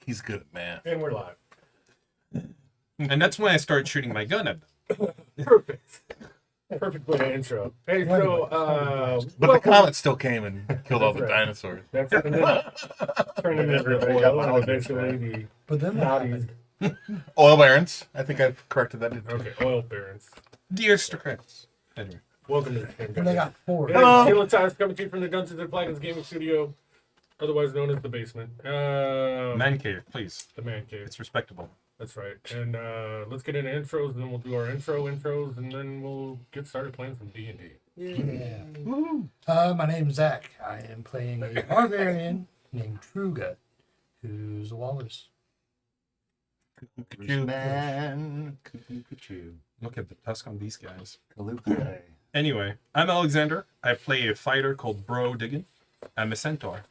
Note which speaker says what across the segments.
Speaker 1: He's good at math.
Speaker 2: And we're live.
Speaker 3: And that's when I started shooting my gun at them.
Speaker 2: Perfect. Perfect way to intro. Hey, so,
Speaker 1: But the comet still came and killed all the
Speaker 2: right.
Speaker 1: dinosaurs.
Speaker 2: That's turned into oil and eventually
Speaker 4: But then
Speaker 2: the
Speaker 4: what
Speaker 2: Nazis.
Speaker 4: happened?
Speaker 1: Oil barons. I think I corrected that.
Speaker 2: Okay, oil barons.
Speaker 3: The aristocrats. Anyway.
Speaker 2: Welcome to the stream,
Speaker 4: And they
Speaker 2: guys.
Speaker 4: got four.
Speaker 2: Hello. Times coming to you from the Dungeons&Flagons gaming studio, otherwise known as the basement.
Speaker 3: Man cave, please.
Speaker 2: The man cave.
Speaker 3: It's respectable.
Speaker 2: That's right. And let's get into intros, and then we'll do our intros, and then we'll get started playing some D&D.
Speaker 4: Yeah. My name's Zach. I am playing a barbarian named Truga, who's a walrus.
Speaker 1: Man.
Speaker 3: Look at the tusk on these guys.
Speaker 1: Kaluka.
Speaker 3: Anyway, I'm Alexander. I play a fighter called Bro Diggin. I'm a centaur.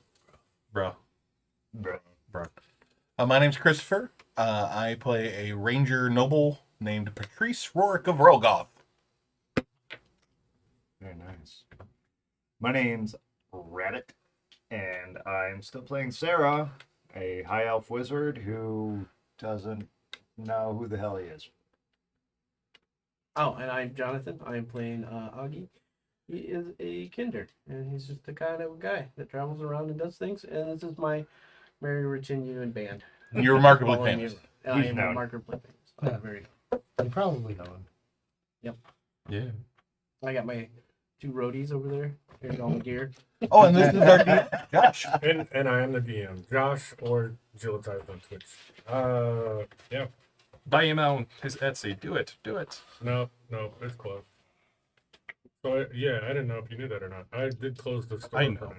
Speaker 3: Bro.
Speaker 1: My name's Christopher. I play a ranger noble named Patrice Rorik of Rogoth.
Speaker 5: Very nice. My name's Radit, and I'm still playing Sarah, a high elf wizard who doesn't know who the hell he is.
Speaker 6: Oh, and I'm Jonathan. I'm playing Augie. He is a kinder, and he's just the kind of guy that travels around and does things. And this is my Mary Virginia band.
Speaker 1: And you're remarkably
Speaker 6: Following
Speaker 1: famous.
Speaker 6: you. I
Speaker 5: He's
Speaker 6: am
Speaker 5: known.
Speaker 6: remarkably famous.
Speaker 4: Yeah.
Speaker 6: I'm very.
Speaker 4: You probably know him.
Speaker 3: Yeah.
Speaker 6: I got my 2 roadies over there. Here's all my gear.
Speaker 1: Oh, and this is our DM, Josh.
Speaker 2: And I am the DM, Josh or Jillitized on Twitch. Yeah.
Speaker 3: Buy him out his Etsy. Do it.
Speaker 2: No, it's closed. So yeah, I didn't know if you knew that or not. I did close the store.
Speaker 3: I
Speaker 2: for
Speaker 3: know.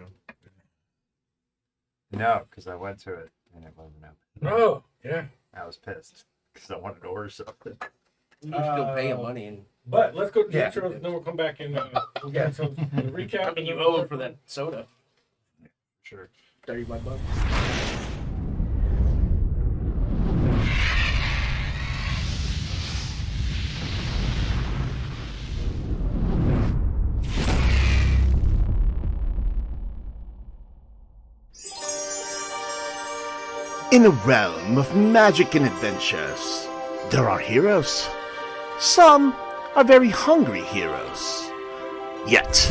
Speaker 5: No, because I went to it and it wasn't open.
Speaker 2: now. Oh, yeah.
Speaker 5: I was pissed because I wanted to order something.
Speaker 6: You can still pay him money, and
Speaker 2: But let's go to the
Speaker 4: Yeah.
Speaker 2: intros, and then we'll come back and we'll get some recap.
Speaker 6: I mean, you owe him for that soda.
Speaker 5: Sure.
Speaker 6: $35.
Speaker 7: In a realm of magic and adventures, there are heroes. Some are very hungry heroes. Yet,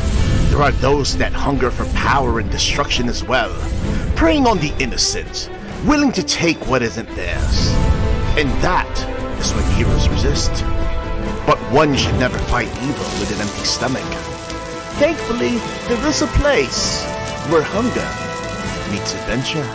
Speaker 7: there are those that hunger for power and destruction as well, preying on the innocent, willing to take what isn't theirs. And that is when heroes resist. But one should never fight evil with an empty stomach. Thankfully, there is a place where hunger meets adventure.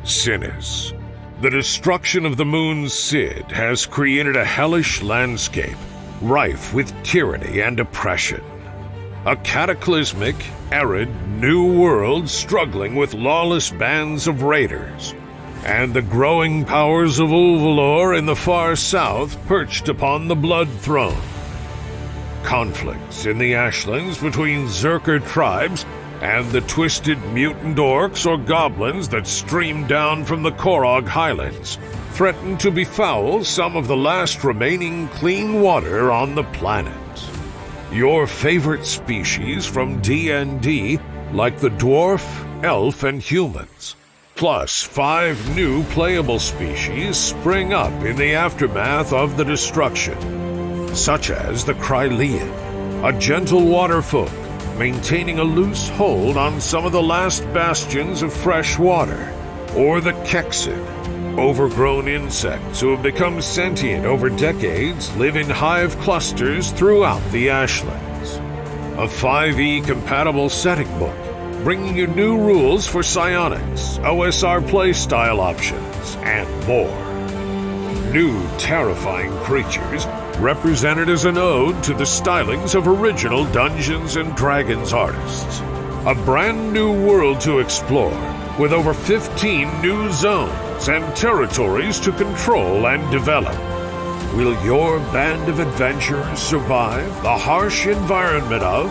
Speaker 8: Sinis. The destruction of the moon's Cid has created a hellish landscape, rife with tyranny and oppression. A cataclysmic, arid, new world struggling with lawless bands of raiders, and the growing powers of Ulvalor in the far south perched upon the Blood Throne. Conflicts in the Ashlands between Zerker tribes and the twisted mutant orcs or goblins that stream down from the Korog Highlands threaten to befoul some of the last remaining clean water on the planet. Your favorite species from D&D, like the dwarf, elf, and humans, plus 5 new playable species spring up in the aftermath of the destruction, such as the Krylean, a gentle waterfolk maintaining a loose hold on some of the last bastions of fresh water, or the Kexid, overgrown insects who have become sentient over decades, live in hive clusters throughout the Ashlands. A 5e compatible setting book, bringing you new rules for psionics, OSR playstyle options, and more. New terrifying creatures, represented as an ode to the stylings of original Dungeons & Dragons artists. A brand new world to explore, with over 15 new zones and territories to control and develop. Will your band of adventurers survive the harsh environment of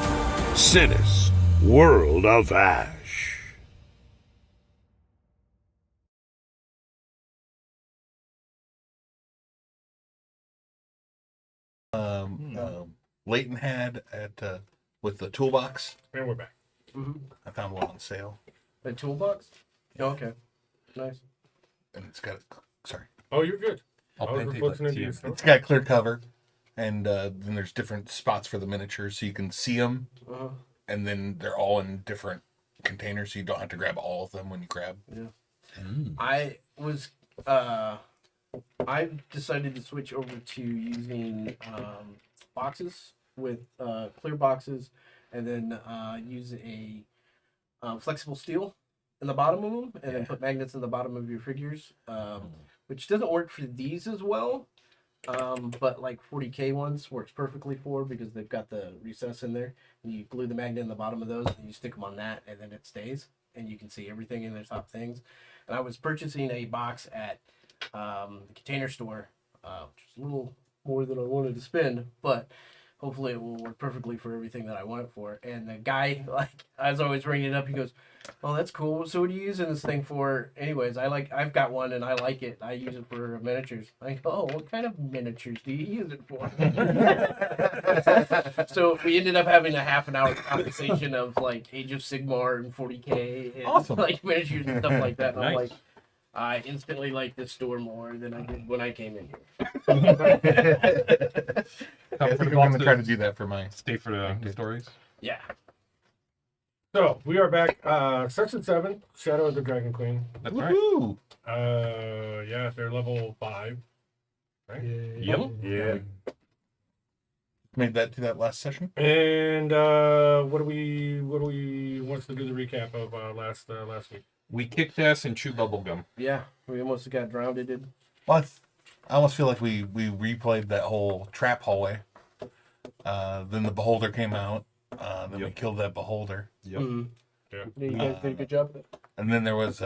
Speaker 8: Sinis, World of Ash?
Speaker 1: Leighton had at with the toolbox.
Speaker 2: And we're back.
Speaker 1: I found one on sale,
Speaker 6: The toolbox? Oh, okay. Nice.
Speaker 1: and it's got sorry,
Speaker 2: Oh, you're good.
Speaker 3: I'll
Speaker 2: I was
Speaker 3: paint it
Speaker 2: listening
Speaker 3: like
Speaker 2: to your
Speaker 3: tea.
Speaker 2: story.
Speaker 1: it's got clear cover, and then there's different spots for the miniatures, so you can see them,
Speaker 6: Uh-huh.
Speaker 1: and then they're all in different containers, so you don't have to grab all of them when you grab.
Speaker 6: I was I decided to switch over to using boxes with clear boxes, and then use a flexible steel in the bottom of them, and then put magnets in the bottom of your figures, which doesn't work for these as well. But like 40K ones works perfectly for, because they've got the recess in there, and you glue the magnet in the bottom of those, and you stick them on that, and then it stays, and you can see everything in the top things. And I was purchasing a box at the Container Store, which is a little more than I wanted to spend, but hopefully it will work perfectly for everything that I want it for. And the guy, like, as I was ringing it up, he goes, "Oh, that's cool. So what are you using this thing for?" Anyways, I've got one and I like it. I use it for miniatures. I go, "Oh, what kind of miniatures do you use it for?" So we ended up having a half an hour conversation of like Age of Sigmar and 40K and
Speaker 1: Awesome.
Speaker 6: like miniatures and stuff like that. And I'm
Speaker 3: Nice.
Speaker 6: like, I instantly like this store more than I did when I came in here.
Speaker 1: I think I'm gonna try to do that for my.
Speaker 3: Stay for the stories.
Speaker 6: Yeah.
Speaker 2: So we are back. Section 7, Shadow of the Dragon Queen.
Speaker 3: That's right.
Speaker 1: Woohoo!
Speaker 2: Yeah, they're level 5. Right?
Speaker 3: Yep.
Speaker 5: Yeah.
Speaker 1: Made that to that last session.
Speaker 2: And what do we wants to do the recap of last week?
Speaker 3: We kicked ass and chewed bubblegum.
Speaker 6: Yeah. We almost got drowned. It did.
Speaker 1: Well, I almost feel like we replayed that whole trap hallway. Then the beholder came out. Then we
Speaker 3: Yep. Uh,
Speaker 1: killed that beholder.
Speaker 3: Yep.
Speaker 2: Yeah.
Speaker 6: You guys did a good job.
Speaker 1: And then there was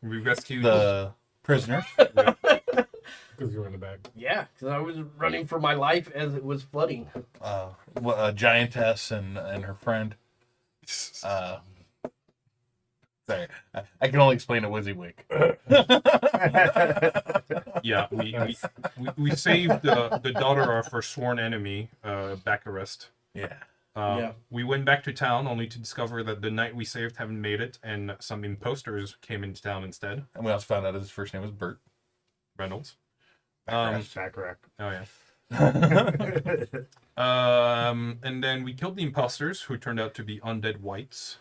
Speaker 3: We rescued
Speaker 1: the prisoners.
Speaker 2: Because you were in the back.
Speaker 6: Yeah, because I was running for my life as it was flooding.
Speaker 1: A giantess and her friend. Sorry, I can only explain a WYSIWYG.
Speaker 3: Yeah, we saved the daughter of our sworn enemy, Baccarist.
Speaker 1: Yeah.
Speaker 6: Yeah.
Speaker 3: We went back to town only to discover that the knight we saved haven't made it, and some imposters came into town instead.
Speaker 1: And we also found out his first name was Bert.
Speaker 3: Reynolds.
Speaker 5: Backrack.
Speaker 3: Oh yeah. And then we killed the imposters, who turned out to be undead whites.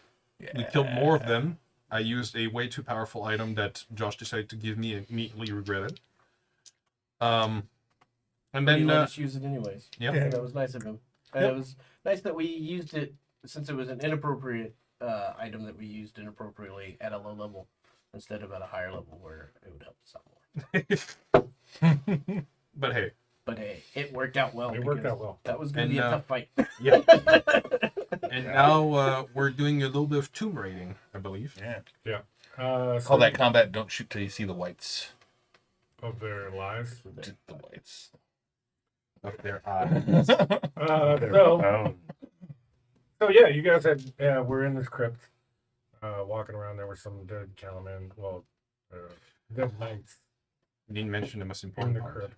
Speaker 3: We killed more of them. I used a way too powerful item that Josh decided to give me and immediately regretted. And
Speaker 6: He
Speaker 3: then
Speaker 6: let us use it anyways.
Speaker 3: yeah.
Speaker 6: Yeah, that was nice of him. And
Speaker 1: Yep.
Speaker 6: it was nice that we used it, since it was an inappropriate item, that we used inappropriately at a low level instead of at a higher level where it would help us out more.
Speaker 3: But hey,
Speaker 6: But hey, it worked out well.
Speaker 2: It worked
Speaker 6: because
Speaker 2: out well.
Speaker 6: That was going
Speaker 3: And,
Speaker 6: to be a tough fight.
Speaker 3: yeah. And now we're doing a little bit of tomb raiding, I believe.
Speaker 1: Yeah.
Speaker 2: Yeah.
Speaker 1: Call that combat. Don't shoot till you see the whites.
Speaker 2: Of their lives.
Speaker 1: The whites.
Speaker 3: Of their eyes.
Speaker 2: So yeah, you guys were in this crypt, walking around. There were some dead Calaman, dead knights
Speaker 3: You didn't mention the most
Speaker 2: in
Speaker 3: important
Speaker 2: the
Speaker 3: part.
Speaker 2: crypt.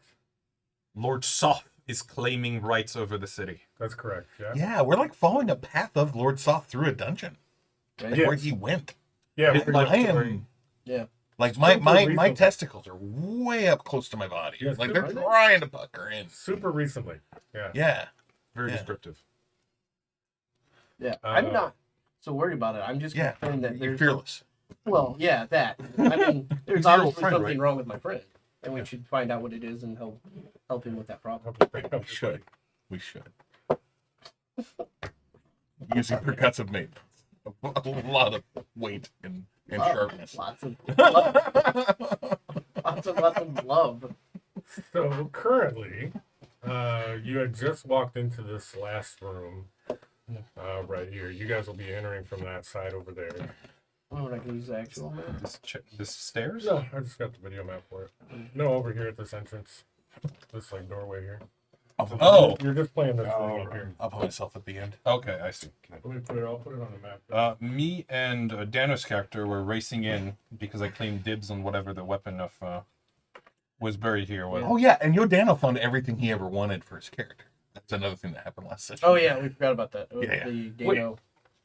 Speaker 3: Lord Soth is claiming rights over the city.
Speaker 2: That's correct. Yeah.
Speaker 1: Yeah, we're like following a path of Lord Soth through a dungeon.
Speaker 6: Right?
Speaker 2: Yeah.
Speaker 1: Where he went.
Speaker 2: Yeah.
Speaker 3: His
Speaker 2: we're-
Speaker 3: life
Speaker 1: I
Speaker 3: story.
Speaker 1: am.
Speaker 6: Yeah.
Speaker 1: Like
Speaker 2: Super
Speaker 1: my
Speaker 2: reasonable.
Speaker 1: testicles are way up close to my body.
Speaker 2: Yes,
Speaker 1: Like
Speaker 2: super-
Speaker 1: they're trying to pucker in.
Speaker 2: super recently. Yeah.
Speaker 1: Yeah.
Speaker 3: Very
Speaker 1: Yeah.
Speaker 3: descriptive.
Speaker 6: Yeah. I'm not so worried about it. I'm just
Speaker 1: Yeah.
Speaker 6: concerned that
Speaker 1: You're
Speaker 6: there's.
Speaker 1: fearless.
Speaker 6: Well, yeah, that. I mean, there's
Speaker 3: He's your old
Speaker 6: obviously
Speaker 3: friend,
Speaker 6: something
Speaker 3: right?
Speaker 6: wrong with my friend, and we should find out what it is and help him with that problem.
Speaker 1: Should. We should. Using percussive mate. A lot of weight and sharpness.
Speaker 6: Lots of love. lots of love.
Speaker 2: So currently, you had just walked into this last room, right here. You guys will be entering from that side over there.
Speaker 6: Oh, we're not gonna use the actual map.
Speaker 3: This stairs?
Speaker 2: No, I just got the video map for it. No, over here at this entrance, this like doorway here.
Speaker 1: Oh.
Speaker 2: You're just playing this room up here.
Speaker 1: I'll put myself at the end.
Speaker 3: Okay, I see.
Speaker 2: Let me put it. I'll put it on the map.
Speaker 3: Me and Dano's character were racing in because I claimed dibs on whatever the weapon of was buried here was.
Speaker 1: Oh yeah, and Yodano found everything he ever wanted for his character. That's another thing that happened last session.
Speaker 6: Oh yeah, we forgot about that.
Speaker 1: Yeah.
Speaker 6: The
Speaker 2: Wait.
Speaker 6: Dano.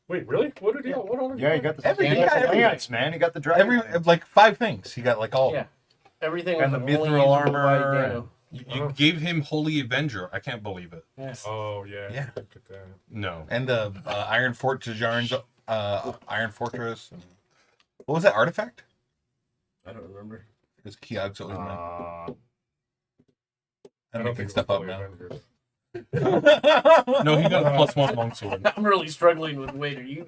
Speaker 2: Wait, really? What did you? What all?
Speaker 5: Yeah, you got the
Speaker 1: Everything, yeah, everything.
Speaker 5: lance, man. You got the dragon.
Speaker 1: Every like 5 things. He got like all.
Speaker 6: Yeah. Everything
Speaker 5: And
Speaker 6: was
Speaker 5: the
Speaker 6: only
Speaker 5: mithril
Speaker 6: usable by
Speaker 5: armor
Speaker 6: Dano.
Speaker 3: You gave him Holy Avenger. I can't believe it.
Speaker 6: Yes.
Speaker 2: Oh yeah.
Speaker 1: Yeah.
Speaker 2: Look at that.
Speaker 3: No.
Speaker 1: And the Iron Fortress, Iron Fortress. And, what was that artifact?
Speaker 6: I don't remember.
Speaker 1: Because Kiog's always meant.
Speaker 2: I
Speaker 1: I'm
Speaker 2: don't
Speaker 1: making
Speaker 2: think
Speaker 1: stuff
Speaker 2: it
Speaker 1: up
Speaker 2: was
Speaker 1: now.
Speaker 2: Avengers.
Speaker 3: No, he got a +1 longsword.
Speaker 6: I'm really struggling with weight. Are you?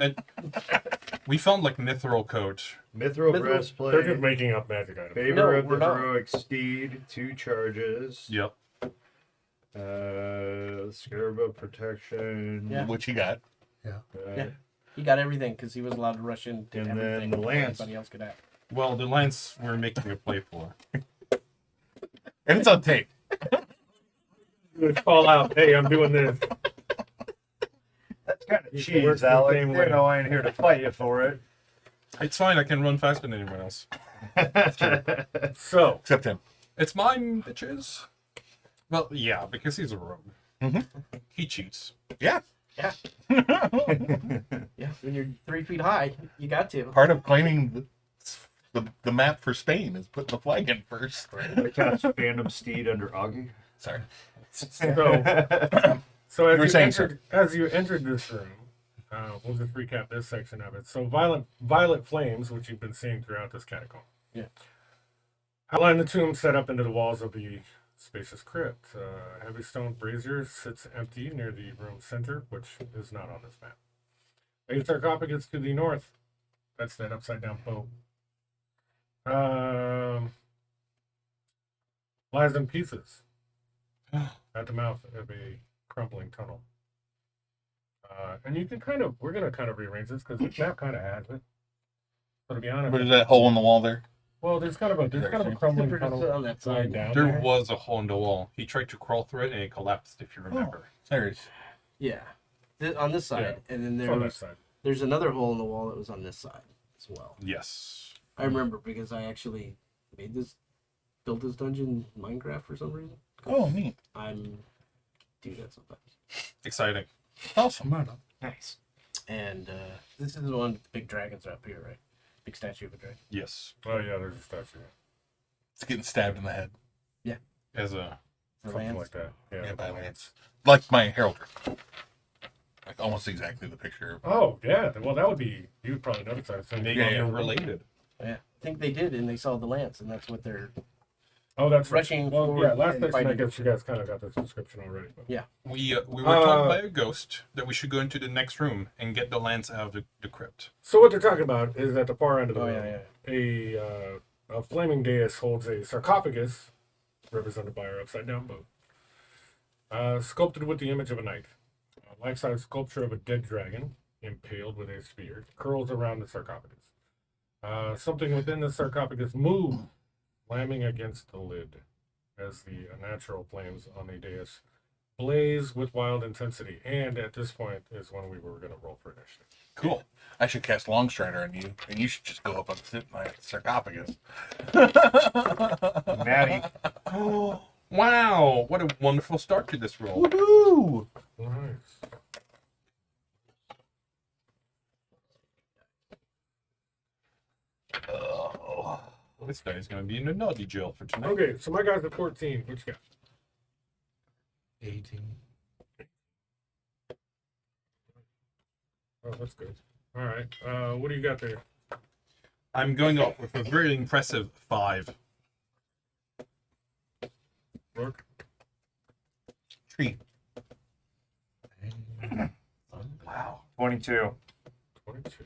Speaker 3: We found like mithril coat.
Speaker 5: Mithril
Speaker 6: Mithril-
Speaker 5: breastplate.
Speaker 2: They're just making up magic items.
Speaker 5: Favor
Speaker 6: No,
Speaker 5: of the
Speaker 6: we're not.
Speaker 5: heroic steed. 2 charges.
Speaker 3: Yep.
Speaker 5: Scarab of protection.
Speaker 6: Yeah.
Speaker 1: Which he got.
Speaker 6: Yeah. He got everything because he was allowed to rush in to
Speaker 5: And then
Speaker 6: everything
Speaker 5: the
Speaker 6: before
Speaker 5: lance.
Speaker 6: anybody else could have.
Speaker 3: Well, the lance we're making a play for.
Speaker 1: And it's on tape.
Speaker 2: Just call out, hey, I'm doing this.
Speaker 5: That's kind of
Speaker 2: You can work
Speaker 5: cheese,
Speaker 2: the
Speaker 5: Alex.
Speaker 2: same
Speaker 5: You
Speaker 2: way.
Speaker 5: know I ain't here to fight you for it.
Speaker 3: It's fine. I can run faster than anyone else.
Speaker 2: So,
Speaker 1: Except him.
Speaker 3: It's mine, bitches. Well, yeah, because he's a rogue.
Speaker 1: Mhm.
Speaker 3: He cheats.
Speaker 1: Yeah.
Speaker 6: Yeah. Yeah. When you're 3 feet high, you got to.
Speaker 1: Part of claiming the map for Spain is putting the flag in first.
Speaker 5: I cast Phantom Steed under Augie.
Speaker 1: Sorry.
Speaker 2: so as
Speaker 1: were
Speaker 2: you,
Speaker 1: saying,
Speaker 2: entered, as you entered this room, we'll just recap this section of it. So violet flames, which you've been seeing throughout this catacomb.
Speaker 6: Yeah.
Speaker 2: Outline the tomb set up into the walls of the spacious crypt. Heavy stone brazier sits empty near the room's center, which is not on this map. A sarcophagus to the north. That's that upside down boat. Lies in pieces at the mouth of a crumbling tunnel. And you can we're going to kind of rearrange this because this map kind of has it. So to be honest,
Speaker 1: What is that hole in the wall there?
Speaker 2: well, there's kind of a crumbling
Speaker 6: Put it
Speaker 2: tunnel
Speaker 6: on that
Speaker 2: lying
Speaker 6: side.
Speaker 2: down
Speaker 3: There
Speaker 2: there.
Speaker 3: was a hole in the wall. He tried to crawl through it and it collapsed, if you remember.
Speaker 1: There it is.
Speaker 6: Yeah. On this side, and then
Speaker 2: It's on that
Speaker 6: there's
Speaker 2: side.
Speaker 6: there's another hole in the wall that was on this side as well.
Speaker 3: Yes.
Speaker 6: I remember because I actually built this dungeon in Minecraft for some reason.
Speaker 1: Oh, neat.
Speaker 6: Do that sometimes.
Speaker 3: Exciting.
Speaker 1: Awesome.
Speaker 5: Nice.
Speaker 6: And this is the one with the big dragons up here, right? Big statue of a dragon.
Speaker 3: Yes.
Speaker 2: Oh, yeah, there's a statue.
Speaker 1: It's getting stabbed in the head.
Speaker 3: As a
Speaker 6: For
Speaker 2: Something
Speaker 6: Lance.
Speaker 2: like that.
Speaker 1: Yeah, by Lance. Like my heraldry. Like almost exactly the picture.
Speaker 2: Oh, yeah. Well, that would be, you would probably notice that. So
Speaker 3: maybe
Speaker 1: Yeah,
Speaker 3: they're
Speaker 1: yeah.
Speaker 3: related.
Speaker 6: Yeah, I think they did, and they saw the lance, and that's what they're.
Speaker 2: Oh, that's
Speaker 6: Rushing
Speaker 2: well,
Speaker 6: forward
Speaker 2: yeah, last
Speaker 6: and
Speaker 2: section, I
Speaker 6: fighting.
Speaker 2: guess you guys kind of got this description already. But.
Speaker 6: Yeah.
Speaker 3: We were told by a ghost that we should go into the next room and get the lance out of the crypt.
Speaker 2: So what they're talking about is at the far end of the
Speaker 6: Oh,
Speaker 2: room,
Speaker 6: yeah,
Speaker 2: a flaming dais holds a sarcophagus, represented by our upside-down boat, sculpted with the image of a knight. A life-size sculpture of a dead dragon, impaled with a spear, curls around the sarcophagus. Something within the sarcophagus moves, slamming against the lid, as the unnatural flames on the dais blaze with wild intensity. And at this point is when we were going to roll for initiative.
Speaker 1: Cool. I should cast Longstrider on you, and you should just go up and sit in my sarcophagus.
Speaker 5: Natty.
Speaker 3: Wow! What a wonderful start to this roll.
Speaker 1: Woohoo!
Speaker 2: Nice.
Speaker 1: Oh.
Speaker 3: This guy's going to be in a naughty jail for tonight.
Speaker 2: Okay, so my guy's at 14. What you got?
Speaker 4: 18.
Speaker 2: Oh, that's good. All right. What do you got there?
Speaker 3: I'm going up with a very impressive 5.
Speaker 2: Rourke?
Speaker 1: Tree.
Speaker 3: Wow.
Speaker 5: 22.
Speaker 2: 22.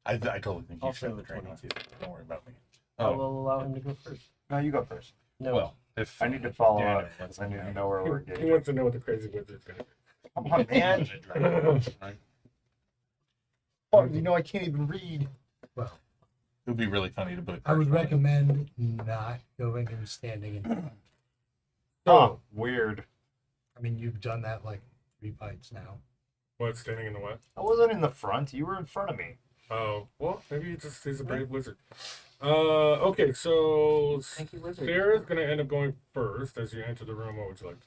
Speaker 1: I totally think you
Speaker 6: Also
Speaker 1: should
Speaker 6: the 22.
Speaker 1: Don't worry about me.
Speaker 6: I
Speaker 3: Oh,
Speaker 6: will allow him to go first.
Speaker 5: No, you go first.
Speaker 6: No.
Speaker 3: well, if
Speaker 5: I need to follow
Speaker 3: Yeah,
Speaker 5: up.
Speaker 3: that's-
Speaker 5: I need to know where we're
Speaker 2: He
Speaker 5: getting.
Speaker 2: wants to know what the crazy wizard's going to do.
Speaker 5: Come on, man.
Speaker 3: Right?
Speaker 5: Oh, you know I can't even read.
Speaker 4: Well,
Speaker 1: It would be really funny to put.
Speaker 4: I would recommend not going and standing in front.
Speaker 5: Oh, weird.
Speaker 4: I mean, you've done that like 3 fights now.
Speaker 2: What, standing in the what?
Speaker 5: I wasn't in the front. You were in front of me.
Speaker 2: Oh, well, maybe he's a brave wizard. Okay, so
Speaker 6: Thank you, wizard.
Speaker 2: Sarah's going to end up going first as you enter the room. What would you like to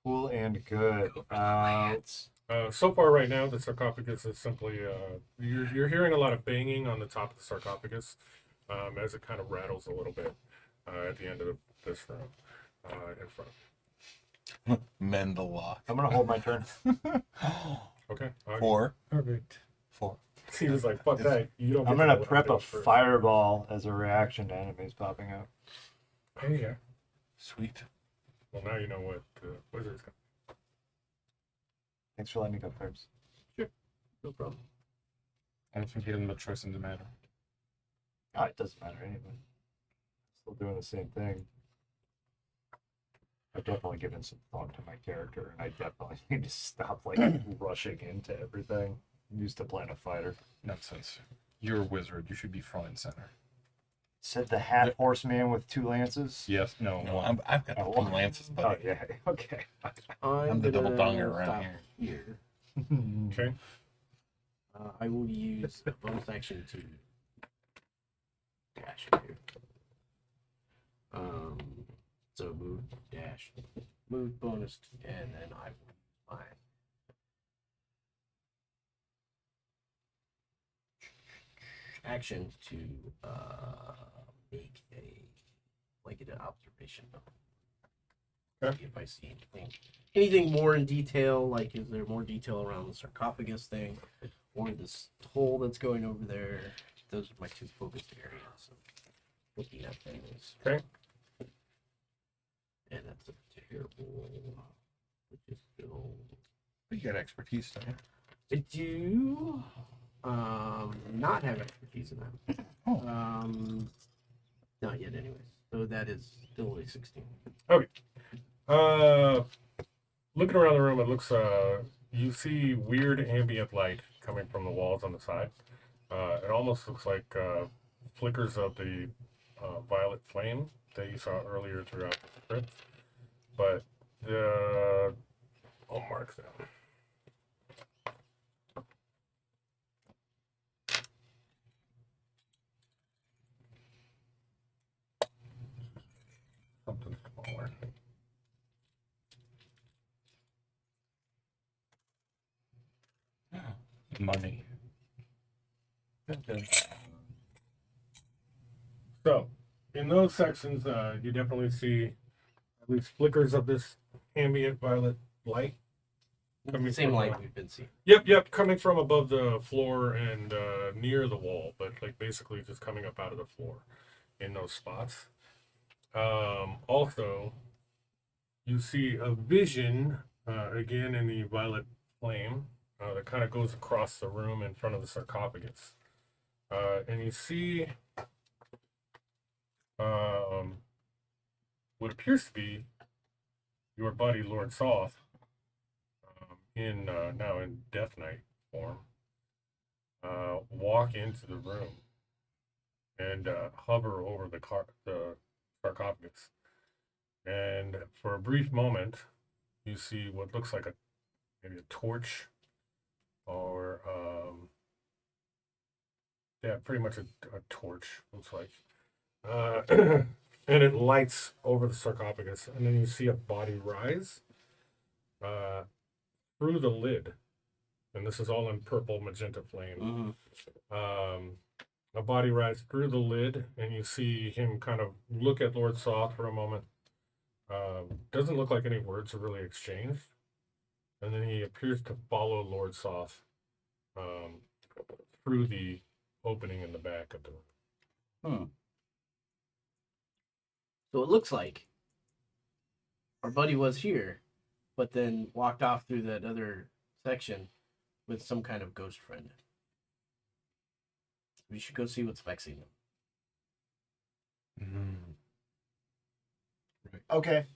Speaker 2: do?
Speaker 5: Cool and good.
Speaker 2: So far, right now, the sarcophagus is simply you're hearing a lot of banging on the top of the sarcophagus as it kind of rattles a little bit at the end of this room in front.
Speaker 1: Mend the lock.
Speaker 5: I'm gonna hold my turn.
Speaker 2: Okay.
Speaker 1: Four.
Speaker 4: Perfect.
Speaker 1: Four.
Speaker 2: He was like, "Fuck that! You don't."
Speaker 5: I'm
Speaker 2: get to
Speaker 5: gonna
Speaker 2: know what
Speaker 5: prep a
Speaker 2: doing first."
Speaker 5: fireball as a reaction to enemies popping up.
Speaker 2: Oh yeah.
Speaker 1: Sweet.
Speaker 2: Well, now you know what wizards got.
Speaker 5: Thanks for letting me go first.
Speaker 6: No problem.
Speaker 3: I don't think he had much choice in the matter.
Speaker 5: Oh, it doesn't matter anyway. Still doing the same thing. I've definitely given some thought to my character, and I definitely need to stop like rushing into everything. I'm used to playing a fighter.
Speaker 3: Nonsense. You're a wizard. You should be front and center.
Speaker 5: Said the half horseman with 2 lances.
Speaker 3: Yes. No.
Speaker 1: No,
Speaker 3: one.
Speaker 1: I've got the
Speaker 5: Oh,
Speaker 1: two lances,
Speaker 5: Oh
Speaker 1: buddy.
Speaker 5: yeah. Okay.
Speaker 6: I'm
Speaker 1: the double
Speaker 6: gonna
Speaker 1: donger around
Speaker 6: stop
Speaker 1: here.
Speaker 2: Okay.
Speaker 6: I will use a bonus action to dash here. So move, dash, move, bonus, and then I will use my action to make an observation.
Speaker 2: Okay.
Speaker 6: See if I see anything more in detail, like is there more detail around the sarcophagus thing or this hole that's going over there? Those are my 2 focused areas. So looking at things.
Speaker 2: Okay.
Speaker 6: And that's a terrible, which is still.
Speaker 1: You got expertise, don't you?
Speaker 6: I do not have expertise in that. Not yet, anyways. So that is still a 16.
Speaker 2: Okay. Looking around the room, it looks you see weird ambient light coming from the walls on the side. It almost looks like flickers of the violet flame that you saw earlier throughout the script. But I'll mark that.
Speaker 3: Something smaller. Money.
Speaker 2: So, in those sections, you definitely see at least flickers of this ambient violet light.
Speaker 6: The same light we've been seeing.
Speaker 2: Yep, coming from above the floor and near the wall, but like basically just coming up out of the floor in those spots. Also, you see a vision again in the violet flame that kind of goes across the room in front of the sarcophagus, and you see what appears to be your buddy Lord Soth in now in Death Knight form walk into the room and hover over the sarcophagus. And for a brief moment, you see what looks like maybe a torch, or pretty much a torch looks like, and it lights over the sarcophagus, and then you see a body rise through the lid, and this is all in purple magenta flame. A body rise through the lid, and you see him kind of look at Lord Soth for a moment. Doesn't look like any words are really exchanged. And then he appears to follow Lord Soth through the opening in the back of the room.
Speaker 6: So it looks like our buddy was here, but then walked off through that other section with some kind of ghost friend. We should go see what's vexing them.
Speaker 5: Okay.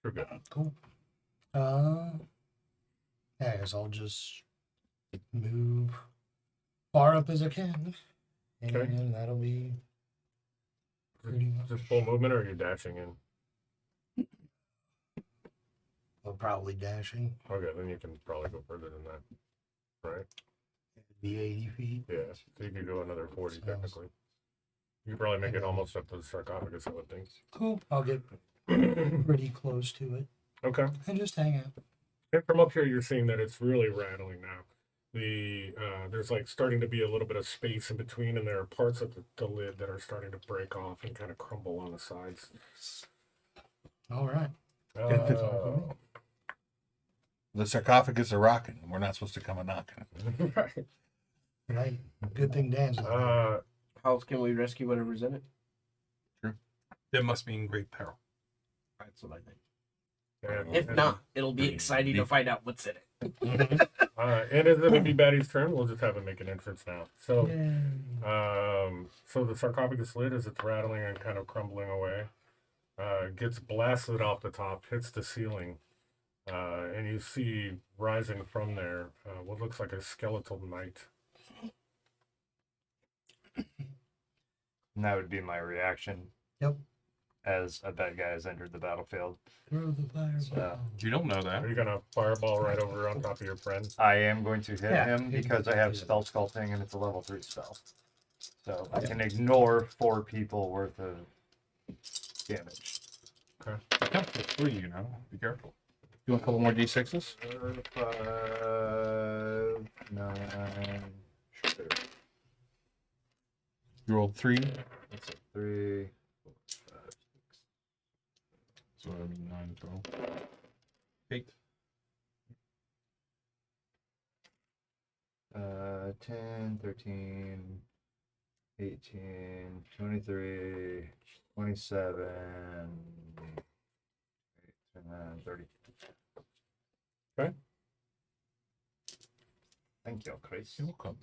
Speaker 2: You're good.
Speaker 4: Cool. Yeah, I guess I'll just move far up as I can. And
Speaker 2: Okay.
Speaker 4: then that'll be pretty much.
Speaker 2: Just full movement, or are you dashing in?
Speaker 4: Well, probably dashing.
Speaker 2: Okay, then you can probably go further than that. Right?
Speaker 4: It'd be 80 feet.
Speaker 2: Yeah, so you could go another 40 technically. You probably make it almost up to the sarcophagus, I would think.
Speaker 4: Cool. I'll get pretty close to it
Speaker 2: Okay.
Speaker 4: and just hang out.
Speaker 2: And from up here, you're seeing that it's really rattling now. There's like starting to be a little bit of space in between, and there are parts of the lid that are starting to break off and kind of crumble on the sides.
Speaker 4: All right.
Speaker 2: Oh.
Speaker 1: The sarcophagus are rocking. We're not supposed to come a knocking.
Speaker 2: Right.
Speaker 4: Right. Good thing Dan's not there.
Speaker 6: How else can we rescue whatever's in it?
Speaker 3: It must be in great peril.
Speaker 6: That's what I think.
Speaker 2: And,
Speaker 6: If not, it'll be exciting to find out what's in it.
Speaker 2: and as it'll be Batty's turn, we'll just have him make an entrance now. So,
Speaker 4: Yay.
Speaker 2: so the sarcophagus lid, as it's rattling and kind of crumbling away, gets blasted off the top, hits the ceiling, and you see rising from there what looks like a skeletal knight.
Speaker 5: And that would be my reaction.
Speaker 4: Yep.
Speaker 5: As a bad guy has entered the battlefield.
Speaker 4: Throw the fireball.
Speaker 5: So
Speaker 3: You don't know that.
Speaker 2: Are you gonna fireball right over on top of your friend?
Speaker 5: I am going to hit
Speaker 4: Yeah,
Speaker 5: him
Speaker 4: you
Speaker 5: because
Speaker 4: can
Speaker 5: I have
Speaker 4: do that.
Speaker 5: spell sculpting and it's a level 3 spell. So I can ignore 4 people worth of damage.
Speaker 3: Yeah, for 3, you know. Be careful. You want a couple more d6s?
Speaker 5: 5, 9, sure.
Speaker 3: You rolled 3.
Speaker 5: That's a 3.
Speaker 3: So that'd be 9 total. 8.
Speaker 5: 10, 13, 18, 23, 27, 30.
Speaker 2: Okay.
Speaker 5: Thank you, Chris.
Speaker 3: You're welcome.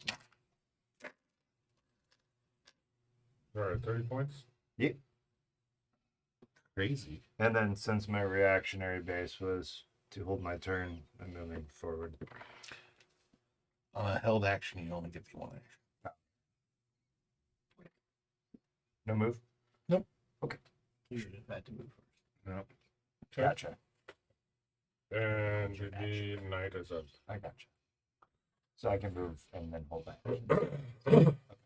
Speaker 2: All right, 30 points.
Speaker 5: Yep.
Speaker 3: Crazy.
Speaker 5: And then since my reactionary base was to hold my turn, I'm moving forward.
Speaker 1: On a held action, you only get the one action.
Speaker 5: No move?
Speaker 6: You should have had to move first.
Speaker 5: No.
Speaker 2: Okay.
Speaker 5: Gotcha.
Speaker 2: And the knight is up.
Speaker 5: I gotcha. So I can move and then hold back.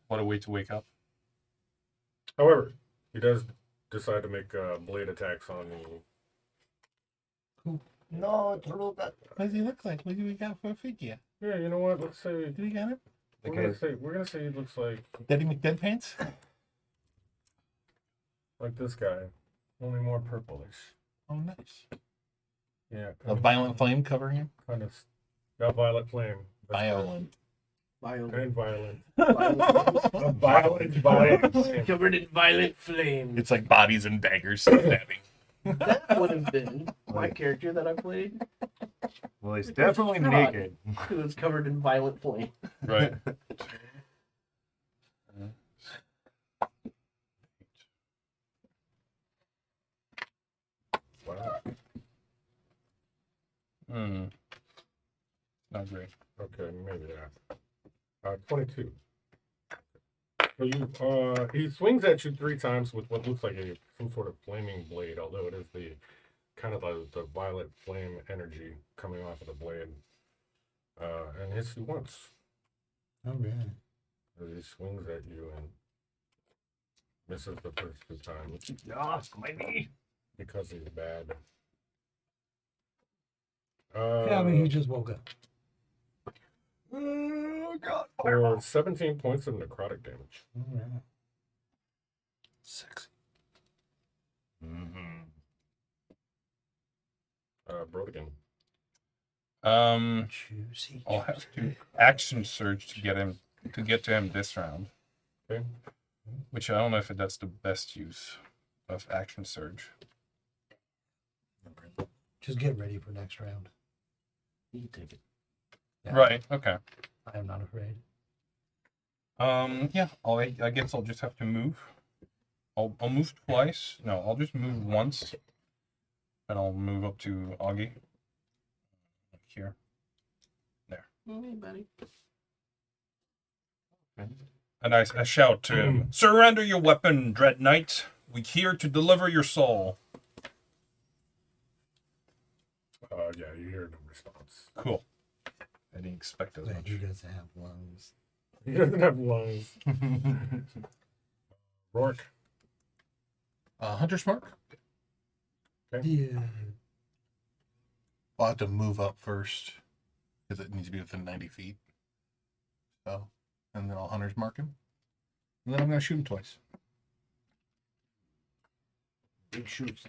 Speaker 3: What a way to wake up.
Speaker 2: However, he does decide to make blade attacks on you.
Speaker 5: No, Truga.
Speaker 1: What does he look like? What do we got for a figure?
Speaker 2: Yeah, you know what? Let's say
Speaker 1: Do we got it?
Speaker 2: we're gonna say he looks like
Speaker 1: Daddy McDeadpants?
Speaker 2: this guy, only more purplish.
Speaker 1: Oh, nice.
Speaker 2: Yeah,
Speaker 1: A violent flame covering him?
Speaker 2: kind of got violet flame. That's
Speaker 1: Violent.
Speaker 6: Violent.
Speaker 2: And violent.
Speaker 6: Violent.
Speaker 2: A violent flame.
Speaker 6: Covered in violent flame.
Speaker 1: It's like bodies and daggers stabbing.
Speaker 6: That would have been my character that I played,
Speaker 5: Well, he's definitely
Speaker 6: God.
Speaker 5: naked.
Speaker 6: who was covered in violent flame.
Speaker 3: Right.
Speaker 2: Wow.
Speaker 3: Not great.
Speaker 2: Okay, maybe that. 22. So he swings at you 3 times with what looks like some sort of flaming blade, although it is the kind of the violet flame energy coming off of the blade. And hits you once.
Speaker 4: Oh, yeah.
Speaker 2: As he swings at you and misses the first 2 times
Speaker 5: Yes, my knee.
Speaker 2: because he's bad.
Speaker 4: Yeah, I mean, he just woke up.
Speaker 5: Oh, God.
Speaker 2: For 17 points of necrotic damage.
Speaker 4: Oh, yeah.
Speaker 1: Sexy.
Speaker 5: Mm-hmm.
Speaker 2: Brodigan.
Speaker 4: Juicy.
Speaker 3: I'll have to action surge to get to him this round.
Speaker 2: Okay.
Speaker 3: Which I don't know if that's the best use of action surge.
Speaker 4: Just get ready for next round.
Speaker 6: You can take it.
Speaker 4: Yeah,
Speaker 3: Right. Okay.
Speaker 4: I am not afraid.
Speaker 3: Yeah. I guess I'll just have to move. I'll move twice. No, I'll just move once. And I'll move up to Augie. Here.
Speaker 6: Hey, buddy.
Speaker 3: And I shout to him, "Surrender your weapon, Dread Knight. We're here to deliver your soul."
Speaker 2: Yeah, you hear no response.
Speaker 3: Cool. I didn't expect as
Speaker 4: But
Speaker 3: much.
Speaker 4: he doesn't have lungs.
Speaker 2: He doesn't have lungs. Rourke.
Speaker 1: Hunter's Mark.
Speaker 4: Yeah.
Speaker 1: I'll have to move up first because it needs to be within 90 feet. So, and then I'll Hunter's Mark him. And then I'm going to shoot him twice.
Speaker 5: Big shoots.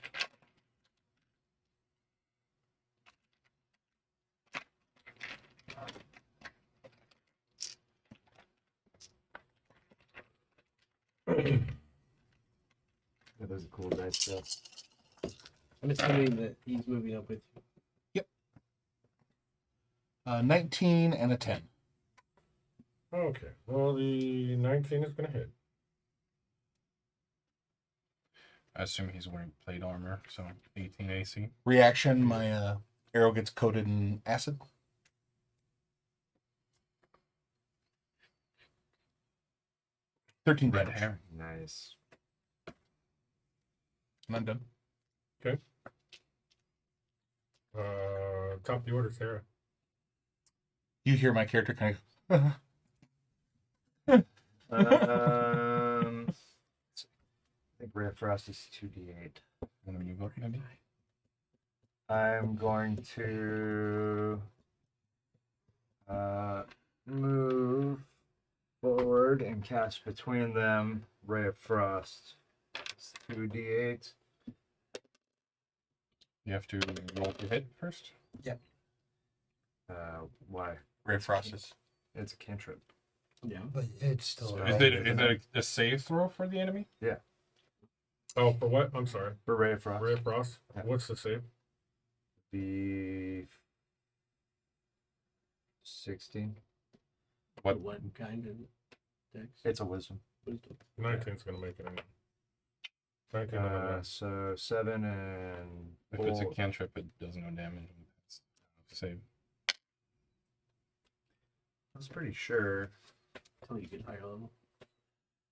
Speaker 5: That is a cool dice set.
Speaker 6: I'm assuming that he's moving up with you.
Speaker 1: 19 and a 10.
Speaker 2: Okay. Well, the 19 is going to hit.
Speaker 3: I assume he's wearing plate armor, so 18 AC.
Speaker 1: Reaction, my arrow gets coated in acid. Thirteen
Speaker 3: Red
Speaker 1: damage.
Speaker 3: hair.
Speaker 5: Nice.
Speaker 1: And I'm done.
Speaker 2: Top of the order, Sarah.
Speaker 1: You hear my character kind of.
Speaker 5: I think Red Frost is 2d8.
Speaker 3: Want to move up, maybe?
Speaker 5: I'm going to move forward and cast between them Ray of Frost. It's 2d8.
Speaker 3: You have to roll to hit first.
Speaker 5: Why?
Speaker 1: Ray Frost is.
Speaker 5: It's a cantrip.
Speaker 6: Yeah.
Speaker 4: But it's still.
Speaker 3: Is it a save throw for the enemy?
Speaker 2: Oh, for what? I'm sorry.
Speaker 5: For Ray of Frost.
Speaker 2: Ray of Frost.
Speaker 5: Yeah.
Speaker 2: What's the save?
Speaker 5: The 16.
Speaker 3: What?
Speaker 6: What kind of dex?
Speaker 5: It's a wisdom.
Speaker 2: 19's going to make it. 19 on the dice.
Speaker 5: So 7 and
Speaker 3: If it's a
Speaker 5: 4.
Speaker 3: cantrip, it does no damage. It's save.
Speaker 5: I was pretty sure.
Speaker 6: Until you get higher level.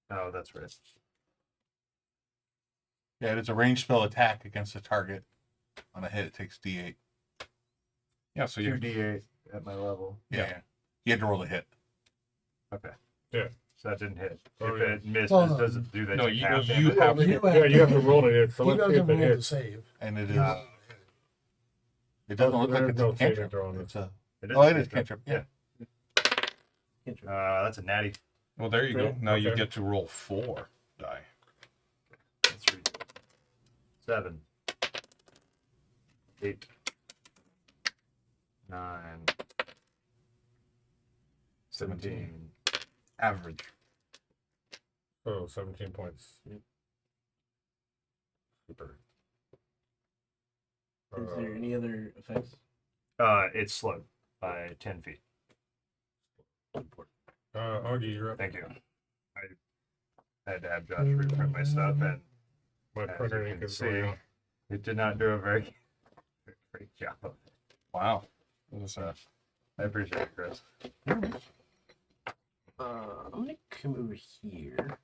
Speaker 5: Oh, that's right.
Speaker 1: Yeah, it's a ranged spell attack against a target. On a hit, it takes D8.
Speaker 3: Yeah, so you
Speaker 5: 2d8 at my level.
Speaker 1: Yeah. You had to roll a hit.
Speaker 5: Okay.
Speaker 2: Yeah.
Speaker 5: So that didn't hit.
Speaker 2: Oh,
Speaker 5: If
Speaker 2: yeah.
Speaker 5: it misses,
Speaker 4: Hold on.
Speaker 5: does it do that?
Speaker 3: No,
Speaker 5: take
Speaker 3: you
Speaker 5: half
Speaker 3: you
Speaker 5: damage?
Speaker 3: have to.
Speaker 2: Yeah, you have to roll it. So
Speaker 4: He
Speaker 2: let's see
Speaker 4: doesn't
Speaker 2: if it
Speaker 4: roll to
Speaker 2: hits.
Speaker 4: save.
Speaker 1: And it is.
Speaker 5: Uh,
Speaker 1: It doesn't look like
Speaker 2: there's
Speaker 1: it's
Speaker 2: no
Speaker 1: a
Speaker 2: saving
Speaker 1: cantrip.
Speaker 2: throw on
Speaker 1: It's
Speaker 2: this.
Speaker 1: a.
Speaker 5: It
Speaker 1: Oh, it
Speaker 5: a
Speaker 1: is cantrip. Yeah.
Speaker 6: Cantrip.
Speaker 5: That's a natty.
Speaker 3: Well, there you go. Now you
Speaker 2: Okay.
Speaker 3: get to roll 4 die.
Speaker 5: That's 3. 7. 8. 9. 17.
Speaker 3: Average.
Speaker 2: Oh, 17 points.
Speaker 6: Yep.
Speaker 2: Super.
Speaker 6: Is there any other effects?
Speaker 5: It's slowed by 10 feet.
Speaker 2: Augie, you're up.
Speaker 5: Thank you. I had to have Josh reprint my stuff, and
Speaker 2: My
Speaker 5: as
Speaker 2: printer
Speaker 5: you
Speaker 2: ink
Speaker 5: can
Speaker 2: is
Speaker 5: see,
Speaker 2: going out.
Speaker 5: it did not do a very great job.
Speaker 3: Wow. What was that?
Speaker 5: I appreciate it, Chris.
Speaker 6: I'm gonna come over here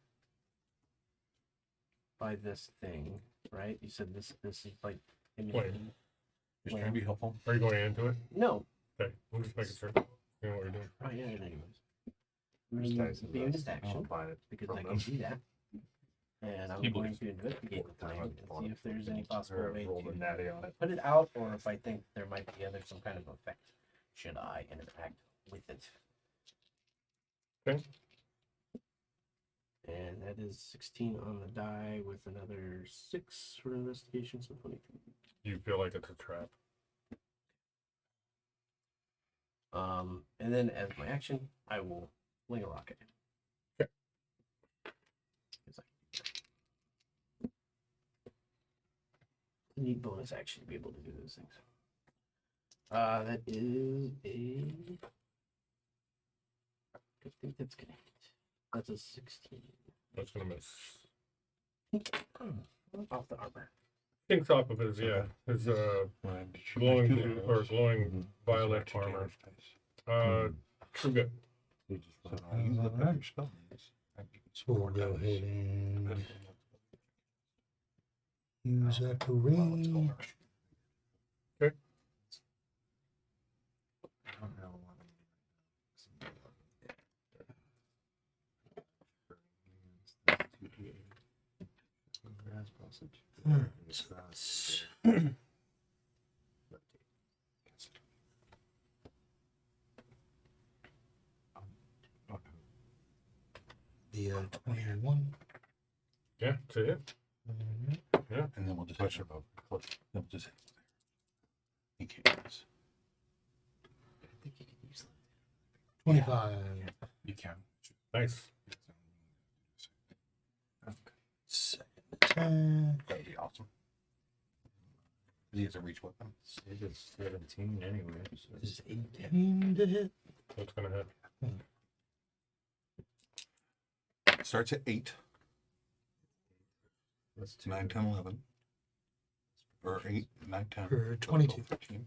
Speaker 6: by this thing, right? You said this is like imitating.
Speaker 1: Just trying to be helpful.
Speaker 2: Are you going into it?
Speaker 6: No.
Speaker 2: Okay, I'm just making sure. You know what you're doing.
Speaker 6: Oh yeah, anyways. I'm
Speaker 5: Just
Speaker 6: gonna
Speaker 5: dice
Speaker 6: use
Speaker 5: and
Speaker 6: bonus
Speaker 5: dice. I'll
Speaker 6: action
Speaker 5: buy it
Speaker 6: because
Speaker 5: from
Speaker 6: I
Speaker 5: them.
Speaker 6: can do that. And I'm
Speaker 3: He
Speaker 6: going
Speaker 3: believes.
Speaker 6: to investigate the thing and see if there's any possible
Speaker 5: Or
Speaker 6: way
Speaker 5: roll the
Speaker 6: to
Speaker 5: natty on it.
Speaker 6: put it out, or if I think there might be some kind of effect should I interact with it.
Speaker 2: Okay.
Speaker 6: And that is 16 on the die with another 6 for investigation, so 22.
Speaker 2: You feel like it's a trap.
Speaker 6: And then as my action, I will fling a rocket.
Speaker 2: Okay.
Speaker 6: I need bonus action to be able to do those things. That is a. I think that's gonna hit. That's a 16.
Speaker 2: That's gonna miss.
Speaker 6: Off the armor.
Speaker 2: King's top of his, yeah, his glowing blue or glowing violet armor. True good.
Speaker 4: We'll go ahead and use that to ring.
Speaker 2: Okay.
Speaker 4: The 21.
Speaker 2: Yeah, to hit.
Speaker 1: And then we'll just push it over. Then we'll just hit. You can't use.
Speaker 4: 25.
Speaker 3: You can.
Speaker 2: Nice.
Speaker 4: Second attack.
Speaker 1: That'd be awesome. He has a reach weapon.
Speaker 5: It's 17 anyway. So.
Speaker 4: This is 18 to hit.
Speaker 2: What's gonna hit?
Speaker 1: Starts at 8.
Speaker 5: That's
Speaker 1: 9, 10, 11. Or 8, 9, 10.
Speaker 4: For 22.
Speaker 1: 13.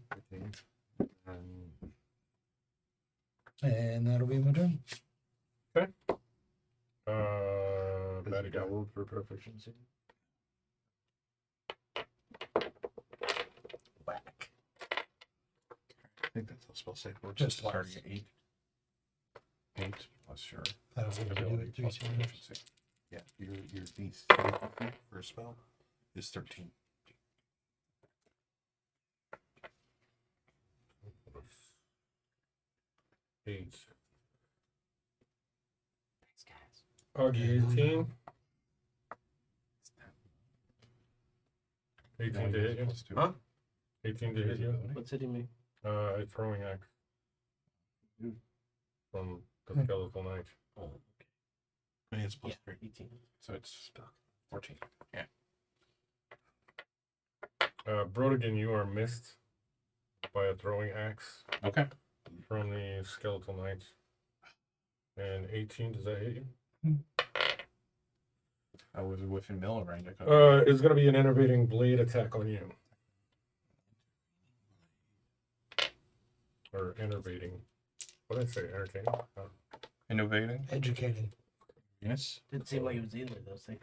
Speaker 4: And that'll be my turn.
Speaker 2: Batty guy.
Speaker 5: Doubled for proficiency.
Speaker 1: Whack. I think that's a spell save. We're
Speaker 4: Just
Speaker 1: starting
Speaker 4: twice.
Speaker 1: at 8.
Speaker 3: 8 plus your
Speaker 4: That'll be
Speaker 3: ability
Speaker 4: three
Speaker 3: plus
Speaker 4: times.
Speaker 3: proficiency.
Speaker 1: Yeah, your DC for a spell is 13.
Speaker 2: Eight. Augie 18. 18 to hit you.
Speaker 3: Plus 2.
Speaker 6: Huh?
Speaker 2: 18 to hit you.
Speaker 6: What's hitting me?
Speaker 2: A throwing axe. From the skeletal knight.
Speaker 6: Oh, okay.
Speaker 1: I mean, it's plus
Speaker 6: Yeah,
Speaker 1: 3.
Speaker 6: 18.
Speaker 3: So it's 14.
Speaker 2: Brodigan, you are missed by a throwing axe
Speaker 3: Okay.
Speaker 2: from the skeletal knight. And 18, does that hit you?
Speaker 3: I was within mill range. I couldn't.
Speaker 2: It's going to be an innervating blade attack on you. Or innervating. What did I say? Entertaining?
Speaker 3: Innovating.
Speaker 4: Educating.
Speaker 1: Yes.
Speaker 6: Didn't seem like it was either of those things.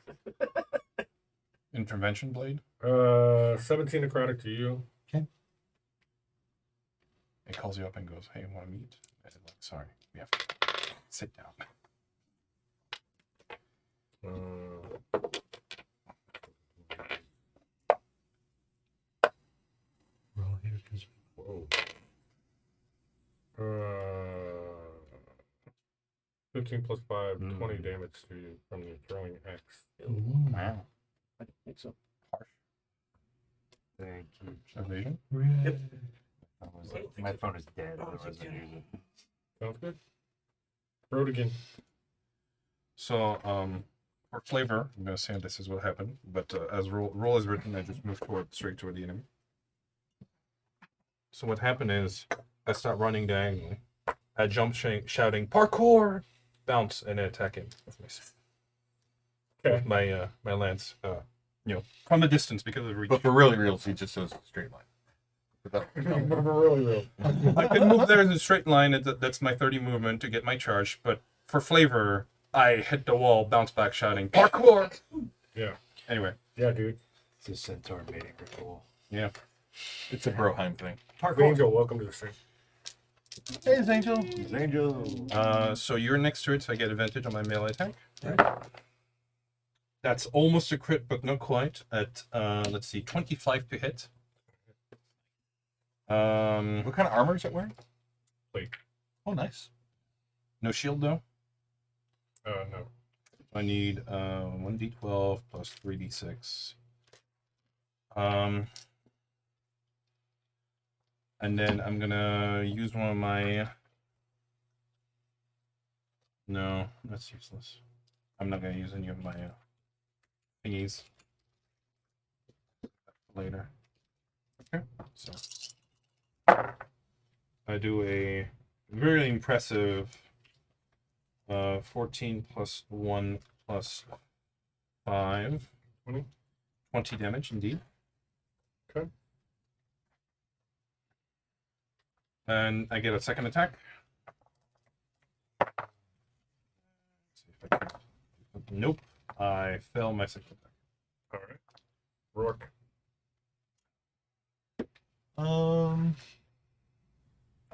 Speaker 3: Intervention blade.
Speaker 2: 17 necrotic to you.
Speaker 3: It calls you up and goes, "Hey, want to meet?" And I'm like, sorry, we have to sit down.
Speaker 4: Roll here because
Speaker 2: Whoa. 15 plus 5, 20 damage to you from the throwing axe.
Speaker 3: Wow.
Speaker 6: I don't think so.
Speaker 5: Thank you.
Speaker 3: Evasion.
Speaker 5: My phone is dead.
Speaker 6: Oh,
Speaker 5: Otherwise,
Speaker 6: it's
Speaker 5: I'd use it.
Speaker 2: Sounds good. Brodigan.
Speaker 3: So, for flavor, I'm gonna say this is what happened, but as roll is written, I just moved straight toward the enemy. So what happened is, I start running diagonally. I jump shouting parkour, bounce, and then attack him with my my lance. From a distance because of the reach.
Speaker 1: But for really real, he just does straight line.
Speaker 2: Really real.
Speaker 3: I can move there in a straight line. That's my 30 movement to get my charge. But for flavor, I hit the wall, bounce back, shouting parkour.
Speaker 2: Yeah.
Speaker 3: Anyway,
Speaker 2: Yeah, dude.
Speaker 5: It's a centaur mating ritual.
Speaker 3: yeah.
Speaker 1: It's a Broheim thing.
Speaker 2: Angel, welcome to the stream.
Speaker 1: Hey, Angel.
Speaker 5: It's Angel.
Speaker 3: So you're next to it, so I get advantage on my melee attack.
Speaker 4: Right.
Speaker 3: That's almost a crit, but not quite. At let's see, 25 to hit.
Speaker 1: What kind of armor is it wearing?
Speaker 2: Plate.
Speaker 1: Oh, nice.
Speaker 3: No shield though.
Speaker 2: No.
Speaker 3: I need 1d12 plus 3d6. And then I'm gonna use one of my. No, that's useless. I'm not gonna use any of my thingies later. Okay, so I do a very impressive 14 plus 1 plus 5. 20 damage indeed.
Speaker 2: Okay.
Speaker 3: And I get a second attack. Let's see if I can... Nope. I fail my second attack.
Speaker 2: All right. Rourke.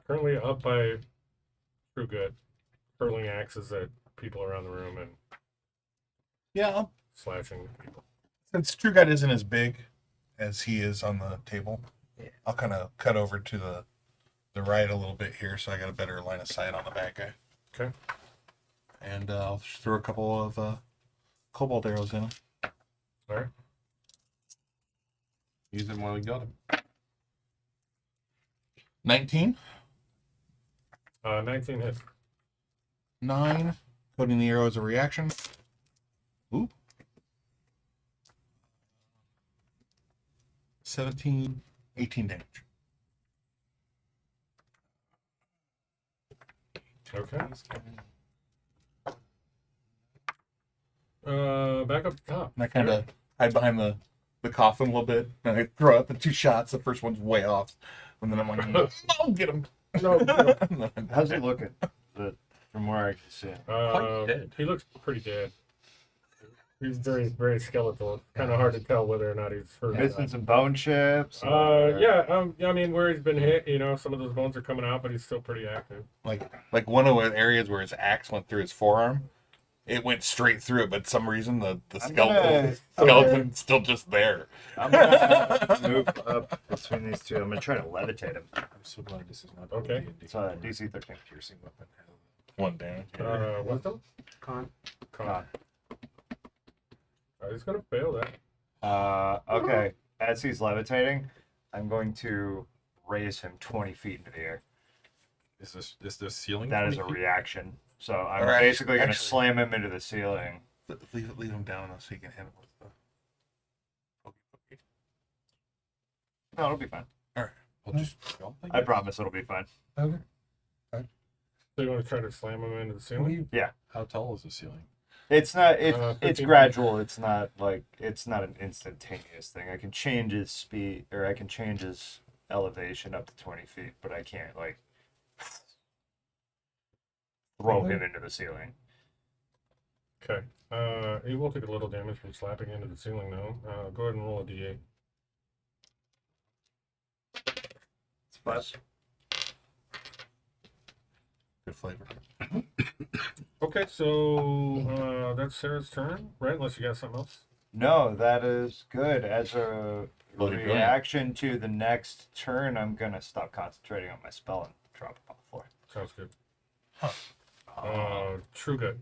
Speaker 2: Currently up by True Good, hurling axes at people around the room and
Speaker 1: Yeah,
Speaker 2: slashing people.
Speaker 1: Since True Gut isn't as big as he is on the table,
Speaker 4: Yeah.
Speaker 1: I'll kind of cut over to the right a little bit here, so I got a better line of sight on the bad guy.
Speaker 2: Okay.
Speaker 1: And I'll just throw a couple of cobalt arrows in him.
Speaker 2: All right.
Speaker 3: Use him while we got him.
Speaker 1: 19,
Speaker 2: 19 hits.
Speaker 1: 9, putting the arrow as a reaction. Ooh. 17, 18 damage.
Speaker 2: Okay. Back up top.
Speaker 1: And I kind of hide behind the coffin a little bit, and I throw out the 2 shots. The first one's way off, and then I'm like, "No, get him!"
Speaker 2: No.
Speaker 5: How's he looking? From where I can see him.
Speaker 3: Quite dead.
Speaker 2: He looks pretty dead. He's very, very skeletal. Kind of hard to tell whether or not he's hurt.
Speaker 5: Missing some bone chips. or-
Speaker 2: Yeah. I mean, where he's been hit, some of those bones are coming out, but he's still pretty active.
Speaker 1: Like one of the areas where his axe went through his forearm, it went straight through it, but some reason the skeleton's still just there.
Speaker 5: I'm gonna move up between these two. I'm gonna try to levitate him.
Speaker 3: I'm so glad this is not
Speaker 2: Okay.
Speaker 5: It's a DC 13.
Speaker 3: piercing weapon.
Speaker 1: 1 damage.
Speaker 2: Wisdom?
Speaker 6: Con.
Speaker 2: Con. He's gonna fail that.
Speaker 5: Okay. As he's levitating, I'm going to raise him 20 feet into the air.
Speaker 3: Is the ceiling?
Speaker 5: That is a
Speaker 3: 20 feet?
Speaker 5: reaction. So I'm
Speaker 1: Alright,
Speaker 5: basically going to
Speaker 1: actually-
Speaker 5: slam him into the ceiling.
Speaker 1: Leave him down so you can hit him with the pokey.
Speaker 5: No, it'll be fine.
Speaker 3: I'll just jump,
Speaker 5: I
Speaker 3: guess.
Speaker 5: promise it'll be fine.
Speaker 4: Okay.
Speaker 2: So you want to try to slam him into the ceiling?
Speaker 3: How tall is the ceiling?
Speaker 5: It's not. It's
Speaker 2: 15
Speaker 5: gradual. It's not like it's not an instantaneous thing. I can change his speed, or I can change his elevation up to 20 feet, but I can't like throw him into the ceiling.
Speaker 2: Okay. He will take a little damage from slapping into the ceiling, though. Go ahead and roll a d8.
Speaker 5: It's fun.
Speaker 1: Good flavor.
Speaker 2: Okay, so that's Sarah's turn, right? Unless you got something else.
Speaker 5: No, that is good. As a
Speaker 1: Bloody brilliant.
Speaker 5: reaction to the next turn, I'm gonna stop concentrating on my spell and drop it on the floor.
Speaker 2: Sounds good. True good.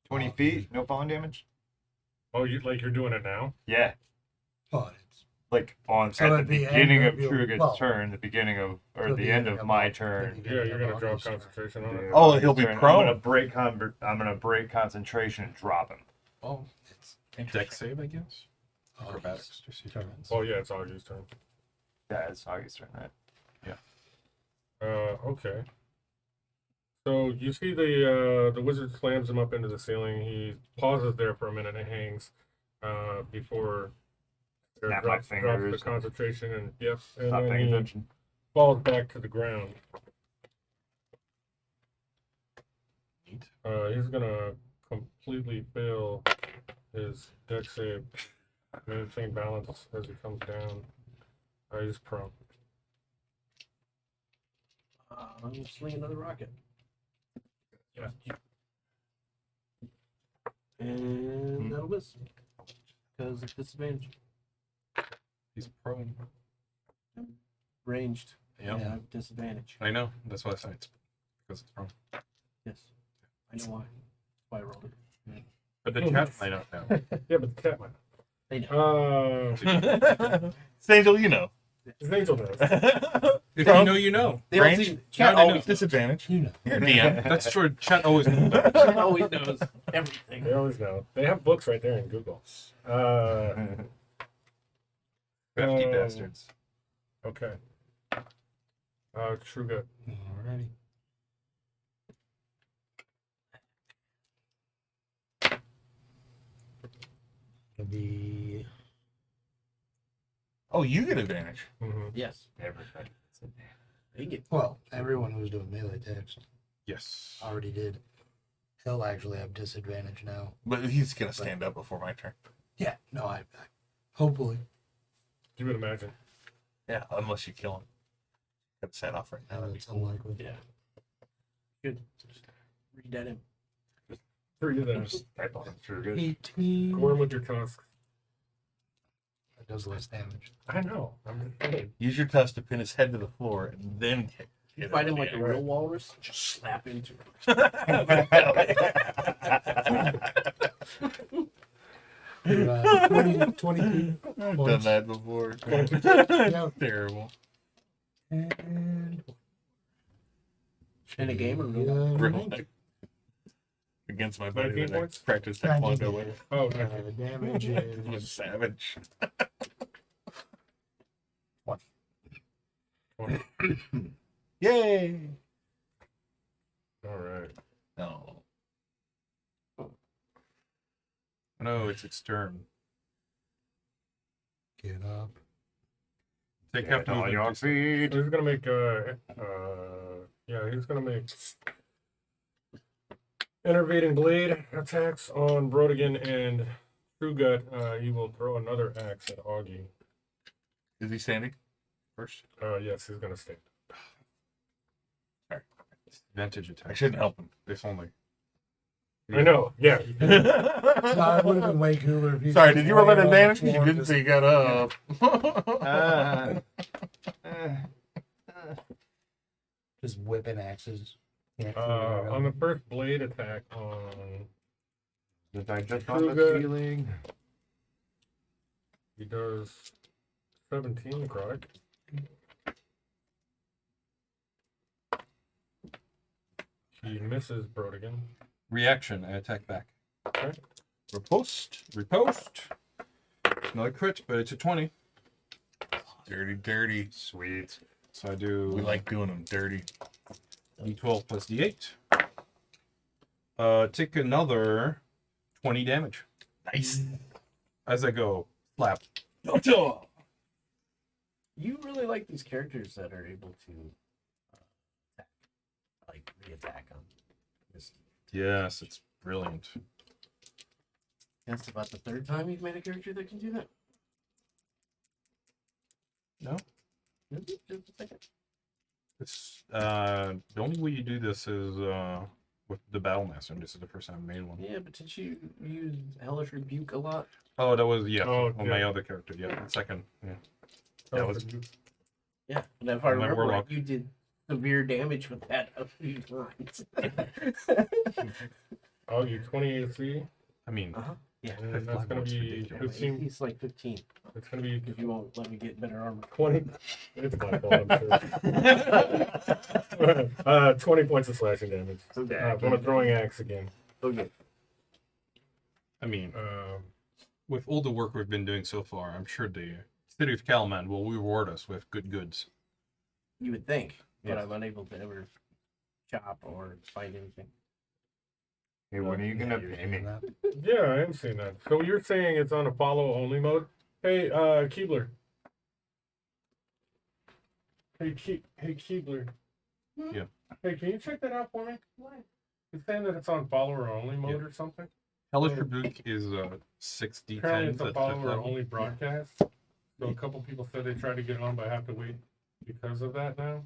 Speaker 5: 20 feet, no falling damage.
Speaker 2: Oh, you're doing it now?
Speaker 5: Yeah,
Speaker 4: But it's
Speaker 5: like on
Speaker 4: So
Speaker 5: at the
Speaker 4: at the end
Speaker 5: beginning
Speaker 4: of
Speaker 5: of
Speaker 4: your-
Speaker 5: Truga's
Speaker 4: well,
Speaker 5: turn, the beginning of or
Speaker 4: so
Speaker 5: the
Speaker 4: the
Speaker 5: end
Speaker 4: end
Speaker 5: of
Speaker 4: of
Speaker 5: my
Speaker 4: my-
Speaker 5: turn.
Speaker 2: Yeah, you're gonna drop concentration on it.
Speaker 1: Oh, he'll be
Speaker 5: I'm
Speaker 1: prone.
Speaker 5: gonna break concentration and drop him.
Speaker 3: Oh,
Speaker 4: it's
Speaker 3: deck save, I guess.
Speaker 4: oh,
Speaker 3: Acrobatics. Just use
Speaker 4: Sure.
Speaker 3: your hands.
Speaker 2: Oh yeah, it's Augie's turn.
Speaker 5: Yeah, it's Augie's turn, right?
Speaker 2: Okay. So you see the wizard slams him up into the ceiling. He pauses there for a minute and hangs before
Speaker 5: Snap my
Speaker 2: drops the
Speaker 5: fingers.
Speaker 2: concentration and and
Speaker 5: Not
Speaker 2: then
Speaker 5: paying
Speaker 2: he
Speaker 5: attention.
Speaker 2: falls back to the ground.
Speaker 3: Neat.
Speaker 2: He's gonna completely fail his deck save, maintain balance as he comes down. He's prone.
Speaker 6: I'm gonna sling another rocket.
Speaker 2: Yeah.
Speaker 6: And that'll miss. Because of disadvantage.
Speaker 3: He's prone.
Speaker 6: Ranged.
Speaker 3: Yeah.
Speaker 6: Yeah, I have disadvantage.
Speaker 3: I know. That's why I said it's because it's prone.
Speaker 6: Yes. I know why. That's why I rolled it.
Speaker 3: But the chat might not know.
Speaker 2: Yeah, but the cat might.
Speaker 6: I know.
Speaker 1: Angel, you know.
Speaker 2: His angel knows.
Speaker 3: If you know, you know.
Speaker 6: They don't
Speaker 1: Range?
Speaker 6: see-
Speaker 3: Now
Speaker 6: Chat
Speaker 3: they know.
Speaker 6: always,
Speaker 1: Disadvantage.
Speaker 4: you know.
Speaker 1: You're a DM.
Speaker 3: That's true. Chat always knows.
Speaker 6: Chat always knows everything.
Speaker 2: They always know. They have books right there in Google.
Speaker 3: Crafty
Speaker 2: Um,
Speaker 3: bastards.
Speaker 2: Okay. True good.
Speaker 4: Alrighty. It'll be
Speaker 1: Oh, you get advantage.
Speaker 2: Mm-hmm.
Speaker 6: Yes.
Speaker 5: Everybody.
Speaker 6: They get
Speaker 4: well, everyone who's doing melee attacks
Speaker 3: Yes.
Speaker 4: already did. He'll actually have disadvantage now.
Speaker 1: But he's going to stand up before my turn.
Speaker 4: Yeah, no, I hopefully.
Speaker 2: You would imagine.
Speaker 1: Yeah, unless you kill him. Got set off right now. That'd be
Speaker 4: It's
Speaker 1: cool.
Speaker 4: unlikely.
Speaker 6: Yeah. Good. Just read that in.
Speaker 2: 3 of them.
Speaker 5: That's sure good.
Speaker 4: 18.
Speaker 2: Gore him with your tusks.
Speaker 4: That does less damage.
Speaker 2: I know. I'm just kidding.
Speaker 1: Use your tusk to pin his head to the floor and then
Speaker 6: You fight him like a real walrus, just slap into him.
Speaker 4: You're, 22
Speaker 1: I've done
Speaker 4: points.
Speaker 1: that before.
Speaker 4: Yep.
Speaker 1: Terrible.
Speaker 4: And
Speaker 6: In a game or no?
Speaker 4: yeah,
Speaker 1: Real life. Against my buddy
Speaker 2: 19
Speaker 1: that I
Speaker 2: points?
Speaker 1: practiced
Speaker 4: 19
Speaker 1: taekwondo with.
Speaker 2: Oh, okay.
Speaker 4: damage
Speaker 1: He was
Speaker 4: is
Speaker 1: savage.
Speaker 2: 20.
Speaker 1: Yay!
Speaker 2: All right.
Speaker 1: No.
Speaker 3: No, it's its turn.
Speaker 4: get up.
Speaker 3: Take
Speaker 5: Get
Speaker 3: half
Speaker 5: on
Speaker 3: movement.
Speaker 5: your feet.
Speaker 2: He's gonna make he's gonna make enervating blade attacks on Brodigan and True Gut. He will throw another axe at Augie.
Speaker 1: Is he standing first?
Speaker 2: Yes, he's gonna stand.
Speaker 3: Advantage attack.
Speaker 1: I shouldn't help him.
Speaker 3: If only.
Speaker 2: I know. Yeah.
Speaker 4: No, it would have been way cooler if you.
Speaker 1: Sorry, did you roll an
Speaker 4: laying on the
Speaker 1: advantage? You
Speaker 4: floor
Speaker 1: didn't
Speaker 4: just-
Speaker 1: say you got up.
Speaker 4: Just whipping axes. Yeah,
Speaker 2: On the first blade attack on,
Speaker 5: Did I just on the
Speaker 2: Sugar.
Speaker 5: ceiling?
Speaker 2: he does 17 necrotic. He misses Brodigan.
Speaker 3: Reaction. I attack back.
Speaker 2: Okay.
Speaker 3: Riposte. Riposte. It's not a crit, but it's a 20.
Speaker 1: Dirty, dirty.
Speaker 5: Sweet.
Speaker 3: So I do
Speaker 1: We like doing them dirty.
Speaker 3: d12 plus d8. Take another 20 damage.
Speaker 1: Nice.
Speaker 3: As I go, slap.
Speaker 6: You really like these characters that are able to attack, like re-attack them.
Speaker 3: Yes, it's brilliant.
Speaker 6: That's about the third time you've made a character that can do that.
Speaker 3: No?
Speaker 6: Is it? Just a second.
Speaker 3: It's the only way you do this is with the Battlemaster, and this is the first time I made one.
Speaker 6: Yeah, but did you use Hellish Rebuke a lot?
Speaker 3: Oh, that was
Speaker 2: Oh,
Speaker 3: on my
Speaker 2: yeah.
Speaker 3: other character. Yeah, the second. Yeah.
Speaker 2: Oh,
Speaker 3: That was
Speaker 6: Yeah, and if I
Speaker 3: My
Speaker 6: remember right,
Speaker 3: Warlock.
Speaker 6: you did severe damage with that a few times.
Speaker 2: Augie, 20 AC.
Speaker 3: I mean,
Speaker 6: Uh-huh. Yeah,
Speaker 2: And that's gonna
Speaker 3: It's
Speaker 2: be
Speaker 3: ridiculous.
Speaker 2: 15.
Speaker 6: he's like 15
Speaker 2: It's gonna be
Speaker 6: because you won't let me get better armor.
Speaker 2: 20. It's my fault, I'm sure. 20 points of slashing damage. From a throwing axe again.
Speaker 6: Okay.
Speaker 3: I mean,
Speaker 2: Um,
Speaker 3: with all the work we've been doing so far, I'm sure the City of Calman will reward us with good goods.
Speaker 6: You would think, but
Speaker 3: Yes.
Speaker 6: I'm unable to ever chop or find anything.
Speaker 5: Hey, when are you gonna
Speaker 4: You're
Speaker 5: pay
Speaker 4: seeing
Speaker 5: me?
Speaker 4: that?
Speaker 2: yeah, I am seeing that. So you're saying it's on a follow only mode? Hey, Keebler. Hey, Keebler.
Speaker 3: Yeah.
Speaker 2: Hey, can you check that out for me? What? It's saying that it's on follower only mode or something.
Speaker 3: Hellish Rebuke is 6d10
Speaker 2: Apparently, it's a
Speaker 3: at
Speaker 2: follower
Speaker 3: level.
Speaker 2: only broadcast. So a couple people said they tried to get on, but I have to wait because of that now.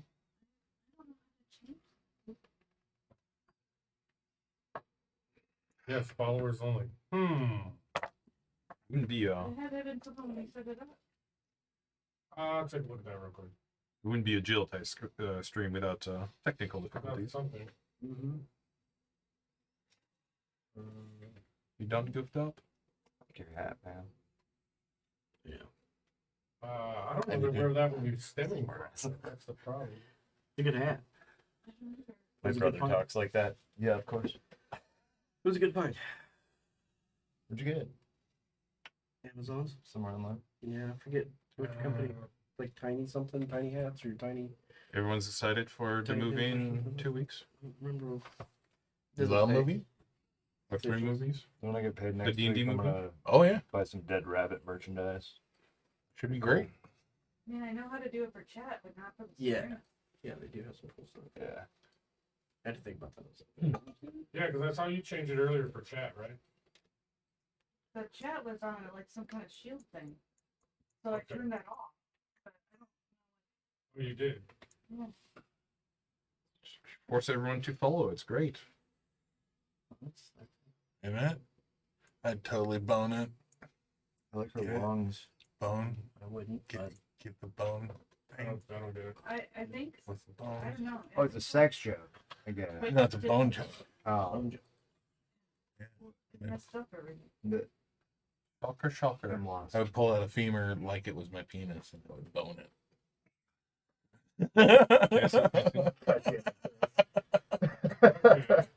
Speaker 2: Yes, followers only.
Speaker 3: Wouldn't be
Speaker 2: I'll take a look at that real quick.
Speaker 3: it wouldn't be a Jill type stream without technical
Speaker 2: That's
Speaker 3: difficulties.
Speaker 2: something.
Speaker 6: Mm-hmm.
Speaker 3: You done goofed up?
Speaker 5: Your hat, man.
Speaker 2: I don't know where that would be stemming from. That's the problem.
Speaker 6: It's a good hat.
Speaker 5: My
Speaker 6: Was it
Speaker 5: brother
Speaker 6: good fun?
Speaker 5: talks like that. Yeah, of course.
Speaker 6: It was a good find.
Speaker 5: Where'd you get it?
Speaker 6: Amazon's?
Speaker 5: Somewhere online.
Speaker 6: Yeah, I forget which company. Like Tiny something, Tiny Hats or Tiny.
Speaker 3: Everyone's excited for the
Speaker 6: Tiny
Speaker 3: movie in
Speaker 6: Hats.
Speaker 3: 2 weeks?
Speaker 6: I don't remember.
Speaker 1: Is
Speaker 6: Doesn't
Speaker 1: that a
Speaker 6: say.
Speaker 1: movie?
Speaker 3: Or 3 movies?
Speaker 5: When I get paid next
Speaker 3: D&D
Speaker 5: week, I'm
Speaker 3: movie?
Speaker 5: gonna
Speaker 1: Oh yeah,
Speaker 5: buy some Dead Rabbit merchandise.
Speaker 1: should be great.
Speaker 9: Man, I know how to do it for chat, but not for the
Speaker 6: Yeah.
Speaker 9: stream.
Speaker 6: Yeah, they do have some cool stuff.
Speaker 5: Yeah.
Speaker 6: I had to think about that.
Speaker 2: Yeah, because that's how you changed it earlier for chat, right?
Speaker 9: The chat was on like some kind of shield thing, so I
Speaker 2: Okay.
Speaker 9: turned that off. But I don't.
Speaker 2: Well, you did.
Speaker 3: Force everyone to follow. It's great.
Speaker 1: In it? I'd totally bone it.
Speaker 5: I like her
Speaker 1: Yeah.
Speaker 5: lungs.
Speaker 1: Bone.
Speaker 6: I wouldn't. But
Speaker 1: Get the bone
Speaker 2: I
Speaker 1: thing
Speaker 2: don't do it.
Speaker 9: I think
Speaker 1: with the
Speaker 9: I
Speaker 1: bone.
Speaker 9: don't know.
Speaker 5: Oh, it's a sex joke. I get it.
Speaker 9: Wait,
Speaker 1: No, it's a
Speaker 9: just-
Speaker 1: bone joke.
Speaker 5: Oh,
Speaker 9: It messed up everything.
Speaker 5: the,
Speaker 3: Shocker.
Speaker 5: I'm lost.
Speaker 1: I would pull out a femur like it was my penis and I would bone it.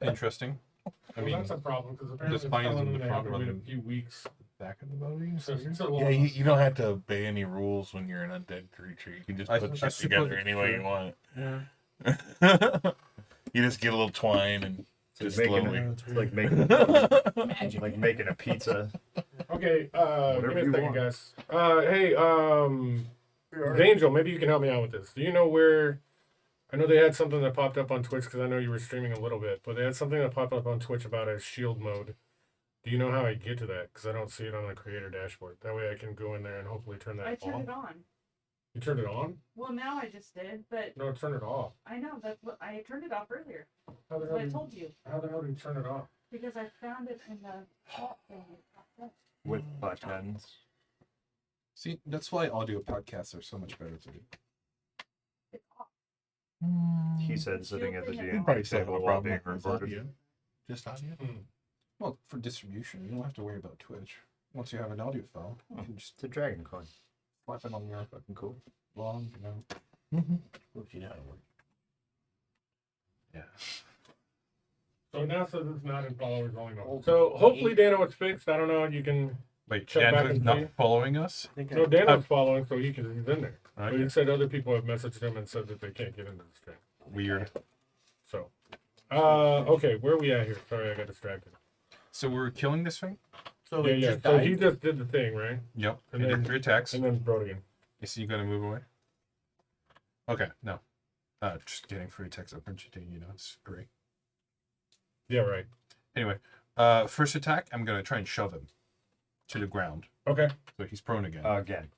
Speaker 3: Interesting. I
Speaker 2: Well,
Speaker 3: mean,
Speaker 2: that's a problem because apparently it's
Speaker 3: spine's
Speaker 2: telling
Speaker 3: in
Speaker 2: them
Speaker 3: the
Speaker 2: they have
Speaker 3: front
Speaker 2: to
Speaker 3: rather
Speaker 2: wait a
Speaker 3: than-
Speaker 2: few weeks.
Speaker 3: back of the body.
Speaker 2: So it's a
Speaker 1: Yeah,
Speaker 2: long-
Speaker 1: you don't have to obey any rules when you're an undead creature. You can just
Speaker 3: I
Speaker 1: put
Speaker 3: suppose
Speaker 1: shit together
Speaker 3: it's
Speaker 1: any way
Speaker 3: true.
Speaker 1: you want.
Speaker 3: Yeah.
Speaker 1: You just get a little twine and
Speaker 5: It's
Speaker 1: just
Speaker 5: making
Speaker 1: slowly.
Speaker 5: it's like making like making a pizza.
Speaker 2: Okay,
Speaker 5: Whatever
Speaker 2: give me a
Speaker 5: you
Speaker 2: second,
Speaker 5: want.
Speaker 2: guys. Hey, Angel, maybe you can help me out with this. Do you know where? I know they had something that popped up on Twitch because I know you were streaming a little bit, but they had something that popped up on Twitch about a shield mode. Do you know how I get to that? Because I don't see it on the creator dashboard. That way I can go in there and hopefully turn that
Speaker 9: I
Speaker 2: off.
Speaker 9: turned it on.
Speaker 2: You turned it on?
Speaker 9: Well, now I just did, but
Speaker 2: No, turn it off.
Speaker 9: I know that's what I turned it off earlier.
Speaker 2: How the
Speaker 9: That's
Speaker 2: hell
Speaker 9: what I
Speaker 2: did,
Speaker 9: told you
Speaker 2: how the hell do you turn it off?
Speaker 9: because I found it in the hot thing.
Speaker 5: With buttons.
Speaker 3: See, that's why audio podcasts are so much better to do.
Speaker 9: It's off.
Speaker 5: He said sitting at the
Speaker 9: You'd
Speaker 1: You'd
Speaker 5: DM
Speaker 1: probably still have
Speaker 5: table
Speaker 1: a
Speaker 5: while
Speaker 1: problem
Speaker 5: being
Speaker 1: with
Speaker 5: recorded.
Speaker 1: audio. Just audio.
Speaker 3: Well, for distribution, you don't have to worry about Twitch. Once you have an audio file, you can just
Speaker 5: It's a dragon coin.
Speaker 3: slap it on your fucking cool long, you know.
Speaker 6: Oops, you know how to work.
Speaker 3: Yeah.
Speaker 2: So it now says it's not in followers only mode. So hopefully, Dano, it's fixed. I don't know. You can.
Speaker 3: Wait,
Speaker 2: Check back
Speaker 3: Daniel's
Speaker 2: and
Speaker 3: not
Speaker 2: see.
Speaker 3: following us?
Speaker 6: I think
Speaker 2: No,
Speaker 6: I,
Speaker 2: Dano's following, so he's in there. But
Speaker 3: Okay.
Speaker 2: he said other people have messaged him and said that they can't get into the stream.
Speaker 3: Weird.
Speaker 2: So, okay, where are we at here? Sorry, I got distracted.
Speaker 3: So we're killing this thing?
Speaker 6: so
Speaker 2: Yeah,
Speaker 6: it
Speaker 2: yeah.
Speaker 6: just
Speaker 2: So
Speaker 6: died.
Speaker 2: he just did the thing, right?
Speaker 3: Yep.
Speaker 2: And
Speaker 3: And then
Speaker 2: then-
Speaker 3: 3 attacks.
Speaker 2: And then brought it again.
Speaker 3: You see, you gotta move away. Okay, no. Just getting free text opportunity, you know, it's great.
Speaker 2: Yeah, right.
Speaker 3: Anyway, first attack, I'm gonna try and shove him to the ground.
Speaker 2: Okay.
Speaker 3: So he's prone again.
Speaker 5: Again.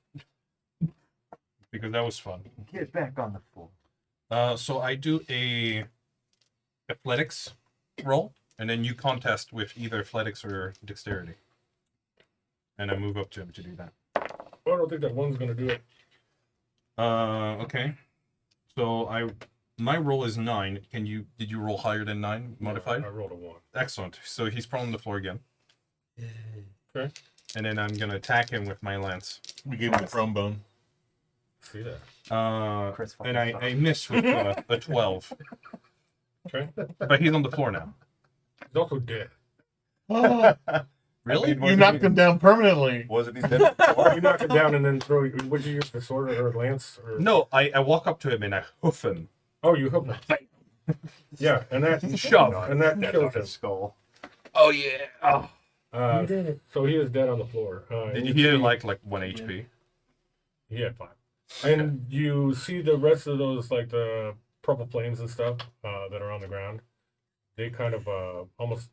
Speaker 3: Because that was fun.
Speaker 5: Get back on the floor.
Speaker 3: So I do a athletics roll, and then you contest with either athletics or dexterity. And I move up to him to do that.
Speaker 2: Well, I don't think that one's gonna do it.
Speaker 3: Okay. So my roll is 9. Did you roll higher than 9 modified?
Speaker 2: I rolled a 1.
Speaker 3: Excellent. So he's prone on the floor again.
Speaker 2: Okay.
Speaker 3: And then I'm gonna attack him with my lance.
Speaker 1: We gave him a throne bone.
Speaker 2: See that?
Speaker 5: Chris
Speaker 3: And
Speaker 5: fucking
Speaker 3: I miss with a 12.
Speaker 2: Okay.
Speaker 3: But he's on the floor now.
Speaker 2: He's also dead.
Speaker 3: Really?
Speaker 1: You knocked him down permanently.
Speaker 5: Wasn't he dead before?
Speaker 2: You knock it down and then throw. Would you use the sword or lance? Or...
Speaker 3: No, I walk up to him and I hoof him.
Speaker 2: Oh, you hook him. Yeah, and that
Speaker 3: Shove.
Speaker 2: and that
Speaker 5: Dead
Speaker 2: kills
Speaker 5: on
Speaker 2: him.
Speaker 5: his skull.
Speaker 3: Oh yeah. Oh.
Speaker 2: So he is dead on the floor.
Speaker 3: Did
Speaker 2: and
Speaker 3: you hear like 1 HP?
Speaker 2: He had 5. And you see the rest of those, like the purple flames and stuff that are on the ground. They kind of almost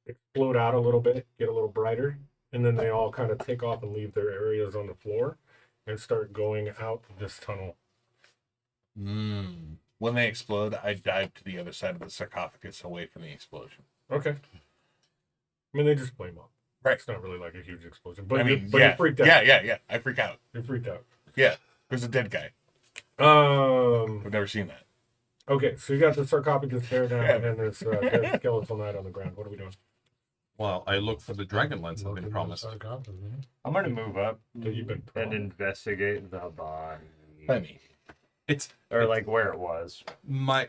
Speaker 2: explode out a little bit, get a little brighter, and then they all kind of take off and leave their areas on the floor and start going out this tunnel.
Speaker 1: When they explode, I dive to the other side of the sarcophagus away from the explosion.
Speaker 2: Okay. I mean, they just flame up.
Speaker 1: Right.
Speaker 2: It's not really like a huge explosion, but
Speaker 1: I mean,
Speaker 2: you freaked out.
Speaker 1: Yeah. I freak out.
Speaker 2: You freaked out.
Speaker 1: Yeah. There's a dead guy. I've never seen that.
Speaker 2: Okay, so you got the sarcophagus there now,
Speaker 1: Yeah.
Speaker 2: and there's dead skeletal knight on the ground. What are we doing?
Speaker 3: Well, I look for the Dragonlance I've been promised.
Speaker 5: I'm gonna move up
Speaker 2: So you've been
Speaker 5: and investigate the body.
Speaker 1: Funny.
Speaker 3: It's
Speaker 5: Or like where it was.
Speaker 3: my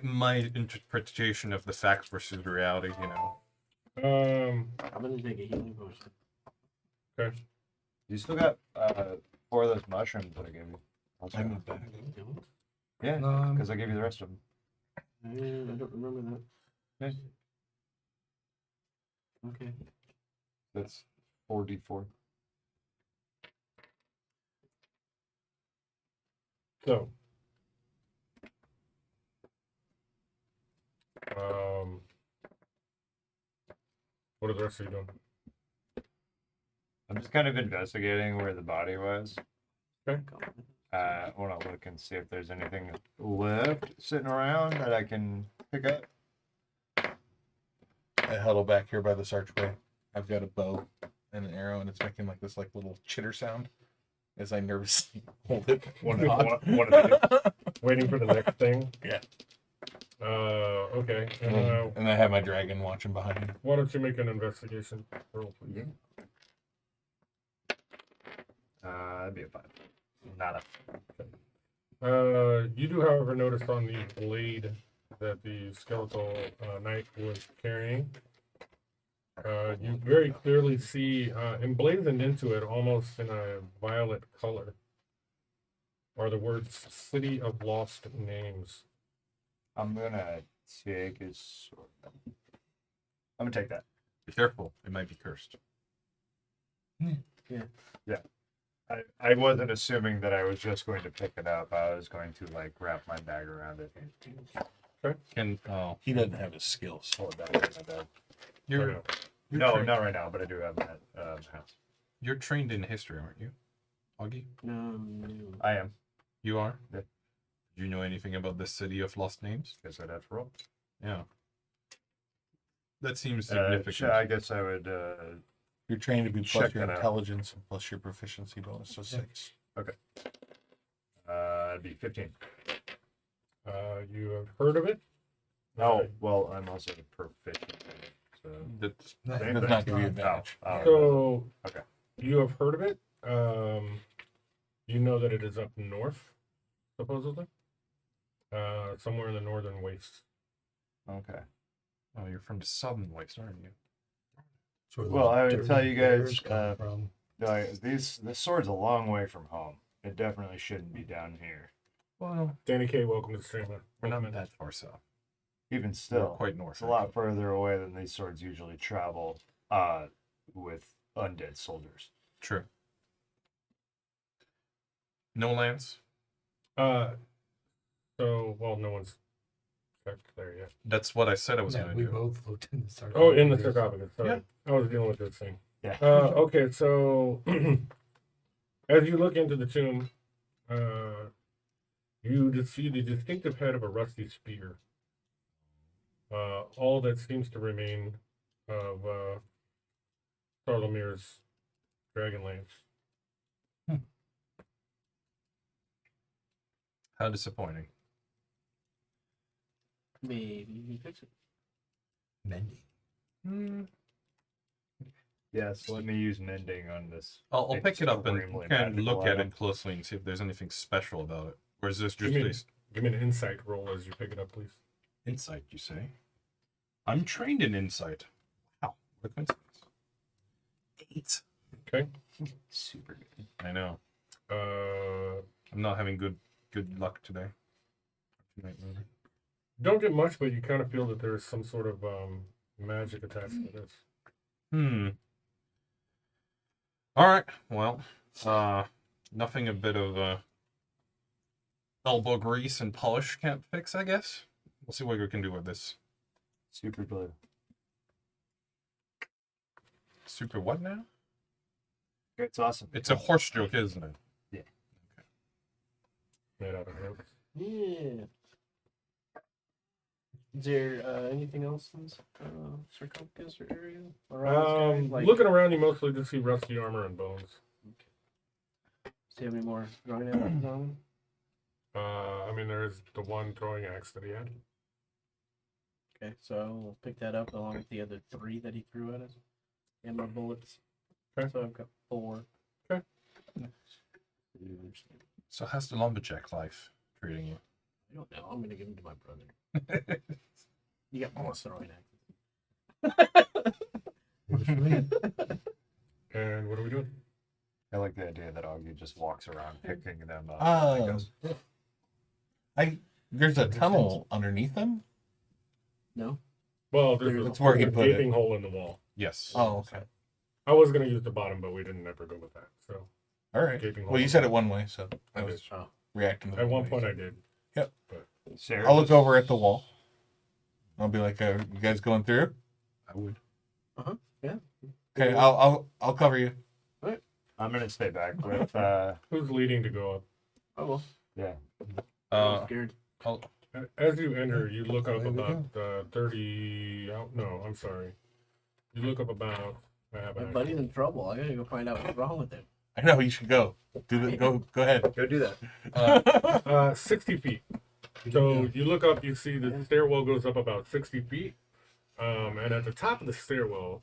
Speaker 3: interpretation of the facts versus reality, you know.
Speaker 6: I'm gonna take a healing potion.
Speaker 2: Okay.
Speaker 5: You still got 4 of those mushrooms that I gave you. Also. Yeah, because I gave you the rest of them.
Speaker 6: I don't remember that. Okay.
Speaker 5: That's 4d4.
Speaker 2: So, what are the rest of you doing?
Speaker 5: I'm just kind of investigating where the body was.
Speaker 2: Okay.
Speaker 5: I want to look and see if there's anything left sitting around that I can pick up.
Speaker 1: I huddle back here by this archway. I've got a bow and an arrow, and it's making like this like little chitter sound as I nervously hold it.
Speaker 2: One
Speaker 5: of the
Speaker 2: Waiting for the next thing.
Speaker 1: Yeah.
Speaker 2: Okay.
Speaker 1: And I have my dragon watching behind me.
Speaker 2: Why don't you make an investigation roll, please?
Speaker 5: That'd be a 5. Not a.
Speaker 2: You do, however, notice on the blade that the skeletal knight was carrying. You very clearly see emblazoned into it, almost in a violet color, are the words "City of Lost Names."
Speaker 5: I'm gonna take his sword. I'm gonna take that.
Speaker 3: Be careful, it might be cursed.
Speaker 5: I wasn't assuming that I was just going to pick it up. I was going to like wrap my bag around it.
Speaker 1: He doesn't have his skills.
Speaker 5: Pull it back in my bag.
Speaker 3: You're
Speaker 5: No,
Speaker 3: trained,
Speaker 5: not right now, but I do have that house.
Speaker 3: you're trained in history, aren't you, Augie?
Speaker 6: No.
Speaker 5: I am.
Speaker 3: You are.
Speaker 5: Yeah.
Speaker 3: Do you know anything about the city of lost names?
Speaker 5: Guess I'd have to roll.
Speaker 3: Yeah. That seems significant.
Speaker 5: I guess I would.
Speaker 1: You're trained to be plus
Speaker 5: Check
Speaker 1: your
Speaker 5: that out.
Speaker 1: intelligence and plus your proficiency bonus, so 6.
Speaker 5: It'd be 15.
Speaker 2: You have heard of it?
Speaker 5: Oh, well, I'm also proficient in it. So.
Speaker 3: That's
Speaker 5: Same
Speaker 1: Does
Speaker 5: thing.
Speaker 1: not give you advantage.
Speaker 5: Oh,
Speaker 2: So,
Speaker 5: okay.
Speaker 2: you have heard of it. You know that it is up north, supposedly. Somewhere in the northern wastes.
Speaker 5: Okay.
Speaker 3: oh, you're from the southern waste, aren't you?
Speaker 4: Sort of
Speaker 5: Well, I would
Speaker 4: dirty
Speaker 5: tell you
Speaker 4: bears
Speaker 5: guys,
Speaker 4: come from.
Speaker 5: This sword's a long way from home. It definitely shouldn't be down here.
Speaker 3: Well,
Speaker 2: Danny K, welcome to the stream.
Speaker 3: we're not that far south.
Speaker 5: Even
Speaker 3: We're
Speaker 5: still,
Speaker 3: quite north.
Speaker 5: it's a lot further away than these swords usually travel with undead soldiers.
Speaker 3: True. No lance.
Speaker 2: So, well, no one's checked there yet.
Speaker 3: That's what I said I was
Speaker 4: Yeah,
Speaker 3: going
Speaker 4: we
Speaker 3: to do.
Speaker 4: both looked in the sarcophagus.
Speaker 2: Oh, in the sarcophagus. Sorry.
Speaker 3: Yeah.
Speaker 2: I was dealing with this thing.
Speaker 5: Yeah.
Speaker 2: Okay, so as you look into the tomb, you just see the distinctive head of a rusty spear. All that seems to remain of Solamnia's Dragonlance.
Speaker 3: How disappointing.
Speaker 6: Maybe you can fix it.
Speaker 4: Mending.
Speaker 5: Yes, let me use mending on this.
Speaker 3: I'll pick it up and
Speaker 5: extremely
Speaker 3: kind of
Speaker 5: magical
Speaker 3: look at
Speaker 5: item.
Speaker 3: it closely and see if there's anything special about it. Or is this
Speaker 2: Give
Speaker 3: just
Speaker 2: me an insight roll as you pick it up, please.
Speaker 3: insight, you say? I'm trained in insight. Wow, what a coincidence. 8.
Speaker 2: Okay.
Speaker 5: Super good.
Speaker 3: I know.
Speaker 2: Uh,
Speaker 3: I'm not having good luck today. Tonight, maybe.
Speaker 2: don't get much, but you kind of feel that there's some sort of magic attached to this.
Speaker 3: All right. Well, nothing a bit of elbow grease and polish can't fix, I guess. We'll see what we can do with this.
Speaker 5: Super blue.
Speaker 3: Super what now?
Speaker 5: It's awesome.
Speaker 3: It's a horse joke, isn't it?
Speaker 2: Made out of ropes.
Speaker 6: Yeah. Is there anything else in this sarcophagus or area around this guy?
Speaker 2: Looking around, you mostly just see rusty armor and bones.
Speaker 6: Does he have any more throwing arrows on him?
Speaker 2: I mean, there's the one throwing axe that he had.
Speaker 6: Okay, so I'll pick that up along with the other 3 that he threw at us. And my bullets.
Speaker 2: Okay.
Speaker 6: So I've got 4.
Speaker 2: Okay.
Speaker 3: So how's the lumberjack life treating you?
Speaker 6: I don't know. I'm gonna give him to my brother. You got more throwing axes.
Speaker 2: And what are we doing?
Speaker 5: I like the idea that Augie just walks around picking them up.
Speaker 1: Oh. There's a tunnel underneath them?
Speaker 6: No.
Speaker 2: Well, there's
Speaker 1: That's where he
Speaker 2: a
Speaker 1: put it.
Speaker 2: gaping hole in the wall.
Speaker 3: Yes.
Speaker 1: Oh, okay.
Speaker 2: I was going to use the bottom, but we didn't ever go with that. So
Speaker 1: All right.
Speaker 2: Gaping hole.
Speaker 1: Well, you said it one way, so I was
Speaker 6: Oh.
Speaker 1: reacting.
Speaker 2: at one point I did.
Speaker 5: Sarah,
Speaker 1: I'll look over at the wall. I'll be like, "You guys going through?"
Speaker 3: I would.
Speaker 6: Yeah.
Speaker 1: Okay, I'll cover you.
Speaker 5: I'm gonna stay back with
Speaker 2: Who's leading to go up?
Speaker 6: Oh well.
Speaker 5: yeah.
Speaker 6: I'm scared.
Speaker 2: As you enter, you look up
Speaker 4: There we
Speaker 2: about 30. Oh, no, I'm sorry. You look up about
Speaker 6: My buddy's in trouble. I gotta go find out what's wrong with him.
Speaker 1: I know you should go. Go ahead.
Speaker 5: Go do that.
Speaker 2: 60 feet. So you look up, you see the stairwell goes up about 60 feet. And at the top of the stairwell,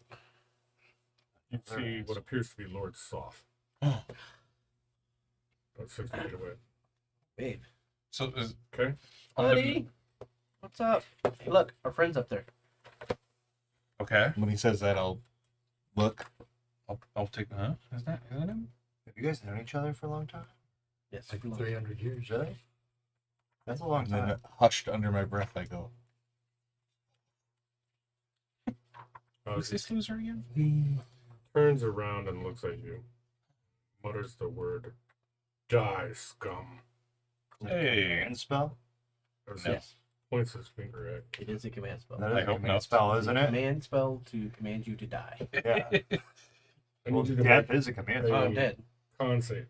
Speaker 2: you see what appears to be Lord Soft. About 60 feet away.
Speaker 6: Babe.
Speaker 3: So is
Speaker 2: Okay?
Speaker 6: Buddy! What's up? Hey, look, our friend's up there.
Speaker 3: okay.
Speaker 1: When he says that, I'll look.
Speaker 3: I'll take. Huh? Is that him?
Speaker 5: Have you guys known each other for a long time?
Speaker 6: Yes.
Speaker 4: Like 300 years.
Speaker 5: Really? That's a long
Speaker 1: And then
Speaker 5: time.
Speaker 1: hushed under my breath, I go,
Speaker 3: Who's this loser again?
Speaker 2: He turns around and looks at you. Mutters the word, "Die, scum."
Speaker 3: Hey.
Speaker 5: Command spell?
Speaker 2: As
Speaker 3: No.
Speaker 2: he points his finger at
Speaker 6: It is a command spell.
Speaker 5: That is
Speaker 3: I
Speaker 5: a
Speaker 3: hope
Speaker 5: command
Speaker 3: not.
Speaker 5: spell, isn't it?
Speaker 6: Command spell to command you to die.
Speaker 5: Yeah.
Speaker 2: I
Speaker 5: Well,
Speaker 2: need you to
Speaker 5: death
Speaker 2: make
Speaker 5: is a command
Speaker 2: a
Speaker 6: Oh,
Speaker 5: spell.
Speaker 6: I'm dead.
Speaker 2: con save.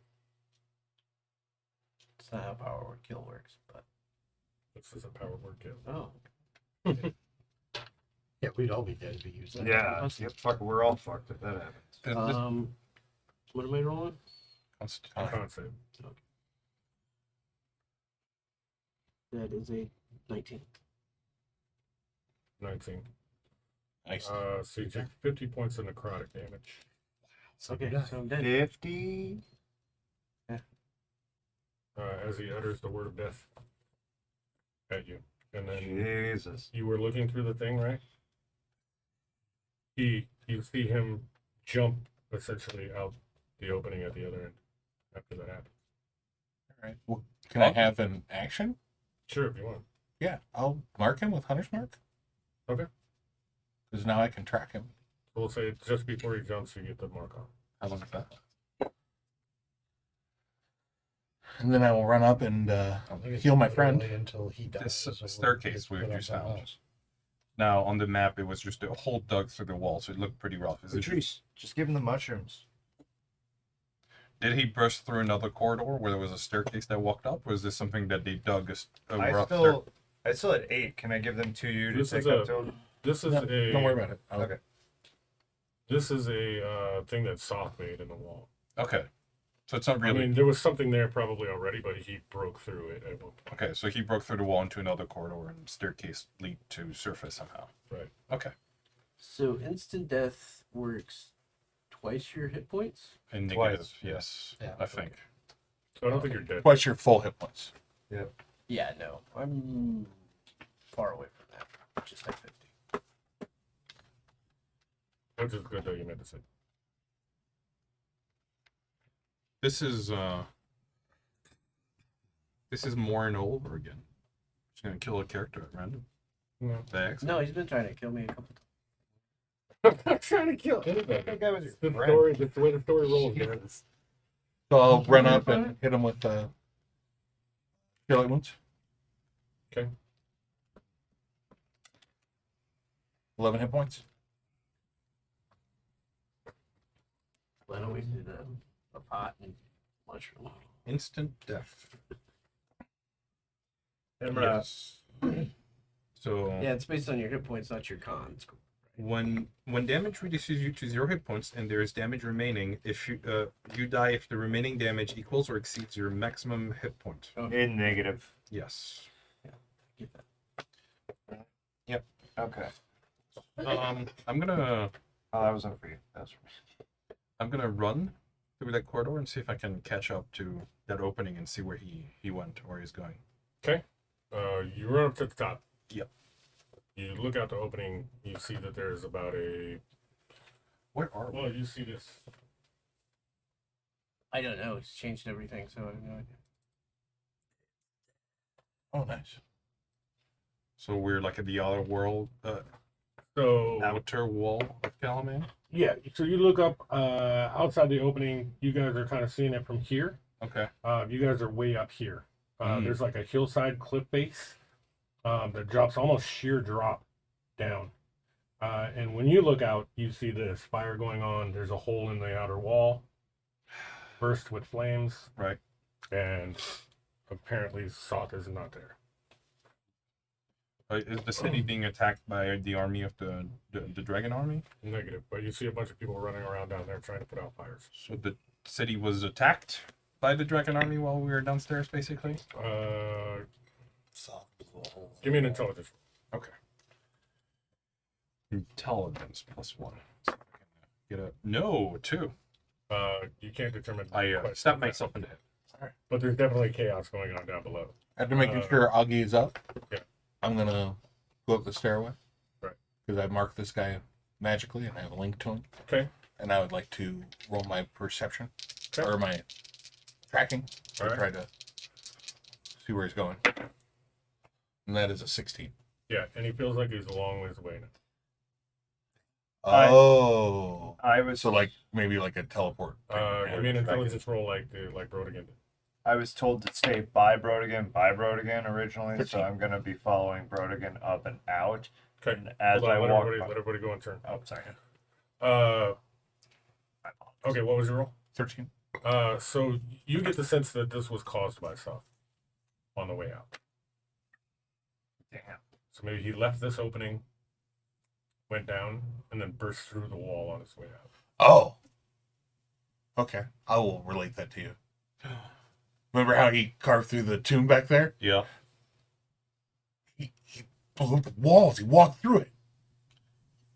Speaker 6: It's not how power word kill works, but
Speaker 2: This is a power word kill.
Speaker 6: oh,
Speaker 4: Yeah, we'd all be dead if we used that.
Speaker 5: Yeah. Yep, fuck, we're all fucked if that happens.
Speaker 6: what am I rolling?
Speaker 2: Con save.
Speaker 6: That is a 19.
Speaker 2: 19.
Speaker 1: nice.
Speaker 2: So you take 50 points of necrotic damage.
Speaker 6: Okay,
Speaker 4: die.
Speaker 6: so I'm dead.
Speaker 5: 50?
Speaker 2: As he utters the word of death at you. And then
Speaker 5: Jesus.
Speaker 2: you were looking through the thing, right? You see him jump essentially out the opening at the other end after that happens.
Speaker 1: All right. Well, can I have an action?
Speaker 2: Sure, if you want.
Speaker 1: Yeah, I'll mark him with Hunter's Mark.
Speaker 2: Okay.
Speaker 1: Because now I can track him.
Speaker 2: So we'll say just before he jumps, you get the mark on.
Speaker 3: How long is that?
Speaker 1: And then I will run up and heal my friend.
Speaker 4: Until he dies.
Speaker 3: This
Speaker 4: so we'll
Speaker 3: staircase
Speaker 4: just
Speaker 3: we
Speaker 4: put up
Speaker 3: just
Speaker 4: something
Speaker 3: found.
Speaker 4: else.
Speaker 3: Now on the map, it was just a hole dug through the wall, so it looked pretty rough. Is it
Speaker 5: Patrice, just give him the mushrooms.
Speaker 3: Did he burst through another corridor where there was a staircase that walked up, or is this something that they dug a
Speaker 5: I
Speaker 3: rough
Speaker 5: still had 8. Can I give them to you to
Speaker 2: This
Speaker 5: take
Speaker 2: is
Speaker 5: up
Speaker 2: a-
Speaker 5: to?
Speaker 2: This is
Speaker 1: No,
Speaker 2: a
Speaker 1: don't worry about it.
Speaker 5: Okay.
Speaker 2: This is a thing that Soth made in the wall.
Speaker 3: Okay, so it's not
Speaker 2: I
Speaker 3: really
Speaker 2: mean, there was something there probably already, but he broke through it at one point.
Speaker 3: okay. So he broke through the wall into another corridor, and staircase lead to surface somehow.
Speaker 2: Right.
Speaker 3: Okay,
Speaker 6: So instant death works twice your hit points.
Speaker 3: and
Speaker 5: Twice.
Speaker 3: negative, yes,
Speaker 4: Yeah.
Speaker 3: I think.
Speaker 2: So I don't think you're dead.
Speaker 1: What's your full hit points?
Speaker 6: Yeah, no, I'm far away from that. Just like 50.
Speaker 2: Which is good though, you meant to say.
Speaker 3: This is more and over again. Just gonna kill a character at random.
Speaker 2: No.
Speaker 3: By accident.
Speaker 6: No, he's been trying to kill me a couple times.
Speaker 2: I'm not trying to kill anybody.
Speaker 5: That guy was your
Speaker 2: The
Speaker 5: friend.
Speaker 2: story, that's the way the story rolls, man.
Speaker 1: So I'll run up and hit him with healing wounds.
Speaker 2: Okay.
Speaker 1: 11 hit points.
Speaker 6: Why don't we do a pot and mushroom?
Speaker 3: Instant death.
Speaker 5: And
Speaker 3: Yes. So
Speaker 6: Yeah, it's based on your hit points, not your cons.
Speaker 3: when damage reduces you to 0 hit points and there is damage remaining, if you die if the remaining damage equals or exceeds your maximum hit point.
Speaker 5: in negative.
Speaker 3: Yes.
Speaker 6: Get that.
Speaker 5: Okay.
Speaker 3: I'm gonna
Speaker 5: Oh, that wasn't for you. That was for me.
Speaker 3: I'm gonna run through that corridor and see if I can catch up to that opening and see where he went or he's going.
Speaker 2: You run up to the top.
Speaker 3: Yep.
Speaker 2: You look out the opening, you see that there's about a
Speaker 3: Where are we?
Speaker 2: well, you see this.
Speaker 6: I don't know. It's changed everything, so I have no idea.
Speaker 1: Oh, nice.
Speaker 3: So we're like at the outer world,
Speaker 2: So
Speaker 3: outer wall of Calamane.
Speaker 2: yeah, so you look up outside the opening, you guys are kind of seeing it from here.
Speaker 3: Okay.
Speaker 2: You guys are way up here.
Speaker 3: Mm.
Speaker 2: There's like a hillside cliff face that drops almost sheer drop down. And when you look out, you see this fire going on. There's a hole in the outer wall, burst with flames,
Speaker 3: Right.
Speaker 2: and apparently Soth is not there.
Speaker 3: Is the city being attacked by the army of the dragon army?
Speaker 2: Negative, but you see a bunch of people running around down there trying to put out fires.
Speaker 3: So the city was attacked by the dragon army while we were downstairs, basically.
Speaker 2: Give me an intelligence.
Speaker 3: Okay. Intelligence +1. So I can get a 2.
Speaker 2: You can't determine.
Speaker 3: I stabbed myself in the head.
Speaker 2: But there's definitely chaos going on down below.
Speaker 1: After making sure Augie is up,
Speaker 2: yeah.
Speaker 1: I'm gonna go up the stairway.
Speaker 2: Right.
Speaker 1: Because I marked this guy magically and I have a link to him.
Speaker 2: Okay.
Speaker 1: And I would like to roll my perception.
Speaker 2: Okay.
Speaker 1: Or my tracking.
Speaker 2: All
Speaker 1: To
Speaker 2: right.
Speaker 1: try to see where he's going. And that is a 16.
Speaker 2: Yeah, and he feels like he's a long ways away now.
Speaker 5: I was
Speaker 1: So like maybe like a teleport.
Speaker 2: Give me an intelligence roll like Brodigan did.
Speaker 5: I was told to stay by Brodigan originally, so I'm gonna be following Brodigan up and out.
Speaker 2: Okay.
Speaker 5: And as
Speaker 2: Hold on,
Speaker 5: I
Speaker 2: let
Speaker 5: walk,
Speaker 2: everybody go in turn.
Speaker 5: oh sorry.
Speaker 2: Okay, what was your roll?
Speaker 1: 13.
Speaker 2: So you get the sense that this was caused by Seth on the way out.
Speaker 5: Damn.
Speaker 2: So maybe he left this opening, went down, and then burst through the wall on his way out.
Speaker 1: Oh. Okay. I will relate that to you. Remember how he carved through the tomb back there?
Speaker 3: Yeah.
Speaker 1: He blew up the walls. He walked through it.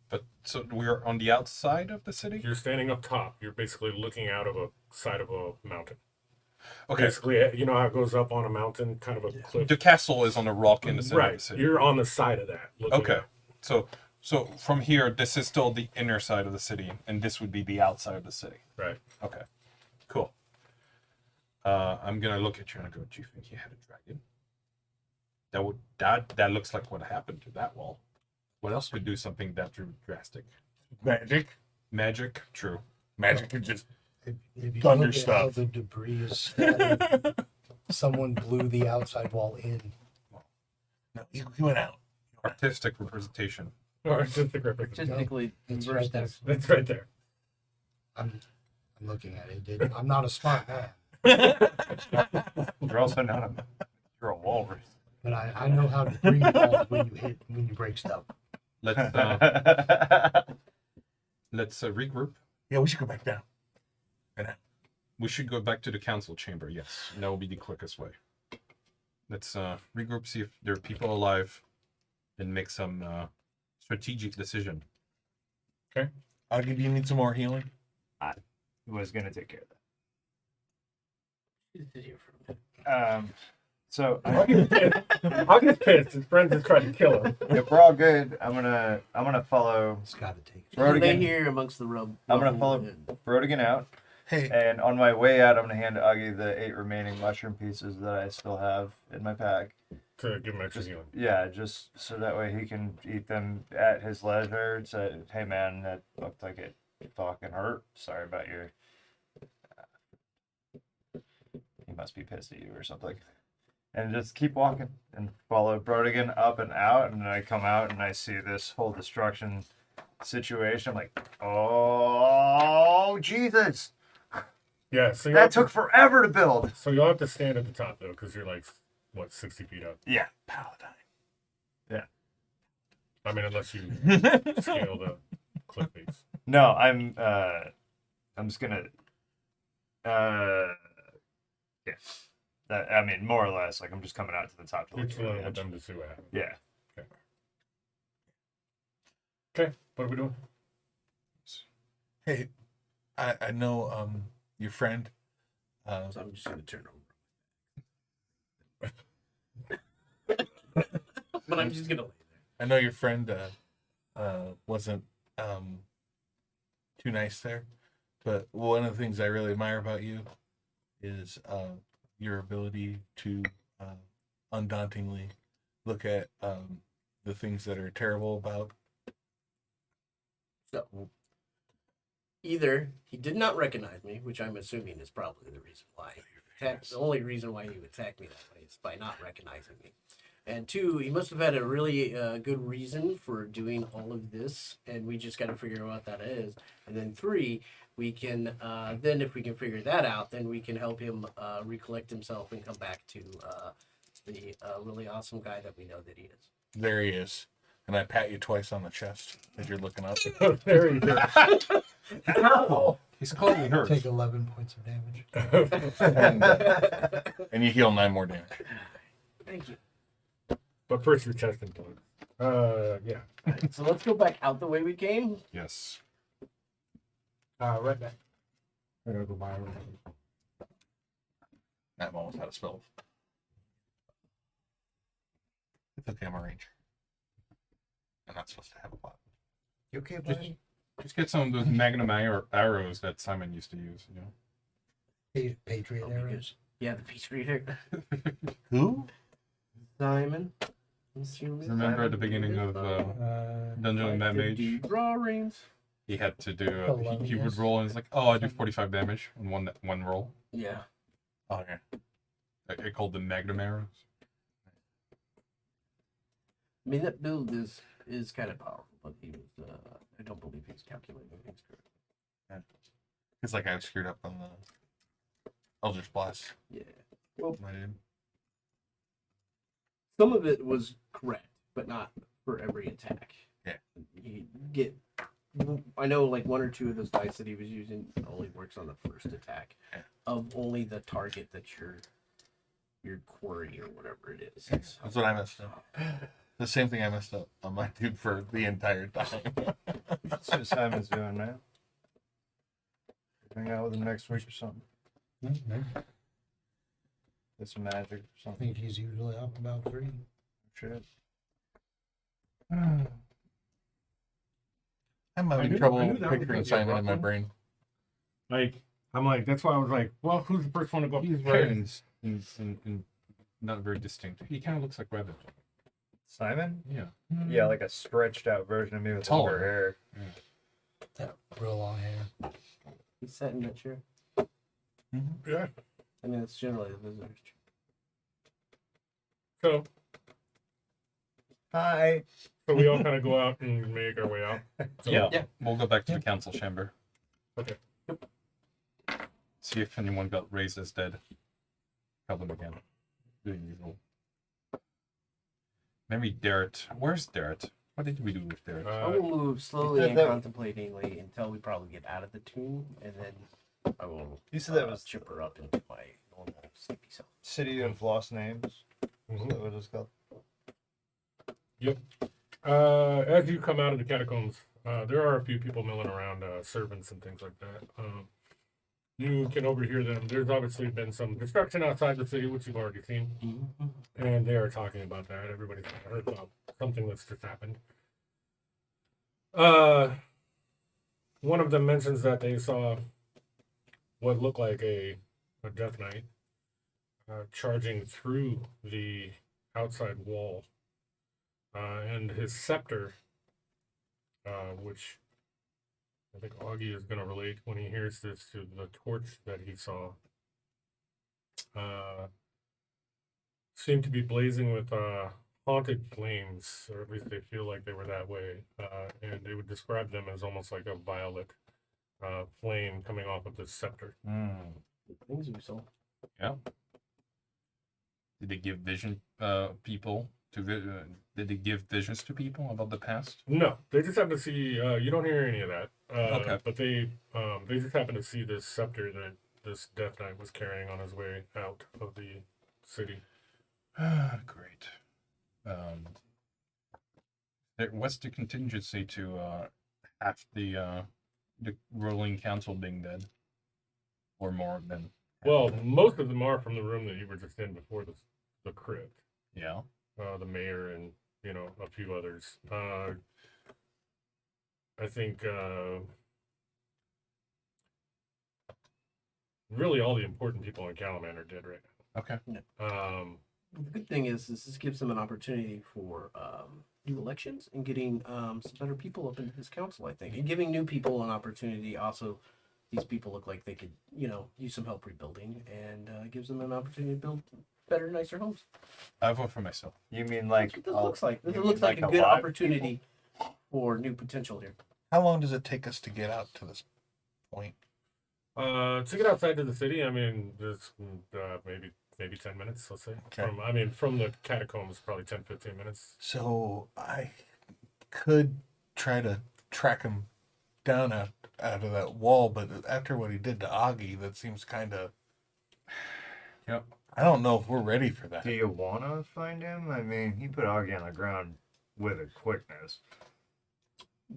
Speaker 3: But so we're on the outside of the city?
Speaker 2: You're standing up top. You're basically looking out of a side of a mountain.
Speaker 3: Okay.
Speaker 2: Basically, you know how it goes up on a mountain, kind of a cliff.
Speaker 3: The castle is on a rock in the center of the
Speaker 2: Right.
Speaker 3: city.
Speaker 2: You're on the side of that. looking
Speaker 3: Okay.
Speaker 2: out.
Speaker 3: So from here, this is still the inner side of the city, and this would be the outside of the city.
Speaker 2: Right.
Speaker 3: Okay. Cool. I'm gonna look at you and go, do you think you had a dragon? That looks like what happened to that wall. What else would do something that drastic?
Speaker 1: Magic.
Speaker 3: Magic? True.
Speaker 1: Magic could just
Speaker 4: If you
Speaker 1: Thunder
Speaker 4: look at how
Speaker 1: stuff.
Speaker 4: the debris is scattered, someone blew the outside wall in.
Speaker 1: no. He went out.
Speaker 3: Artistic representation.
Speaker 2: Or just the grip.
Speaker 6: Artistically,
Speaker 4: It's right there.
Speaker 2: That's right there.
Speaker 4: I'm looking at it. I'm not a smart man,
Speaker 5: You're also not a you're a walrus.
Speaker 4: but I know how debris falls when you break stuff.
Speaker 3: Let's regroup.
Speaker 1: Yeah, we should go back down.
Speaker 3: We should go back to the council chamber. Yes, that will be the quickest way. Let's regroup, see if there are people alive, and make some strategic decision.
Speaker 1: Augie, do you need some more healing?
Speaker 5: Was gonna take care of
Speaker 6: Sit here for a minute.
Speaker 5: that. So
Speaker 2: I'll get pissed. His friend just tried to kill him.
Speaker 5: if we're all good, I'm gonna follow
Speaker 4: It's got to take.
Speaker 6: So they
Speaker 5: Brodigan.
Speaker 6: here amongst the rub.
Speaker 5: I'm gonna
Speaker 6: rubble
Speaker 5: follow
Speaker 6: and-
Speaker 5: Brodigan out,
Speaker 1: Hey,
Speaker 5: and on my way out, I'm gonna hand Augie the 8 remaining mushroom pieces that I still have in my pack.
Speaker 2: To give him extra healing.
Speaker 5: Yeah, just so that way he can eat them at his leisure. Say, hey man, that looked like it fucking hurt. Sorry about your. He must be pissed at you or something. And just keep walking and follow Brodigan up and out. And I come out and I see this whole destruction situation. I'm like, oh Jesus!
Speaker 2: Yeah, so
Speaker 5: That took forever to build.
Speaker 2: So you'll have to stand at the top though, because you're like, what, 60 feet up?
Speaker 5: Yeah.
Speaker 1: Paladin.
Speaker 2: I mean, unless you scale the cliff face.
Speaker 5: No, I'm just gonna yeah. That I mean more or less like I'm just coming out to the top to
Speaker 2: You're
Speaker 5: look at
Speaker 2: chilling
Speaker 5: the
Speaker 2: with
Speaker 5: edge.
Speaker 2: them to see what happens.
Speaker 5: Yeah.
Speaker 2: Okay, what are we doing?
Speaker 1: Hey, I know your friend.
Speaker 6: So I'm just gonna turn over. But I'm just gonna lay
Speaker 1: I know your friend wasn't too nice there, but one of the things I really admire about you is your ability to undauntingly look at the things that are terrible about.
Speaker 6: So, either he did not recognize me, which I'm assuming is probably the reason why. The only reason why he would attack me that way is by not recognizing me. And 2, he must have had a really good reason for doing all of this, and we just got to figure out what that is. And then 3, we can then if we can figure that out, then we can help him recollect himself and come back to the really awesome guy that we know that he is.
Speaker 1: There he is. And I pat you twice on the chest as you're looking up.
Speaker 2: There you go.
Speaker 6: Ow!
Speaker 3: He's clearly hurt.
Speaker 4: Take 11 points of damage.
Speaker 1: And you heal 9 more damage.
Speaker 6: Thank you.
Speaker 2: But first your chest implodes. Yeah.
Speaker 6: Alright, so let's go back out the way we came.
Speaker 3: Yes.
Speaker 2: Right back. I gotta go buy one.
Speaker 1: That almost had a spell. It's okay, I'm a ranger. I'm not supposed to have a lot.
Speaker 5: You okay, buddy?
Speaker 3: Just get some of those magnum arrows that Simon used to use. You know.
Speaker 4: Patriot
Speaker 6: That'll be good.
Speaker 4: arrows.
Speaker 6: Yeah, the peace reader.
Speaker 1: Who?
Speaker 6: Simon. I'm assuming
Speaker 3: Remember at the
Speaker 6: Simon
Speaker 3: beginning
Speaker 6: Reader.
Speaker 3: of Dungeon and
Speaker 6: Like to
Speaker 3: Mage,
Speaker 6: do drawings.
Speaker 3: he had to do. He would
Speaker 4: Hilarious.
Speaker 3: roll, and it's like, oh, I do 45 damage in one roll.
Speaker 6: Yeah.
Speaker 1: Oh, okay.
Speaker 3: I called them magnum arrows.
Speaker 6: I mean, that build is kind of powerful, but he was, I don't believe he's calculating things correctly.
Speaker 1: It's like I screwed up on the Eldritch Blast.
Speaker 6: Yeah. Well,
Speaker 1: I did.
Speaker 6: some of it was correct, but not for every attack.
Speaker 1: Yeah.
Speaker 6: You get, I know like 1 or 2 of those dice that he was using only works on the first attack
Speaker 1: Yeah.
Speaker 6: of only the target that your quarry or whatever it is.
Speaker 1: That's what I messed up. The same thing I messed up on my dude for the entire time.
Speaker 5: That's what Simon's doing, man. Hang out with him next week or something. Get some magic or
Speaker 4: I
Speaker 5: something.
Speaker 4: think he's usually up about 3.
Speaker 5: Shit.
Speaker 1: I'm
Speaker 2: I
Speaker 1: having
Speaker 2: knew-
Speaker 1: trouble
Speaker 2: I knew that was
Speaker 1: picturing
Speaker 2: gonna be a
Speaker 1: Simon
Speaker 2: rough
Speaker 1: in my
Speaker 2: one.
Speaker 1: brain.
Speaker 2: Like, I'm like, that's why I was like, well, who's the first one to go up?
Speaker 3: He's
Speaker 2: the
Speaker 3: very
Speaker 2: stairs?
Speaker 3: not very distinct. He kind of looks like Rabbit.
Speaker 5: Simon?
Speaker 3: Yeah.
Speaker 5: Yeah, like a stretched out version of me with
Speaker 3: Taller.
Speaker 5: longer hair.
Speaker 4: That real long hair.
Speaker 6: He sat in that chair.
Speaker 2: Yeah.
Speaker 6: I mean, it's generally the visitor's chair.
Speaker 2: So
Speaker 5: Hi.
Speaker 2: we all kind of go out and make our way out. So,
Speaker 6: Yeah.
Speaker 3: We'll go back to the council chamber.
Speaker 2: Okay.
Speaker 3: See if anyone got raised as dead. Tell them again. The usual. Maybe Darrett. Where's Darrett? What did we do with Darrett?
Speaker 6: I will move slowly
Speaker 5: said
Speaker 6: and
Speaker 5: that-
Speaker 6: contemplatingly until we probably get out of the tomb, and then I will
Speaker 5: You said that was
Speaker 6: chip her up into my normal sleepy self.
Speaker 5: City of Lost Names. Is
Speaker 2: Mhm.
Speaker 5: that what it's called?
Speaker 2: As you come out of the catacombs, there are a few people milling around, servants and things like that. You can overhear them. There's obviously been some destruction outside the city, which you've already seen, and they are talking about that. Everybody's heard about something that's just happened. One of them mentions that they saw what looked like a Death Knight charging through the outside wall. And his scepter, which I think Augie is going to relate when he hears this to the torch that he saw, seemed to be blazing with haunted flames, or at least they feel like they were that way. And they would describe them as almost like a violet flame coming off of this scepter.
Speaker 6: Things we saw.
Speaker 3: Yeah. Did they give vision people to did they give visions to people about the past?
Speaker 2: No, they just happen to see. You don't hear any of that.
Speaker 3: Okay.
Speaker 2: But they just happen to see this scepter that this Death Knight was carrying on his way out of the city.
Speaker 3: Great. What's the contingency to half the ruling council being dead, or more of them?
Speaker 2: Well, most of them are from the room that you were just in before the crypt.
Speaker 3: Yeah.
Speaker 2: The mayor and a few others. I think really all the important people in Calaman are dead right
Speaker 3: Okay.
Speaker 2: now.
Speaker 6: The good thing is this gives them an opportunity for new elections and getting some better people up into this council, I think. And giving new people an opportunity also. These people look like they could, use some help rebuilding, and gives them an opportunity to build better, nicer homes.
Speaker 3: I vote for myself.
Speaker 5: You mean
Speaker 6: That's
Speaker 5: like
Speaker 6: what this looks like. This
Speaker 5: you
Speaker 6: looks
Speaker 5: mean
Speaker 6: like a
Speaker 5: like
Speaker 6: good
Speaker 5: lot of
Speaker 6: opportunity for new potential here.
Speaker 1: How long does it take us to get out to this point?
Speaker 2: To get outside to the city, I mean, there's maybe maybe 10 minutes, let's say.
Speaker 1: Okay.
Speaker 2: From the catacombs, probably 10, 15 minutes.
Speaker 1: So I could try to track him down out of that wall, but after what he did to Augie, that seems kind of.
Speaker 3: Yep.
Speaker 1: I don't know if we're ready for that.
Speaker 5: Do you want to find him? I mean, he put Augie on the ground with a quickness.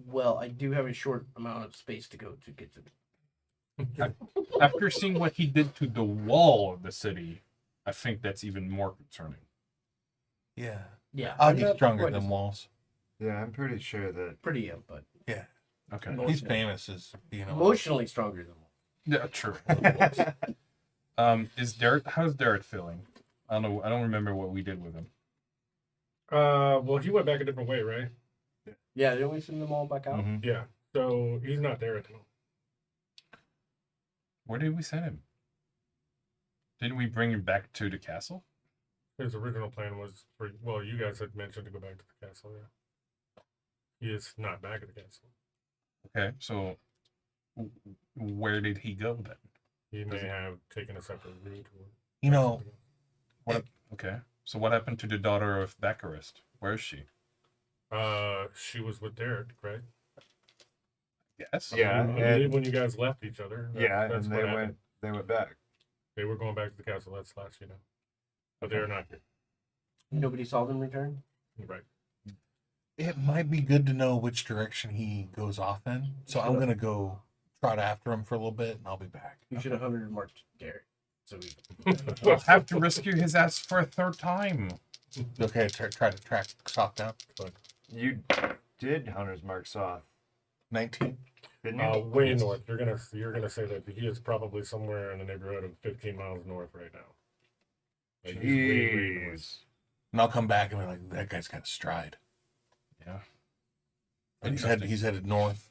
Speaker 6: Well, I do have a short amount of space to go to get to them.
Speaker 3: After seeing what he did to the wall of the city, I think that's even more concerning.
Speaker 1: Yeah.
Speaker 6: Yeah.
Speaker 1: Augie's stronger than walls.
Speaker 5: Yeah, I'm pretty sure that.
Speaker 6: Pretty young, but
Speaker 1: Yeah.
Speaker 3: Okay.
Speaker 1: He's famous as being a
Speaker 6: emotionally stronger than one.
Speaker 3: Yeah, true. How's Derek feeling? I don't remember what we did with him.
Speaker 2: Well, he went back a different way, right?
Speaker 6: Yeah, didn't we send them all back out?
Speaker 1: Mhm.
Speaker 2: Yeah. So he's not there at the moment.
Speaker 3: Where did we send him? Didn't we bring him back to the castle?
Speaker 2: His original plan was you guys had mentioned to go back to the castle, yeah. He is not back at the castle.
Speaker 3: Okay, so where did he go then?
Speaker 2: He may have taken a separate route.
Speaker 1: You know,
Speaker 3: Okay, so what happened to the daughter of Baccarist? Where is she?
Speaker 2: She was with Derek, right?
Speaker 3: Yes.
Speaker 5: Yeah,
Speaker 2: I believe
Speaker 5: and,
Speaker 2: when you guys left each other.
Speaker 5: and
Speaker 2: what happened.
Speaker 5: they went back.
Speaker 2: They were going back to the castle. That's last, but they're not here.
Speaker 6: Nobody saw them return?
Speaker 2: Right.
Speaker 1: it might be good to know which direction he goes off in. So I'm going to go trot after him for a little bit, and I'll be back.
Speaker 6: You should have 100 marked Derek. So we
Speaker 3: We'll have to rescue his ass for a third time.
Speaker 1: Okay, try to track Sock down.
Speaker 5: You did Hunter's Mark Soth,
Speaker 1: 19.
Speaker 5: didn't you?
Speaker 2: Way north. You're gonna say that he is probably somewhere in the neighborhood of 15 miles north right now. Like, he's way north.
Speaker 5: Jeez.
Speaker 1: And I'll come back and be like, that guy's got a stride.
Speaker 3: Yeah.
Speaker 1: And he's headed north.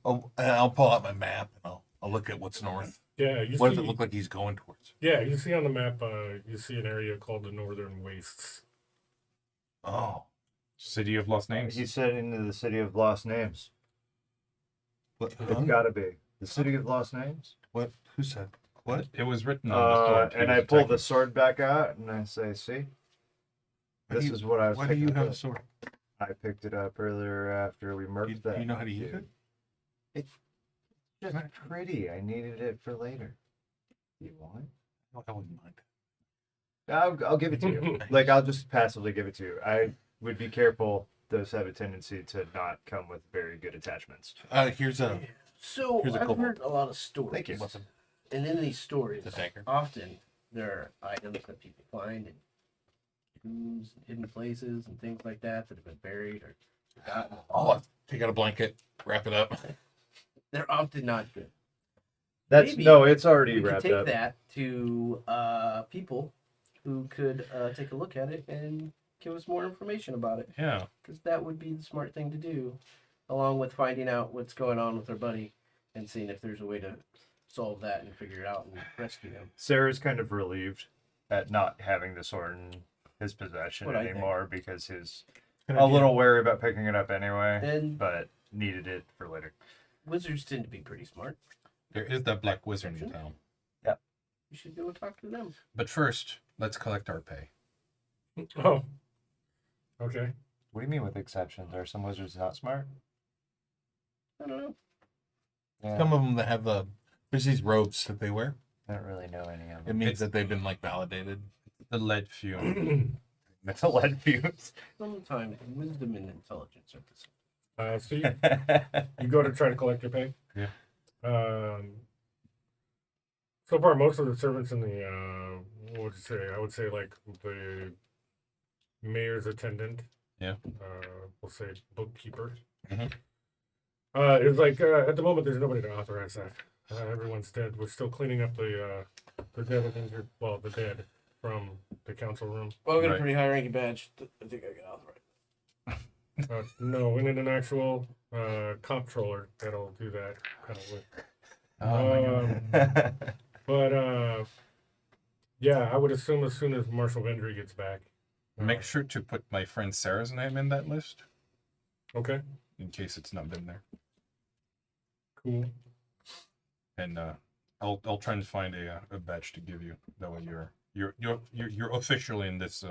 Speaker 1: I'll pull out my map and I'll look at what's north.
Speaker 2: Yeah,
Speaker 1: What does it look like he's going towards?
Speaker 2: Yeah, you see on the map. You see an area called the Northern Wastes.
Speaker 1: Oh.
Speaker 3: City of Lost Names.
Speaker 5: He said into the City of Lost Names.
Speaker 1: What?
Speaker 5: It's gotta be. The City of Lost Names?
Speaker 1: What? Who said? What?
Speaker 3: It was written on the sword.
Speaker 5: And I pull the sword back out and I say, see? This is what I was
Speaker 1: Why do you
Speaker 5: picking
Speaker 1: have a
Speaker 5: up.
Speaker 1: sword?
Speaker 5: I picked it up earlier after we murked that.
Speaker 1: Do you know how to use it?
Speaker 5: It's just pretty. I needed it for later. You want it?
Speaker 1: I wouldn't mind.
Speaker 5: I'll give it to you. Like, I'll just passively give it to you. I would be careful. Those have a tendency to not come with very good attachments.
Speaker 1: Here's a
Speaker 6: So
Speaker 1: Here's a
Speaker 6: I've
Speaker 1: couple.
Speaker 6: heard a lot of stories.
Speaker 5: Thank you.
Speaker 6: And in these stories,
Speaker 1: The dagger.
Speaker 6: often there are items that people find in tombs, hidden places, and things like that that have been buried or forgotten.
Speaker 1: Oh, take out a blanket, wrap it up.
Speaker 6: They're often not good.
Speaker 5: That's
Speaker 6: Maybe
Speaker 5: no, it's already
Speaker 6: We could
Speaker 5: wrapped
Speaker 6: take
Speaker 5: up.
Speaker 6: that to people who could take a look at it and give us more information about it.
Speaker 3: Yeah.
Speaker 6: Because that would be the smart thing to do, along with finding out what's going on with our buddy and seeing if there's a way to solve that and figure it out and rescue him.
Speaker 5: Sarah's kind of relieved at not having the sword in his possession
Speaker 6: What I think.
Speaker 5: anymore because he's
Speaker 1: Good
Speaker 5: a
Speaker 1: idea.
Speaker 5: little wary about picking it up anyway,
Speaker 6: And
Speaker 5: but needed it for later.
Speaker 6: wizards tend to be pretty smart.
Speaker 3: There is that black wizard in town.
Speaker 6: You should go talk to them.
Speaker 3: But first, let's collect our pay.
Speaker 2: Oh. Okay.
Speaker 5: What do you mean with exceptions? Are some wizards not smart?
Speaker 6: I don't know.
Speaker 5: Yeah,
Speaker 1: Some of them that have there's these robes that they wear.
Speaker 5: I don't really know any of
Speaker 1: It
Speaker 5: them.
Speaker 1: means that they've been like validated.
Speaker 3: The lead fume.
Speaker 5: It's a lead fuse.
Speaker 6: Sometimes wisdom and intelligence are the same.
Speaker 2: So you go to try to collect your pay.
Speaker 3: Yeah.
Speaker 2: So far, most of the servants in the what would you say? I would say like the mayor's attendant.
Speaker 3: Yeah.
Speaker 2: We'll say bookkeeper.
Speaker 3: Mhm.
Speaker 2: It's like at the moment there's nobody to authorize that. Everyone's dead. We're still cleaning up the dead and injured. Well, the dead from the council room.
Speaker 6: Well, I got
Speaker 3: Right.
Speaker 6: a pretty high ranking badge. I think I got authorized.
Speaker 2: No, we need an actual comptroller that'll do that kind of work.
Speaker 3: Oh my God.
Speaker 2: But yeah, I would assume as soon as Marshal Vendry gets back.
Speaker 3: Make sure to put my friend Sarah's name in that list
Speaker 2: Okay,
Speaker 3: in case it's not been there.
Speaker 2: cool.
Speaker 3: And I'll try and find a badge to give you. That way you're You're officially in this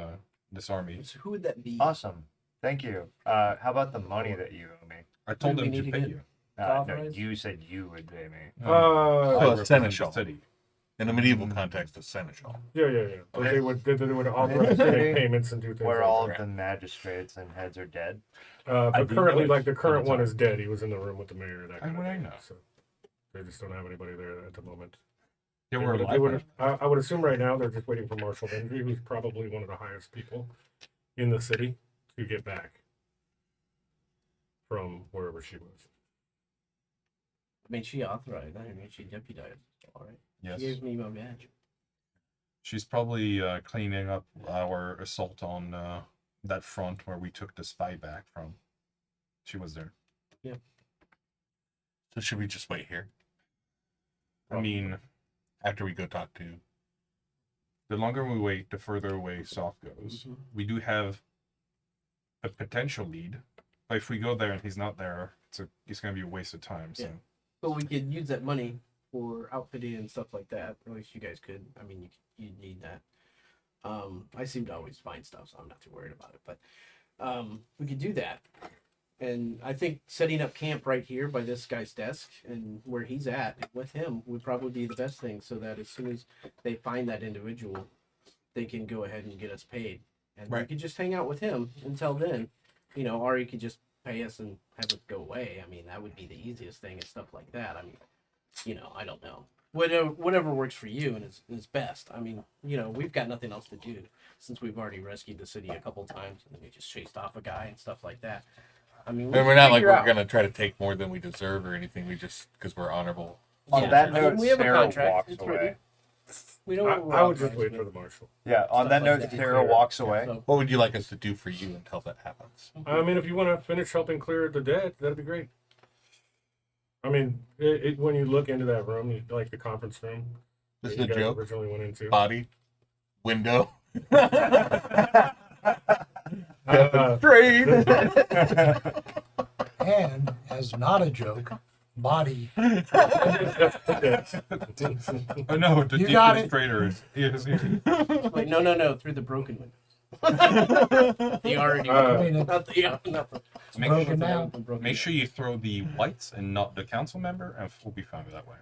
Speaker 3: this army.
Speaker 6: So who would that be?
Speaker 5: Awesome. Thank you. How about the money that you owe me?
Speaker 3: I told
Speaker 6: we
Speaker 3: them to
Speaker 6: need to
Speaker 3: pay
Speaker 6: get-
Speaker 3: you.
Speaker 5: No,
Speaker 6: Authorize?
Speaker 5: you said you would pay me.
Speaker 3: I
Speaker 1: Oh,
Speaker 3: represent
Speaker 1: seneschal.
Speaker 3: the city.
Speaker 1: In a medieval context, a seneschal.
Speaker 2: Yeah. But
Speaker 1: Okay.
Speaker 2: they would authorize to make payments and do things.
Speaker 5: Where
Speaker 2: like
Speaker 5: all
Speaker 2: that.
Speaker 5: of the magistrates and heads are dead.
Speaker 2: But
Speaker 3: I do
Speaker 2: currently,
Speaker 3: know
Speaker 2: like the current
Speaker 3: it's
Speaker 2: one
Speaker 3: on.
Speaker 2: is dead. He was in the room with the mayor. That
Speaker 3: How
Speaker 2: kind of
Speaker 3: would I
Speaker 2: thing.
Speaker 3: know?
Speaker 2: So they just don't have anybody there at the moment.
Speaker 3: They
Speaker 2: They
Speaker 3: were
Speaker 2: would-
Speaker 3: alive.
Speaker 2: I would assume right now they're just waiting for Marshal Vendry, who's probably one of the highest people in the city, to get back from wherever she was.
Speaker 6: I mean, she authorized. I mean, she deputized. All right.
Speaker 3: Yes.
Speaker 6: She gave me my badge.
Speaker 3: She's probably cleaning up our assault on that front where we took the spy back from. She was there.
Speaker 1: So should we just wait here
Speaker 3: I mean,
Speaker 1: after we go talk to?
Speaker 3: the longer we wait, the further away Soft goes.
Speaker 6: Mhm.
Speaker 3: We do have a potential lead, but if we go there and he's not there, it's going to be a waste of time. So
Speaker 6: Yeah. But we could use that money for outfitting and stuff like that. At least you guys could. I mean, you'd need that. I seem to always find stuff, so I'm not too worried about it. But we could do that. And I think setting up camp right here by this guy's desk and where he's at with him would probably be the best thing, so that as soon as they find that individual, they can go ahead and get us paid. And we
Speaker 1: Right.
Speaker 6: could just hang out with him until then, or you could just pay us and have it go away. I mean, that would be the easiest thing and stuff like that. I mean, I don't know. Whatever works for you and is best. I mean, we've got nothing else to do since we've already rescued the city a couple times and then we just chased off a guy and stuff like that. I mean,
Speaker 1: And we're not like
Speaker 6: figure
Speaker 1: we're
Speaker 6: out-
Speaker 1: gonna try to take more than we deserve or anything. We just because we're honorable.
Speaker 5: On
Speaker 6: Yeah,
Speaker 5: that
Speaker 6: I mean,
Speaker 5: note,
Speaker 6: we have a
Speaker 5: Sarah
Speaker 6: contract.
Speaker 5: walks
Speaker 6: It's
Speaker 5: away.
Speaker 6: written. We know what we're
Speaker 2: I would just
Speaker 6: authorized
Speaker 2: wait for
Speaker 6: with.
Speaker 2: the marshal.
Speaker 5: Yeah, on
Speaker 6: Stuff
Speaker 5: that
Speaker 6: like
Speaker 5: note,
Speaker 6: that.
Speaker 5: Sarah walks away.
Speaker 6: So,
Speaker 1: What would you like us to do for you until that happens?
Speaker 2: I mean, if you want to finish helping clear the dead, that'd be great. I mean, when you look into that room, like the conference room,
Speaker 1: This is
Speaker 2: that
Speaker 1: a
Speaker 2: you guys
Speaker 1: joke.
Speaker 2: originally went into.
Speaker 1: Body, window,
Speaker 2: Uh,
Speaker 1: trade.
Speaker 4: And, as not a joke, body.
Speaker 3: oh no, the
Speaker 4: You got it.
Speaker 3: demonstrator is
Speaker 6: wait, no, through the broken window. The already
Speaker 2: Uh,
Speaker 6: not the
Speaker 3: Make
Speaker 4: broken
Speaker 3: sure,
Speaker 4: now.
Speaker 3: make sure you throw the whites and not the council member, and we'll be fine with that way.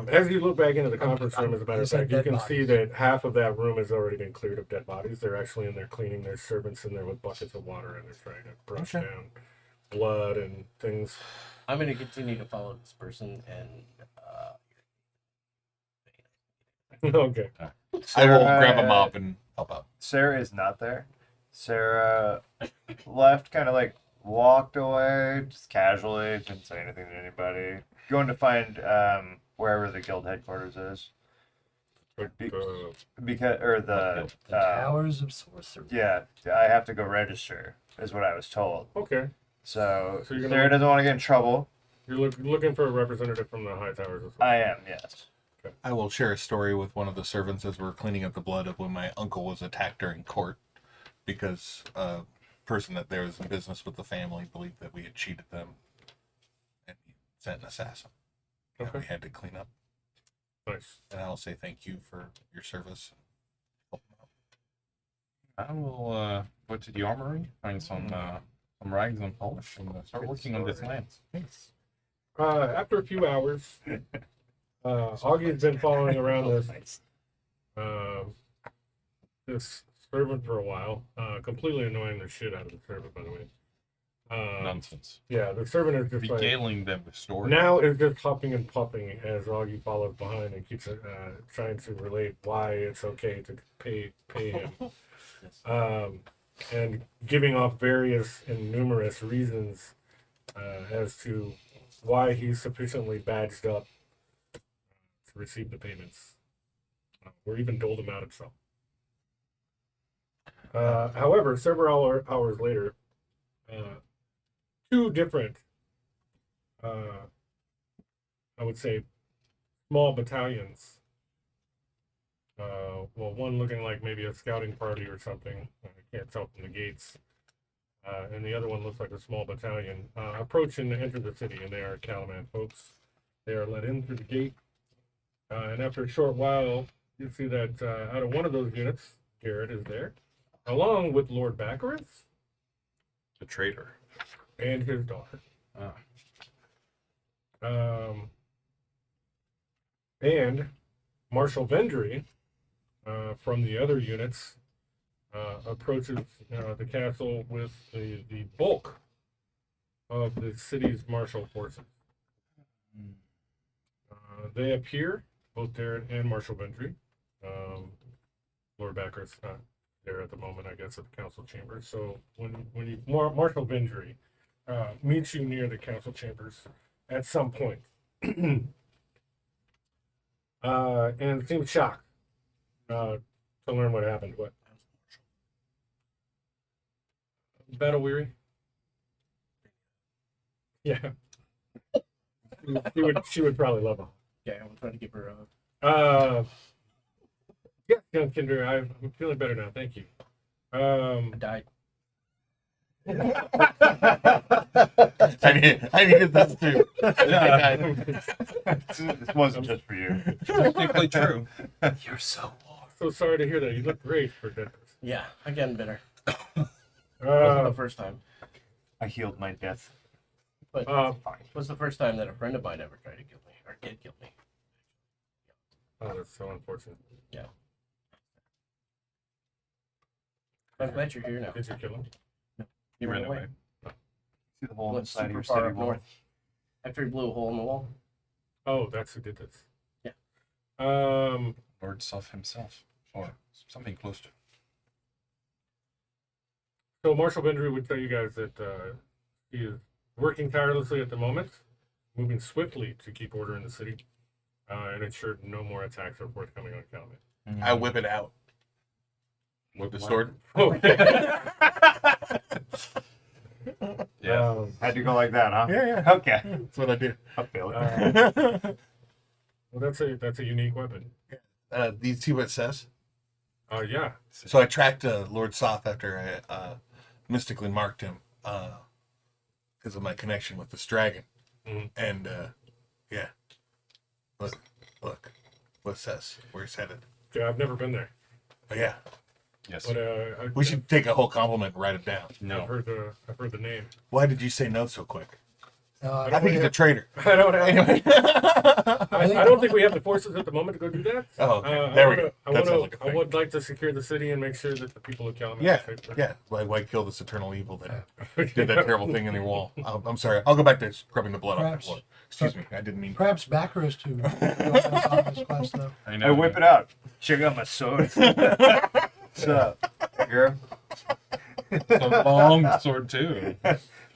Speaker 2: As you look back into the conference room, as a matter
Speaker 4: You
Speaker 2: of
Speaker 4: said
Speaker 2: fact, you
Speaker 4: dead
Speaker 2: can
Speaker 4: bodies.
Speaker 2: see that half of that room has already been cleared of dead bodies. They're actually in there cleaning. There's servants in there with buckets of water, and they're trying to brush
Speaker 1: Okay.
Speaker 2: down blood and things.
Speaker 6: I'm going to continue to follow this person and
Speaker 2: Okay.
Speaker 1: I will grab a mop and help out.
Speaker 5: Sarah is not there. Sarah left, kind of like walked away, just casually, didn't say anything to anybody. Going to find wherever the guild headquarters is,
Speaker 2: But,
Speaker 5: because or the
Speaker 4: The Towers of Sorcery.
Speaker 5: yeah, I have to go register, is what I was told.
Speaker 2: okay.
Speaker 5: So,
Speaker 2: So you're gonna
Speaker 5: Sarah
Speaker 2: look-
Speaker 5: doesn't want to get in trouble.
Speaker 2: You're looking for a representative from the High Towers as well.
Speaker 5: I am, yes.
Speaker 1: I will share a story with one of the servants as we're cleaning up the blood of when my uncle was attacked during court because a person that there was in business with the family believed that we had cheated them and he sent an assassin. And
Speaker 2: Okay.
Speaker 1: we had to clean up.
Speaker 2: Nice.
Speaker 1: And I'll say thank you for your service.
Speaker 3: I will go to the armory, find some rags and polish, and start working on this lance.
Speaker 2: After a few hours, Augie's been following around this servant for a while, completely annoying the shit out of the servant, by the way.
Speaker 3: Nonsense.
Speaker 2: Yeah, the servant is just like,
Speaker 3: Regaling them with stories.
Speaker 2: now is just huffing and puffing as Augie follows behind and keeps trying to relate why it's okay to pay him, and giving off various and numerous reasons as to why he's sufficiently badged up to receive the payments, or even dole them out himself. However, several hours later, two different, I would say, small battalions. Well, one looking like maybe a scouting party or something. I can't tell from the gates. And the other one looks like a small battalion. Approach and enter the city, and they are Calaman folks. They are let in through the gate. And after a short while, You see that out of one of those units, Garrett is there, along with Lord Baccaris
Speaker 3: The traitor.
Speaker 2: and his daughter. And Marshal Vendry from the other units approaches the castle with the bulk of the city's martial forces. They appear, both Darren and Marshal Vendry. Lord Backer's not there at the moment, I guess, at the council chambers. So when Marshal Vendry meets you near the council chambers at some point, and seems shocked to learn what happened. What? Battle weary? Yeah. She would probably love him.
Speaker 6: Yeah, I'm trying to give her a.
Speaker 2: Yeah, young Kinder, I'm feeling better now. Thank you.
Speaker 6: I died.
Speaker 1: I needed this too.
Speaker 5: This wasn't just for you.
Speaker 3: Technically true.
Speaker 6: You're so
Speaker 2: So sorry to hear that. You look great for a dead person.
Speaker 6: Yeah, I'm getting bitter. Wasn't the
Speaker 2: Uh,
Speaker 6: first time.
Speaker 5: I healed my death.
Speaker 6: But
Speaker 2: uh,
Speaker 6: it was the first time that a friend of mine ever tried to kill me, or did kill me.
Speaker 2: oh, that's so unfortunate.
Speaker 6: Yeah. I'm glad you're here now.
Speaker 2: Did you kill him?
Speaker 6: You ran away.
Speaker 5: See the hole in the
Speaker 6: Went
Speaker 5: side of
Speaker 6: super
Speaker 5: your
Speaker 6: far
Speaker 5: city
Speaker 6: up
Speaker 5: wall?
Speaker 6: north. After he blew a hole in the wall.
Speaker 2: Oh, that's who did this.
Speaker 6: Yeah.
Speaker 3: Lord Self himself. Or something close to.
Speaker 2: So Marshal Vendry would tell you guys that he is working tirelessly at the moment, moving swiftly to keep order in the city, and ensure no more attacks are forthcoming on Calumet.
Speaker 1: I whip it out. Whip the sword.
Speaker 3: Yeah.
Speaker 5: Had to go like that, huh?
Speaker 1: Yeah.
Speaker 5: Okay.
Speaker 1: That's what I do.
Speaker 5: I feel it.
Speaker 2: Well, that's a unique weapon.
Speaker 1: Do you see what it says?
Speaker 2: Yeah.
Speaker 1: So I tracked Lord Soth after I mystically marked him because of my connection with this dragon.
Speaker 2: Mhm.
Speaker 1: And yeah, look what it says, where he's headed.
Speaker 2: Yeah, I've never been there,
Speaker 1: Oh, yeah,
Speaker 3: Yes.
Speaker 2: but
Speaker 1: we should take a whole compliment and write it down.
Speaker 2: I've
Speaker 3: No.
Speaker 2: heard the name.
Speaker 1: Why did you say no so quick?
Speaker 4: I
Speaker 1: I think he's a traitor.
Speaker 2: I don't have.
Speaker 1: Anyway.
Speaker 2: I don't think we have the forces at the moment to go do that.
Speaker 1: Oh, okay. There we go. That sounds like a
Speaker 2: I
Speaker 1: thing.
Speaker 2: would like to secure the city and make sure that the people of Calumet
Speaker 1: Yeah,
Speaker 2: are safe.
Speaker 1: yeah. Why kill this eternal evil that did that terrible thing in your wall? I'm sorry. I'll go back to scrubbing the blood off the
Speaker 4: Perhaps-
Speaker 1: floor. Excuse me. I didn't mean.
Speaker 4: Perhaps Baccaris to go on this quest, though.
Speaker 5: I whip it out. Check out my sword. What's up, girl?
Speaker 3: It's a long sword too.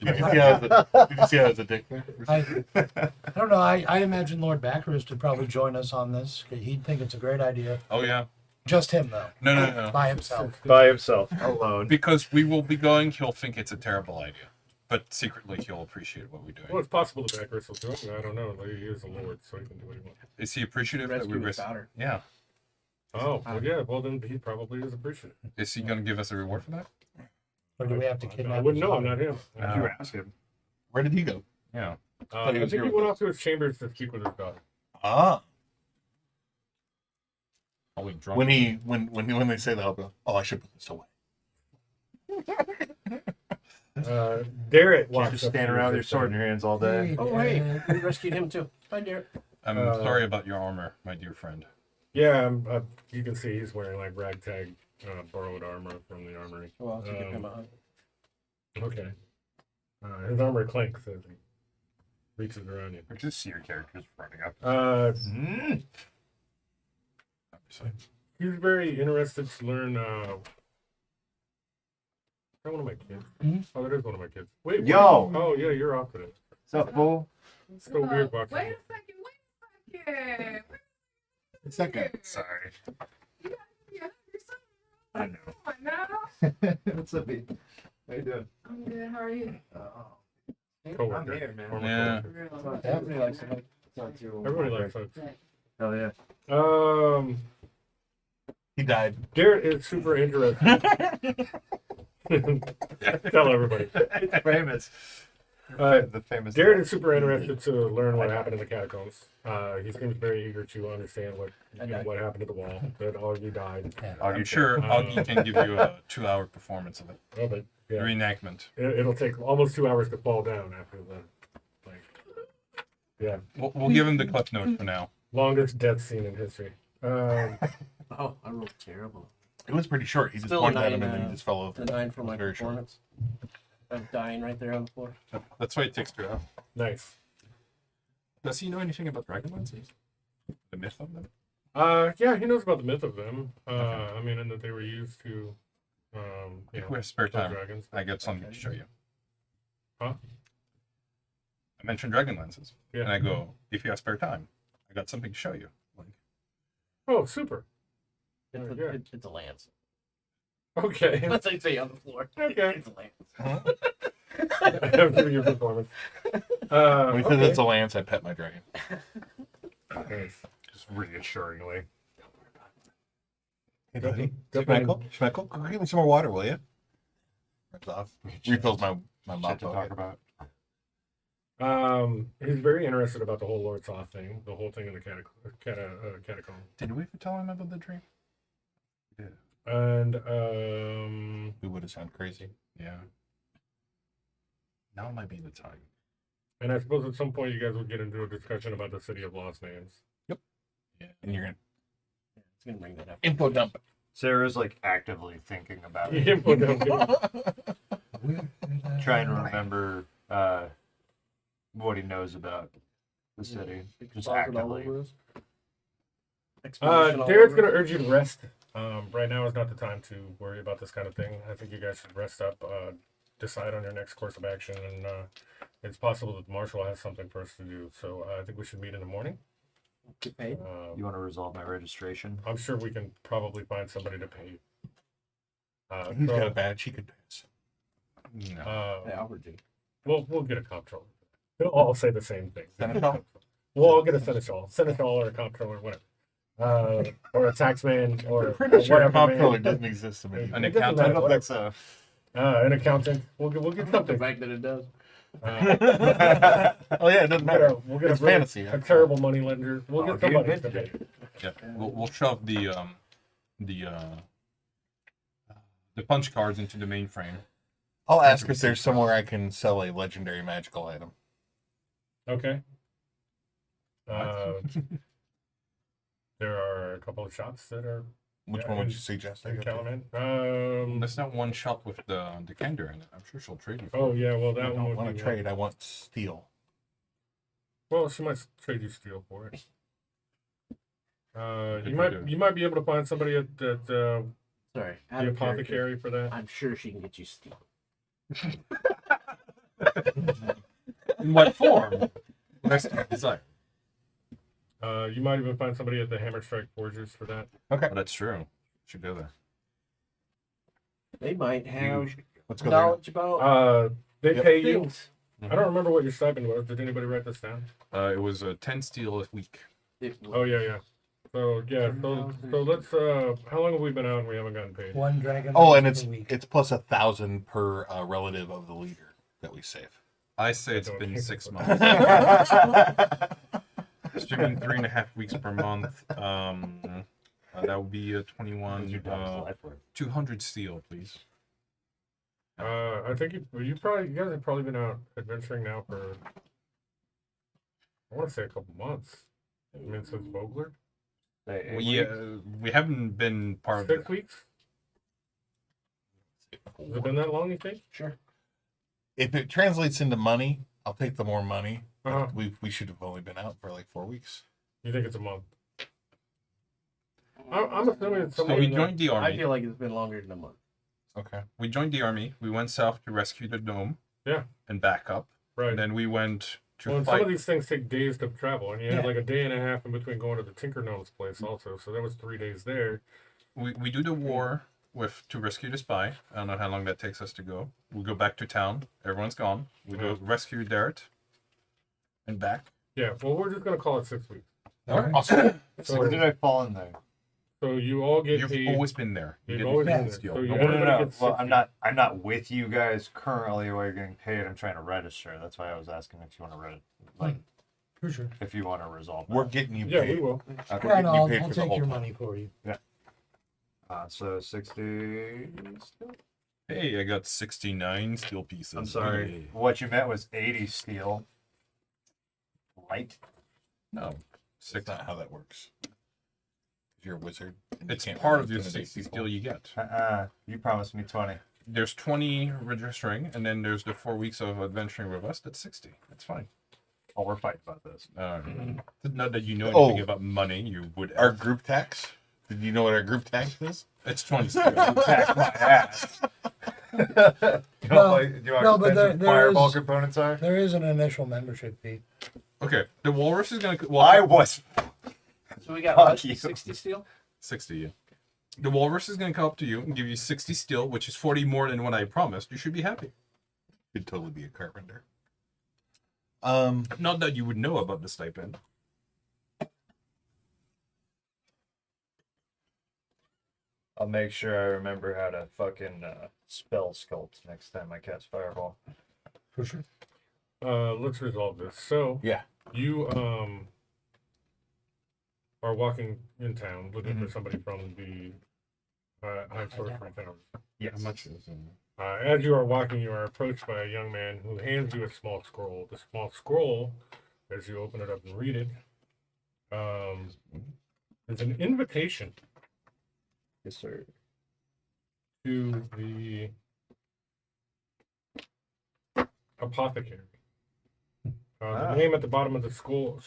Speaker 1: Did you see how I was a dick there?
Speaker 4: I don't know. I imagine Lord Baccaris to probably join us on this. He'd think it's a great idea.
Speaker 3: Oh yeah.
Speaker 4: Just him, though.
Speaker 3: No.
Speaker 4: By himself.
Speaker 5: By himself, alone.
Speaker 3: Because we will be going, he'll think it's a terrible idea. But secretly he'll appreciate what we're doing.
Speaker 2: Well, it's possible that Baccaris will join. I don't know. He is a lord, so he can do what he wants.
Speaker 3: Is he appreciative that we
Speaker 6: Rescue his
Speaker 3: risk?
Speaker 6: daughter.
Speaker 3: Yeah.
Speaker 2: Oh, well, yeah. Well, then he probably is appreciative.
Speaker 3: Is he going to give us a reward for that?
Speaker 4: Or do we have to kidnap
Speaker 2: I wouldn't
Speaker 4: his
Speaker 2: know. I'm
Speaker 4: daughter?
Speaker 2: not him.
Speaker 5: You ask him.
Speaker 1: Where did he go?
Speaker 3: Yeah.
Speaker 2: I
Speaker 1: he was
Speaker 2: think
Speaker 1: here
Speaker 2: he
Speaker 1: with
Speaker 2: went
Speaker 1: us.
Speaker 2: off to his chambers to speak with his daughter.
Speaker 1: Ah.
Speaker 3: Probably drunk.
Speaker 1: When they say that, I'll go, oh, I should put this away.
Speaker 2: Derek
Speaker 5: Can't
Speaker 2: walks
Speaker 5: just
Speaker 2: up
Speaker 5: stand
Speaker 2: to
Speaker 5: around
Speaker 2: his
Speaker 5: with your sword in your hands all day.
Speaker 4: Hey,
Speaker 6: Oh, hey,
Speaker 4: Dad.
Speaker 6: we rescued him too. Bye, dear.
Speaker 3: I'm sorry about your armor, my dear friend.
Speaker 2: Yeah, you can see he's wearing like ragtag borrowed armor from the armory.
Speaker 6: Well, I'll give him a hug.
Speaker 2: Okay. His armor clanks as he reaches around you.
Speaker 5: I can just see your characters running up.
Speaker 2: He's very interested to learn. Is that one of my kids?
Speaker 4: Mhm.
Speaker 2: Oh, that is one of my kids. Wait,
Speaker 5: Yo!
Speaker 2: what? Oh, yeah, you're off today.
Speaker 5: What's up, fool?
Speaker 2: It's so weird watching.
Speaker 9: Wait a second.
Speaker 1: It's that guy.
Speaker 5: Sorry.
Speaker 9: Yeah, you're so.
Speaker 5: I know.
Speaker 9: Come on now.
Speaker 5: What's up, B? How you doing?
Speaker 9: I'm good. How are you?
Speaker 2: Coworker.
Speaker 5: here, man.
Speaker 2: Former
Speaker 3: Yeah.
Speaker 2: coworker.
Speaker 5: Everybody likes to
Speaker 2: Everybody likes folks.
Speaker 5: Hell yeah.
Speaker 1: He died.
Speaker 2: Garrett is super interested. Tell everybody.
Speaker 5: Famous. The famous.
Speaker 2: Jared is super interested to learn what happened in the catacombs. He seems very eager to understand what what happened to the wall. That Augie died.
Speaker 3: I'm sure Augie can give you a 2-hour performance of it.
Speaker 2: Oh, but yeah,
Speaker 3: Reenactment.
Speaker 2: it'll take almost 2 hours to fall down after the. Like, yeah,
Speaker 3: We'll give him the clip note for now.
Speaker 2: longest death scene in history.
Speaker 6: Oh, I rolled terrible.
Speaker 1: It was pretty short. He just
Speaker 6: Still
Speaker 1: pointed at him
Speaker 6: 9,
Speaker 1: and then he just fell over.
Speaker 6: The 9 for my
Speaker 1: Very short.
Speaker 6: performance. I'm dying right there on the floor.
Speaker 3: That's why it takes 2 hours.
Speaker 2: Nice.
Speaker 3: Does he know anything about Dragonlances? The myth of them?
Speaker 2: Yeah, he knows about the myth of them. I mean, and that they were used to,
Speaker 3: If we have spare
Speaker 2: kill
Speaker 3: time,
Speaker 2: dragons.
Speaker 3: I got something to show you.
Speaker 2: Huh?
Speaker 3: I mentioned Dragonlances.
Speaker 2: Yeah.
Speaker 3: And I go, if you have spare time, I got something to show you. Like,
Speaker 2: Oh, super.
Speaker 6: It's,
Speaker 2: Yeah.
Speaker 6: it's a lance.
Speaker 2: Okay.
Speaker 6: That's what I say on the floor.
Speaker 2: Okay.
Speaker 6: It's a lance.
Speaker 2: I'm giving you a performance.
Speaker 1: When he says
Speaker 2: Okay.
Speaker 1: it's a lance, I pet my dragon.
Speaker 2: Nice. Just reassuringly.
Speaker 1: Hey, buddy.
Speaker 2: Definitely.
Speaker 1: Schmeckle, go give me some more water, will you? Runs off. Refills my
Speaker 5: Shit
Speaker 1: mop
Speaker 5: to talk about.
Speaker 2: He's very interested about the whole Lord Soth thing, the whole thing in the catacomb.
Speaker 3: did we ever tell him about the dream? Yeah.
Speaker 2: And
Speaker 1: We would have sounded crazy.
Speaker 3: Yeah. Now might be the time.
Speaker 2: and I suppose at some point you guys will get into a discussion about the City of Lost Names.
Speaker 1: Yeah. And you're gonna
Speaker 6: It's going to bring that up.
Speaker 1: info dump.
Speaker 5: Sarah's like actively thinking about it,
Speaker 2: Info dumping.
Speaker 5: trying to remember what he knows about the city. Just
Speaker 6: Exposit all
Speaker 5: actively.
Speaker 6: over us. Exposition all
Speaker 2: Derek's
Speaker 6: over
Speaker 2: going to
Speaker 6: us.
Speaker 2: urge you to rest. Right now is not the time to worry about this kind of thing. I think you guys should rest up, decide on your next course of action, and it's possible that the marshal has something for us to do. So I think we should meet in the morning.
Speaker 6: Get paid.
Speaker 5: You want to resolve my registration?
Speaker 2: I'm sure we can probably find somebody to pay.
Speaker 1: He's got a badge. He could pass.
Speaker 3: No.
Speaker 6: Hey, Albert G.
Speaker 2: We'll get a comptroller. They'll all say the same thing.
Speaker 1: Seneschal?
Speaker 2: We'll all get a seneschal or a comptroller, whatever, or a taxman, or
Speaker 1: Pretty sure a
Speaker 2: whatever.
Speaker 1: comptroller
Speaker 2: man.
Speaker 1: doesn't exist in
Speaker 2: It
Speaker 3: An
Speaker 2: doesn't
Speaker 3: accountant?
Speaker 2: matter,
Speaker 5: I don't
Speaker 2: whatever.
Speaker 5: think so.
Speaker 2: An accountant. We'll get
Speaker 6: The
Speaker 2: something.
Speaker 6: fact that it does.
Speaker 1: Oh yeah, it doesn't matter.
Speaker 2: We'll get
Speaker 1: It's
Speaker 2: a really-
Speaker 1: fantasy.
Speaker 2: A terrible money lender. We'll
Speaker 5: Oh,
Speaker 2: get somebody
Speaker 5: good
Speaker 2: to pay.
Speaker 3: Yeah. We'll shove the punch cards into the mainframe.
Speaker 1: I'll ask if there's somewhere I can sell a legendary magical item.
Speaker 2: Okay. There are a couple of shops that are
Speaker 1: Which
Speaker 2: Yeah,
Speaker 1: one would
Speaker 2: in-
Speaker 1: you suggest I
Speaker 2: in
Speaker 1: go to?
Speaker 2: Calaman.
Speaker 3: That's not one shot with the candor in it. I'm sure she'll trade you. For
Speaker 2: Oh yeah, well
Speaker 1: I
Speaker 2: that one
Speaker 1: don't
Speaker 2: would
Speaker 1: want
Speaker 2: be
Speaker 1: to trade. I want steel.
Speaker 2: Well, she might trade you steel for it.
Speaker 3: Good
Speaker 2: You might
Speaker 3: idea.
Speaker 2: you might be able to find somebody at the
Speaker 6: Sorry. out of character.
Speaker 2: apothecary for that.
Speaker 6: I'm sure she can get you steel.
Speaker 3: In what form? Next time, decide.
Speaker 2: You might even find somebody at the Hammer Strike Forgers for that.
Speaker 1: Okay.
Speaker 3: Oh, that's true. Should go there.
Speaker 6: They might have
Speaker 1: Let's go there.
Speaker 6: knowledge about
Speaker 2: They
Speaker 1: Yep.
Speaker 2: pay you.
Speaker 6: things.
Speaker 2: I don't remember what your stipend was. Did anybody write this down?
Speaker 3: It was 10 steel a week.
Speaker 2: Oh yeah. So yeah, so let's. How long have we been out and we haven't gotten paid?
Speaker 4: One dragon.
Speaker 1: Oh, and
Speaker 4: per week.
Speaker 1: it's plus 1,000 per relative of the leader that we save.
Speaker 3: I say it's
Speaker 2: don't
Speaker 3: been
Speaker 2: think
Speaker 3: 6
Speaker 2: so.
Speaker 3: months. Streaming 3.5 weeks per month. That would be 21.
Speaker 5: Your dog's life work.
Speaker 3: 200 steel, please.
Speaker 2: I think you guys have probably been out adventuring now for I want to say a couple months. I mean, since Vogler.
Speaker 3: We haven't been part of
Speaker 2: 6
Speaker 3: it.
Speaker 2: weeks. Has it been that long? You think?
Speaker 6: Sure.
Speaker 1: If it translates into money, I'll take the more money. But
Speaker 2: Uh-huh.
Speaker 1: we should have only been out for like 4 weeks.
Speaker 2: You think it's a month? I'm assuming it's
Speaker 3: So
Speaker 2: somewhere
Speaker 3: we
Speaker 2: in there.
Speaker 3: joined the
Speaker 6: I
Speaker 3: army.
Speaker 6: feel like it's been longer than a month.
Speaker 1: Okay.
Speaker 3: We joined the army. We went south to rescue the dome.
Speaker 2: Yeah.
Speaker 3: And back up.
Speaker 2: Right.
Speaker 3: And then we went to
Speaker 2: Well, and some
Speaker 3: fight.
Speaker 2: of these things take days to travel, and you had
Speaker 4: Yeah.
Speaker 2: like a day and a half in between going to the Tinker Gnome's place also. So that was 3 days there.
Speaker 3: We do the war to rescue the spy. I don't know how long that takes us to go. We go back to town. Everyone's gone. We go rescue Dart. And back.
Speaker 2: Yeah. Well, we're just gonna call it 6 weeks.
Speaker 1: All right. Awesome.
Speaker 2: So
Speaker 5: Where did I fall in there?
Speaker 2: So you all get
Speaker 3: You've
Speaker 2: paid.
Speaker 3: always been there. You
Speaker 2: You've
Speaker 3: get
Speaker 2: always
Speaker 3: paid
Speaker 2: been there.
Speaker 3: steel.
Speaker 2: So you-
Speaker 3: No
Speaker 5: No,
Speaker 3: one-
Speaker 2: everybody
Speaker 5: no.
Speaker 2: gets
Speaker 5: Well,
Speaker 2: 60.
Speaker 5: I'm not with you guys currently while you're getting paid. I'm trying to register. That's why I was asking if you want to like
Speaker 4: For sure.
Speaker 5: if you want to resolve.
Speaker 1: We're
Speaker 5: that.
Speaker 1: getting you
Speaker 2: Yeah,
Speaker 1: paid.
Speaker 2: we will.
Speaker 5: Okay.
Speaker 4: Yeah, no,
Speaker 1: getting you
Speaker 4: I'll
Speaker 1: paid for the
Speaker 4: take
Speaker 1: whole
Speaker 4: your
Speaker 1: time.
Speaker 4: money for you.
Speaker 5: So 60.
Speaker 3: Hey, I got 69 steel pieces.
Speaker 5: I'm sorry.
Speaker 3: Yay.
Speaker 5: What you meant was 80 steel. Light.
Speaker 3: No.
Speaker 1: That's not how that works. You're a wizard. and you
Speaker 3: It's
Speaker 1: can't
Speaker 3: part
Speaker 1: really
Speaker 3: of your
Speaker 1: intimidate
Speaker 3: 60
Speaker 1: people.
Speaker 3: steel you get.
Speaker 5: You promised me 20.
Speaker 3: There's 20 registering, and then there's the 4 weeks of adventuring with us. That's 60. That's fine.
Speaker 5: Oh, we're fighting about this.
Speaker 3: Not that you know anything
Speaker 1: Oh.
Speaker 3: about money. You would.
Speaker 1: Our group tax? Did you know what our group tax is?
Speaker 3: It's 20 steel.
Speaker 5: Attack my ass. Do you
Speaker 4: No,
Speaker 5: want
Speaker 4: no,
Speaker 5: no,
Speaker 4: but there
Speaker 5: fireball
Speaker 4: is-
Speaker 5: components are?
Speaker 4: There is an initial membership fee.
Speaker 3: Okay, the walrus is gonna. Well,
Speaker 5: I was.
Speaker 6: So we got
Speaker 5: Fuck
Speaker 6: what,
Speaker 5: you.
Speaker 6: 60 steel.
Speaker 3: 60. Yeah. The walrus is gonna come up to you and give you 60 steel, which is 40 more than what I promised. You should be happy.
Speaker 1: You'd totally be a carpenter.
Speaker 3: Not that you would know about the stipend.
Speaker 5: I'll make sure I remember how to fucking spell sculpt next time I cast fireball.
Speaker 4: For sure.
Speaker 2: Let's resolve this. So
Speaker 1: Yeah.
Speaker 2: you are walking in town looking for somebody from the High Sorcery Towers.
Speaker 5: Yes.
Speaker 3: How much is in
Speaker 2: As you are walking, you are approached by a young man who hands you a small scroll. The small scroll, as you open it up and read it, is an invitation
Speaker 5: Yes, sir.
Speaker 2: to the apothecary. The name at the bottom of the scroll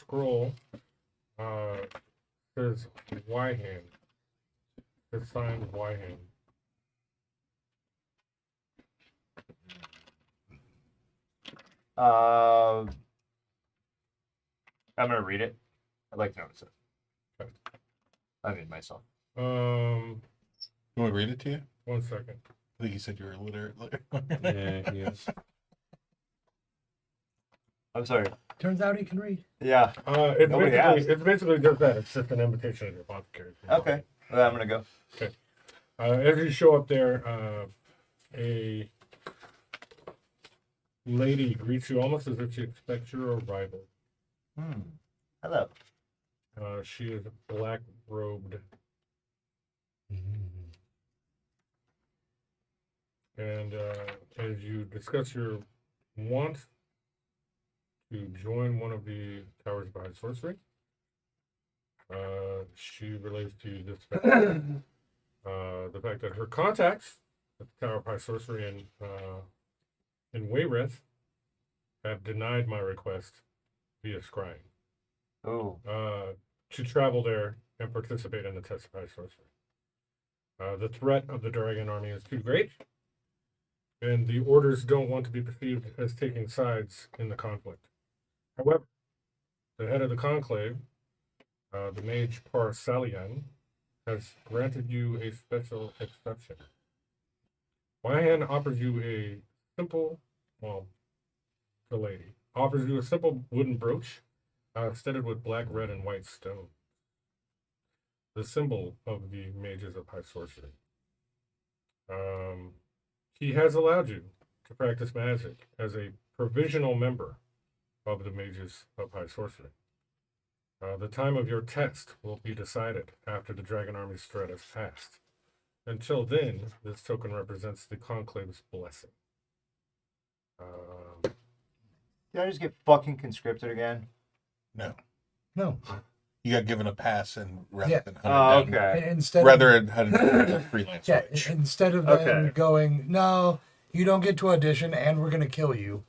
Speaker 2: says Wyhand. It's signed Wyhand.
Speaker 5: I'm gonna read it. I'd like to know what it says.
Speaker 2: Okay.
Speaker 5: I mean myself.
Speaker 1: You want me to read it to you?
Speaker 2: 1 second.
Speaker 1: I think you said you were illiterate.
Speaker 3: Yeah, he is.
Speaker 5: I'm sorry.
Speaker 4: Turns out he can read.
Speaker 5: Yeah. Nobody asked.
Speaker 2: It's basically just that. It's just an invitation to the apothecary.
Speaker 5: Okay. Well, I'm gonna go.
Speaker 2: As you show up there, a lady greets you almost as if she expects your arrival.
Speaker 5: Hello.
Speaker 2: She is black robed, and as you discuss your want to join one of the towers by sorcery, she relays to you this fact. The fact that her contacts at the Tower of High Sorcery in Wayreth have denied my request via scrying
Speaker 5: Ooh.
Speaker 2: to travel there and participate in the test of High Sorcery. The threat of the Dragon Army is too great, and the orders don't want to be perceived as taking sides in the conflict. However, the head of the conclave, the mage Parsalian, has granted you a special exception. Wyhan offers you a simple, well, the lady offers you a simple wooden brooch studded with black, red, and white stone. The symbol of the mages of high sorcery. He has allowed you to practice magic as a provisional member of the mages of high sorcery. The time of your test will be decided after the Dragon Army's threat has passed. Until then, this token represents the Conclave's blessing.
Speaker 5: Did I just get fucking conscripted again?
Speaker 1: No.
Speaker 4: No.
Speaker 1: You got given a pass and rather
Speaker 4: Yeah.
Speaker 1: than
Speaker 5: Oh,
Speaker 1: hunted down.
Speaker 5: okay.
Speaker 4: Instead
Speaker 1: Rather than hunted down as a freelance
Speaker 4: yeah,
Speaker 1: witch.
Speaker 4: instead of them
Speaker 5: Okay.
Speaker 4: going, no, you don't get to audition and we're gonna kill you.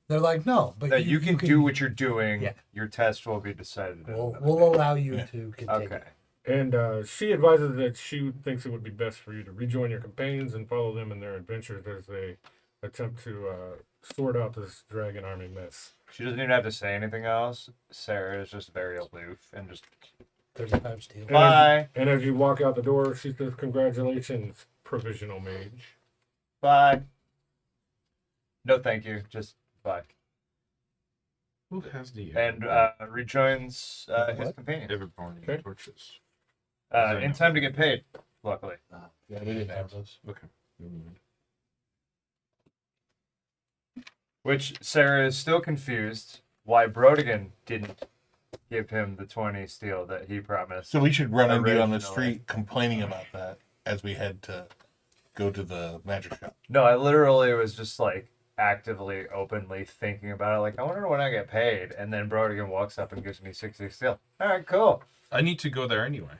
Speaker 4: They're like, no, but
Speaker 5: That you can do what you're doing.
Speaker 4: Yeah.
Speaker 5: Your test will be decided. in
Speaker 4: We'll,
Speaker 5: another
Speaker 4: we'll
Speaker 5: day.
Speaker 4: allow you
Speaker 1: Yeah.
Speaker 4: to continue.
Speaker 5: Okay.
Speaker 2: And she advises that she thinks it would be best for you to rejoin your companions and follow them in their adventures as they attempt to sort out this Dragon Army mess.
Speaker 5: She doesn't even have to say anything else. Sarah is just very aloof and just
Speaker 4: 35 steel.
Speaker 5: bye,
Speaker 2: And as you walk out the door, she says, "Congratulations, provisional mage."
Speaker 5: bye. No, thank you. Just bye.
Speaker 3: Who has the
Speaker 5: And rejoins his companion.
Speaker 3: ever burning
Speaker 2: Okay.
Speaker 3: torches?
Speaker 5: In time to get paid, luckily.
Speaker 1: Yeah, we didn't have those.
Speaker 3: Okay.
Speaker 5: Which Sarah is still confused why Brodigan didn't give him the 20 steel that he promised.
Speaker 1: So we should run into you on the
Speaker 5: Originally.
Speaker 1: street complaining about that as we head to go to the magic shop.
Speaker 5: No, I literally was just like actively, openly thinking about it. Like, I wonder when I get paid. And then Brodigan walks up and gives me 60 steel. All right, cool.
Speaker 3: I need to go there anyway.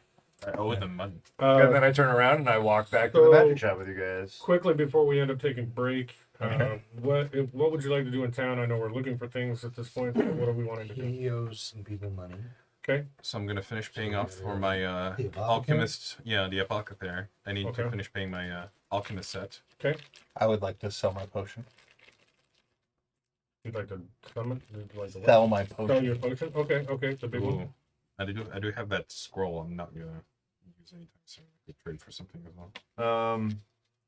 Speaker 3: I owe them money.
Speaker 5: And then I turn around and I walk back to the magic shop with you guys.
Speaker 2: Quickly before we end up taking break, what would you like to do in town? I know we're looking for things at this point. But what are we wanting to do?
Speaker 4: He owes some people money.
Speaker 2: Okay.
Speaker 3: So I'm gonna finish paying off for my
Speaker 4: The apothecary?
Speaker 3: alchemist. Yeah, the apothecary. I need
Speaker 2: Okay.
Speaker 3: to finish paying my alchemist set.
Speaker 2: Okay.
Speaker 1: I would like to sell my potion.
Speaker 2: You'd like to summon? You'd like to what?
Speaker 1: Sell my
Speaker 2: Sell
Speaker 1: potion.
Speaker 2: your potion? Okay. The big one.
Speaker 3: Ooh. I do have that scroll. I'm not gonna use anytime soon. I could trade for something as well.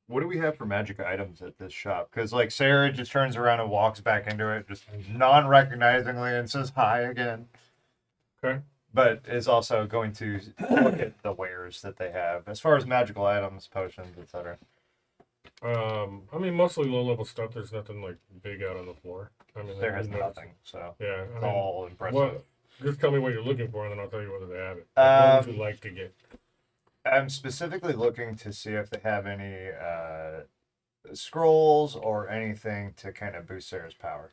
Speaker 5: What do we have for magic items at this shop? Because like Sarah just turns around and walks back into it, just non-recognizingly, and says hi again.
Speaker 2: Okay.
Speaker 5: But is also going to look at the wares that they have as far as magical items, potions, etc.
Speaker 2: I mean, mostly low-level stuff. There's nothing like big out on the floor. I mean,
Speaker 5: There has
Speaker 2: you know,
Speaker 5: nothing, so
Speaker 2: Yeah.
Speaker 5: it's
Speaker 2: I mean,
Speaker 5: all impressive.
Speaker 2: what? Just tell me what you're looking for, and then I'll tell you whether they have it. What would you like to get?
Speaker 5: I'm specifically looking to see if they have any scrolls or anything to kind of boost Sarah's power,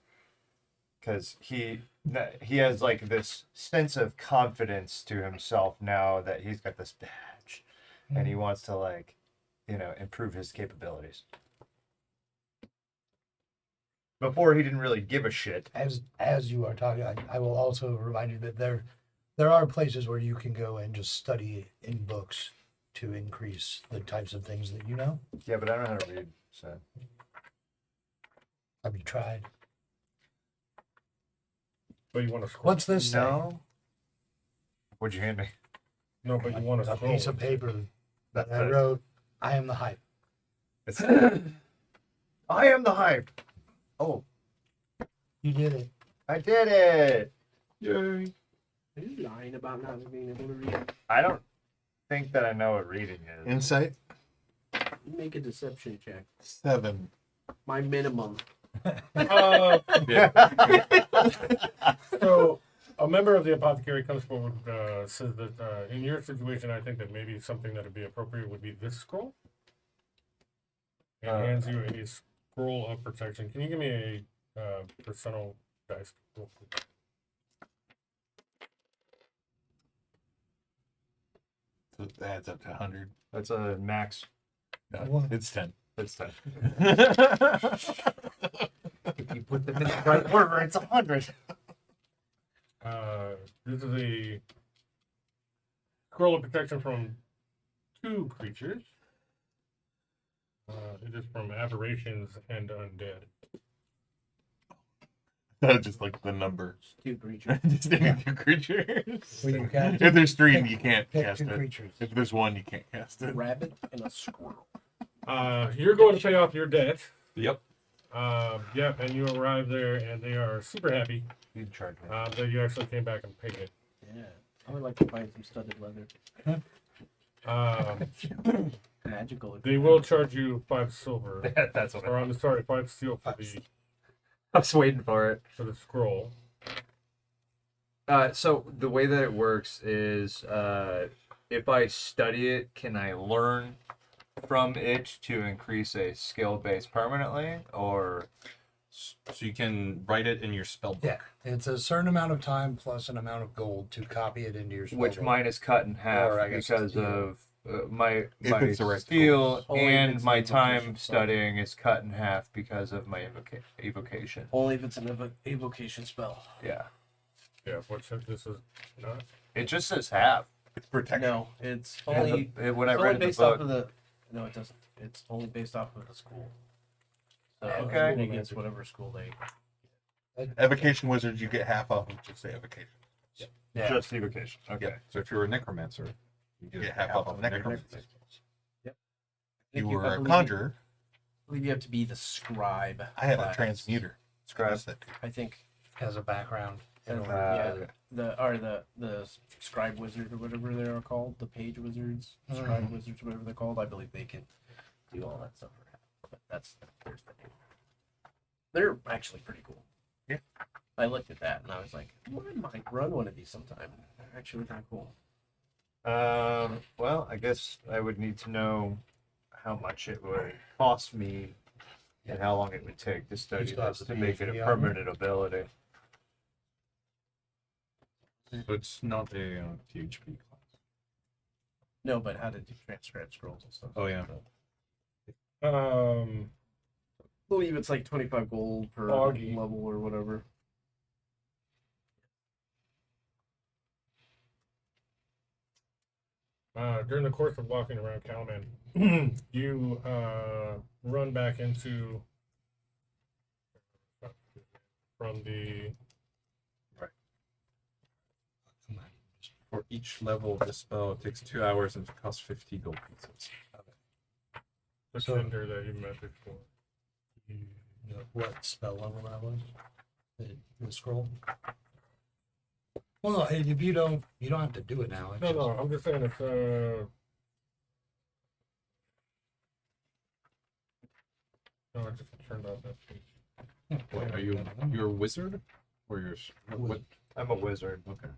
Speaker 5: because he has like this sense of confidence to himself now that he's got this badge, and he wants to like, improve his capabilities. Before he didn't really give a shit.
Speaker 4: As you are talking, I will also remind you that there are places where you can go and just study in books to increase the types of things that you know.
Speaker 5: Yeah, but I don't know how to read, so.
Speaker 4: Have you tried?
Speaker 2: But you want to scroll?
Speaker 4: What's this say?
Speaker 5: No. What'd you hand me?
Speaker 2: No, but you want to
Speaker 4: A
Speaker 2: scroll.
Speaker 4: piece of paper that I
Speaker 5: That's-
Speaker 4: wrote, I am the hype.
Speaker 5: It's, I am the hype. Oh,
Speaker 4: You did it.
Speaker 5: I did it.
Speaker 3: Yay!
Speaker 6: Are you lying about not being able to read?
Speaker 5: I don't think that I know what reading is.
Speaker 1: Insight
Speaker 6: Make a deception check.
Speaker 1: 7.
Speaker 6: My minimum.
Speaker 2: So, a member of the apothecary comes forward, says that in your situation, I think that maybe something that would be appropriate would be this scroll. And hands you a scroll of protection. Can you give me a personal dice? Real quick?
Speaker 1: So it adds up to 100.
Speaker 5: That's a max.
Speaker 1: No,
Speaker 4: What?
Speaker 1: it's 10.
Speaker 5: That's 10. If you put them in the right order, it's 100.
Speaker 2: This is a scroll of protection from 2 creatures. It is from aberrations and undead.
Speaker 1: Just like the number.
Speaker 6: 2 creatures.
Speaker 1: Just name 2 creatures.
Speaker 4: Well, you can
Speaker 1: If there's 3,
Speaker 4: pick-
Speaker 1: you can't
Speaker 4: Pick
Speaker 1: cast
Speaker 4: 2
Speaker 1: it.
Speaker 4: creatures.
Speaker 1: If there's 1, you can't cast
Speaker 6: A
Speaker 1: it.
Speaker 6: rabbit and a squirrel.
Speaker 2: You're going to pay off your debt.
Speaker 3: Yep.
Speaker 2: Yeah, and you arrive there, and they are super happy
Speaker 5: You charge me.
Speaker 2: that you actually came back and paid it.
Speaker 6: Yeah. I would like to find some studded leather. Magical.
Speaker 2: They will charge you 5 silver,
Speaker 5: That's what
Speaker 2: or I'm sorry, 5 steel for
Speaker 5: I was waiting for it.
Speaker 2: the scroll.
Speaker 5: So the way that it works is if I study it, can I learn from it to increase a skill base permanently? Or
Speaker 3: So you can write it in your spell book.
Speaker 4: Yeah, it's a certain amount of time plus an amount of gold to copy it into your spell
Speaker 5: which
Speaker 4: book.
Speaker 5: mine is cut in half
Speaker 4: Or I guess
Speaker 5: because
Speaker 4: steel.
Speaker 5: of my
Speaker 1: it's the right
Speaker 5: skill
Speaker 6: Only if
Speaker 5: and
Speaker 6: it's
Speaker 5: my
Speaker 6: an
Speaker 5: time
Speaker 6: evocation spell.
Speaker 5: studying is cut in half because of my evocation.
Speaker 6: Only if it's an evocation spell.
Speaker 5: Yeah,
Speaker 2: Yeah, what's that? This is not.
Speaker 5: it just says half.
Speaker 1: It's protection.
Speaker 6: No, it's
Speaker 5: And
Speaker 6: only,
Speaker 5: when I
Speaker 6: it's only
Speaker 5: read the
Speaker 6: based off
Speaker 5: book,
Speaker 6: of the. No, it doesn't. It's only based off of the school. So
Speaker 5: Okay.
Speaker 6: it's against whatever school they.
Speaker 1: Evocation wizards, you get half off of just the evocation.
Speaker 4: Yeah.
Speaker 5: just evocation. Okay.
Speaker 1: Yeah.
Speaker 3: So if you're a necromancer,
Speaker 1: You get half off of necromancy.
Speaker 6: Yep.
Speaker 1: If you
Speaker 6: I
Speaker 1: were a
Speaker 6: believe
Speaker 1: conjurer,
Speaker 6: I believe you have to be the scribe.
Speaker 1: I had a
Speaker 6: class.
Speaker 1: transmuter.
Speaker 5: Scribe.
Speaker 1: That's it.
Speaker 6: I think.
Speaker 4: Has a background
Speaker 6: And, the scribe wizard or whatever they are called, the page wizards, scribe wizards, whatever they're called. I believe they can do all that stuff. But there's the name. They're actually pretty cool.
Speaker 3: Yeah.
Speaker 6: I looked at that and I was like, I might run one of these sometime. They're actually kind of cool.
Speaker 5: Well, I guess I would need to know how much it would cost me and how long it would take to study
Speaker 4: still have
Speaker 5: this
Speaker 4: the
Speaker 5: to make it
Speaker 4: PhD
Speaker 5: a
Speaker 4: on it?
Speaker 5: permanent ability.
Speaker 3: So it's not a THP class.
Speaker 6: No, but how to do transcribe scrolls and stuff.
Speaker 3: Oh, yeah.
Speaker 6: I believe it's like 25 gold per
Speaker 2: Augie.
Speaker 6: level or whatever.
Speaker 2: During the course of walking around Calman, you run back into from the
Speaker 3: For each level of the spell, it takes 2 hours and it costs 50 gold pieces.
Speaker 4: So-
Speaker 2: tender that you met before.
Speaker 4: You know what spell level that was? The scroll. Well, no, if you don't have to do it now. It's
Speaker 2: No, I'm just saying it's no, I just turned off that page.
Speaker 3: Wait, are you're a wizard? Or you're what?
Speaker 5: I'm a wizard.
Speaker 3: Okay.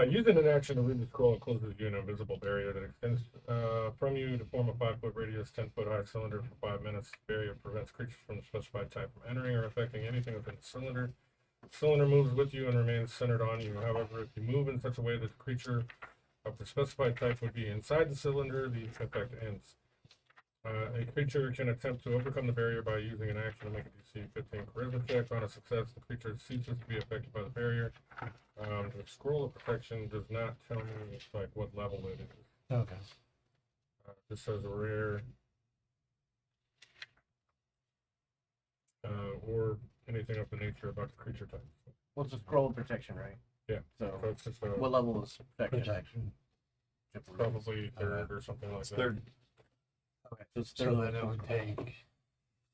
Speaker 2: Using an action to read the scroll encloses you in an invisible barrier that extends from you to form a 5-foot radius, 10-foot high cylinder for 5 minutes. The barrier prevents creatures from the specified type from entering or affecting anything within the cylinder. The cylinder moves with you and remains centered on you. However, if you move in such a way that the creature of the specified type would be inside the cylinder, the effect ends. A creature can attempt to overcome the barrier by using an action to make a DC 15 charisma check. On a success, the creature ceases to be affected by the barrier. The scroll of protection does not tell me like what level it is.
Speaker 4: Okay.
Speaker 2: This says a rare or anything of the nature about the creature type.
Speaker 6: Well, it's a scroll of protection, right?
Speaker 2: Yeah.
Speaker 6: So,
Speaker 2: So it's just
Speaker 6: what level is protection?
Speaker 4: Protection.
Speaker 2: probably third or something like that.
Speaker 5: Third.
Speaker 6: Okay, so it's
Speaker 4: So
Speaker 6: third
Speaker 4: then it
Speaker 6: level.
Speaker 4: would take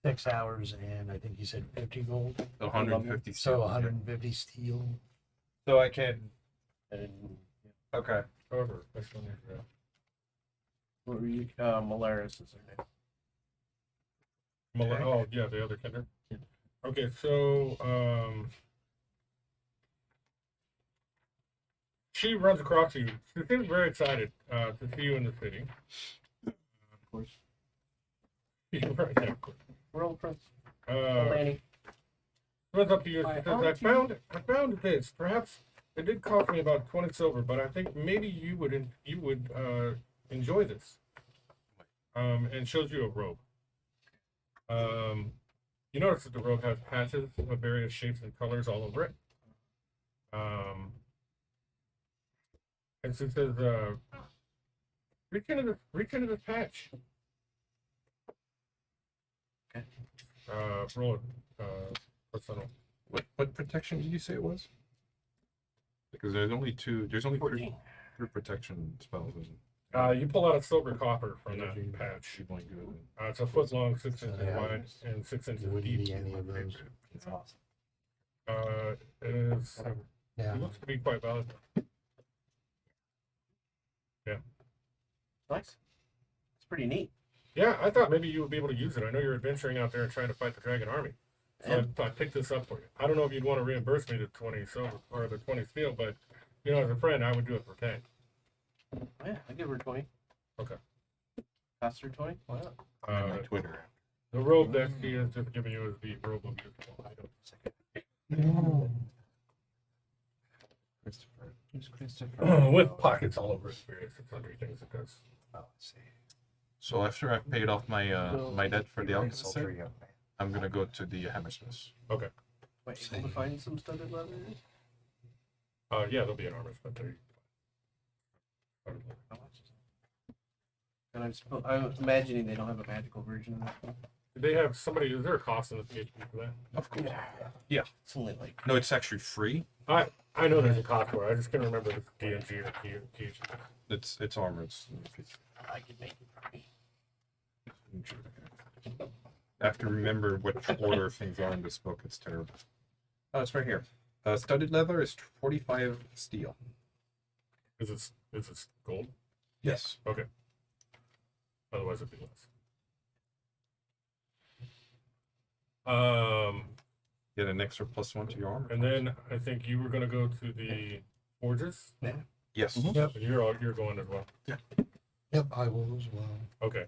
Speaker 4: 6 hours and I think you said 50 gold.
Speaker 3: 150.
Speaker 4: So 150 steel.
Speaker 5: So I can.
Speaker 6: And
Speaker 5: Okay.
Speaker 2: However, that's one yeah.
Speaker 6: what were you? Malaris is her name.
Speaker 2: Oh yeah, the other kinder. Okay, so she runs across you. She seems very excited to see you in the city.
Speaker 6: Of course.
Speaker 2: Right, yeah, of course.
Speaker 6: Roll Prince.
Speaker 2: Uh,
Speaker 6: Lanny.
Speaker 2: runs up to you.
Speaker 6: My
Speaker 2: She says, I found this. Perhaps it did cost me about 20 silver, but I think maybe you would enjoy this. And shows you a robe. You notice that the robe has patches of various shapes and colors all over it. And she says, reach into this patch.
Speaker 6: Okay.
Speaker 2: Roll it. Personal.
Speaker 3: What protection did you say it was? Because there's only two. There's only
Speaker 6: 14.
Speaker 3: three protection spells. Isn't
Speaker 2: You pull out a silver copper from that
Speaker 3: it?
Speaker 2: patch.
Speaker 3: You're going good.
Speaker 2: It's a foot long, 6 inches
Speaker 4: Yeah.
Speaker 2: wide, and 6 inches
Speaker 4: It wouldn't
Speaker 2: deep.
Speaker 4: be any of those.
Speaker 5: It's awesome.
Speaker 2: It is.
Speaker 4: Yeah.
Speaker 2: It looks to be quite valuable.
Speaker 6: Nice. It's pretty neat.
Speaker 2: Yeah, I thought maybe you would be able to use it. I know you're adventuring out there and trying to fight the dragon army. So
Speaker 6: And-
Speaker 2: I picked this up for you. I don't know if you'd want to reimburse me the 20 silver or the 20 steel, but you know, as a friend, I would do it for 10.
Speaker 6: Yeah, I give her 20.
Speaker 2: Okay.
Speaker 6: Pass her 20. Why not?
Speaker 3: On my
Speaker 2: Uh,
Speaker 3: Twitter.
Speaker 2: the robe that she has just given you is the robe of useful items.
Speaker 3: Christopher.
Speaker 5: Who's Christopher?
Speaker 2: With pockets all over its various sundry things it does.
Speaker 5: Oh, I see.
Speaker 3: So after I've paid off my my debt for the
Speaker 5: Very
Speaker 3: alchemist,
Speaker 5: sultry young man.
Speaker 3: I'm gonna go to the hammersmith.
Speaker 6: Wait, able to find some studded leather?
Speaker 2: Yeah, there'll be an armor spent there.
Speaker 6: How much is it? And I'm imagining they don't have a magical version of that.
Speaker 2: They have somebody, is there a cost in the PHP for that?
Speaker 3: Of course.
Speaker 6: It's only like
Speaker 3: No, it's actually free.
Speaker 2: I know there's a cost for it. I just can't remember if it's DMG or PHP.
Speaker 3: It's armor. It's
Speaker 6: I could make it free.
Speaker 3: I have to remember which order things are in this book. It's terrible. Oh, it's right here. Studded leather is 45 steel.
Speaker 2: Is it gold?
Speaker 3: Yes.
Speaker 2: Okay. Otherwise, it'd be less.
Speaker 3: Get an extra +1 to your armor.
Speaker 2: And then I think you were gonna go to the forges.
Speaker 3: Yes.
Speaker 4: Yep.
Speaker 2: And you're going as well.
Speaker 4: Yep, I will as well.
Speaker 2: Okay.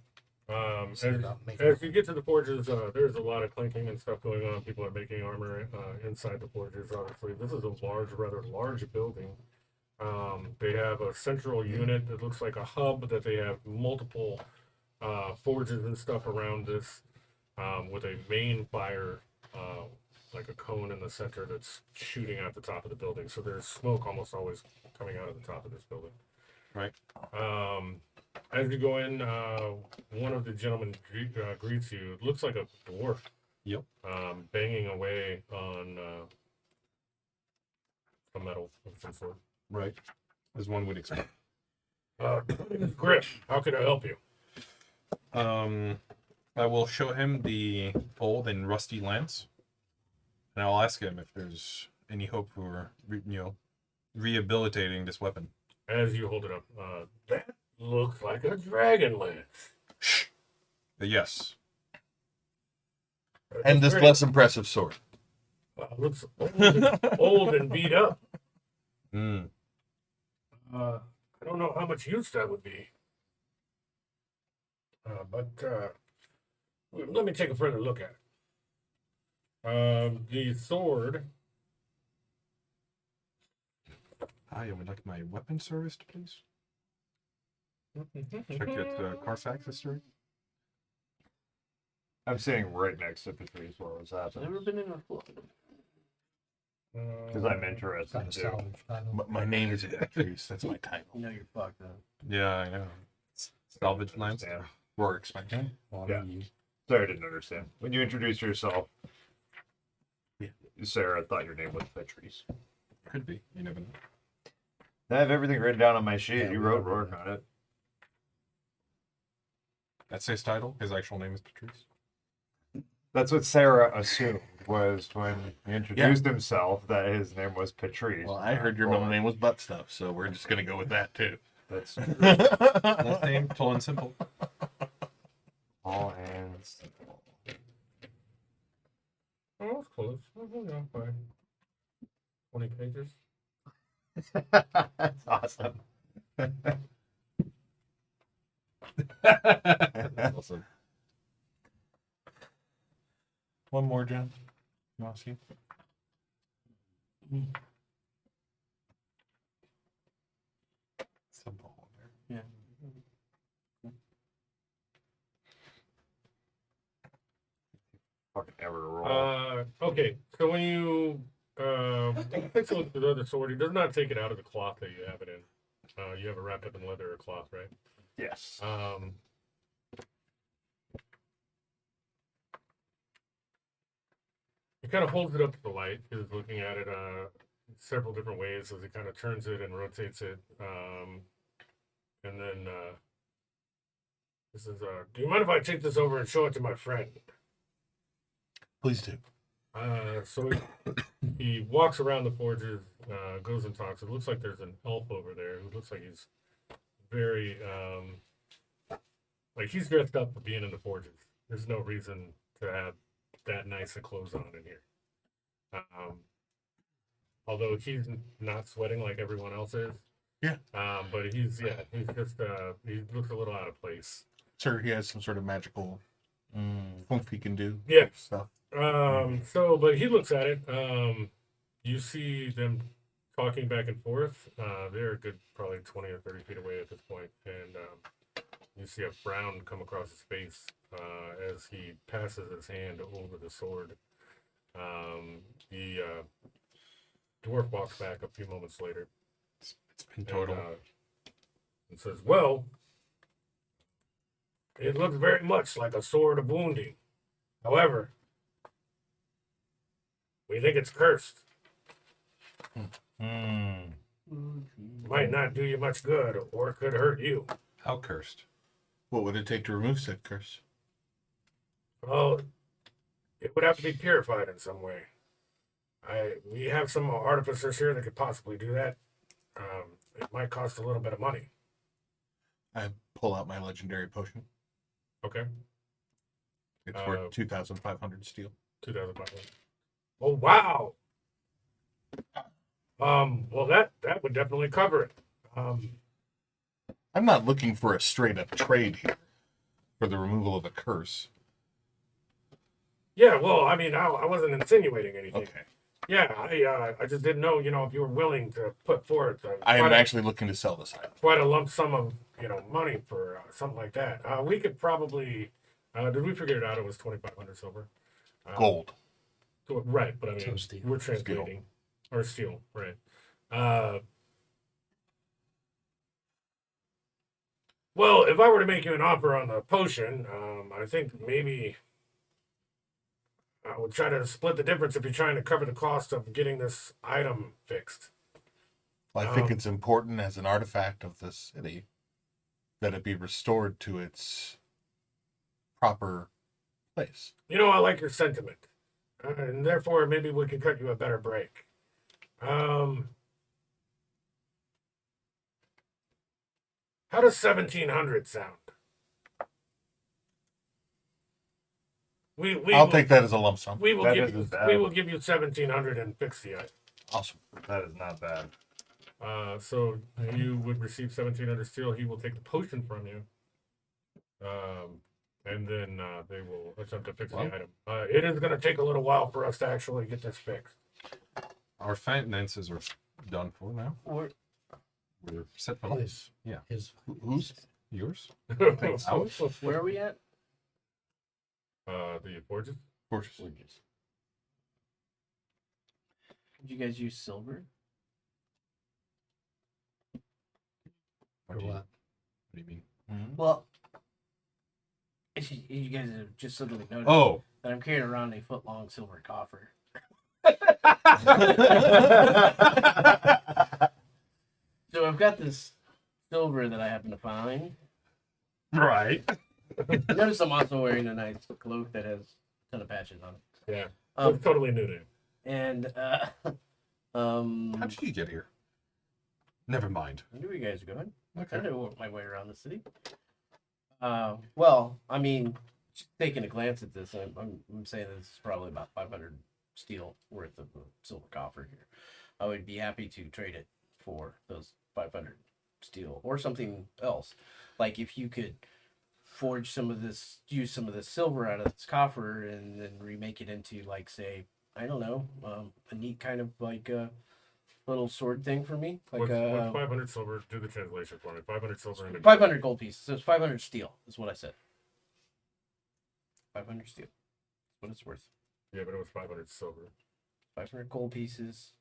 Speaker 4: See
Speaker 2: As,
Speaker 4: about making
Speaker 2: as you get to the forges, there's a lot of clinking and stuff going on. People are making armor inside the forges. Obviously, this is a rather large building. They have a central unit that looks like a hub that they have multiple forges and stuff around this, with a main fire, like a cone in the center that's shooting out the top of the building. So there's smoke almost always coming out of the top of this building.
Speaker 3: Right.
Speaker 2: As you go in, one of the gentlemen greets you. It looks like a dwarf.
Speaker 3: Yep.
Speaker 2: Banging away on some metal of some sort.
Speaker 3: Right. As one would expect.
Speaker 2: Griff, how can I help you?
Speaker 3: I will show him the old and rusty lance, and I'll ask him if there's any hope for rehabilitating this weapon.
Speaker 2: As you hold it up, that looks like a Dragonlance.
Speaker 3: Yes.
Speaker 1: And this
Speaker 2: Very-
Speaker 1: less impressive sword.
Speaker 2: looks old and beat up.
Speaker 3: Mm.
Speaker 2: I don't know how much use that would be. But let me take a further look at it. The sword.
Speaker 3: Hi, I would like my weapon serviced, please. Check it, Carfax history.
Speaker 5: I'm sitting right next to Patrice while it's
Speaker 6: I've
Speaker 5: happening.
Speaker 6: never been in a flood.
Speaker 5: Because I'm interested
Speaker 4: kind of
Speaker 5: too.
Speaker 4: salvage title.
Speaker 1: My name is Patrice. That's my title.
Speaker 6: You know you're fucked up.
Speaker 3: Yeah, I know. Salvage lance.
Speaker 5: Understand.
Speaker 1: We're expecting.
Speaker 5: Yeah. Sorry, I didn't understand. When you introduced yourself,
Speaker 1: Yeah.
Speaker 5: Sarah thought your name was Patrice.
Speaker 3: Could be. You never know.
Speaker 5: I have everything written down on my sheet.
Speaker 4: Yeah,
Speaker 5: You
Speaker 4: we
Speaker 5: wrote
Speaker 4: have
Speaker 5: Rourke on it.
Speaker 3: That's his title. His actual name is Patrice.
Speaker 5: That's what Sarah assumed was when he introduced himself that his name was Patrice.
Speaker 1: Well, I heard your middle name was Butt Stuff, so we're just gonna go with that too.
Speaker 5: That's
Speaker 3: Last name, tall and simple.
Speaker 5: all and simple.
Speaker 2: Oh, that's close. Yeah, fine. 20 pages.
Speaker 5: That's awesome.
Speaker 3: That's awesome.
Speaker 1: One more, John. You want to see?
Speaker 3: Simple.
Speaker 6: Yeah.
Speaker 5: Fucking ever roll.
Speaker 2: Okay, so when you take a look at the other sword, he does not take it out of the cloth that you have it in. You have it wrapped up in leather or cloth, right?
Speaker 5: Yes.
Speaker 2: He kind of holds it up to the light. He's looking at it several different ways as he kind of turns it and rotates it. And then he says, do you mind if I take this over and show it to my friend?
Speaker 1: Please do.
Speaker 2: So he walks around the forges, goes and talks. It looks like there's an elf over there who looks like he's very, like he's dressed up for being in the forges. There's no reason to have that nice of clothes on in here. Although he's not sweating like everyone else is.
Speaker 1: Yeah.
Speaker 2: But he's just, he looks a little out of place.
Speaker 1: Sure, he has some sort of magical oomph he can do.
Speaker 2: Yeah.
Speaker 1: Stuff.
Speaker 2: But he looks at it. You see them talking back and forth. They're a good probably 20 or 30 feet away at this point. And you see a frown come across his face as he passes his hand over the sword. The dwarf walks back a few moments later.
Speaker 3: It's been total.
Speaker 2: And says, well, it looks very much like a sword of wounding. However, we think it's cursed. Might not do you much good, or it could hurt you.
Speaker 3: How cursed?
Speaker 1: What would it take to remove said curse?
Speaker 2: Well, it would have to be purified in some way. We have some artificers here that could possibly do that. It might cost a little bit of money.
Speaker 1: I pull out my legendary potion.
Speaker 2: Okay,
Speaker 1: It's worth 2,500 steel.
Speaker 2: 2,500. Oh wow. Well, that would definitely cover it.
Speaker 1: I'm not looking for a straight up trade here for the removal of a curse.
Speaker 2: Yeah, well, I mean, I wasn't insinuating anything.
Speaker 1: Okay.
Speaker 2: Yeah, I just didn't know, if you were willing to put forth
Speaker 1: I am actually looking to sell this item.
Speaker 2: quite a lump sum of, money for something like that. We could probably, did we figure it out? It was 2,500 silver.
Speaker 1: Gold.
Speaker 2: Right, but I mean,
Speaker 4: So steel.
Speaker 2: we're translating or steel, right? Well, if I were to make you an offer on the potion, I think maybe I would try to split the difference if you're trying to cover the cost of getting this item fixed.
Speaker 1: Well, I think it's important as an artifact of the city that it be restored to its proper place.
Speaker 2: I like your sentiment, and therefore maybe we can cut you a better break. How does 1,700 sound?
Speaker 1: I'll take that as a lump sum.
Speaker 2: We will
Speaker 5: That
Speaker 2: give
Speaker 5: isn't
Speaker 2: you.
Speaker 5: bad.
Speaker 2: We will give you 1,700 and fix the item.
Speaker 1: Awesome.
Speaker 5: That is not bad.
Speaker 2: So you would receive 1,700 steel. He will take the potion from you, and then they will attempt to fix the item. It is going to take a little while for us to actually get this fixed.
Speaker 3: Our finances are done for now.
Speaker 6: Or
Speaker 3: We're set for life.
Speaker 4: His,
Speaker 3: Yeah.
Speaker 4: his
Speaker 1: Who's?
Speaker 3: Yours?
Speaker 6: where are we at?
Speaker 2: The forges.
Speaker 1: Gorgeous.
Speaker 6: Could you guys use silver?
Speaker 4: or what?
Speaker 3: What do you mean?
Speaker 6: Well, you guys have just suddenly noticed
Speaker 3: Oh,
Speaker 6: that I'm carrying around a foot-long silver coffer. So I've got this silver that I happen to find.
Speaker 3: right.
Speaker 6: Notice I'm also wearing a nice cloak that has a ton of patches on it.
Speaker 2: Yeah,
Speaker 6: Um,
Speaker 2: looks totally new to him.
Speaker 6: and
Speaker 3: How did you get here? Never mind.
Speaker 6: I knew where you guys were going. I
Speaker 3: Okay.
Speaker 6: know my way around the city. Well, I mean, just taking a glance at this, I'm saying this is probably about 500 steel worth of silver coffer here. I would be happy to trade it for those 500 steel or something else. Like if you could forge some of this, use some of this silver out of this coffer and then remake it into, like, say, I don't know, a neat kind of like little sword thing for me. Like
Speaker 2: What's 500 silver? Do the translation for me. 500 silver and
Speaker 6: 500 gold pieces. So it's 500 steel is what I said. 500 steel. That's what it's worth.
Speaker 2: Yeah, but it was 500 silver.
Speaker 6: 500 gold pieces.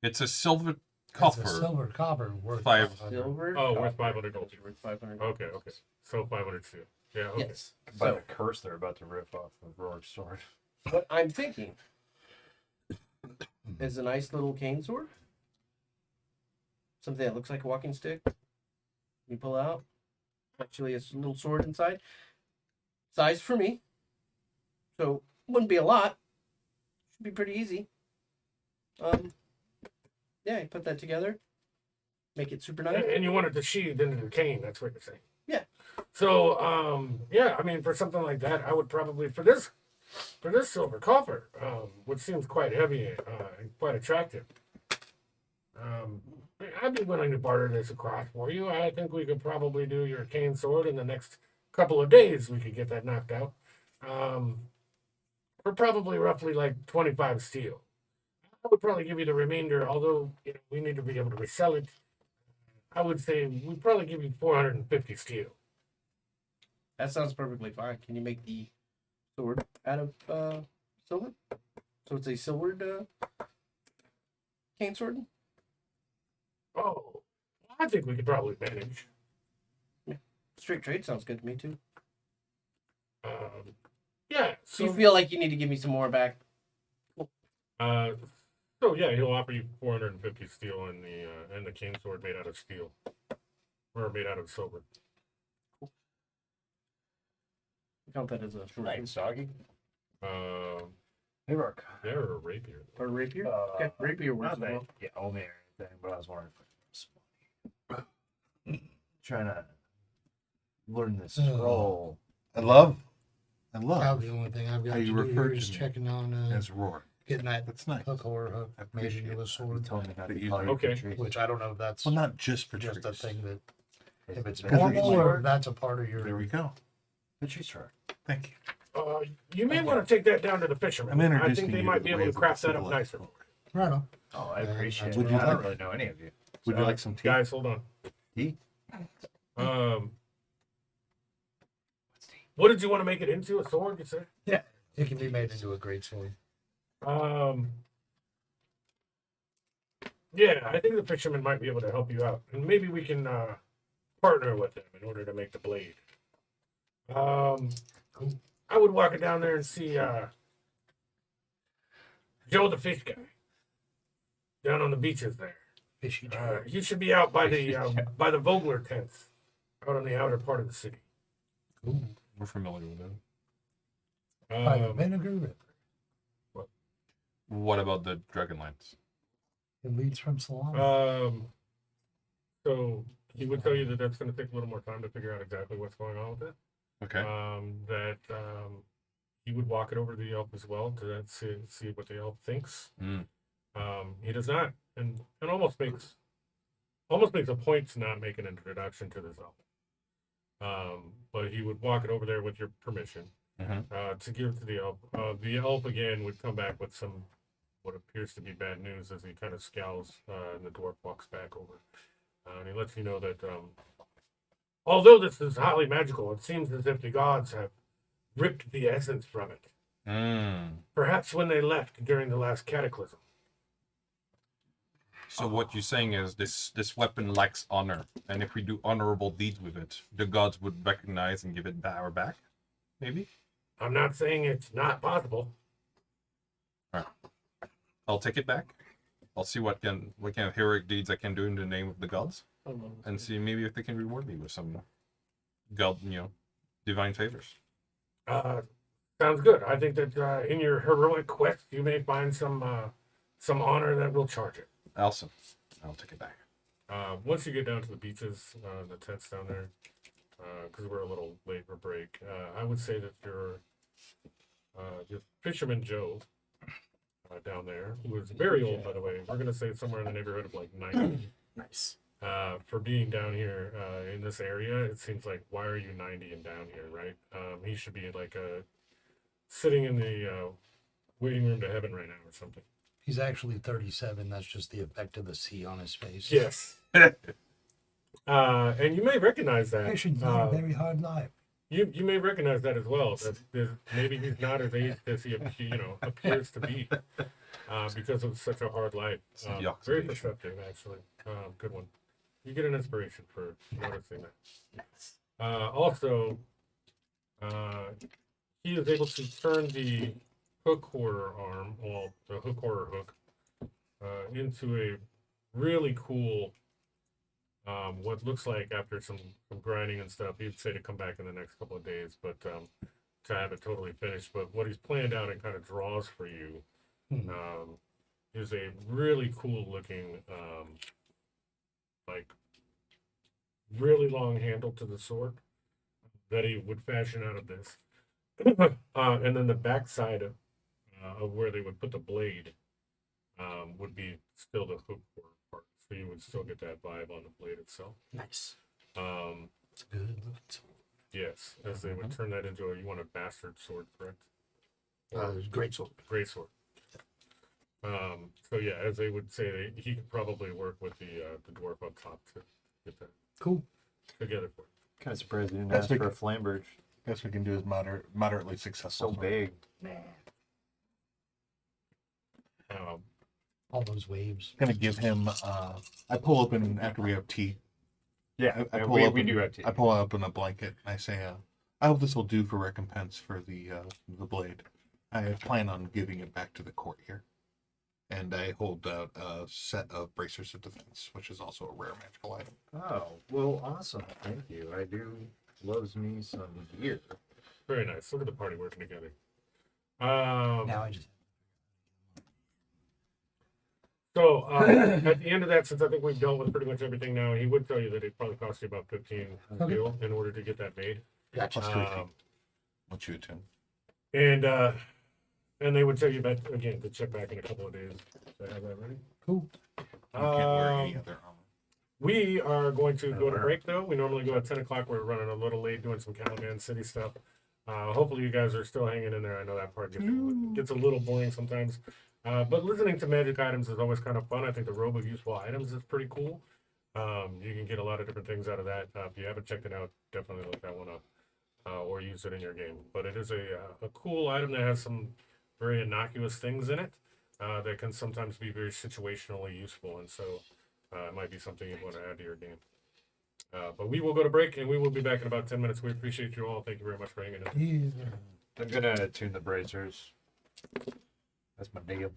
Speaker 3: It's a silver
Speaker 4: It's a
Speaker 3: coffer.
Speaker 4: silver copper worth
Speaker 3: 500.
Speaker 6: Silver.
Speaker 2: Oh,
Speaker 6: copper.
Speaker 2: worth 500 gold.
Speaker 6: It's worth 500.
Speaker 2: Okay, okay. So 500 steel. Yeah, okay.
Speaker 6: Yes.
Speaker 5: By
Speaker 6: So
Speaker 5: the curse they're about to rip off of Rourke's sword.
Speaker 6: what I'm thinking is a nice little cane sword. Something that looks like a walking stick. You pull out. Actually, it's a little sword inside. Size for me. So wouldn't be a lot. Should be pretty easy. Yeah, you put that together. Make it super nice.
Speaker 2: And you wanted to sheathe into the cane. That's what you're saying.
Speaker 6: Yeah.
Speaker 2: So, yeah, I mean, for something like that, I would probably for this silver coffer, which seems quite heavy and quite attractive. I'd be willing to barter this across for you. I think we could probably do your cane sword in the next couple of days. We could get that knocked out. For probably roughly like 25 steel. I would probably give you the remainder, although we need to be able to resell it. I would say we'd probably give you 450 steel.
Speaker 6: That sounds perfectly fine. Can you make the sword out of silver? So it's a silvered cane sword?
Speaker 2: Oh, I think we could probably manage.
Speaker 6: Straight trade sounds good to me too.
Speaker 2: Yeah.
Speaker 6: So you
Speaker 2: So,
Speaker 6: feel like you need to give me some more back?
Speaker 2: so yeah, he'll offer you 450 steel and the cane sword made out of steel, or made out of silver.
Speaker 6: Count that as a short.
Speaker 5: Nice, doggy. Embark.
Speaker 2: There or a rapier?
Speaker 6: Or rapier? Okay, rapier works as
Speaker 5: Nothing.
Speaker 6: well.
Speaker 5: Yeah, only anything. But I was wondering if it was trying to learn this scroll.
Speaker 1: I love
Speaker 4: Now the only thing I've got
Speaker 1: how
Speaker 4: to
Speaker 1: you
Speaker 4: do
Speaker 1: refer
Speaker 4: here
Speaker 1: to
Speaker 4: is
Speaker 1: me
Speaker 4: checking on
Speaker 1: as Roar.
Speaker 4: getting that
Speaker 1: That's nice.
Speaker 4: hook or hook
Speaker 1: I
Speaker 4: made
Speaker 1: appreciate
Speaker 4: into a
Speaker 1: it.
Speaker 4: sword.
Speaker 5: You told me not to
Speaker 1: That you-
Speaker 5: call you
Speaker 2: Okay.
Speaker 5: Patrice.
Speaker 4: Which I don't know if that's
Speaker 1: Well, not just for
Speaker 4: just a
Speaker 1: trees.
Speaker 4: thing that if it's
Speaker 5: Because
Speaker 4: normal
Speaker 5: it's
Speaker 4: or
Speaker 5: like-
Speaker 4: if that's a part of
Speaker 1: There
Speaker 4: your.
Speaker 1: we go.
Speaker 5: Patrice Roar.
Speaker 1: Thank you.
Speaker 2: You may want to take that down to the fishermen.
Speaker 1: I'm
Speaker 2: I
Speaker 1: introducing
Speaker 2: think they
Speaker 1: you
Speaker 2: might
Speaker 1: to
Speaker 2: be
Speaker 1: the
Speaker 2: able to
Speaker 1: ways of
Speaker 2: craft
Speaker 1: the
Speaker 2: that up
Speaker 1: civilized
Speaker 2: nicer.
Speaker 1: world.
Speaker 4: Right on.
Speaker 5: Oh, I
Speaker 4: Yeah,
Speaker 5: appreciate
Speaker 4: that's
Speaker 5: it.
Speaker 1: what you
Speaker 5: I don't
Speaker 1: like.
Speaker 5: really know any of you.
Speaker 1: Would you like some tea?
Speaker 2: Guys, hold on.
Speaker 5: Tea?
Speaker 2: What did you want to make it into? A sword, you said?
Speaker 4: It can be made into a great sword.
Speaker 2: Yeah, I think the fishermen might be able to help you out, and maybe we can partner with them in order to make the blade. I would walk it down there and see Joe the fish guy down on the beaches there.
Speaker 4: Fishy Joe.
Speaker 2: He should be out by the Vogler tents, out on the outer part of the city.
Speaker 3: We're familiar with them.
Speaker 4: By the Vinegar River.
Speaker 3: What about the Dragonlance?
Speaker 4: It leads from Solamnia.
Speaker 2: So he would tell you that that's going to take a little more time to figure out exactly what's going on with it.
Speaker 3: Okay.
Speaker 2: He would walk it over to the elf as well to then see what the elf thinks.
Speaker 3: Mm.
Speaker 2: He does not, and almost makes a point to not make an introduction to this elf. But he would walk it over there with your permission to give it to the elf. The elf again would come back with some what appears to be bad news as he kind of scowls, and the dwarf walks back over. And he lets you know that although this is highly magical, it seems as if the gods have ripped the essence from it. Perhaps when they left during the last cataclysm.
Speaker 3: So what you're saying is this weapon lacks honor, and if we do honorable deeds with it, the gods would recognize and give it power back. Maybe.
Speaker 2: I'm not saying it's not possible.
Speaker 3: I'll take it back. I'll see what kind of heroic deeds I can do in the name of the gods, and see maybe if they can reward me with some divine favors.
Speaker 2: Sounds good. I think that in your heroic quest, you may find some honor that will charge it.
Speaker 3: Awesome. I'll take it back.
Speaker 2: Once you get down to the beaches, the tents down there, because we're a little late for break, I would say that your fisherman Joe down there, who is very old, by the way, we're going to say somewhere in the neighborhood of like 90.
Speaker 5: Nice.
Speaker 2: For being down here in this area, it seems like, why are you 90 and down here, right? He should be like sitting in the waiting room to heaven right now or something.
Speaker 4: He's actually 37. That's just the effect of the sea on his face.
Speaker 2: Yes. And you may recognize that.
Speaker 4: Fishing's not a very hard life.
Speaker 2: You may recognize that as well. That maybe he's not as aged as he appears to be, because of such a hard life.
Speaker 3: the
Speaker 2: Very
Speaker 3: oxidation.
Speaker 2: perceptive, actually. Good one. You get an inspiration for noticing that. Also, he is able to turn the hook horror arm, well, the hook horror hook, into a really cool. What looks like after some grinding and stuff, he'd say to come back in the next couple of days, but to have it totally finished. But what he's planned out and kind of draws for you is a really cool looking, like really long handle to the sword that he would fashion out of this, and then the backside of where they would put the blade would be still the hook part. So you would still get that vibe on the blade itself.
Speaker 4: Nice. It's good.
Speaker 2: Yes, as they would turn that into you want a bastard sword, correct?
Speaker 4: Great sword.
Speaker 2: Great sword. So yeah, as they would say, he could probably work with the dwarf up top to get that
Speaker 4: Cool.
Speaker 2: together for you.
Speaker 5: Kind of surprised you didn't
Speaker 1: That's
Speaker 5: ask for
Speaker 1: big.
Speaker 5: a flamberge.
Speaker 1: Best we can do is moderately successful.
Speaker 5: So big.
Speaker 4: All those waves.
Speaker 1: Gonna give him. I pull open after we have tea.
Speaker 5: Yeah,
Speaker 1: I pull
Speaker 5: we
Speaker 1: open,
Speaker 5: do have tea.
Speaker 1: I pull open a blanket and I say, "I hope this will do for recompense for the blade. I plan on giving it back to the court here." And I hold out a set of bracers of defense, which is also a rare magical item.
Speaker 5: Oh, well, awesome. Thank you. I do loves me some gear.
Speaker 2: Very nice. Look at the party working together.
Speaker 4: Now I just.
Speaker 2: So at the end of that, since I think we've dealt with pretty much everything now, he would tell you that it probably cost you about 15 steel in order to get that made.
Speaker 4: Gotcha.
Speaker 1: Plus 3 feet. Once you attend.
Speaker 2: And they would tell you that again to check back in a couple of days. So I have that ready.
Speaker 4: Cool.
Speaker 1: You can't wear any
Speaker 2: Um,
Speaker 1: other armor.
Speaker 2: We are going to go to break though. We normally go at 10 o'clock. We're running a little late doing some Caliban City stuff. Hopefully you guys are still hanging in there. I know that part gets a little boring sometimes. But listening to magic items is always kind of fun. I think the Robe of Useful Items is pretty cool. You can get a lot of different things out of that. If you haven't checked it out, definitely look that one up or use it in your game. But it is a cool item that has some very innocuous things in it that can sometimes be very situationally useful. And so it might be something you want to add to your game. But we will go to break and we will be back in about 10 minutes. We appreciate you all. Thank you very much for hanging in.
Speaker 5: I'm gonna tune the bracers. That's my deal.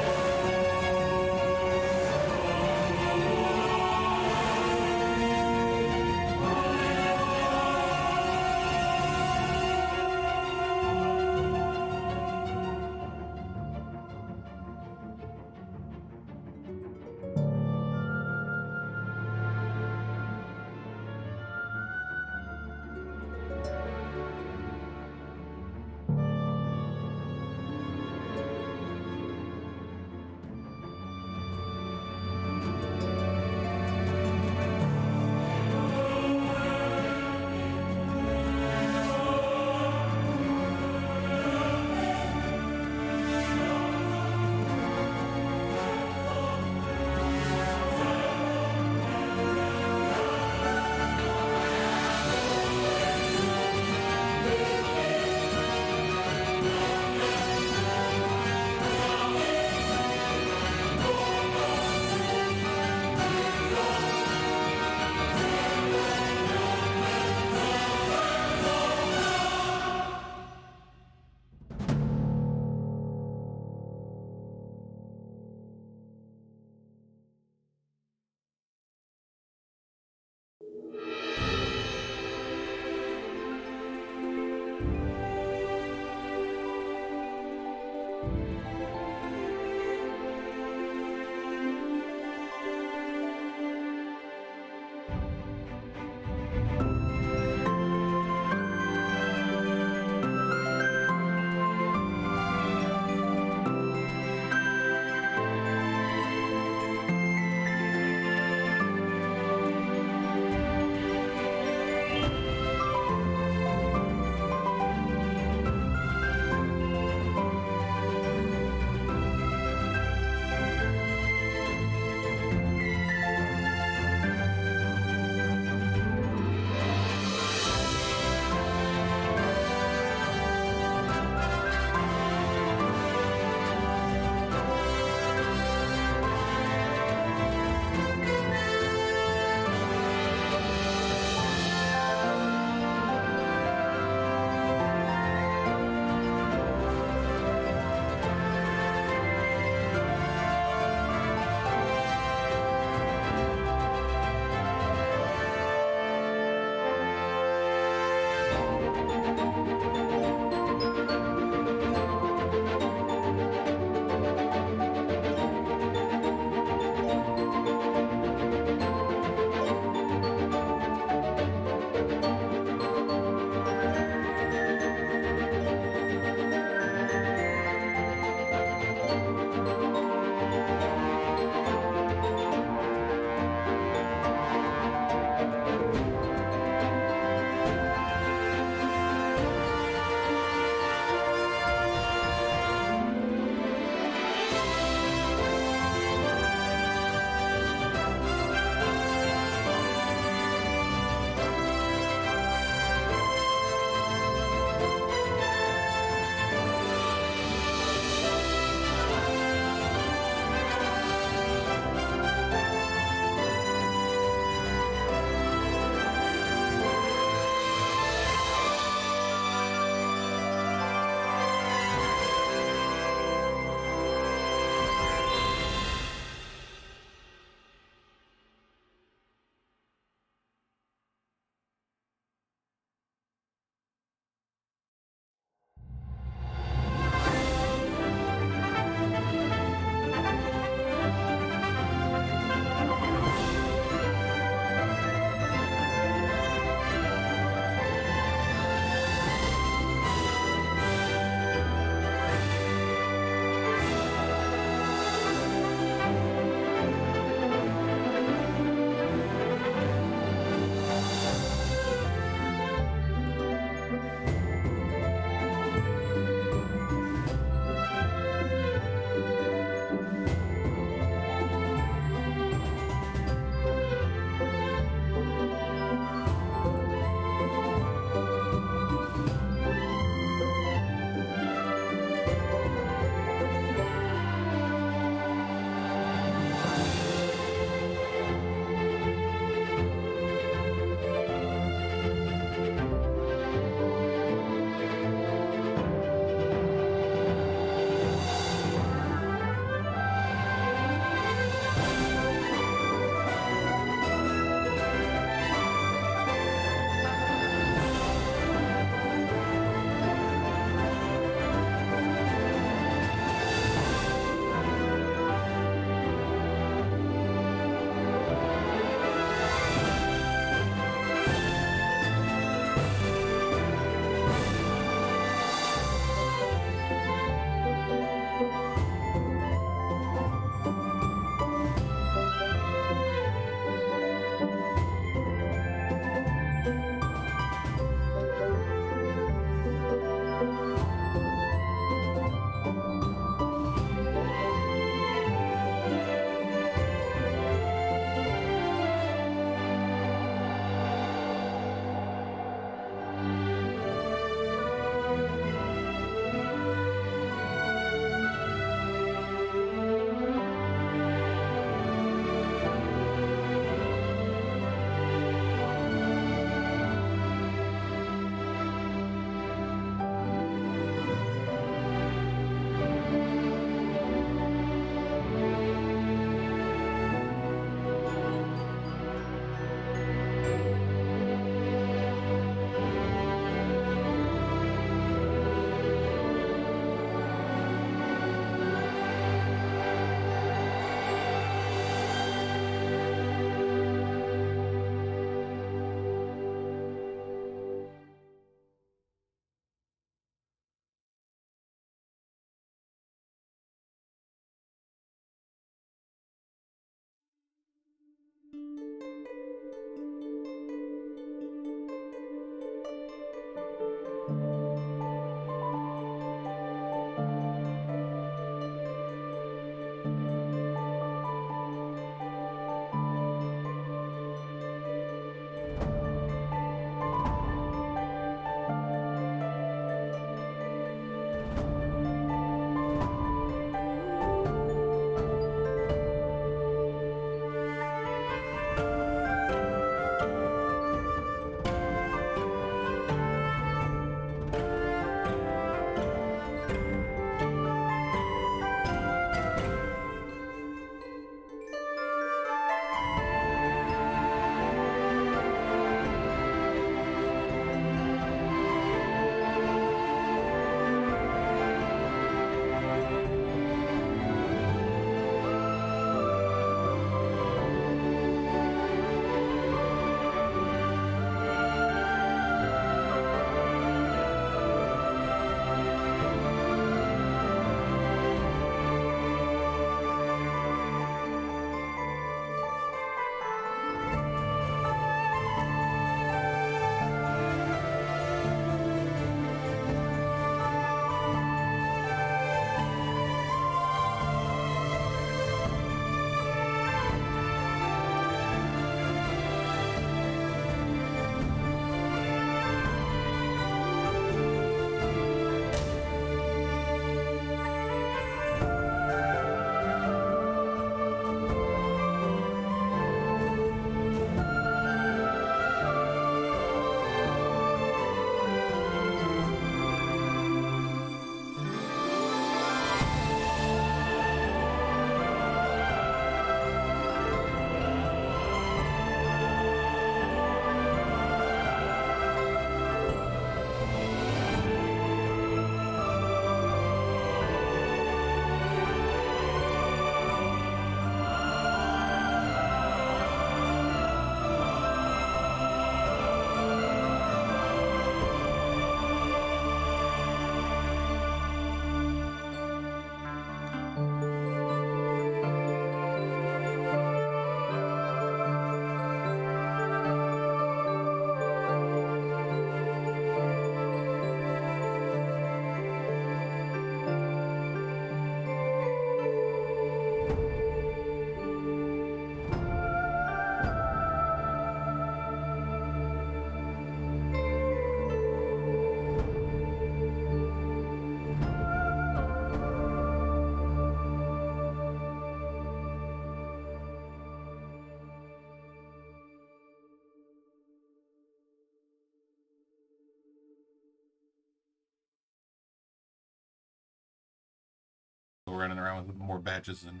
Speaker 1: We're running around with more badges than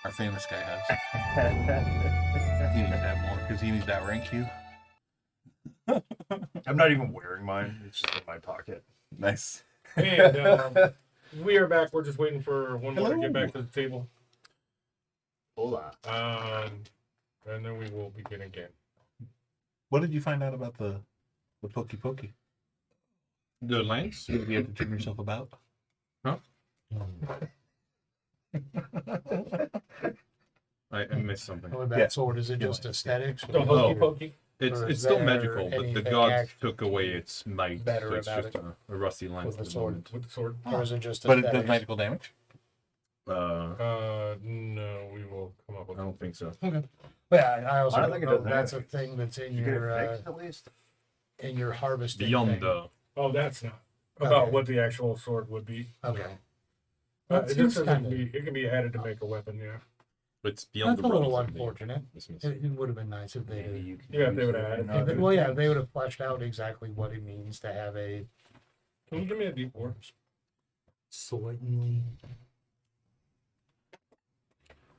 Speaker 1: our famous guy has. He needs to have more because he needs to outrank you.
Speaker 5: I'm not even wearing mine. It's just in my pocket.
Speaker 1: Nice.
Speaker 2: And we are back. We're just waiting for one more to get back to the table.
Speaker 5: Hola.
Speaker 2: And then we will begin again.
Speaker 1: What did you find out about the pokey pokey?
Speaker 3: The lines?
Speaker 1: Did you have to turn yourself about?
Speaker 3: Huh? I missed something.
Speaker 4: With that sword, is it just aesthetics?
Speaker 2: The
Speaker 4: or
Speaker 2: hokey
Speaker 4: is there
Speaker 2: pokey.
Speaker 3: It's
Speaker 4: Or is
Speaker 3: still
Speaker 4: there
Speaker 3: magical, but the
Speaker 4: anything
Speaker 3: gods took away its might,
Speaker 4: better
Speaker 3: so it's
Speaker 4: about
Speaker 3: just
Speaker 4: it?
Speaker 3: a rusty lance
Speaker 4: With
Speaker 3: at
Speaker 4: the
Speaker 3: the
Speaker 4: sword.
Speaker 3: moment.
Speaker 2: With the sword.
Speaker 4: Or is it just
Speaker 1: But it
Speaker 4: aesthetics?
Speaker 1: does magical damage?
Speaker 2: No, we will come up with
Speaker 3: I don't think so.
Speaker 4: Well, yeah, I also
Speaker 5: I
Speaker 4: don't
Speaker 5: don't think it
Speaker 4: know if
Speaker 5: does
Speaker 4: that's a
Speaker 5: anything.
Speaker 4: thing that's in
Speaker 5: Did you get
Speaker 4: your
Speaker 5: it fixed at least?
Speaker 4: in your harvesting
Speaker 3: Beyond
Speaker 4: thing.
Speaker 3: the
Speaker 2: Oh, that's not about
Speaker 4: Okay.
Speaker 2: what the actual sword would be.
Speaker 4: Okay.
Speaker 2: It
Speaker 4: That
Speaker 2: just
Speaker 4: seems
Speaker 2: says
Speaker 4: kinda-
Speaker 2: it can be added to make a weapon. Yeah.
Speaker 3: it's beyond
Speaker 4: That's
Speaker 3: the
Speaker 4: a little
Speaker 3: realms of the
Speaker 4: unfortunate.
Speaker 3: business.
Speaker 4: It would have been nice if they
Speaker 5: Maybe
Speaker 4: did.
Speaker 5: you can
Speaker 2: Yeah, if they
Speaker 5: use
Speaker 2: would've
Speaker 5: it
Speaker 2: added
Speaker 5: in
Speaker 2: it.
Speaker 5: other
Speaker 4: Well, yeah,
Speaker 5: things.
Speaker 4: they would have fleshed out exactly what it means to have a
Speaker 2: Can you give me a D4?
Speaker 4: slightly.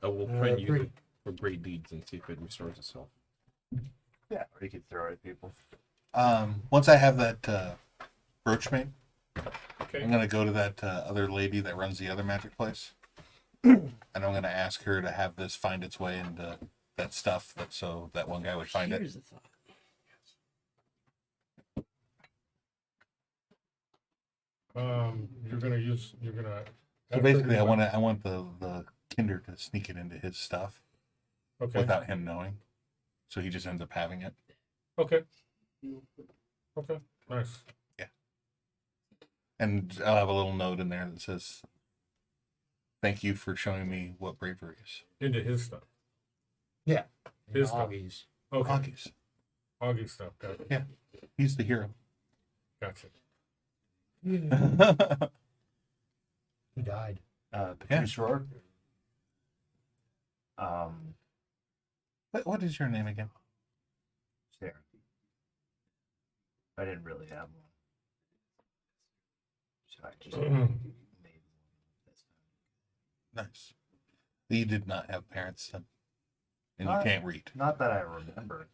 Speaker 3: I will try and use
Speaker 4: 3.
Speaker 3: it for great deeds and see if it restores itself.
Speaker 5: Yeah, or you could throw it at people.
Speaker 1: Once I have that brooch made,
Speaker 2: Okay.
Speaker 1: I'm gonna go to that other lady that runs the other magic place, and I'm gonna ask her to have this find its way into that stuff, so that one guy would find it.
Speaker 6: Here's the thought.
Speaker 2: You're gonna.
Speaker 1: So basically, I want the Kinder to sneak it into his stuff,
Speaker 2: Okay.
Speaker 1: without him knowing. So he just ends up having it.
Speaker 2: Okay. Okay. Nice.
Speaker 1: And I'll have a little note in there that says, "Thank you for showing me what bravery is."
Speaker 2: Into his stuff.
Speaker 4: Yeah.
Speaker 2: His stuff.
Speaker 4: Augie's.
Speaker 2: Okay.
Speaker 1: Augie's.
Speaker 2: Augie stuff. Got it.
Speaker 1: Yeah. He's the hero.
Speaker 2: Gotcha.
Speaker 4: He died.
Speaker 5: Patrice Roar.
Speaker 1: What is your name again?
Speaker 5: Sarah. I didn't really have one. So I just made one.
Speaker 1: Nice. You did not have parents then, and you
Speaker 5: Uh,
Speaker 1: can't read.
Speaker 5: Not that I remember.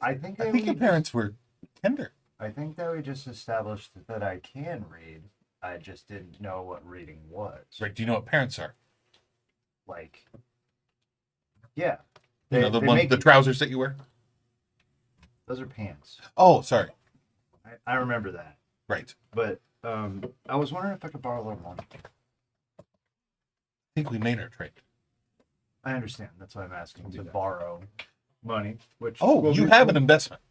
Speaker 1: I think your parents were tender.
Speaker 5: I think that we just established that I can read. I just didn't know what reading was.
Speaker 1: Right? Do you know what parents are?
Speaker 5: Like, yeah.
Speaker 1: You know the
Speaker 5: make
Speaker 1: the
Speaker 5: you-
Speaker 1: trousers that you wear.
Speaker 5: Those are pants.
Speaker 1: Oh, sorry.
Speaker 5: I remember that.
Speaker 1: Right.
Speaker 5: But I was wondering if I could borrow a little money.
Speaker 1: I think we made our trade.
Speaker 5: I understand. That's why I'm asking
Speaker 1: I'll do
Speaker 5: to
Speaker 1: that.
Speaker 5: borrow money. Which
Speaker 1: Oh,
Speaker 5: will
Speaker 1: you
Speaker 5: be-
Speaker 1: have an investment.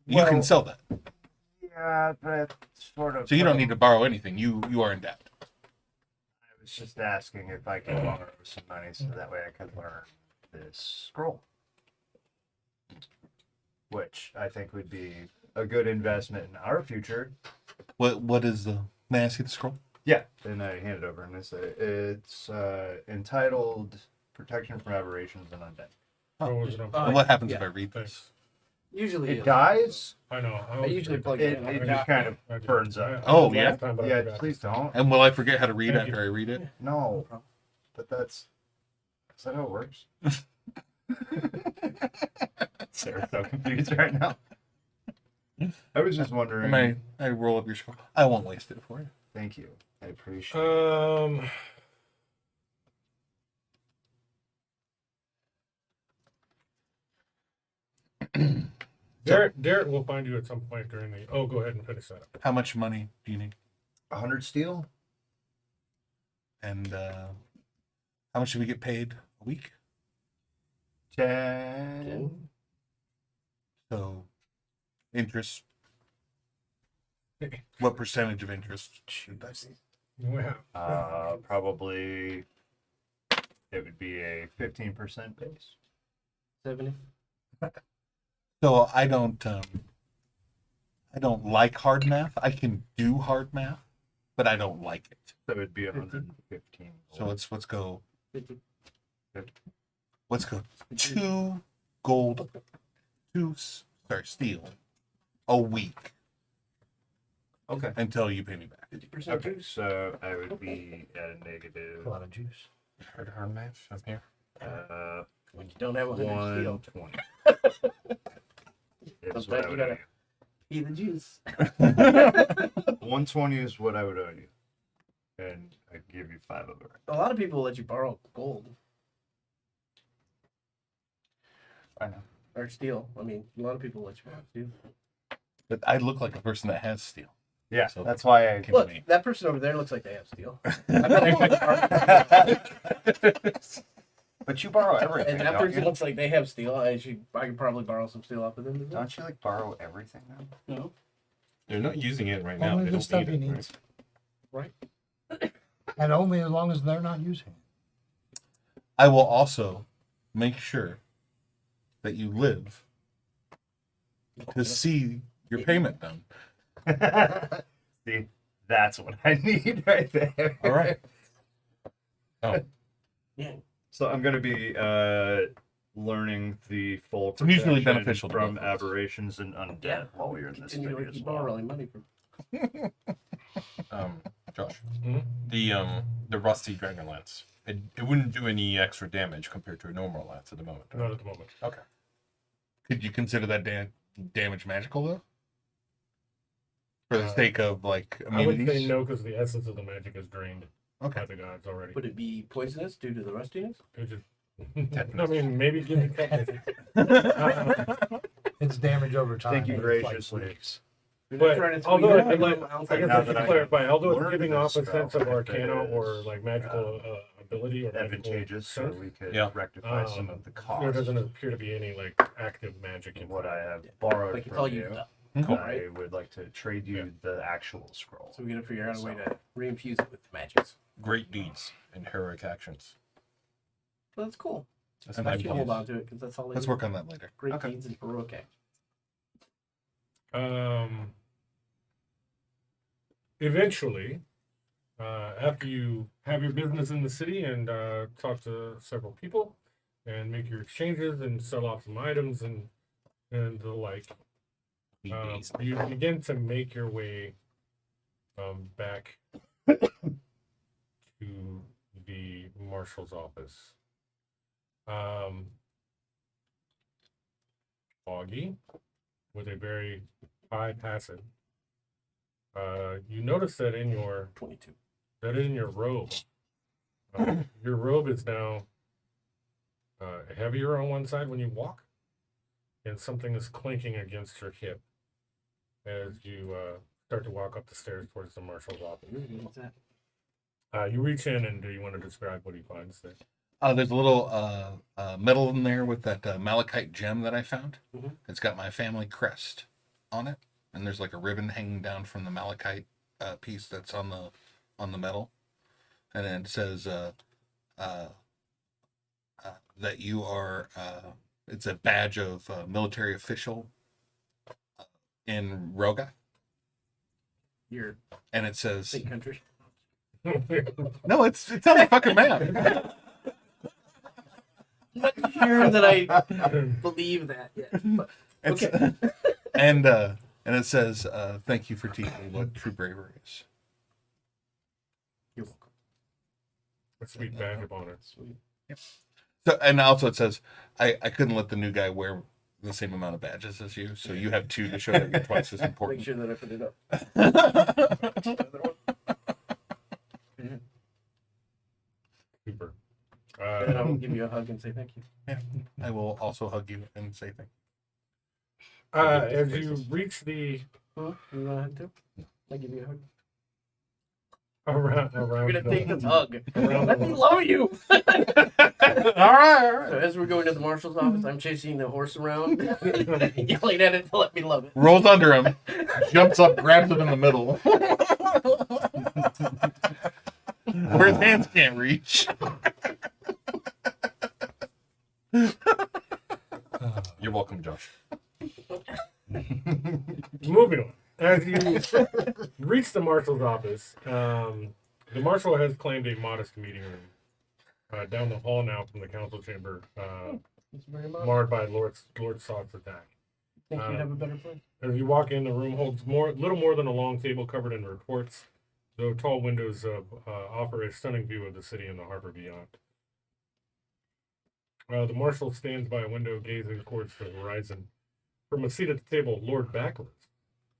Speaker 1: You
Speaker 5: Well-
Speaker 1: can sell that,
Speaker 5: Yeah, but sort of.
Speaker 1: so you don't need to borrow anything. You are in debt.
Speaker 5: I was just asking if I could borrow some money so that way I could learn this scroll. Which I think would be a good investment in our future.
Speaker 1: What is the? May I see the scroll?
Speaker 5: Yeah. And I hand it over and I say it's entitled Protection from Aberrations and Undead.
Speaker 2: What was it on?
Speaker 1: And what happens if
Speaker 6: yeah.
Speaker 1: I read this?
Speaker 2: Thanks.
Speaker 6: Usually
Speaker 5: It dies.
Speaker 2: I know.
Speaker 6: I usually plug
Speaker 5: It,
Speaker 6: it in.
Speaker 5: it just kind of
Speaker 2: I did.
Speaker 5: burns
Speaker 2: I-
Speaker 5: up.
Speaker 2: I
Speaker 1: Oh,
Speaker 2: did
Speaker 1: yeah?
Speaker 2: last time, but I
Speaker 5: Yeah,
Speaker 2: forgot.
Speaker 5: please don't.
Speaker 1: And will I forget how to read
Speaker 2: Thank
Speaker 1: after I read it?
Speaker 5: No. But that's. Is that how it works? Sarah's so confused right now. I was just wondering.
Speaker 1: I roll up your scroll. I won't waste it for you.
Speaker 5: Thank you. I appreciate it.
Speaker 2: Derek will find you at some point during the. Oh, go ahead and finish that up.
Speaker 1: How much money do you need?
Speaker 5: 100 steel?
Speaker 1: And how much do we get paid a week?
Speaker 5: 10.
Speaker 1: So, interest. What percentage of interest?
Speaker 2: Yeah.
Speaker 5: Probably. It would be a 15% base.
Speaker 6: 70.
Speaker 1: So I don't like hard math. I can do hard math, but I don't like it.
Speaker 5: So it would be 115.
Speaker 1: So let's go.
Speaker 6: 50.
Speaker 1: Let's go 2 gold, steel a week
Speaker 5: Okay.
Speaker 1: until you pay me back.
Speaker 6: 50%
Speaker 5: Okay,
Speaker 6: juice.
Speaker 5: so I would be at a negative
Speaker 4: A lot of juice.
Speaker 3: Hard math. I'm here.
Speaker 6: When you don't have 100 steel.
Speaker 5: 120. Is what
Speaker 6: Sometimes
Speaker 5: I
Speaker 6: you
Speaker 5: would
Speaker 6: gotta
Speaker 5: owe
Speaker 6: pee the juice.
Speaker 5: you. 120 is what I would owe you. And I'd give you 5 of it.
Speaker 6: A lot of people let you borrow gold
Speaker 5: I know.
Speaker 6: or steel. I mean, a lot of people let you borrow steel.
Speaker 1: But I look like a person that has steel.
Speaker 5: Yeah,
Speaker 1: So-
Speaker 5: that's why I.
Speaker 1: Give
Speaker 6: Look,
Speaker 1: me.
Speaker 6: that person over there looks like they have steel. I bet I could
Speaker 5: But you borrow everything,
Speaker 6: and that
Speaker 5: don't
Speaker 6: person
Speaker 5: you?
Speaker 6: looks like they have steel. I could probably borrow some steel off of them as well.
Speaker 5: Don't you like borrow everything now?
Speaker 6: No.
Speaker 3: They're not using it right now.
Speaker 4: Only
Speaker 3: They
Speaker 4: the
Speaker 3: don't
Speaker 4: stuff
Speaker 3: need
Speaker 4: he
Speaker 3: it,
Speaker 4: needs.
Speaker 6: Right.
Speaker 4: And only as long as they're not using it.
Speaker 1: I will also make sure that you live to see your payment done.
Speaker 5: See, that's what I need right there.
Speaker 1: All right.
Speaker 6: Yeah.
Speaker 5: So I'm going to be learning the full
Speaker 1: It's mutually
Speaker 5: protection
Speaker 1: beneficial to
Speaker 5: from
Speaker 1: both of us.
Speaker 5: aberrations and undead
Speaker 6: Yeah.
Speaker 5: while we're in this
Speaker 6: Continue
Speaker 5: video
Speaker 6: to
Speaker 5: as
Speaker 6: keep
Speaker 5: well.
Speaker 6: borrowing money from.
Speaker 3: Josh.
Speaker 2: Hmm?
Speaker 3: The rusty Dragonlance. It wouldn't do any extra damage compared to a normal lance at the moment. right?
Speaker 2: Not at the moment.
Speaker 3: Okay.
Speaker 1: Could you consider that damage magical though? For the sake of like
Speaker 2: I would say
Speaker 1: immunities?
Speaker 2: no because the essence of the magic is drained
Speaker 1: Okay.
Speaker 2: by the gods already.
Speaker 6: Would it be poisonous due to the rustiness?
Speaker 2: It just, I mean, maybe give me
Speaker 4: It's damage over time.
Speaker 5: Thank you
Speaker 4: but it's like
Speaker 5: graciously.
Speaker 4: weeks.
Speaker 6: You're not
Speaker 2: But
Speaker 6: trying to
Speaker 2: although
Speaker 6: tweet
Speaker 2: I
Speaker 6: it
Speaker 2: guess
Speaker 6: outside
Speaker 2: I
Speaker 5: Now
Speaker 2: should
Speaker 5: that I
Speaker 2: clarify, although it's
Speaker 5: learned
Speaker 2: giving
Speaker 5: this
Speaker 2: off a
Speaker 5: spell,
Speaker 2: sense of
Speaker 5: if it
Speaker 2: arcana or
Speaker 5: is,
Speaker 2: like magical ability or magical
Speaker 5: advantageous, so
Speaker 2: sense,
Speaker 5: we could
Speaker 3: Yeah.
Speaker 5: rectify some of the
Speaker 2: there
Speaker 5: costs
Speaker 2: doesn't appear to be any like active magic in
Speaker 5: of what I
Speaker 2: it.
Speaker 5: have borrowed
Speaker 6: Like it's all
Speaker 5: from
Speaker 6: used
Speaker 5: you.
Speaker 6: up.
Speaker 3: Cool.
Speaker 5: I would like to trade you the actual scroll.
Speaker 6: So we gotta figure out a way to reinfuse it with magics.
Speaker 3: Great deeds and heroic actions.
Speaker 6: Well, that's cool.
Speaker 3: That's
Speaker 6: I
Speaker 3: my
Speaker 6: should hold
Speaker 3: views.
Speaker 6: on to it because that's all.
Speaker 1: Let's work on that later.
Speaker 6: Great
Speaker 5: Okay.
Speaker 6: deeds and heroic acts.
Speaker 2: Eventually, after you have your business in the city and talk to several people and make your exchanges and sell off some items and the like, you begin to make your way back to the marshal's office. Augie, with a very high passive, you notice that in your
Speaker 6: 22.
Speaker 2: robe, your robe is now heavier on one side when you walk, and something is clinking against your hip as you start to walk up the stairs towards the marshal's office.
Speaker 6: What's that?
Speaker 2: You reach in, and do you want to describe what he finds there?
Speaker 1: There's a little medal in there with that malachite gem that I found.
Speaker 6: Mhm.
Speaker 1: It's got my family crest on it, and there's like a ribbon hanging down from the malachite piece that's on the medal, and then it says that you are. It's a badge of military official in Roga,
Speaker 6: Your
Speaker 1: and it says
Speaker 6: state country.
Speaker 1: no, it's on the fucking map.
Speaker 6: I'm not sure that I believe that yet. But
Speaker 1: It's,
Speaker 6: okay.
Speaker 1: and it says, "Thank you for teaching me what true bravery is."
Speaker 6: You're welcome.
Speaker 2: A sweet badge of honor.
Speaker 6: Sweet.
Speaker 1: So, and also it says, I couldn't let the new guy wear the same amount of badges as you, so you have two to show that you're twice as
Speaker 6: Make
Speaker 1: important.
Speaker 6: sure that I put it up.
Speaker 2: Super.
Speaker 6: And I'll give you a hug and say thank you.
Speaker 1: I will also hug you and say thank
Speaker 2: As you reach the
Speaker 6: Huh? You want a hug too? I'll give you a hug.
Speaker 2: around
Speaker 6: We're gonna
Speaker 2: the-
Speaker 6: take this hug.
Speaker 2: around
Speaker 6: Let
Speaker 2: the-
Speaker 6: me love you.
Speaker 1: you. All right.
Speaker 6: So as we're going to the marshal's office, I'm chasing the horse around, yelling at it to let me love it.
Speaker 1: Rolls under him, jumps up, grabs him in the middle, where his hands can't reach.
Speaker 3: You're welcome, Josh.
Speaker 2: Moving on. As you reach the marshal's office, the marshal has claimed a modest meeting room down the hall now from the council chamber,
Speaker 6: Thank you very much.
Speaker 2: marred by Lord Sock's attack.
Speaker 6: Think you'd have a better plan.
Speaker 2: As you walk in, the room holds little more than a long table covered in reports, though tall windows offer a stunning view of the city and the harbor beyond. The marshal stands by a window gazing towards the horizon. From a seat at the table, Lord Backless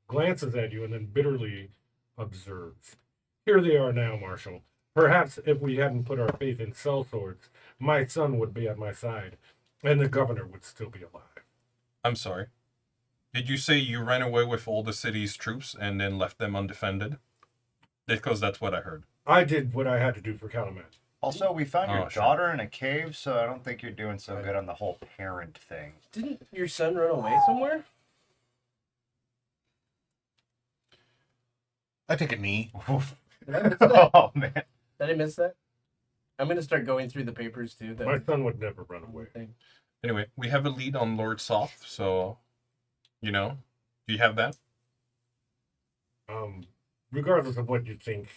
Speaker 2: glances at you and then bitterly observes. Here they are now, Marshal. Perhaps if we hadn't put our faith in sellswords, my son would be at my side, and the governor would still be alive.
Speaker 3: I'm sorry. Did you say you ran away with all the city's troops and then left them undefended? Because that's what I heard.
Speaker 2: I did what I had to do for Calumet.
Speaker 5: Also, we found your
Speaker 3: Oh, sure.
Speaker 5: daughter in a cave, so I don't think you're doing so good on the whole parent thing.
Speaker 6: Didn't your son run away somewhere?
Speaker 1: I take a knee.
Speaker 6: Did I miss that?
Speaker 5: Oh man.
Speaker 6: Did I miss that? I'm gonna start going through the papers too.
Speaker 2: My son would never run away.
Speaker 3: Anyway, we have a lead on Lord Soth, so, do you have that?
Speaker 2: Regardless of what you think,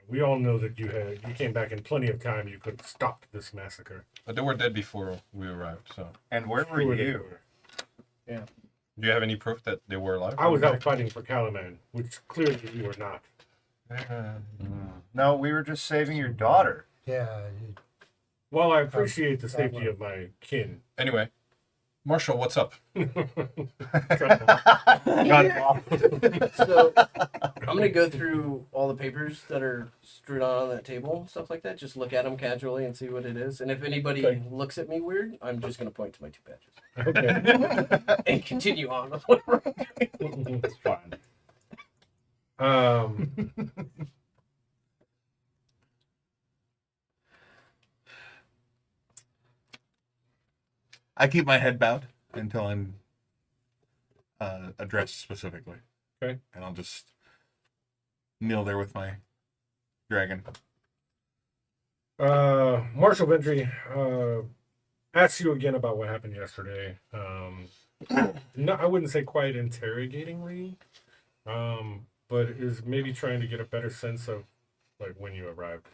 Speaker 2: we all know that you came back in plenty of time. You could have stopped this massacre.
Speaker 3: But they were dead before we arrived, so.
Speaker 5: And where were
Speaker 2: Sure they
Speaker 5: you?
Speaker 2: were.
Speaker 3: Do you have any proof that they were alive?
Speaker 2: I was out fighting for Calumet, which clearly you were not.
Speaker 5: No, we were just saving your daughter.
Speaker 4: Yeah.
Speaker 2: While I appreciate the safety of my kin,
Speaker 3: Anyway, Marshall, what's up?
Speaker 6: So I'm gonna go through all the papers that are strewn on that table, stuff like that. Just look at them casually and see what it is. And if anybody
Speaker 2: Okay.
Speaker 6: looks at me weird, I'm just gonna point to my 2 badges
Speaker 2: okay.
Speaker 6: and continue on with whatever.
Speaker 5: It's fine.
Speaker 1: I keep my head bowed until I'm addressed specifically.
Speaker 2: Okay.
Speaker 1: And I'll just kneel there with my dragon.
Speaker 2: Marshal Bentry, asks you again about what happened yesterday. No, I wouldn't say quite interrogatingly, but is maybe trying to get a better sense of like when you arrived,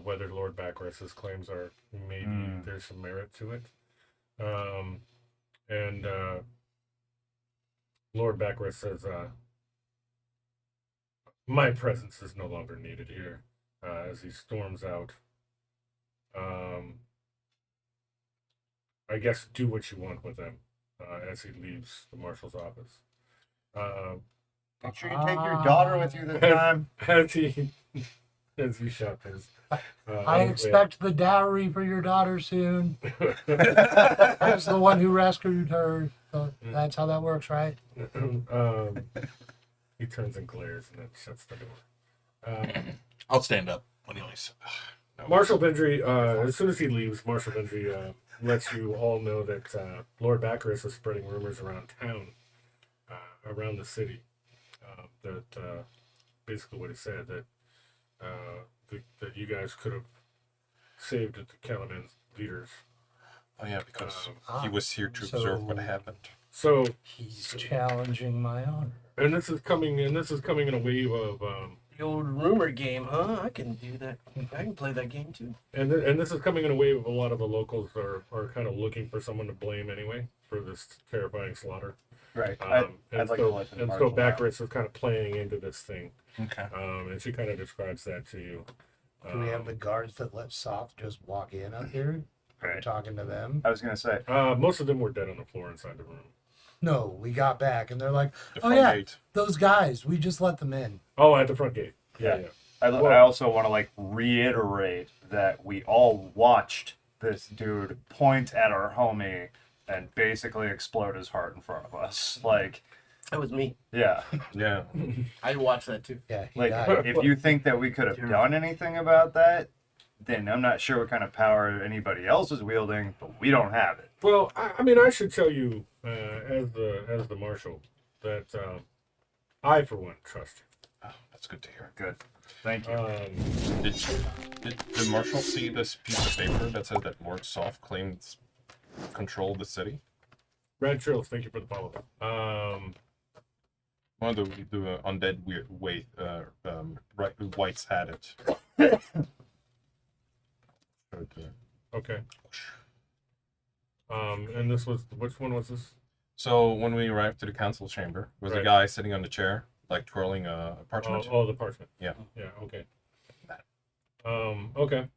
Speaker 2: whether Lord Backress's claims are maybe there's some merit to it, and Lord Backress says, "My presence is no longer needed here." As he storms out. I guess do what you want with him as he leaves the marshal's office.
Speaker 5: Make sure you take your daughter with you this time.
Speaker 2: As he shot his.
Speaker 4: I expect the dowry for your daughter soon. As the one who rescued her. So that's how that works, right?
Speaker 2: He turns and glares and then shuts the door.
Speaker 1: I'll stand up when he leaves.
Speaker 2: Marshal Bendry, as soon as he leaves, Marshal Bendry lets you all know that Lord Backress is spreading rumors around town, around the city, that basically what he said, that that you guys could have saved the Calaman's leaders.
Speaker 3: Oh yeah, because he was here to observe what happened.
Speaker 2: So
Speaker 4: he's challenging my honor.
Speaker 2: And this is coming in a wave of
Speaker 6: The old rumor game, huh? I can do that. I can play that game too.
Speaker 2: and this is coming in a wave of a lot of the locals are kind of looking for someone to blame anyway for this terrifying slaughter.
Speaker 5: Right.
Speaker 2: And
Speaker 5: I'd like
Speaker 2: so,
Speaker 5: to listen to
Speaker 2: and so
Speaker 5: Marshall now.
Speaker 2: Backress is kind of playing into this thing.
Speaker 1: Okay.
Speaker 2: And she kind of describes that to you.
Speaker 4: Do we have the guards that let Soft just walk in up here? We're
Speaker 5: Right.
Speaker 4: talking to them.
Speaker 5: I was gonna say,
Speaker 2: Most of them were dead on the floor inside the room.
Speaker 4: No, we got back and they're like,
Speaker 3: The
Speaker 4: oh
Speaker 3: front
Speaker 4: yeah,
Speaker 3: gate.
Speaker 4: those guys, we just let them in.
Speaker 2: Oh, at the front gate. Yeah.
Speaker 5: I
Speaker 2: Well-
Speaker 5: also want to like reiterate that we all watched this dude point at our homie and basically explode his heart in front of us. Like,
Speaker 6: That was me.
Speaker 5: yeah,
Speaker 3: Yeah.
Speaker 6: I watched that too.
Speaker 4: Yeah, he
Speaker 5: like
Speaker 4: died.
Speaker 5: if you think that we could have done anything about that, then I'm not sure what kind of power anybody else is wielding, but we don't have it.
Speaker 2: Well, I mean, I should tell you, as the marshal, that I for one trust
Speaker 3: Oh, that's good to hear.
Speaker 5: Good, thank you.
Speaker 2: you.
Speaker 3: Did the marshal see this piece of paper that says that Lord Soft claims control of the city?
Speaker 2: Red Trills, thank you for the follow.
Speaker 3: One of the undead weird way whites had it.
Speaker 2: Okay. And this was which one was this?
Speaker 3: So when we arrived to the council chamber, was a
Speaker 2: Right.
Speaker 3: guy sitting on the chair, like twirling a parchment.
Speaker 2: Oh, the parchment.
Speaker 3: Yeah.
Speaker 2: Yeah. Okay. Okay.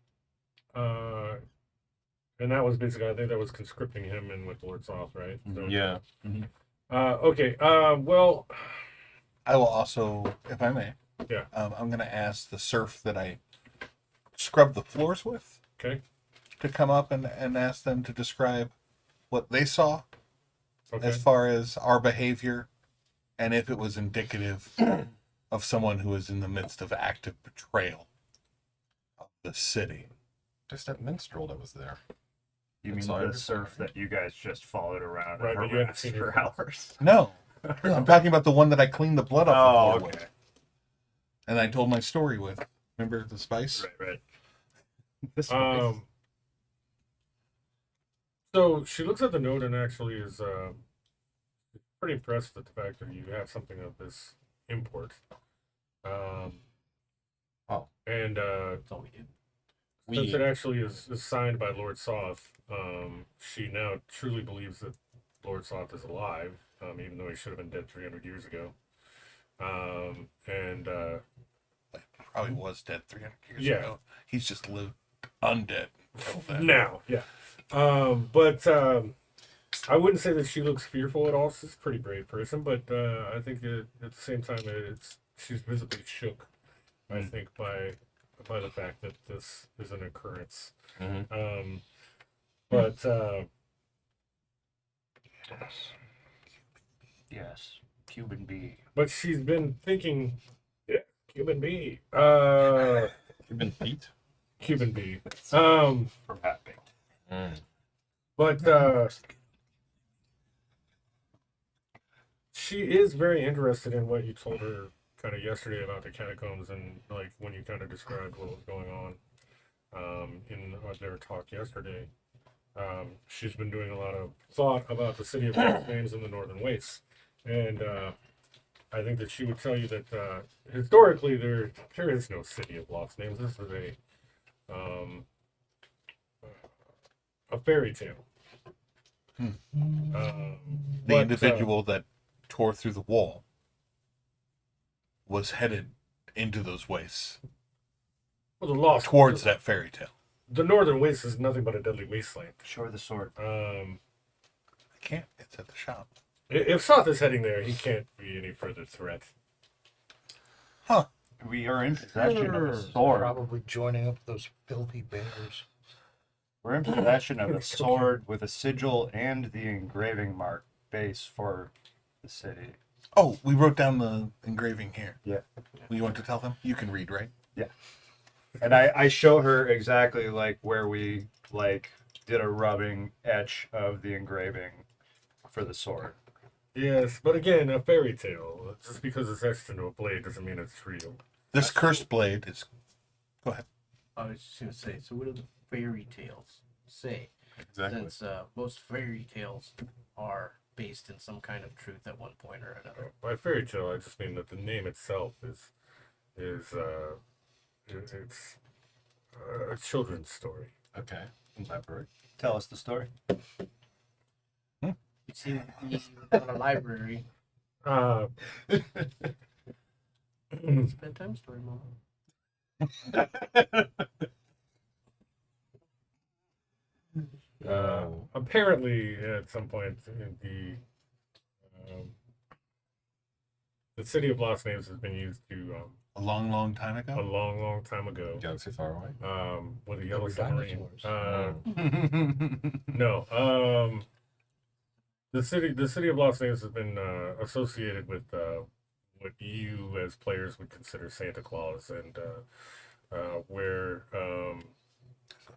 Speaker 2: And that was basically, I think that was conscripting him in with Lord Soft, right? So,
Speaker 3: Yeah.
Speaker 2: Okay. Well.
Speaker 1: I will also, if I may,
Speaker 2: Yeah.
Speaker 1: I'm going to ask the serf that I scrubbed the floors with
Speaker 2: Okay.
Speaker 1: to come up and ask them to describe what they saw
Speaker 2: Okay.
Speaker 1: as far as our behavior and if it was indicative of someone who is in the midst of active betrayal of the city.
Speaker 3: Just that minstrel that was there.
Speaker 5: You
Speaker 3: That's
Speaker 5: mean
Speaker 3: all I
Speaker 5: the surf that you guys just followed around
Speaker 2: Right,
Speaker 5: and
Speaker 2: but you haven't
Speaker 5: harassed
Speaker 2: seen
Speaker 5: for
Speaker 2: his face.
Speaker 5: hours?
Speaker 1: No, I'm talking about the one that I cleaned the blood off the
Speaker 5: Oh,
Speaker 1: floor
Speaker 5: okay.
Speaker 1: with. And I told my story with. Remember the spice?
Speaker 5: Right. This
Speaker 2: So she looks at the note and actually is pretty impressed at the fact that you have something of this import.
Speaker 3: Oh.
Speaker 2: And
Speaker 6: That's all we do.
Speaker 2: since it actually is signed by Lord Soth, she now truly believes that Lord Soth is alive, even though he should have been dead 300 years ago.
Speaker 1: Probably was dead 300 years
Speaker 2: Yeah.
Speaker 1: ago. He's just lived undead until then.
Speaker 2: Now, yeah. But I wouldn't say that she looks fearful at all. She's a pretty brave person, but I think at the same time, she's visibly shook. I think by the fact that this is an occurrence.
Speaker 3: Mhm.
Speaker 2: But
Speaker 5: yes. Cuban bee.
Speaker 2: But she's been thinking, yeah, Cuban bee.
Speaker 3: You've been Pete.
Speaker 2: Cuban bee.
Speaker 5: From Half Baked.
Speaker 2: But she is very interested in what you told her kind of yesterday about the catacombs and like when you kind of described what was going on in their talk yesterday. She's been doing a lot of thought about the city of lost names in the Northern Wastes, and I think that she would tell you that historically there is no city of lost names. This is a fairy tale.
Speaker 1: The
Speaker 2: But,
Speaker 1: individual that tore through the wall was headed into those wastes
Speaker 2: well, the lost
Speaker 1: towards that fairy tale.
Speaker 2: the Northern Wastes is nothing but a deadly wasteland.
Speaker 5: Show her the sword.
Speaker 1: I can't. It's at the shop.
Speaker 2: If Soth is heading there, he can't be any further threat.
Speaker 1: Huh.
Speaker 5: We are in possession of a sword.
Speaker 4: Probably joining up with those filthy bears.
Speaker 5: We're in possession of a sword with a sigil and the engraving mark base for the city.
Speaker 1: Oh, we wrote down the engraving here.
Speaker 5: Yeah.
Speaker 1: You want to tell them? You can read, right?
Speaker 5: Yeah. And I show her exactly like where we like did a rubbing etch of the engraving for the sword.
Speaker 2: Yes, but again, a fairy tale. Just because it's etched into a blade doesn't mean it's real.
Speaker 1: This cursed blade is. Go ahead.
Speaker 6: I was just gonna say. So what do the fairy tales say?
Speaker 3: Exactly.
Speaker 6: Since most fairy tales are based in some kind of truth at one point or another.
Speaker 2: By fairy tale, I just mean that the name itself is it's a children's story.
Speaker 3: Okay. Elaborate.
Speaker 5: Tell us the story.
Speaker 6: You see, without a library. It's a bedtime story, Mama.
Speaker 2: Apparently, at some point, the city of lost names has been used to
Speaker 1: A long, long time
Speaker 2: a
Speaker 1: ago.
Speaker 2: long time ago.
Speaker 3: Galaxy far away.
Speaker 2: With a yellow
Speaker 4: were
Speaker 2: submarine.
Speaker 4: dinosaurs.
Speaker 2: No. The city of Lost Names has been associated with what you as players would consider Santa Claus, and where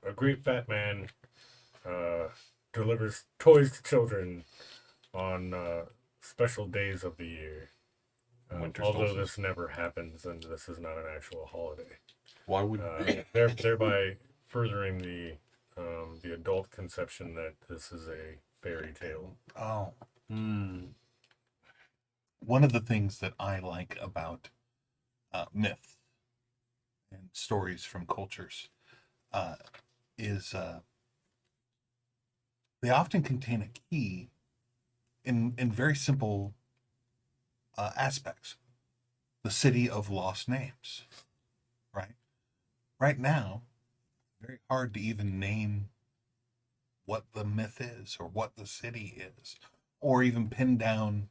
Speaker 2: a great fat man delivers toys to children on special days of the year.
Speaker 3: Winter
Speaker 2: Although
Speaker 3: solstice.
Speaker 2: this never happens, and this is not an actual holiday.
Speaker 3: Why would
Speaker 2: Thereby furthering the adult conception that this is a fairy tale.
Speaker 1: Oh.
Speaker 5: Hmm.
Speaker 1: One of the things that I like about myth and stories from cultures is they often contain a key in very simple aspects. The city of lost names, right? Right now, very hard to even name what the myth is or what the city is, or even pin down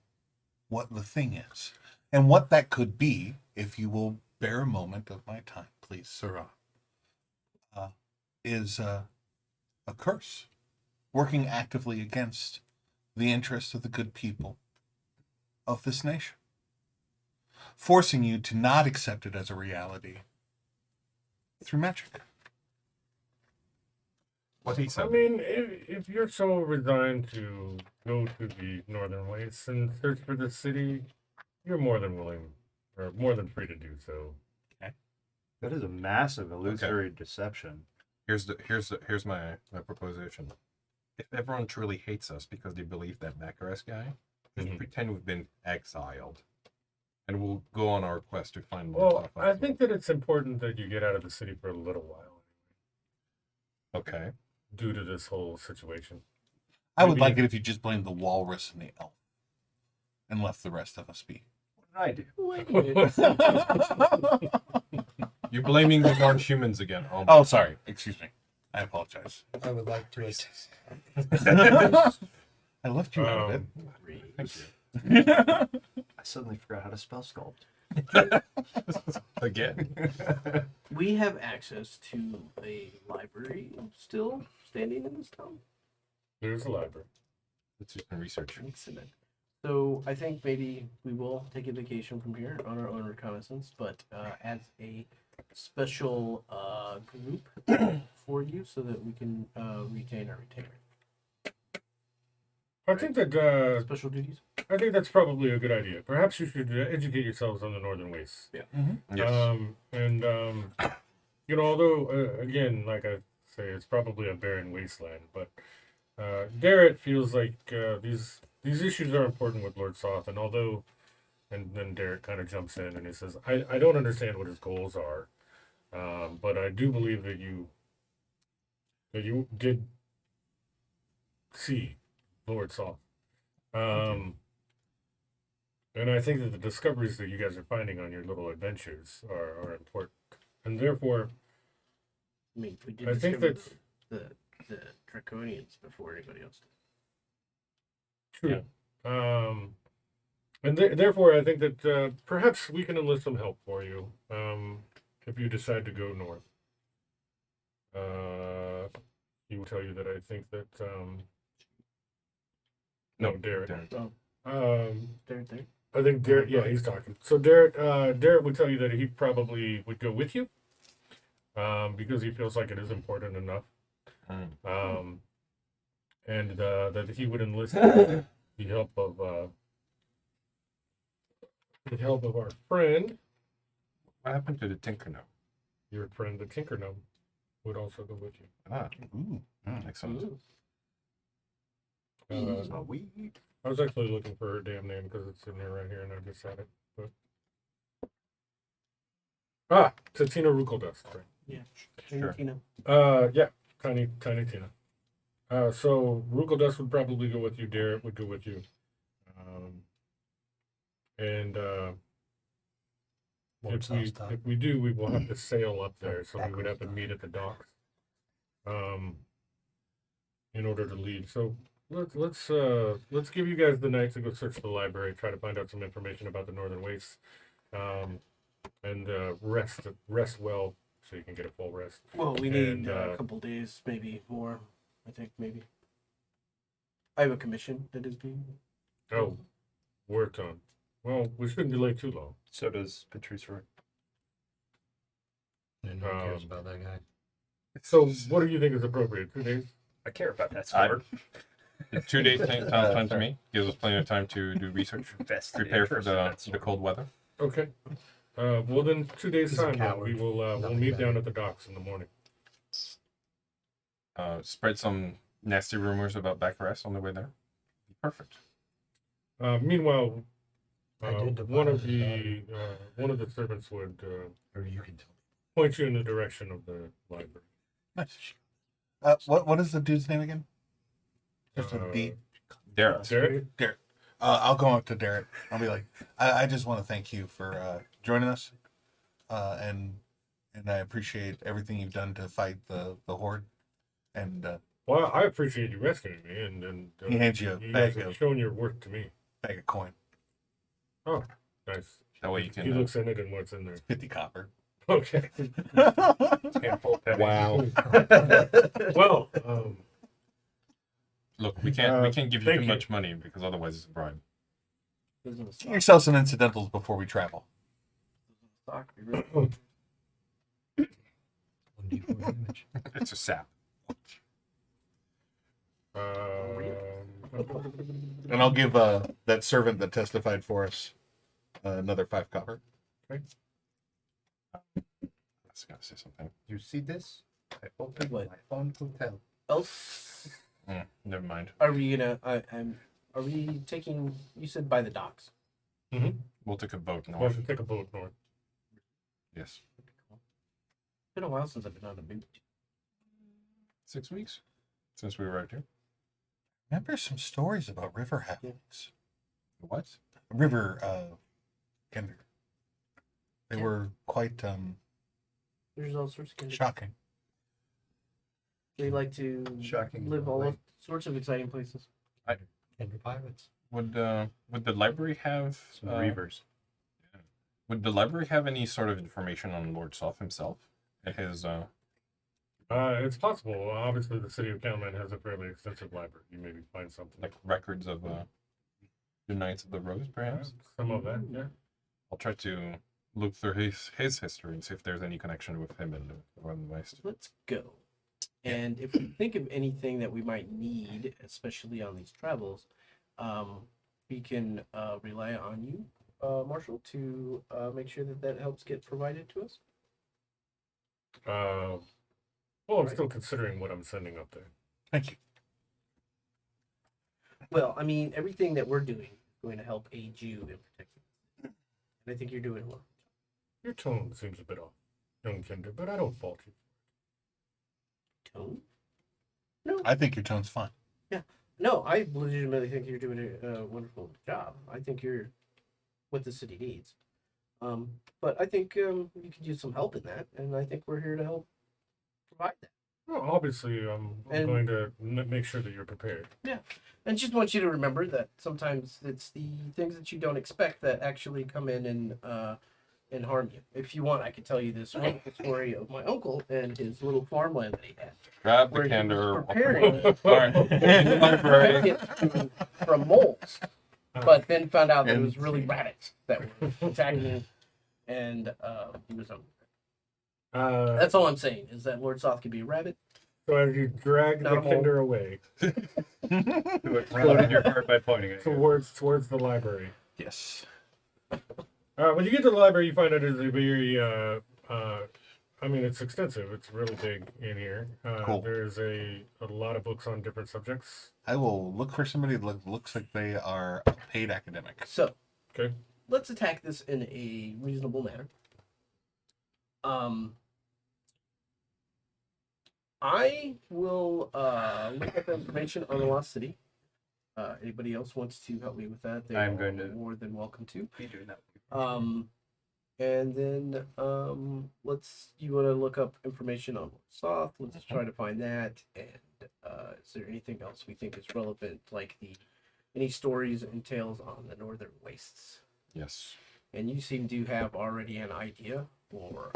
Speaker 1: what the thing is. And what that could be, if you will bear a moment of my time, please, Sirrah, is a curse working actively against the interests of the good people of this nation, forcing you to not accept it as a reality through magic.
Speaker 3: what he
Speaker 2: I
Speaker 3: said?
Speaker 2: mean, if you're so resigned to go to the Northern Wastes and search for the city, you're more than willing, or more than free to do so.
Speaker 5: That is a massive illusory deception.
Speaker 3: Here's my proposition. If everyone truly hates us because they believe that Macaris guy, just
Speaker 2: Mhm.
Speaker 3: pretend we've been exiled, and we'll go on our quest to find more.
Speaker 2: Well,
Speaker 3: tough
Speaker 2: I
Speaker 3: ones.
Speaker 2: think that it's important that you get out of the city for a little while
Speaker 3: Okay.
Speaker 2: due to this whole situation.
Speaker 1: I would
Speaker 2: Maybe-
Speaker 1: like it if you just blamed the walrus and the elf and left the rest of us be.
Speaker 5: What did I do?
Speaker 6: Wait a minute.
Speaker 3: You're blaming the non-humans again. Oh,
Speaker 1: Oh, sorry. Excuse me. I apologize.
Speaker 4: I would like to.
Speaker 1: I left you out of it.
Speaker 3: thank you.
Speaker 5: I suddenly forgot how to spell sculpt.
Speaker 3: Again.
Speaker 6: We have access to a library still standing in this town.
Speaker 2: There's a library.
Speaker 3: Let's do some research.
Speaker 6: Excellent. So I think maybe we will take a vacation from here on our own reconnaissance, but as a special group for you, so that we can retain our retainer.
Speaker 2: I think that
Speaker 6: Special duties.
Speaker 2: I think that's probably a good idea. Perhaps you should educate yourselves on the Northern Wastes.
Speaker 3: Yes.
Speaker 2: You know, although again, like I say, it's probably a barren wasteland, but Garrett feels like these issues are important with Lord Soth, and although, and then Derek kind of jumps in and he says, I don't understand what his goals are, but I do believe that you did see Lord Soth. And I think that the discoveries that you guys are finding on your little adventures are important. And therefore,
Speaker 6: I mean, we did
Speaker 2: I think
Speaker 6: discover the Draconians before anybody else did.
Speaker 2: true. And therefore, I think that perhaps we can enlist some help for you if you decide to go north. He will tell you that I think that... no, Derek.
Speaker 6: There.
Speaker 2: I think Derek, yeah, he's talking. So Derek would tell you that he probably would go with you, because he feels like it is important enough, and that he would enlist the help of our friend.
Speaker 3: What happened to the Tinker now?
Speaker 2: Your friend, the Tinker Gnome, would also go with you.
Speaker 3: Ah, excellent.
Speaker 2: I was actually looking for her damn name because it's in there right here, and I just had it. But... Tatina Rukeldust, right?
Speaker 6: Yeah.
Speaker 3: Sure.
Speaker 6: Tina.
Speaker 2: Yeah, tiny Tina. So Rukeldust would probably go with you. Derek would go with you. If we do, we will have to sail up there. So we would have to meet at the docks, in order to leave. So let's give you guys the night to go search the library, try to find out some information about the Northern Wastes, and rest well so you can get a full rest.
Speaker 6: Well, we need a couple days, maybe more. I think maybe. I have a commission that is being.
Speaker 2: Oh, worked on. Well, we shouldn't delay too long.
Speaker 5: So does Patrice Roy.
Speaker 4: And who cares about that guy?
Speaker 2: So what do you think is appropriate? 2 days?
Speaker 5: I care about that sword.
Speaker 3: The 2 days sounds fine to me. Gives us plenty of time to do research, prepare for the cold weather.
Speaker 2: Okay. Well then, 2 days
Speaker 4: He's a
Speaker 2: time. Then
Speaker 4: coward.
Speaker 2: we will we'll
Speaker 4: Nothing
Speaker 2: meet
Speaker 4: better.
Speaker 2: down at the docks in the morning.
Speaker 3: Spread some nasty rumors about Baccarat on the way there. Perfect.
Speaker 2: Meanwhile,
Speaker 4: I did
Speaker 2: one of
Speaker 4: devise
Speaker 2: the servants would
Speaker 4: Or you can tell
Speaker 2: point you in the direction of the library.
Speaker 1: Nice. What is the dude's name again? Just a B.
Speaker 3: Derek.
Speaker 2: Derek?
Speaker 1: Derek. I'll go up to Derek. I'll be like, I just want to thank you for joining us, and I appreciate everything you've done to fight the horde. And
Speaker 2: Well, I appreciate you rescuing me, and
Speaker 1: He hands you a
Speaker 2: guys
Speaker 1: bag
Speaker 2: have
Speaker 1: of-
Speaker 2: shown your worth to me.
Speaker 1: bag of coin,
Speaker 2: Oh, nice.
Speaker 3: That way you can.
Speaker 2: He looks in it and what's in there.
Speaker 1: 50 copper.
Speaker 2: Okay.
Speaker 3: Wow.
Speaker 2: Well,
Speaker 3: Look, we can't give you
Speaker 2: thank
Speaker 3: too
Speaker 2: you.
Speaker 3: much money because otherwise it's a bribe.
Speaker 1: Get yourself some incidentals before we travel.
Speaker 4: $1d4 damage.
Speaker 3: It's a sap.
Speaker 1: And I'll give that servant that testified for us another 5 copper.
Speaker 3: I was gonna say something.
Speaker 10: You see this? I opened
Speaker 6: What?
Speaker 10: my own hotel.
Speaker 6: Else,
Speaker 3: Never mind.
Speaker 6: are we gonna? Are we taking? You said by the docks.
Speaker 3: We'll take a boat
Speaker 2: We'll
Speaker 3: north.
Speaker 2: have to take a boat north.
Speaker 3: Yes.
Speaker 6: It's been a while since I've been on a boot.
Speaker 3: 6 weeks since we arrived here.
Speaker 1: Remember some stories about river halflings.
Speaker 3: What?
Speaker 1: River kinder. They were quite
Speaker 6: There's all sorts of kind of.
Speaker 1: shocking.
Speaker 6: They like to
Speaker 10: Shocking,
Speaker 6: live all
Speaker 10: like-
Speaker 6: sorts of exciting places.
Speaker 4: Kinder pirates.
Speaker 3: Would the library have
Speaker 5: Some reavers.
Speaker 3: Would the library have any sort of information on Lord Soth himself? And his
Speaker 2: It's possible. Obviously, the city of Calman has a fairly extensive library. You maybe find something.
Speaker 3: like records of The Knights of the Rose, perhaps.
Speaker 2: Some of that, yeah.
Speaker 3: I'll try to look through his history and see if there's any connection with him and the Royal West.
Speaker 6: Let's go. And if we think of anything that we might need, especially on these travels, we can rely on you, Marshall, to make sure that that helps get provided to us.
Speaker 2: Well, I'm still considering what I'm sending up there.
Speaker 1: Thank you.
Speaker 6: Well, I mean, everything that we're doing is going to help aid you in protecting. And I think you're doing well.
Speaker 2: Your tone seems a bit off, young Kinder, but I don't fault you.
Speaker 6: Tone? No.
Speaker 1: I think your tone's fine.
Speaker 6: No, I legitimately think you're doing a wonderful job. I think you're what the city needs. But I think you could use some help in that, and I think we're here to help provide that.
Speaker 2: Well, obviously, I'm going to make sure that you're prepared.
Speaker 6: Yeah, and just want you to remember that sometimes it's the things that you don't expect that actually come in and harm you. If you want, I could tell you this wonderful story of my uncle and his little farmland that he had.
Speaker 3: Grab
Speaker 6: Where
Speaker 3: the
Speaker 6: he was
Speaker 3: candor.
Speaker 6: preparing
Speaker 3: Library.
Speaker 6: it from moles, but then found out that it was really rabbits that were attacking, and he was that's all I'm saying is that Lord Soth could be a rabbit.
Speaker 2: So as you drag
Speaker 6: Not
Speaker 2: the
Speaker 6: a mole.
Speaker 2: Kinder away
Speaker 5: To explode in your heart by pointing at you.
Speaker 2: towards the library.
Speaker 1: Yes.
Speaker 2: When you get to the library, you find it is a very, I mean, it's extensive. It's really big in here.
Speaker 1: Cool.
Speaker 2: There's a lot of books on different subjects.
Speaker 1: I will look for somebody that looks like they are a paid academic.
Speaker 6: So
Speaker 2: Okay.
Speaker 6: let's attack this in a reasonable manner. I will look up information on the Lost City. Anybody else wants to help me with that? They
Speaker 5: I'm
Speaker 6: are
Speaker 5: going to
Speaker 6: more than welcome to.
Speaker 5: be doing that.
Speaker 6: And then you want to look up information on Soth. Let's try to find that. And is there anything else we think is relevant, like any stories and tales on the Northern Wastes?
Speaker 3: Yes.
Speaker 6: And you seem to have already an idea or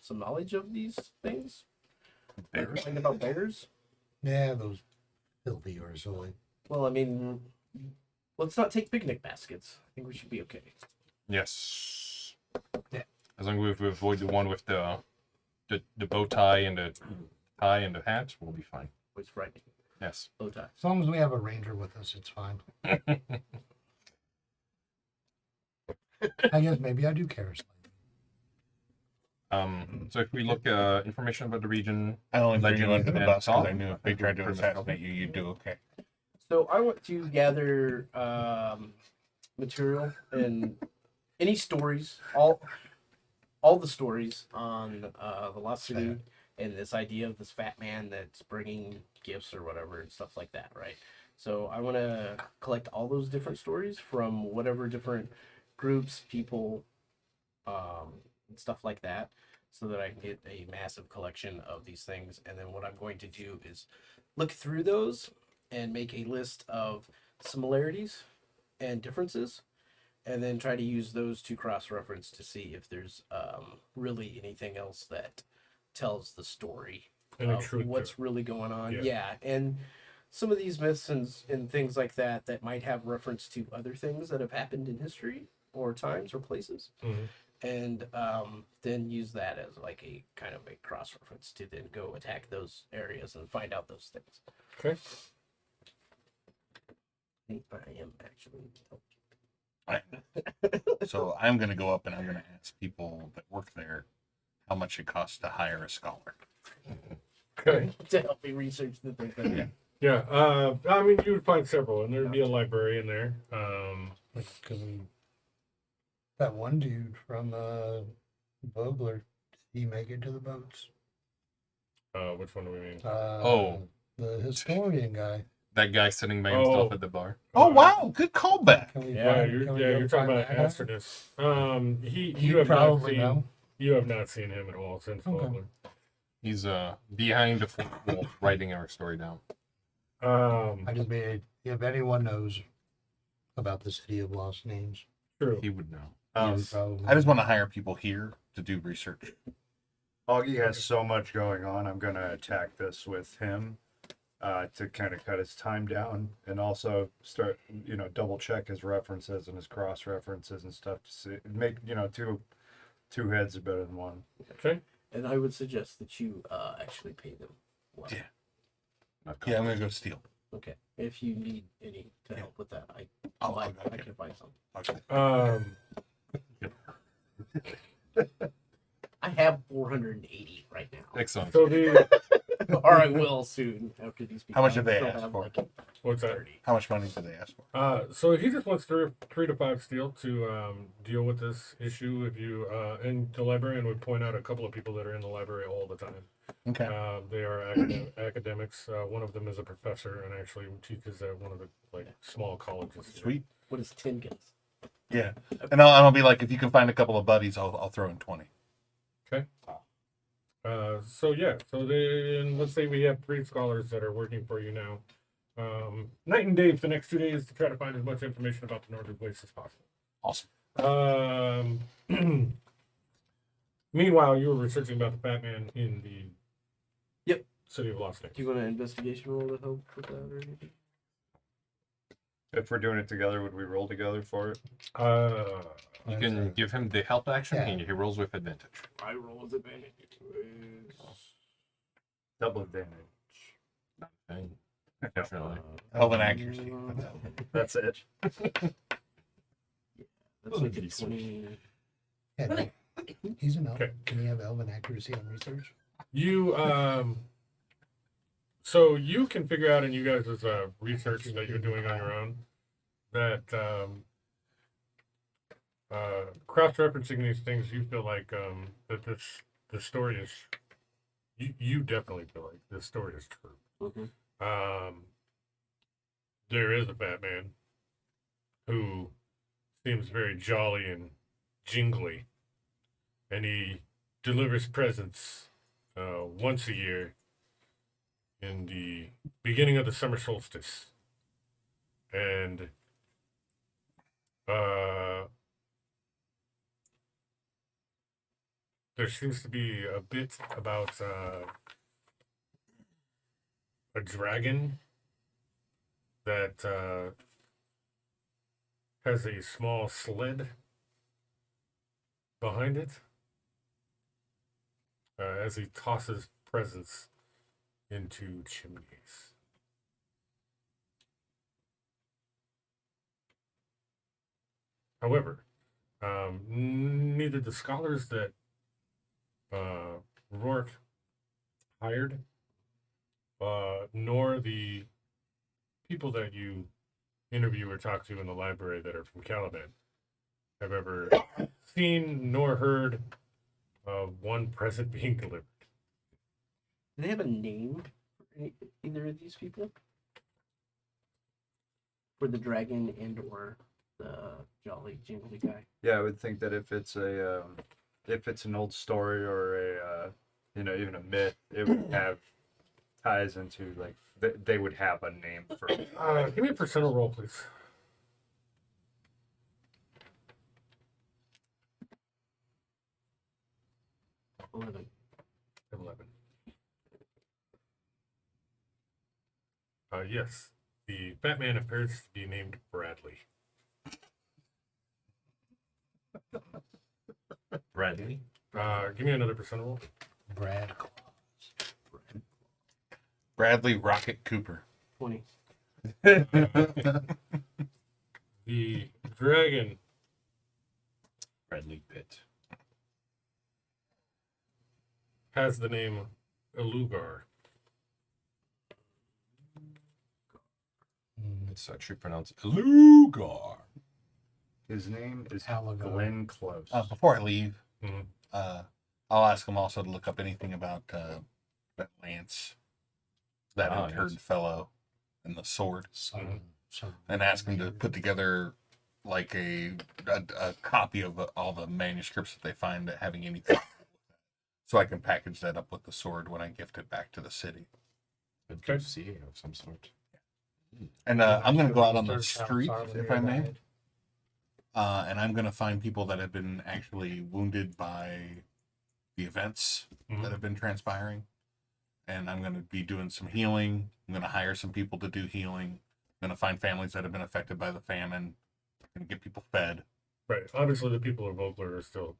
Speaker 6: some knowledge of these things.
Speaker 1: Bears?
Speaker 6: Like about bears?
Speaker 4: Yeah, those filthy or silly.
Speaker 6: Well, I mean, let's not take picnic baskets. I think we should be okay.
Speaker 3: Yes.
Speaker 4: Yeah.
Speaker 3: As long as we avoid the one with the bow tie and the hat, we'll be fine.
Speaker 6: It's frightening.
Speaker 3: Yes.
Speaker 6: Bow tie.
Speaker 4: As long as we have a ranger with us, it's fine. I guess maybe I do care slightly.
Speaker 3: So if we look information about the region,
Speaker 1: I only bring you
Speaker 3: Legend
Speaker 1: under the
Speaker 3: and
Speaker 1: bus because
Speaker 3: song.
Speaker 1: I knew if they tried to assassinate you, you'd do okay.
Speaker 6: So I want to gather material and any stories, all the stories on the Lost City and this idea of this fat man that's bringing gifts or whatever and stuff like that, right? So I want to collect all those different stories from whatever different groups, people, and stuff like that, so that I can get a massive collection of these things. And then what I'm going to do is look through those and make a list of similarities and differences, and then try to use those to cross-reference to see if there's really anything else that tells the story
Speaker 2: Any
Speaker 6: of
Speaker 2: truth
Speaker 6: what's
Speaker 2: there.
Speaker 6: really going on.
Speaker 2: Yeah.
Speaker 6: Yeah, and some of these myths and things like that that might have reference to other things that have happened in history or times or places.
Speaker 2: Mhm.
Speaker 6: And then use that as like a kind of a cross-reference to then go attack those areas and find out those things.
Speaker 2: Okay.
Speaker 6: I think I am actually.
Speaker 1: So I'm going to go up and I'm going to ask people that work there how much it costs to hire a scholar.
Speaker 2: Okay.
Speaker 6: To help me research the thing.
Speaker 2: Yeah. I mean, you would find several, and there'd be a library in there.
Speaker 4: That one dude from Vogler, did he make it to the boats?
Speaker 2: Which one do we mean?
Speaker 4: The historian guy.
Speaker 3: that guy sitting by himself at the bar.
Speaker 1: Oh wow, good callback.
Speaker 4: Can we
Speaker 2: Yeah,
Speaker 4: find-
Speaker 2: you're,
Speaker 4: can we
Speaker 2: yeah,
Speaker 4: go
Speaker 2: you're talking
Speaker 4: find
Speaker 2: about
Speaker 4: that guy?
Speaker 2: Astronus.
Speaker 4: You
Speaker 2: You have not
Speaker 4: probably
Speaker 2: seen.
Speaker 4: know.
Speaker 2: You have not seen him at all since
Speaker 4: Okay.
Speaker 2: Vogler.
Speaker 3: He's behind the fourth wall writing our story down.
Speaker 4: I just mean, if anyone knows about the City of Lost Names,
Speaker 2: True.
Speaker 3: He would know.
Speaker 4: you would probably.
Speaker 1: I just want to hire people here to do research.
Speaker 5: Augie has so much going on. I'm gonna attack this with him. to kind of cut his time down, and also start, double check his references and his cross references and stuff to see, make, two heads are better than one.
Speaker 2: Okay.
Speaker 6: And I would suggest that you actually pay them well.
Speaker 1: Yeah.
Speaker 3: Not
Speaker 1: Yeah, I'm gonna go steal.
Speaker 6: Okay. If you need any to help with that,
Speaker 1: I'll
Speaker 6: I
Speaker 1: go.
Speaker 6: can find some.
Speaker 1: Okay.
Speaker 6: I have 480 right now.
Speaker 3: Excellent.
Speaker 2: So the
Speaker 6: Or I will soon after these people.
Speaker 1: How much did they
Speaker 6: still
Speaker 1: ask
Speaker 6: have,
Speaker 1: for?
Speaker 6: like,
Speaker 2: what's that?
Speaker 6: 30.
Speaker 1: How much money did they ask for?
Speaker 2: So he just wants 3 to 5 steel to deal with this issue. If you and the librarian would point out a couple of people that are in the library all the time.
Speaker 1: Okay.
Speaker 2: They are academics. One of them is a professor and actually teaches at one of the small colleges. here.
Speaker 1: Sweet.
Speaker 6: What is 10 guns?
Speaker 1: Yeah. And I'll be like, if you can find a couple of buddies, I'll throw in 20.
Speaker 2: Okay. So yeah, so then let's say we have 3 scholars that are working for you now. Night and day for the next 2 days to try to find as much information about the Northern Wastes as possible.
Speaker 1: Awesome.
Speaker 2: Meanwhile, you were researching about the Batman in the city of Los Angeles.
Speaker 6: Do you want an investigation roll to help with that or anything?
Speaker 5: If we're doing it together, would we roll together for it?
Speaker 3: You can give him the help action,
Speaker 4: Yeah.
Speaker 3: and he rolls with advantage.
Speaker 6: I roll with advantage.
Speaker 5: Double advantage.
Speaker 3: Okay. Definitely.
Speaker 1: Elven accuracy.
Speaker 5: That's it.
Speaker 6: That's like a 20.
Speaker 4: Yeah, he's an elf.
Speaker 2: Okay.
Speaker 4: Can he have elven accuracy on research?
Speaker 2: You so you can figure out in you guys' research that you're doing on your own that cross-referencing these things, you feel like that the story is you definitely feel like this story is true.
Speaker 6: Mhm.
Speaker 2: There is a Batman who seems very jolly and jingly, and he delivers presents once a year in the beginning of the summer solstice. And there seems to be a bit about a dragon that has a small sled behind it as he tosses presents into chimneys. However, neither the scholars that Rourke hired nor the people that you interview or talk to in the library that are from Caliban have ever seen nor heard of one present being delivered.
Speaker 6: Do they have a name for either of these people? For the dragon and or the jolly jingly guy?
Speaker 5: Yeah, I would think that if it's an old story or even a myth, it would have ties into they would have a name for it.
Speaker 2: Give me a percentile roll, please.
Speaker 6: 11.
Speaker 2: 11. Yes, the Batman appears to be named Bradley.
Speaker 3: Bradley.
Speaker 2: Give me another percentile roll.
Speaker 4: Brad.
Speaker 1: Bradley Rocket Cooper.
Speaker 6: 20.
Speaker 2: The dragon
Speaker 3: Bradley Pitt.
Speaker 2: has the name Elugar.
Speaker 3: It's actually pronounced Lugar.
Speaker 5: His name is
Speaker 4: Alagar.
Speaker 5: Glenn Close.
Speaker 1: Before I leave,
Speaker 2: Mhm.
Speaker 1: I'll ask him also to look up anything about that Lance, that
Speaker 3: Ah,
Speaker 1: intern
Speaker 3: yes.
Speaker 1: fellow, and the sword,
Speaker 4: So
Speaker 1: and ask him to put together like a copy of all the manuscripts that they find that having anything, so I can package that up with the sword when I gift it back to the city.
Speaker 3: A
Speaker 2: Okay.
Speaker 3: dossier of some sort.
Speaker 1: And I'm going to go out on the
Speaker 4: Research how
Speaker 1: street,
Speaker 4: Solamnia
Speaker 1: if I may,
Speaker 4: died.
Speaker 1: and I'm going to find people that have been actually wounded by the events
Speaker 2: Mhm.
Speaker 1: that have been transpiring, and I'm going to be doing some healing. I'm going to hire some people to do healing. I'm going to find families that have been affected by the famine. I'm going to get people fed.
Speaker 2: Right. Obviously, the people of Vogler are still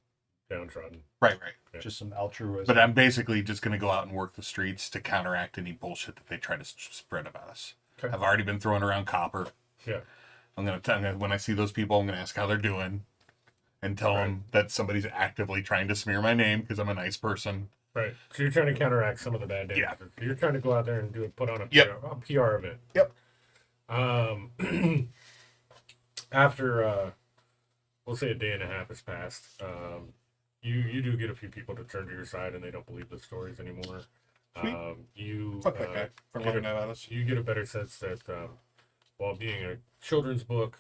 Speaker 2: downtrodden.
Speaker 1: Right.
Speaker 2: Yeah.
Speaker 5: Just some altruism.
Speaker 1: But I'm basically just going to go out and work the streets to counteract any bullshit that they try to spread about us.
Speaker 2: Okay.
Speaker 1: I've already been throwing around copper.
Speaker 2: Yeah.
Speaker 1: I'm going to when I see those people, I'm going to ask how they're doing and tell them that somebody's actively trying to smear my name because I'm a nice person.
Speaker 2: Right. So you're trying to counteract some of the bad
Speaker 1: Yeah.
Speaker 2: damages. So you're trying to go out there and put on a
Speaker 1: Yep.
Speaker 2: PR event.
Speaker 1: Yep.
Speaker 2: After we'll say a day and a half has passed, you do get a few people to turn to your side and they don't believe the stories anymore.
Speaker 1: Sweet.
Speaker 2: You
Speaker 1: Fuck that guy for
Speaker 2: get
Speaker 1: lying
Speaker 2: a-
Speaker 1: about us.
Speaker 2: you get a better sense that while being a children's book,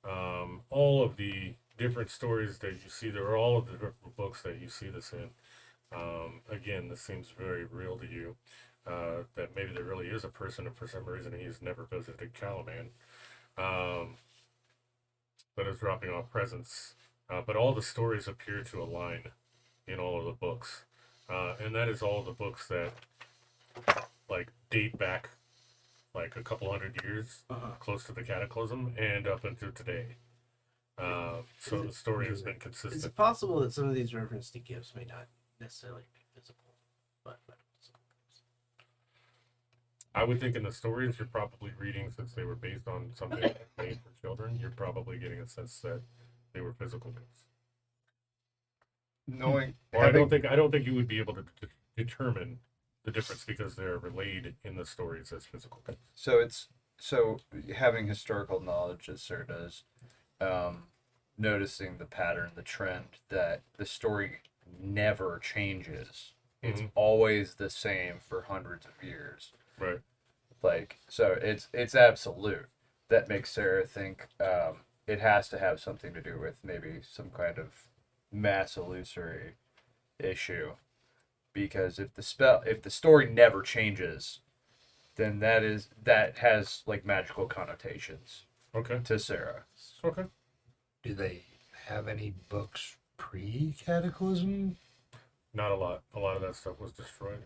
Speaker 2: all of the different stories that you see, there are all of the different books that you see this in. Again, this seems very real to you. That maybe there really is a person, and for some reason he's never visited Calaman, that is dropping off presents. But all the stories appear to align in all of the books, and that is all the books that like date back like a couple hundred years, close to the Cataclysm, and up until today. So the story has been
Speaker 6: Is
Speaker 2: consistent.
Speaker 6: it possible that some of these references to gifts may not necessarily be physical, but
Speaker 2: I would think in the stories you're probably reading, since they were based on something made for children, you're probably getting a sense that they were physical gifts.
Speaker 5: Knowing,
Speaker 2: Or I don't think you would be able to determine the difference because they're relayed in the stories as physical gifts.
Speaker 5: so having historical knowledge as Sir does, noticing the pattern, the trend that the story never changes. It's always the same for hundreds of years.
Speaker 2: Right.
Speaker 5: Like, so it's absolute. That makes Sarah think it has to have something to do with maybe some kind of mass illusory issue. Because if the story never changes, then that has like magical connotations
Speaker 2: Okay.
Speaker 5: to Sarah.
Speaker 2: Okay.
Speaker 4: Do they have any books pre-Cataclysm?
Speaker 2: Not a lot. A lot of that stuff was destroyed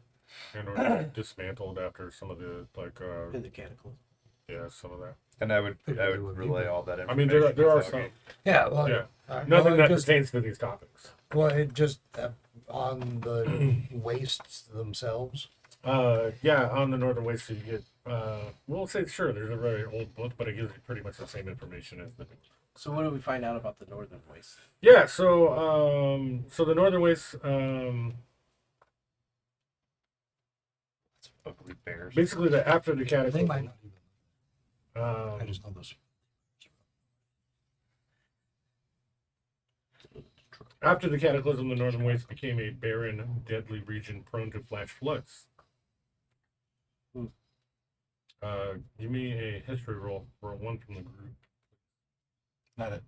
Speaker 2: and or dismantled after some of the
Speaker 6: in the Cataclysm.
Speaker 2: yeah, some of that.
Speaker 5: And I would relay all that
Speaker 2: I
Speaker 5: information.
Speaker 2: mean, there are
Speaker 5: to
Speaker 2: some.
Speaker 5: Augie.
Speaker 4: Yeah, well,
Speaker 2: Yeah.
Speaker 4: no,
Speaker 2: Nothing
Speaker 4: it
Speaker 2: that
Speaker 4: just,
Speaker 2: pertains to these topics.
Speaker 4: well, it just on the wastes themselves.
Speaker 2: Yeah, on the Northern Waste, you get we'll say sure. There's a very old book, but it gives you pretty much the same information as the.
Speaker 6: So what do we find out about the Northern Waste?
Speaker 2: Yeah, so the Northern Waste,
Speaker 5: Ugly bears.
Speaker 2: basically after the
Speaker 4: They
Speaker 2: Cataclysm,
Speaker 4: might not even. I
Speaker 2: um,
Speaker 4: just know those.
Speaker 2: after the Cataclysm, the Northern Waste became a barren, deadly region prone to flash floods. Give me a history roll for one from the group.
Speaker 1: Not it.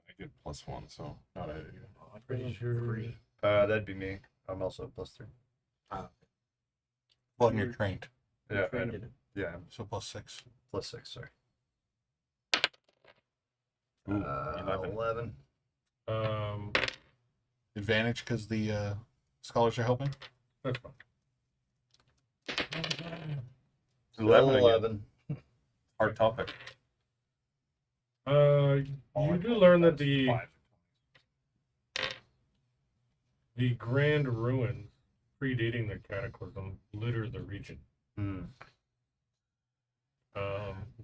Speaker 3: I get +1, so not a.
Speaker 6: I'm
Speaker 4: Pretty sure.
Speaker 5: That'd be me. I'm also +3.
Speaker 1: Well, and you're trained,
Speaker 5: Yeah,
Speaker 6: trained in it.
Speaker 5: yeah,
Speaker 1: so +6.
Speaker 5: +6. Sorry.
Speaker 3: Ooh,
Speaker 5: 11.
Speaker 1: Advantage because the scholars are helping.
Speaker 2: That's fine.
Speaker 3: 11 again.
Speaker 5: 11.
Speaker 3: Hard topic.
Speaker 2: You do learn that the
Speaker 3: 5.
Speaker 2: grand ruins predating the Cataclysm litter the region.
Speaker 5: Hmm.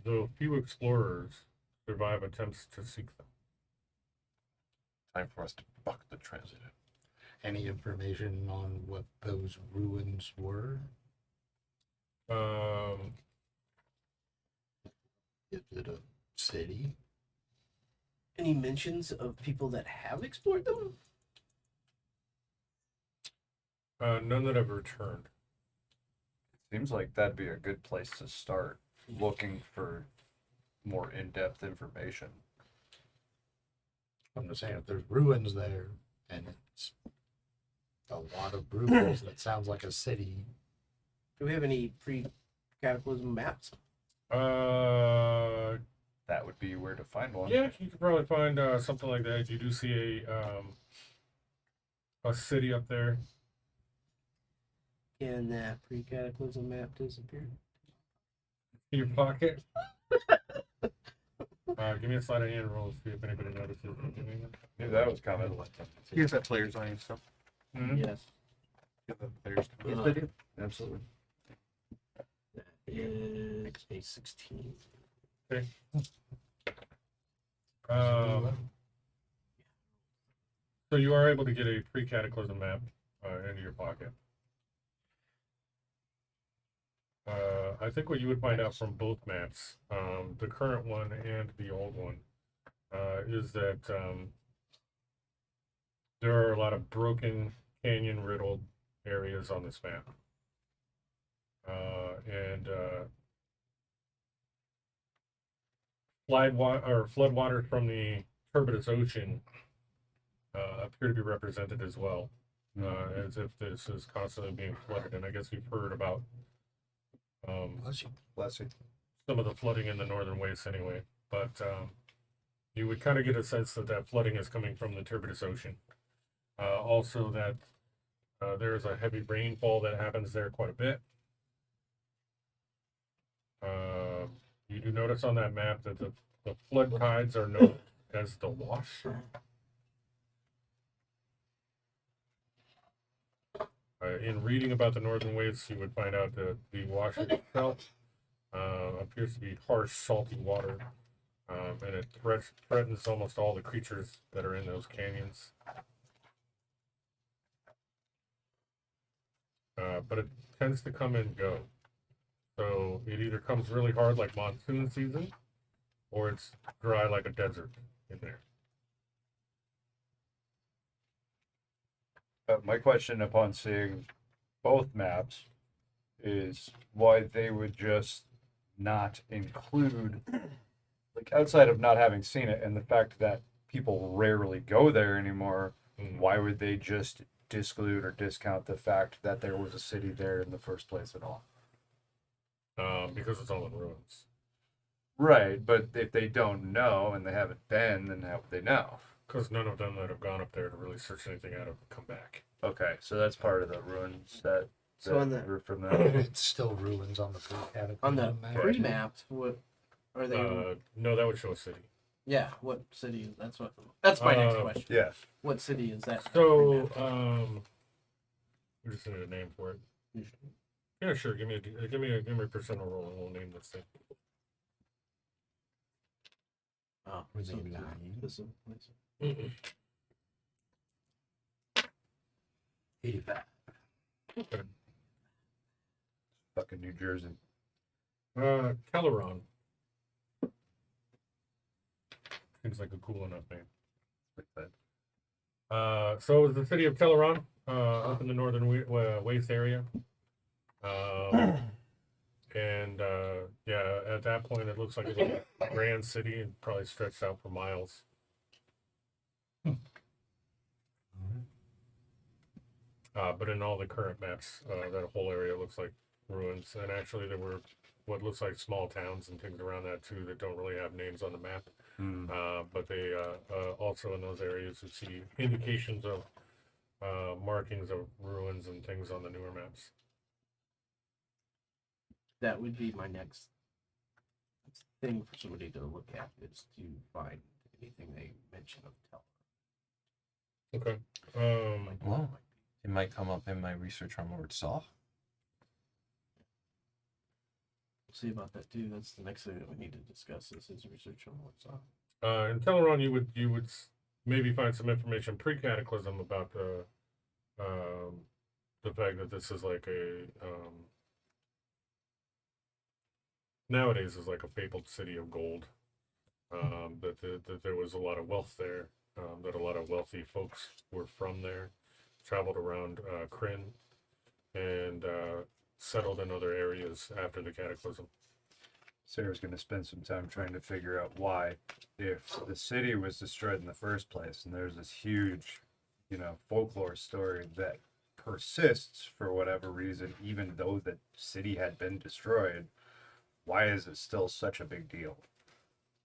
Speaker 2: Though few explorers survive attempts to seek them.
Speaker 3: Time for us to buck the transit.
Speaker 4: Any information on what those ruins were? Is it a city?
Speaker 6: Any mentions of people that have explored them?
Speaker 2: None that have returned.
Speaker 5: Seems like that'd be a good place to start looking for more in-depth information.
Speaker 4: I'm just saying, if there's ruins there, and it's a lot of ruins, that sounds like a city.
Speaker 6: Do we have any pre-Cataclysm maps?
Speaker 5: That would be where to find one.
Speaker 2: Yeah, you could probably find something like that. You do see a city up there.
Speaker 6: Can that pre-cataclysm map disappear?
Speaker 2: In your pocket. Give me a sleight of hand roll. See if anybody notices.
Speaker 5: Knew that was coming.
Speaker 1: Here's that player's eye and stuff.
Speaker 2: Mm-hmm.
Speaker 6: Yes.
Speaker 1: Give the players.
Speaker 5: Yes, I do. Absolutely.
Speaker 6: That is a 16.
Speaker 2: Okay. So you are able to get a pre-cataclysm map into your pocket. I think what you would find out from both maps, the current one and the old one, is that there are a lot of broken, canyon-riddled areas on this map. And floodwaters from the turbidous ocean appear to be represented as well, as if this is constantly being flooded. And I guess we've heard about
Speaker 5: Bless you.
Speaker 2: some of the flooding in the northern wastes anyway, but you would kind of get a sense that that flooding is coming from the turbidous ocean. Also that there is a heavy rainfall that happens there quite a bit. You do notice on that map that the flood tides are known as the wash. In reading about the northern wastes, you would find out that the wash itself appears to be harsh, salty water, and it threatens almost all the creatures that are in those canyons. But it tends to come and go. So it either comes really hard like monsoon season, or it's dry like a desert in there.
Speaker 5: My question upon seeing both maps is why they would just not include, like, outside of not having seen it and the fact that people rarely go there anymore, why would they just disclude or discount the fact that there was a city there in the first place at all?
Speaker 2: Because it's all in ruins.
Speaker 5: Right, but if they don't know and they haven't been, then how would they know?
Speaker 2: Because none of them that have gone up there to really search anything out have come back.
Speaker 5: Okay, so that's part of the ruins that
Speaker 6: So on the
Speaker 5: were from that.
Speaker 4: It's still ruins on the pre-cataclysm
Speaker 6: on the
Speaker 4: map.
Speaker 6: pre-maps, what are they?
Speaker 2: No, that would show a city.
Speaker 6: Yeah, what city? That's my next question.
Speaker 5: Yeah.
Speaker 6: What city is that?
Speaker 2: So,
Speaker 6: pre-map?
Speaker 2: we just need a name for it. Yeah, sure. Give me a percent roll, and we'll name this thing.
Speaker 6: Oh,
Speaker 4: Was it
Speaker 6: so
Speaker 4: 9?
Speaker 6: this is-
Speaker 4: 85.
Speaker 5: Fucking New Jersey.
Speaker 2: Celeron. Seems like a cool enough name. So the city of Teleron, up in the northern waste area. And yeah, at that point, it looks like a grand city and probably stretched out for miles. But in all the current maps, that whole area looks like ruins. And actually, there were what looks like small towns and things around that too that don't really have names on the map. But they also in those areas you see indications of markings of ruins and things on the newer maps.
Speaker 6: That would be my next thing for somebody to look at is to find anything they mention of Tel.
Speaker 2: Okay.
Speaker 3: Well, it might come up in my research on Lord Saw.
Speaker 6: We'll see about that too. That's the next thing that we need to discuss is his research on what's up.
Speaker 2: In Teleron, you would maybe find some information pre-cataclysm about the fact that this is like a nowadays is like a fabled city of gold. That there was a lot of wealth there. That a lot of wealthy folks were from there, traveled around Kryn, and settled in other areas after the cataclysm.
Speaker 5: Sarah's going to spend some time trying to figure out why, if the city was destroyed in the first place, and there's this huge, folklore story that persists for whatever reason, even though the city had been destroyed, why is it still such a big deal?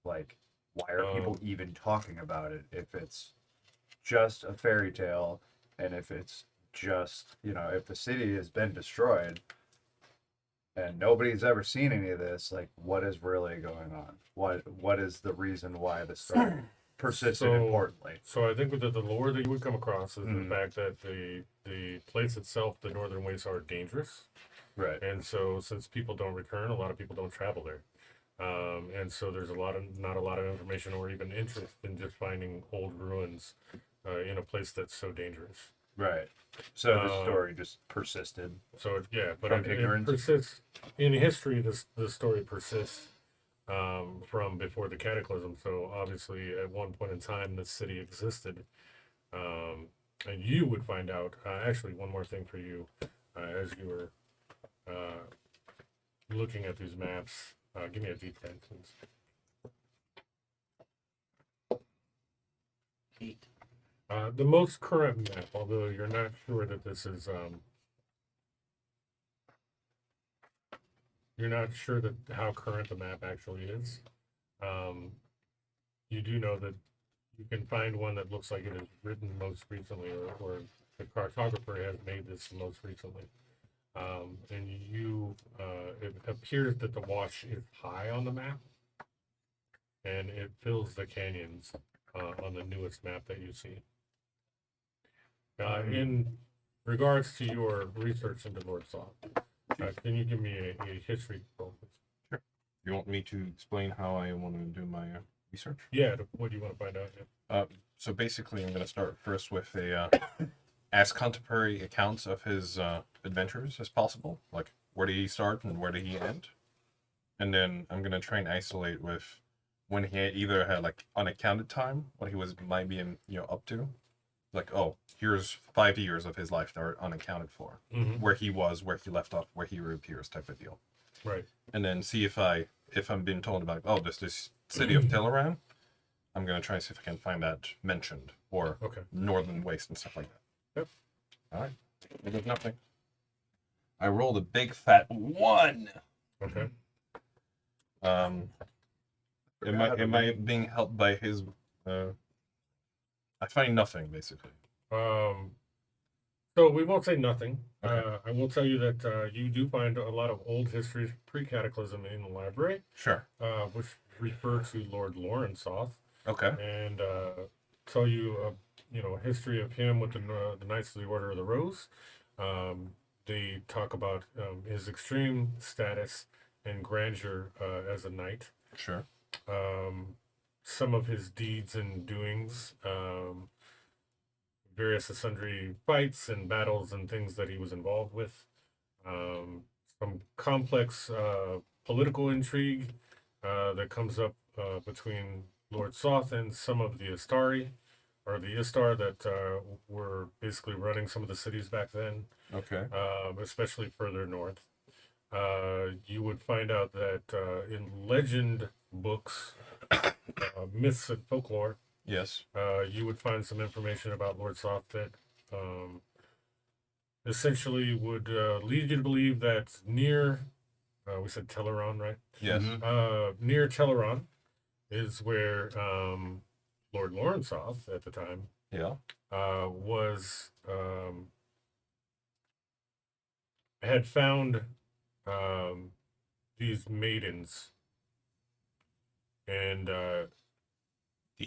Speaker 5: Like, why are people even talking about it if it's just a fairy tale, and if it's just, if the city has been destroyed and nobody's ever seen any of this, like, what is really going on? What is the reason why the story persisted, importantly?
Speaker 2: So I think that the lore that you would come across is the fact that the place itself, the Northern Wastes, are dangerous.
Speaker 5: Right.
Speaker 2: And so since people don't return, a lot of people don't travel there. And so there's not a lot of information or even interest in just finding old ruins in a place that's so dangerous.
Speaker 5: Right. So the story just persisted.
Speaker 2: So yeah, but
Speaker 5: From
Speaker 2: it
Speaker 5: ignorance?
Speaker 2: persists in history. The story persists from before the cataclysm. So obviously, at one point in time, the city existed, and you would find out. Actually, one more thing for you, as you were looking at these maps. Give me a D10, please.
Speaker 6: 8.
Speaker 2: The most current map, although you're not sure that this is, you're not sure that how current the map actually is. You do know that you can find one that looks like it is written most recently, or the cartographer has made this most recently. And it appears that the wash is high on the map, and it fills the canyons on the newest map that you see. In regards to your research into Lord Soth, can you give me a history roll, please?
Speaker 3: You want me to explain how I want to do my research?
Speaker 2: Yeah, what do you want to find out? Yeah.
Speaker 3: So basically, I'm going to start first with a as contemporary accounts of his adventures as possible. Like, where did he start and where did he end? And then I'm going to try and isolate with when he either had like unaccounted time, what he might be up to. Like, oh, here's 5 years of his life that are unaccounted for. Where he was, where he left off, where he reappears, type of deal.
Speaker 2: Right.
Speaker 3: And then see if I'm being told about, oh, there's this city of Teleran, I'm gonna try and see if I can find that mentioned, or Northern Waste and stuff like that.
Speaker 2: Yep.
Speaker 3: All right. There's nothing. I rolled a big fat 1.
Speaker 2: Okay.
Speaker 3: Am I being helped by his? I find nothing basically.
Speaker 2: So we won't say nothing.
Speaker 3: Okay.
Speaker 2: I will tell you that you do find a lot of old histories pre-cataclysm in the library,
Speaker 3: Sure.
Speaker 2: which refer to Lord Soth,
Speaker 3: Okay.
Speaker 2: and tell you a history of him with the Knights of the Order of the Rose. They talk about his extreme status and grandeur as a knight.
Speaker 3: Sure.
Speaker 2: Some of his deeds and doings, various and sundry fights and battles and things that he was involved with. Some complex political intrigue that comes up between Lord Soth and some of the Istari, or the Istar that were basically running some of the cities back then,
Speaker 3: Okay.
Speaker 2: especially further north. You would find out that in legend books, myths and folklore,
Speaker 3: Yes.
Speaker 2: you would find some information about Lord Soth that essentially would lead you to believe that near, we said Teleron, right?
Speaker 3: Yes.
Speaker 2: Near Teleron is where Lord Soth at the time
Speaker 3: Yeah.
Speaker 2: was had found these maidens, and
Speaker 3: The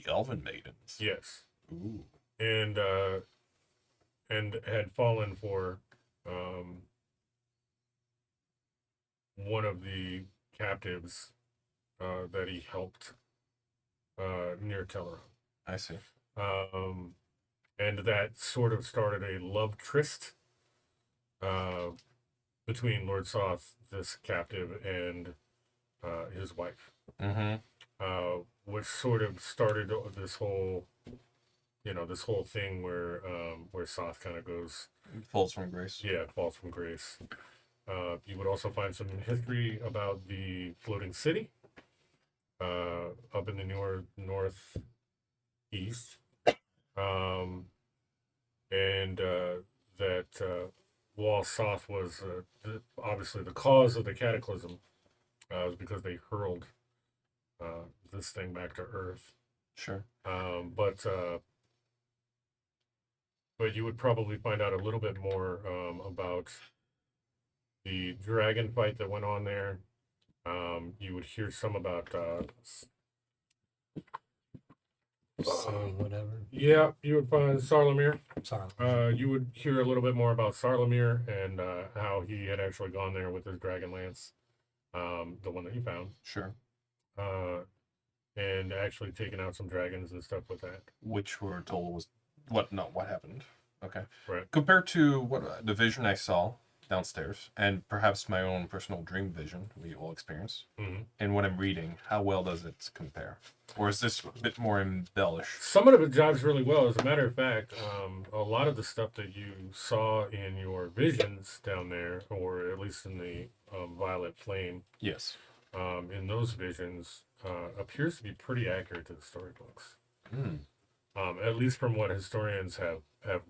Speaker 3: Elven Maidens.
Speaker 2: yes,
Speaker 3: Ooh.
Speaker 2: and had fallen for one of the captives that he helped near Teleron.
Speaker 3: I see.
Speaker 2: And that sort of started a love tryst between Lord Soth, this captive, and his wife.
Speaker 3: Mm-hmm.
Speaker 2: Which sort of started this whole, this whole thing where Soth kind of goes,
Speaker 3: Falls from grace.
Speaker 2: yeah, falls from grace. You would also find some history about the floating city up in the northeast, and that while Soth was obviously the cause of the cataclysm, was because they hurled this thing back to Earth.
Speaker 3: Sure.
Speaker 2: But but you would probably find out a little bit more about the dragon fight that went on there. You would hear some about
Speaker 4: Whatever.
Speaker 2: yeah, you would find Solamnia.
Speaker 4: Sorry.
Speaker 2: You would hear a little bit more about Solamnia and how he had actually gone there with his Dragonlance, the one that you found,
Speaker 3: Sure.
Speaker 2: and actually taken out some dragons and stuff with that.
Speaker 3: Which we're told was what happened. Okay.
Speaker 2: Right.
Speaker 3: Compared to what the vision I saw downstairs, and perhaps my own personal dream vision we all experience, and what I'm reading, how well does it compare? Or is this a bit more embellished?
Speaker 2: Some of it jives really well. As a matter of fact, a lot of the stuff that you saw in your visions down there, or at least in the violet flame,
Speaker 3: Yes.
Speaker 2: in those visions, appears to be pretty accurate to the storybooks. At least from what historians have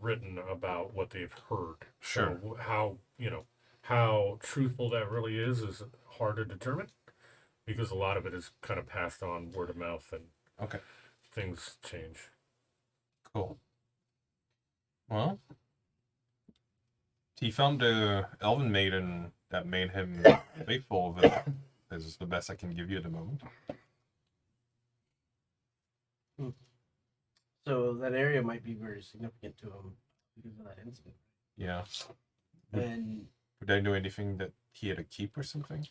Speaker 2: written about what they've heard.
Speaker 3: Sure.
Speaker 2: So how truthful that really is hard to determine, because a lot of it is kind of passed on word of mouth and
Speaker 3: Okay.
Speaker 2: things change.
Speaker 3: Cool. Well, he found a elven maiden that made him faithful of it. This is the best I can give you at the moment.
Speaker 6: So that area might be very significant to him because of that incident.
Speaker 3: Yeah.
Speaker 6: And
Speaker 3: Would I know anything that he had a keep or something?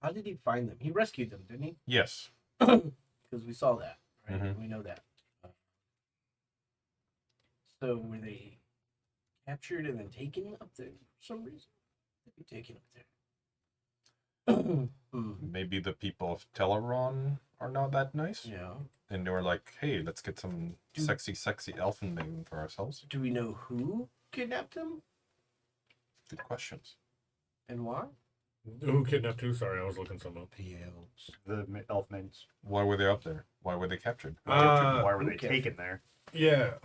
Speaker 6: how did he find them? He rescued them, didn't he?
Speaker 3: Yes.
Speaker 6: Because we saw that, right?
Speaker 3: Mhm.
Speaker 6: We know that. So were they captured and then taken up there for some reason? They'd be taken up there.
Speaker 3: Maybe the people of Teleron are not that nice.
Speaker 6: Yeah.
Speaker 3: And they were like, hey, let's get some sexy elfin maiden for ourselves.
Speaker 6: Do we know who kidnapped them
Speaker 3: Good questions.
Speaker 6: and why?
Speaker 2: Who kidnapped who? Sorry, I was looking something up.
Speaker 4: The elves.
Speaker 5: The elf maidens.
Speaker 3: Why were they up there? Why were they captured?
Speaker 5: Why were
Speaker 6: who
Speaker 5: they
Speaker 6: cares?
Speaker 5: taken there?
Speaker 2: Yeah.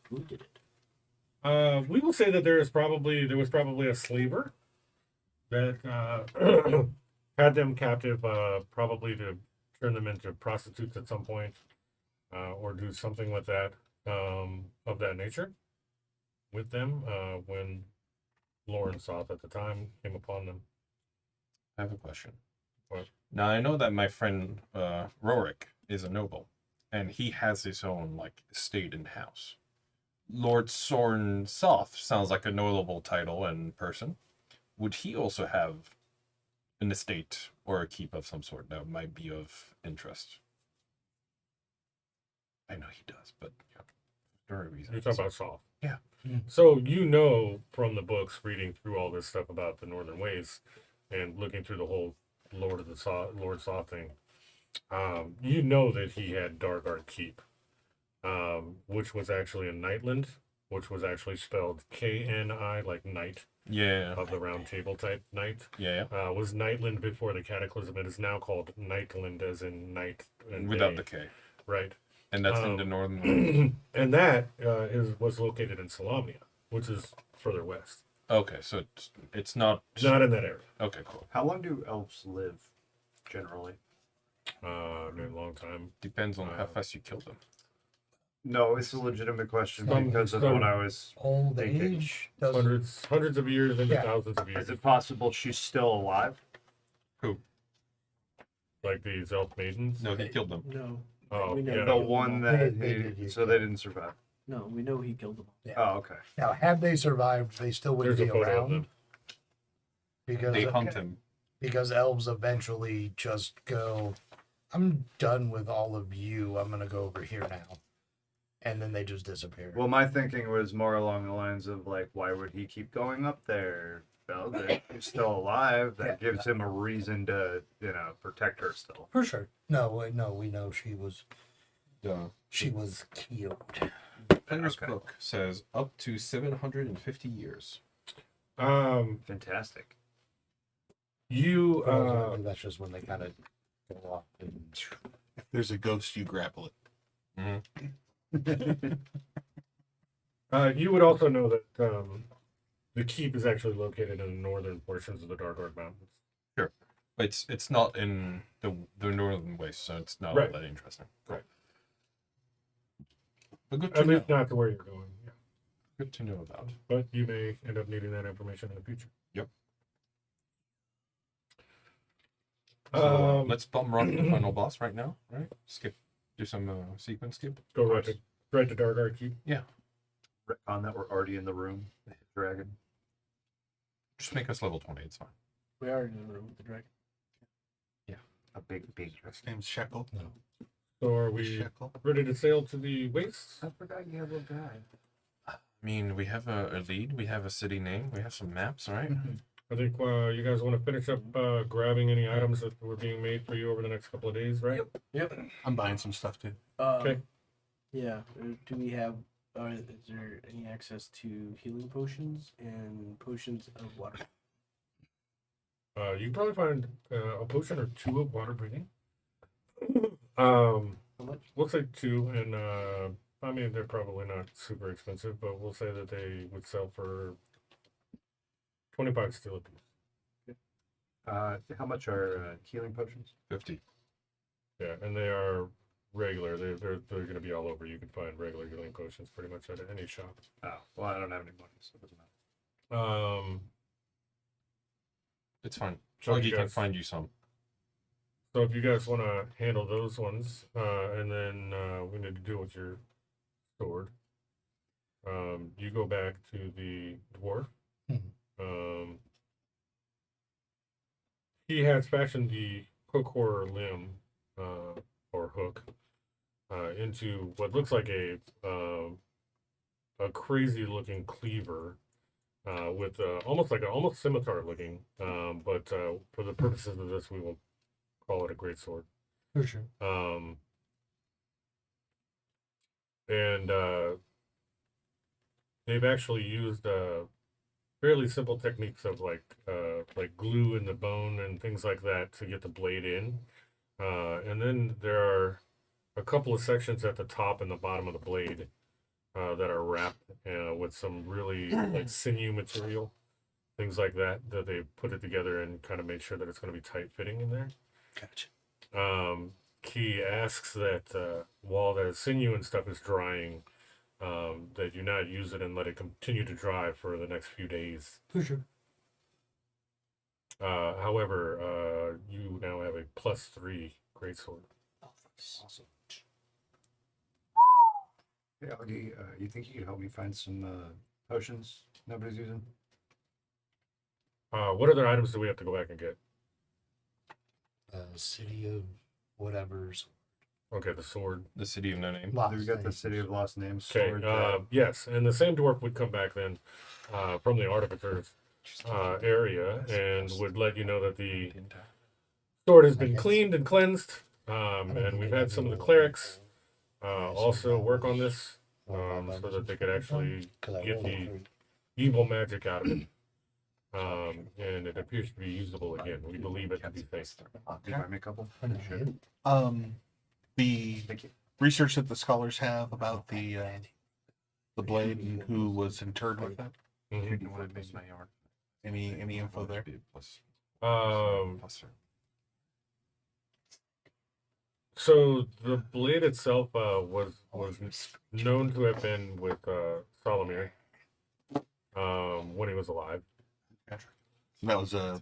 Speaker 6: Who did it?
Speaker 2: We will say that there was probably a slaver that had them captive, probably to turn them into prostitutes at some point, or do something with that of that nature with them when Lauren Soth at the time came upon them.
Speaker 3: I have a question.
Speaker 2: What?
Speaker 3: Now, I know that my friend Rorik is a noble, and he has his own, like, estate and house. Lord Soren Soth sounds like a notable title and person. Would he also have an estate or a keep of some sort that might be of interest? I know he does, but yeah, there are reasons.
Speaker 2: You're talking about Soth.
Speaker 3: Yeah.
Speaker 2: So you know from the books, reading through all this stuff about the Northern Ways, and looking through the whole Lord Soth thing, you know that he had Dargard Keep, which was actually in Nightland, which was actually spelled Kni, like knight
Speaker 3: Yeah.
Speaker 2: of the round table type knight.
Speaker 3: Yeah.
Speaker 2: Was Nightland before the Cataclysm. It is now called Nightland, as in night and
Speaker 3: Without
Speaker 2: day.
Speaker 3: the K.
Speaker 2: Right.
Speaker 3: And that's in the northern.
Speaker 2: And that was located in Solamnia, which is further west.
Speaker 3: Okay, so it's not.
Speaker 2: Not in that area.
Speaker 3: Okay, cool.
Speaker 5: How long do elves live, generally?
Speaker 2: I mean, a long time.
Speaker 3: Depends on how fast you kill them.
Speaker 5: No, it's a legitimate question
Speaker 2: Some-
Speaker 5: because of
Speaker 2: some-
Speaker 5: what I was
Speaker 4: Old
Speaker 5: thinking.
Speaker 4: age doesn't.
Speaker 2: Hundreds of years into
Speaker 4: Yeah.
Speaker 2: thousands of years.
Speaker 5: Is it possible she's still alive?
Speaker 3: Who?
Speaker 2: Like these elf maidens?
Speaker 3: No, he killed them.
Speaker 6: No.
Speaker 2: Oh,
Speaker 6: We know
Speaker 2: yeah.
Speaker 5: The one that
Speaker 4: They did
Speaker 5: so they didn't survive.
Speaker 6: No, we know he killed them.
Speaker 5: Oh, okay.
Speaker 4: Now, had they survived, they still wouldn't
Speaker 2: There's a
Speaker 4: be
Speaker 2: photo of
Speaker 4: around
Speaker 2: them.
Speaker 4: because
Speaker 3: They hunt him.
Speaker 4: because elves eventually just go, I'm done with all of you. I'm gonna go over here now, and then they just disappear.
Speaker 5: Well, my thinking was more along the lines of like, why would he keep going up there? Well, he's still alive. That gives him a reason to, protect her still.
Speaker 4: For sure. No, we know she was
Speaker 3: Yeah.
Speaker 4: killed.
Speaker 3: Pender's
Speaker 5: Okay.
Speaker 3: book says up to 750 years.
Speaker 5: Fantastic.
Speaker 2: You
Speaker 4: That's just when they kind of go off. And...
Speaker 1: If there's a ghost, you grapple it.
Speaker 2: you would also know that the keep is actually located in the northern portions of the Dark Mountains.
Speaker 3: Sure. But it's not in the northern waste, so it's not
Speaker 2: Right.
Speaker 3: all that interesting.
Speaker 2: Right.
Speaker 3: But good to
Speaker 2: At
Speaker 3: know.
Speaker 2: least not to where you're going. Yeah.
Speaker 3: Good to know about.
Speaker 2: But you may end up needing that information in the future.
Speaker 3: Yep. So,
Speaker 2: Um,
Speaker 3: let's bum rock the final boss right now, right? Skip. Do some sequence skip.
Speaker 2: Go right to Dark Art Keep.
Speaker 5: On that we're already in the room. The dragon.
Speaker 3: Just make us level 20. It's fine.
Speaker 6: We are in the room with the dragon.
Speaker 5: A big
Speaker 1: His name's Shekel.
Speaker 2: So are we
Speaker 1: Shekel.
Speaker 2: ready to sail to the wastes?
Speaker 5: I forgot you have a little guy.
Speaker 3: I mean, we have a lead. We have a city name. We have some maps, right?
Speaker 2: I think you guys want to finish up grabbing any items that were being made for you over the next couple of days, right?
Speaker 6: Yep.
Speaker 1: I'm buying some stuff too.
Speaker 2: Okay.
Speaker 6: Yeah. Do we have? Is there any access to healing potions and potions of water?
Speaker 2: You can probably find a potion or two of water breathing.
Speaker 6: How much?
Speaker 2: Looks like two, and I mean they're probably not super expensive, but we'll say that they would sell for 25 steel a piece.
Speaker 5: How much are healing potions?
Speaker 3: 50.
Speaker 2: Yeah, and they are regular. They're going to be all over. You can find regular healing potions pretty much at any shop.
Speaker 5: Oh, well, I don't have any money, so it doesn't matter.
Speaker 3: It's fine.
Speaker 2: So
Speaker 3: Augie
Speaker 2: you
Speaker 3: can
Speaker 2: guys-
Speaker 3: find you some.
Speaker 2: So if you guys want to handle those ones, and then we need to deal with your sword. You go back to the dwarf. He has fashioned the hook horror limb, or hook, into what looks like a crazy looking cleaver, with almost scimitar looking, but for the purposes of this, we will call it a great sword.
Speaker 4: For sure.
Speaker 2: And they've actually used fairly simple techniques of like glue in the bone and things like that to get the blade in. And then there are a couple of sections at the top and the bottom of the blade that are wrapped with some really like sinew material, things like that they put it together and kind of made sure that it's going to be tight fitting in there.
Speaker 4: Gotcha.
Speaker 2: He asks that while the sinew and stuff is drying, that you not use it and let it continue to dry for the next few days.
Speaker 4: For sure.
Speaker 2: However, you now have a +3 greatsword.
Speaker 5: Awesome. Yeah, Augie, you think you could help me find some potions nobody's using?
Speaker 2: What other items do we have to go back and get?
Speaker 4: City of whatever's.
Speaker 2: Okay, the sword.
Speaker 3: The city of no name.
Speaker 5: We got the City of Lost Names
Speaker 2: Okay,
Speaker 5: sword.
Speaker 2: yes, and the same dwarf would come back then from the artificer's area and would let you know that the sword has been cleaned and cleansed, and we've had some of the clerics also work on this so that they could actually get the evil magic out of it. And it appears to be usable again. We believe it to be safe.
Speaker 5: Did I make a couple?
Speaker 1: The
Speaker 5: Thank you.
Speaker 1: research that the scholars have about the blade and who was interred with it.
Speaker 2: Mhm.
Speaker 1: Any info there?
Speaker 2: So the blade itself was known to have been with Solamnia when he was alive.
Speaker 1: That was a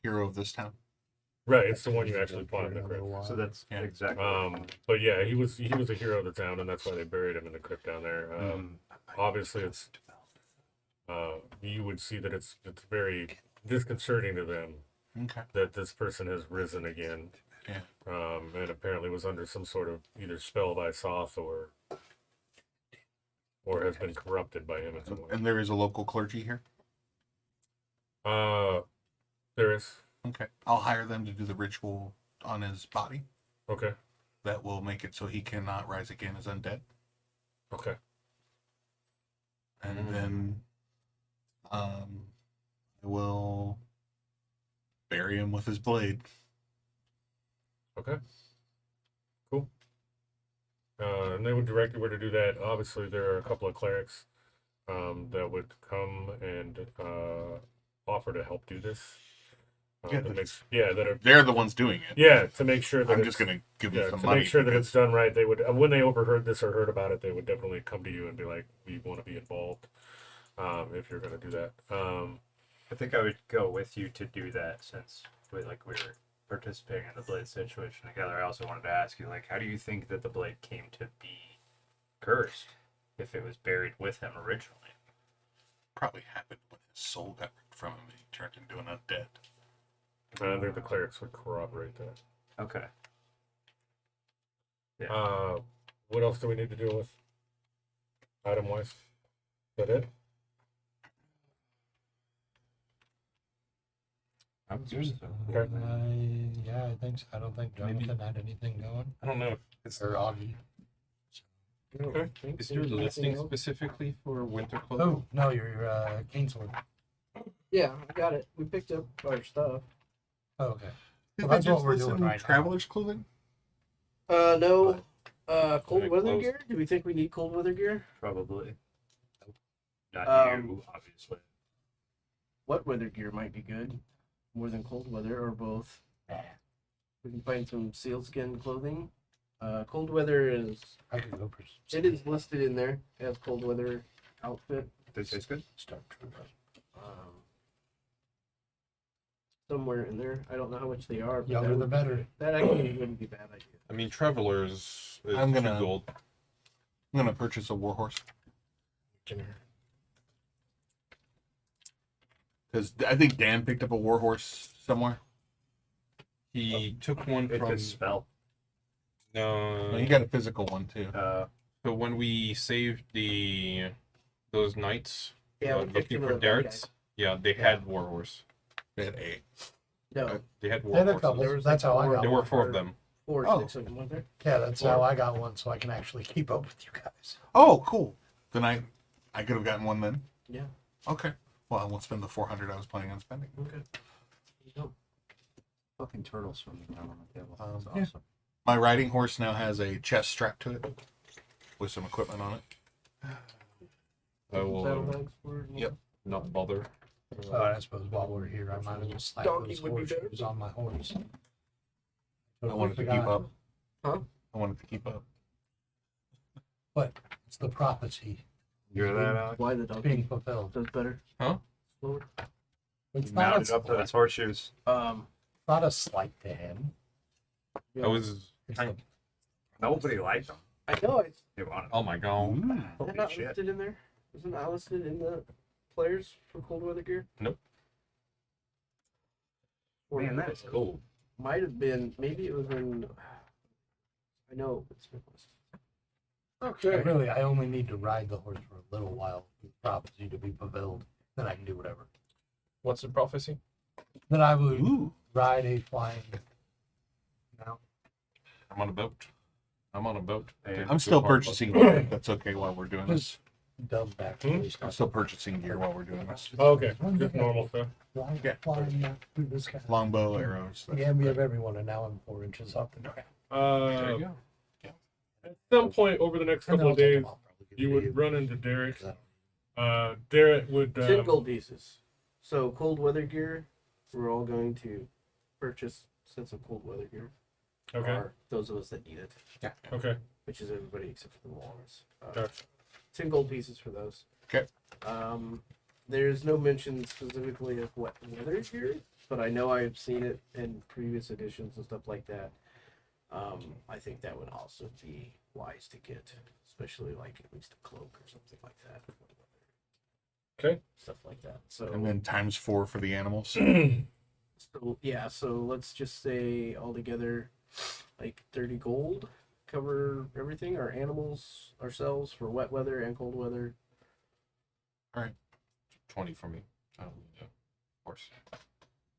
Speaker 1: hero of this town.
Speaker 2: Right, it's the one you actually find in the crypt.
Speaker 5: So that's
Speaker 1: Yeah.
Speaker 5: exactly.
Speaker 2: But yeah, he was a hero of the town, and that's why they buried him in the crypt down there. Obviously, it's you would see that it's very disconcerting to them
Speaker 1: Okay.
Speaker 2: that this person has risen again.
Speaker 1: Yeah.
Speaker 2: And apparently was under some sort of either spell by Soth or has been corrupted by him in some way.
Speaker 1: And there is a local clergy here.
Speaker 2: There is.
Speaker 1: Okay. I'll hire them to do the ritual on his body.
Speaker 2: Okay.
Speaker 1: That will make it so he cannot rise again as undead.
Speaker 2: Okay.
Speaker 1: And then I will bury him with his blade.
Speaker 2: Okay. Cool. And they would direct you where to do that. Obviously, there are a couple of clerics that would come and offer to help do this.
Speaker 1: Yeah,
Speaker 2: that
Speaker 1: that's-
Speaker 2: that are
Speaker 1: They're the ones doing it.
Speaker 2: yeah to make sure that
Speaker 1: I'm
Speaker 2: it's,
Speaker 1: just gonna give them
Speaker 2: yeah,
Speaker 1: some
Speaker 2: to
Speaker 1: money
Speaker 2: make sure that
Speaker 1: because-
Speaker 2: it's done right. They would when they overheard this or heard about it, they would definitely come to you and be like, "We want to be involved." If you're going to do that,
Speaker 5: I think I would go with you to do that since we were participating in the blade situation together. I also wanted to ask you, how do you think that the blade came to be cursed if it was buried with him originally?
Speaker 1: probably happened when his soul got ripped from him and he turned into an undead.
Speaker 2: I think the clerics would corroborate that.
Speaker 5: Okay. Yeah.
Speaker 2: What else do we need to deal with? Item wise, is that it?
Speaker 3: That was yours.
Speaker 2: Okay.
Speaker 4: Yeah, I think so. I don't think Jonathan had anything going.
Speaker 3: I don't know if it's
Speaker 4: Or Augie.
Speaker 2: Okay.
Speaker 3: is your listing specifically for winter clothing?
Speaker 4: Oh, no, your Kingsword.
Speaker 6: Yeah, I got it. We picked up our stuff.
Speaker 4: Oh, okay.
Speaker 1: Did
Speaker 4: Well,
Speaker 1: they
Speaker 4: that's what
Speaker 1: just
Speaker 4: we're
Speaker 1: list
Speaker 4: doing
Speaker 1: in
Speaker 4: right now.
Speaker 1: traveler's clothing?
Speaker 6: No. Cold
Speaker 3: Like
Speaker 6: weather
Speaker 3: clothes.
Speaker 6: gear? Do we think we need cold weather gear?
Speaker 5: Probably. Not you, obviously.
Speaker 6: Wet weather gear might be good. More than cold weather, or both. We can find some sealskin clothing. Cold weather is
Speaker 4: I could go for
Speaker 6: it is listed in there as cold weather outfit.
Speaker 5: This is good.
Speaker 4: Start Trooper.
Speaker 6: Somewhere in there. I don't know how much they are. But
Speaker 4: Younger
Speaker 6: that
Speaker 4: the
Speaker 6: would-
Speaker 4: better.
Speaker 6: That actually wouldn't be a bad idea.
Speaker 3: I mean, travelers is
Speaker 1: I'm
Speaker 3: 2
Speaker 1: gonna-
Speaker 3: gold.
Speaker 1: I'm gonna purchase a warhorse because I think Dan picked up a warhorse somewhere.
Speaker 3: He took one
Speaker 5: It
Speaker 3: from
Speaker 5: could spell.
Speaker 3: no.
Speaker 1: Well, you got a physical one too.
Speaker 3: So when we saved those knights
Speaker 6: Yeah, we picked
Speaker 3: looking
Speaker 6: some of
Speaker 3: for
Speaker 6: the bad
Speaker 3: darts,
Speaker 6: guys.
Speaker 3: yeah, they had warhorse.
Speaker 1: They had a.
Speaker 6: No,
Speaker 3: They had
Speaker 4: They had a
Speaker 3: warhorses.
Speaker 4: couple.
Speaker 6: There was
Speaker 4: That's
Speaker 6: like
Speaker 4: how I
Speaker 6: four-
Speaker 4: got
Speaker 3: There
Speaker 4: one.
Speaker 3: were 4 of them.
Speaker 6: 4 or
Speaker 1: Oh.
Speaker 6: 6 of them, weren't there?
Speaker 4: Yeah, that's how I got one, so I can actually keep up with you guys.
Speaker 1: Oh, cool. Then I could have gotten one then.
Speaker 6: Yeah.
Speaker 1: Okay. Well, I won't spend the 400 I was planning on spending.
Speaker 6: Okay. Yep.
Speaker 10: Fucking turtles from the ground on the table. That's
Speaker 1: Yeah.
Speaker 10: awesome.
Speaker 1: My riding horse now has a chest strapped to it with some equipment on it.
Speaker 3: I will
Speaker 6: Saddlebags for it.
Speaker 1: Yep.
Speaker 3: not bother.
Speaker 4: Oh, I suppose while we're here, I might as well slap
Speaker 6: Donkey
Speaker 4: those
Speaker 6: would be better.
Speaker 4: horseshoes on my horse.
Speaker 1: I wanted to keep up.
Speaker 6: Huh?
Speaker 1: I wanted to keep up.
Speaker 4: But it's the prophecy
Speaker 5: You hear that, Alex?
Speaker 6: Why the
Speaker 4: being
Speaker 6: donkey
Speaker 4: fulfilled.
Speaker 6: does better?
Speaker 3: Huh?
Speaker 6: Slower.
Speaker 4: It's
Speaker 5: He
Speaker 4: not,
Speaker 5: mounted
Speaker 4: a,
Speaker 5: up to his horseshoes.
Speaker 4: not a slight to him.
Speaker 6: Yeah.
Speaker 3: I was.
Speaker 4: It's the,
Speaker 5: Nobody liked them.
Speaker 6: I know it's
Speaker 5: They wanted
Speaker 3: Oh my god.
Speaker 6: they're
Speaker 5: Holy
Speaker 6: not
Speaker 5: shit.
Speaker 6: listed in there. Isn't that listed in the players for cold weather gear?
Speaker 3: Nope.
Speaker 6: Or
Speaker 5: Man, that is cool.
Speaker 6: might have been. Maybe it was in. I know it's been listed.
Speaker 2: Okay.
Speaker 4: really, I only need to ride the horse for a little while for the prophecy to be fulfilled. Then I can do whatever.
Speaker 3: What's the prophecy?
Speaker 4: Then I would
Speaker 1: Ooh.
Speaker 4: ride a flying. No.
Speaker 3: I'm on a boat. I'm on a boat.
Speaker 5: And
Speaker 1: I'm still purchasing gear. if That's okay while we're doing this.
Speaker 4: Dub back
Speaker 2: Hmm?
Speaker 4: to
Speaker 1: I'm still purchasing gear while we're doing this.
Speaker 2: Okay. Just normal stuff.
Speaker 4: Flying,
Speaker 1: Yeah.
Speaker 4: flying back through the sky.
Speaker 1: Longbow, arrows.
Speaker 4: The envy of everyone, and now I'm 4 inches off the ground.
Speaker 3: There you
Speaker 2: Uh,
Speaker 3: go.
Speaker 2: at some point over the next
Speaker 4: And
Speaker 2: couple
Speaker 4: then
Speaker 2: of
Speaker 4: I'll take
Speaker 2: days,
Speaker 4: them off, probably give
Speaker 2: you
Speaker 4: it to
Speaker 2: would run into Derek. Derek would.
Speaker 6: 10 gold pieces. So cold weather gear. We're all going to purchase sets of cold weather gear.
Speaker 2: Okay.
Speaker 6: Or those of us that need it,
Speaker 2: Okay.
Speaker 6: which is everybody except for the walrus.
Speaker 2: Gotcha.
Speaker 6: 10 gold pieces for those.
Speaker 1: Okay.
Speaker 6: There's no mention specifically of what weather gear, but I know I've seen it in previous editions and stuff like that. I think that would also be wise to get, especially like at least a cloak or something like that.
Speaker 2: Okay.
Speaker 6: Stuff like that. So,
Speaker 1: And then ×4 for the animals.
Speaker 6: so yeah, so let's just say altogether like 30 gold cover everything, our animals, ourselves for wet weather and cold weather.
Speaker 3: 20 for me. I don't need a horse.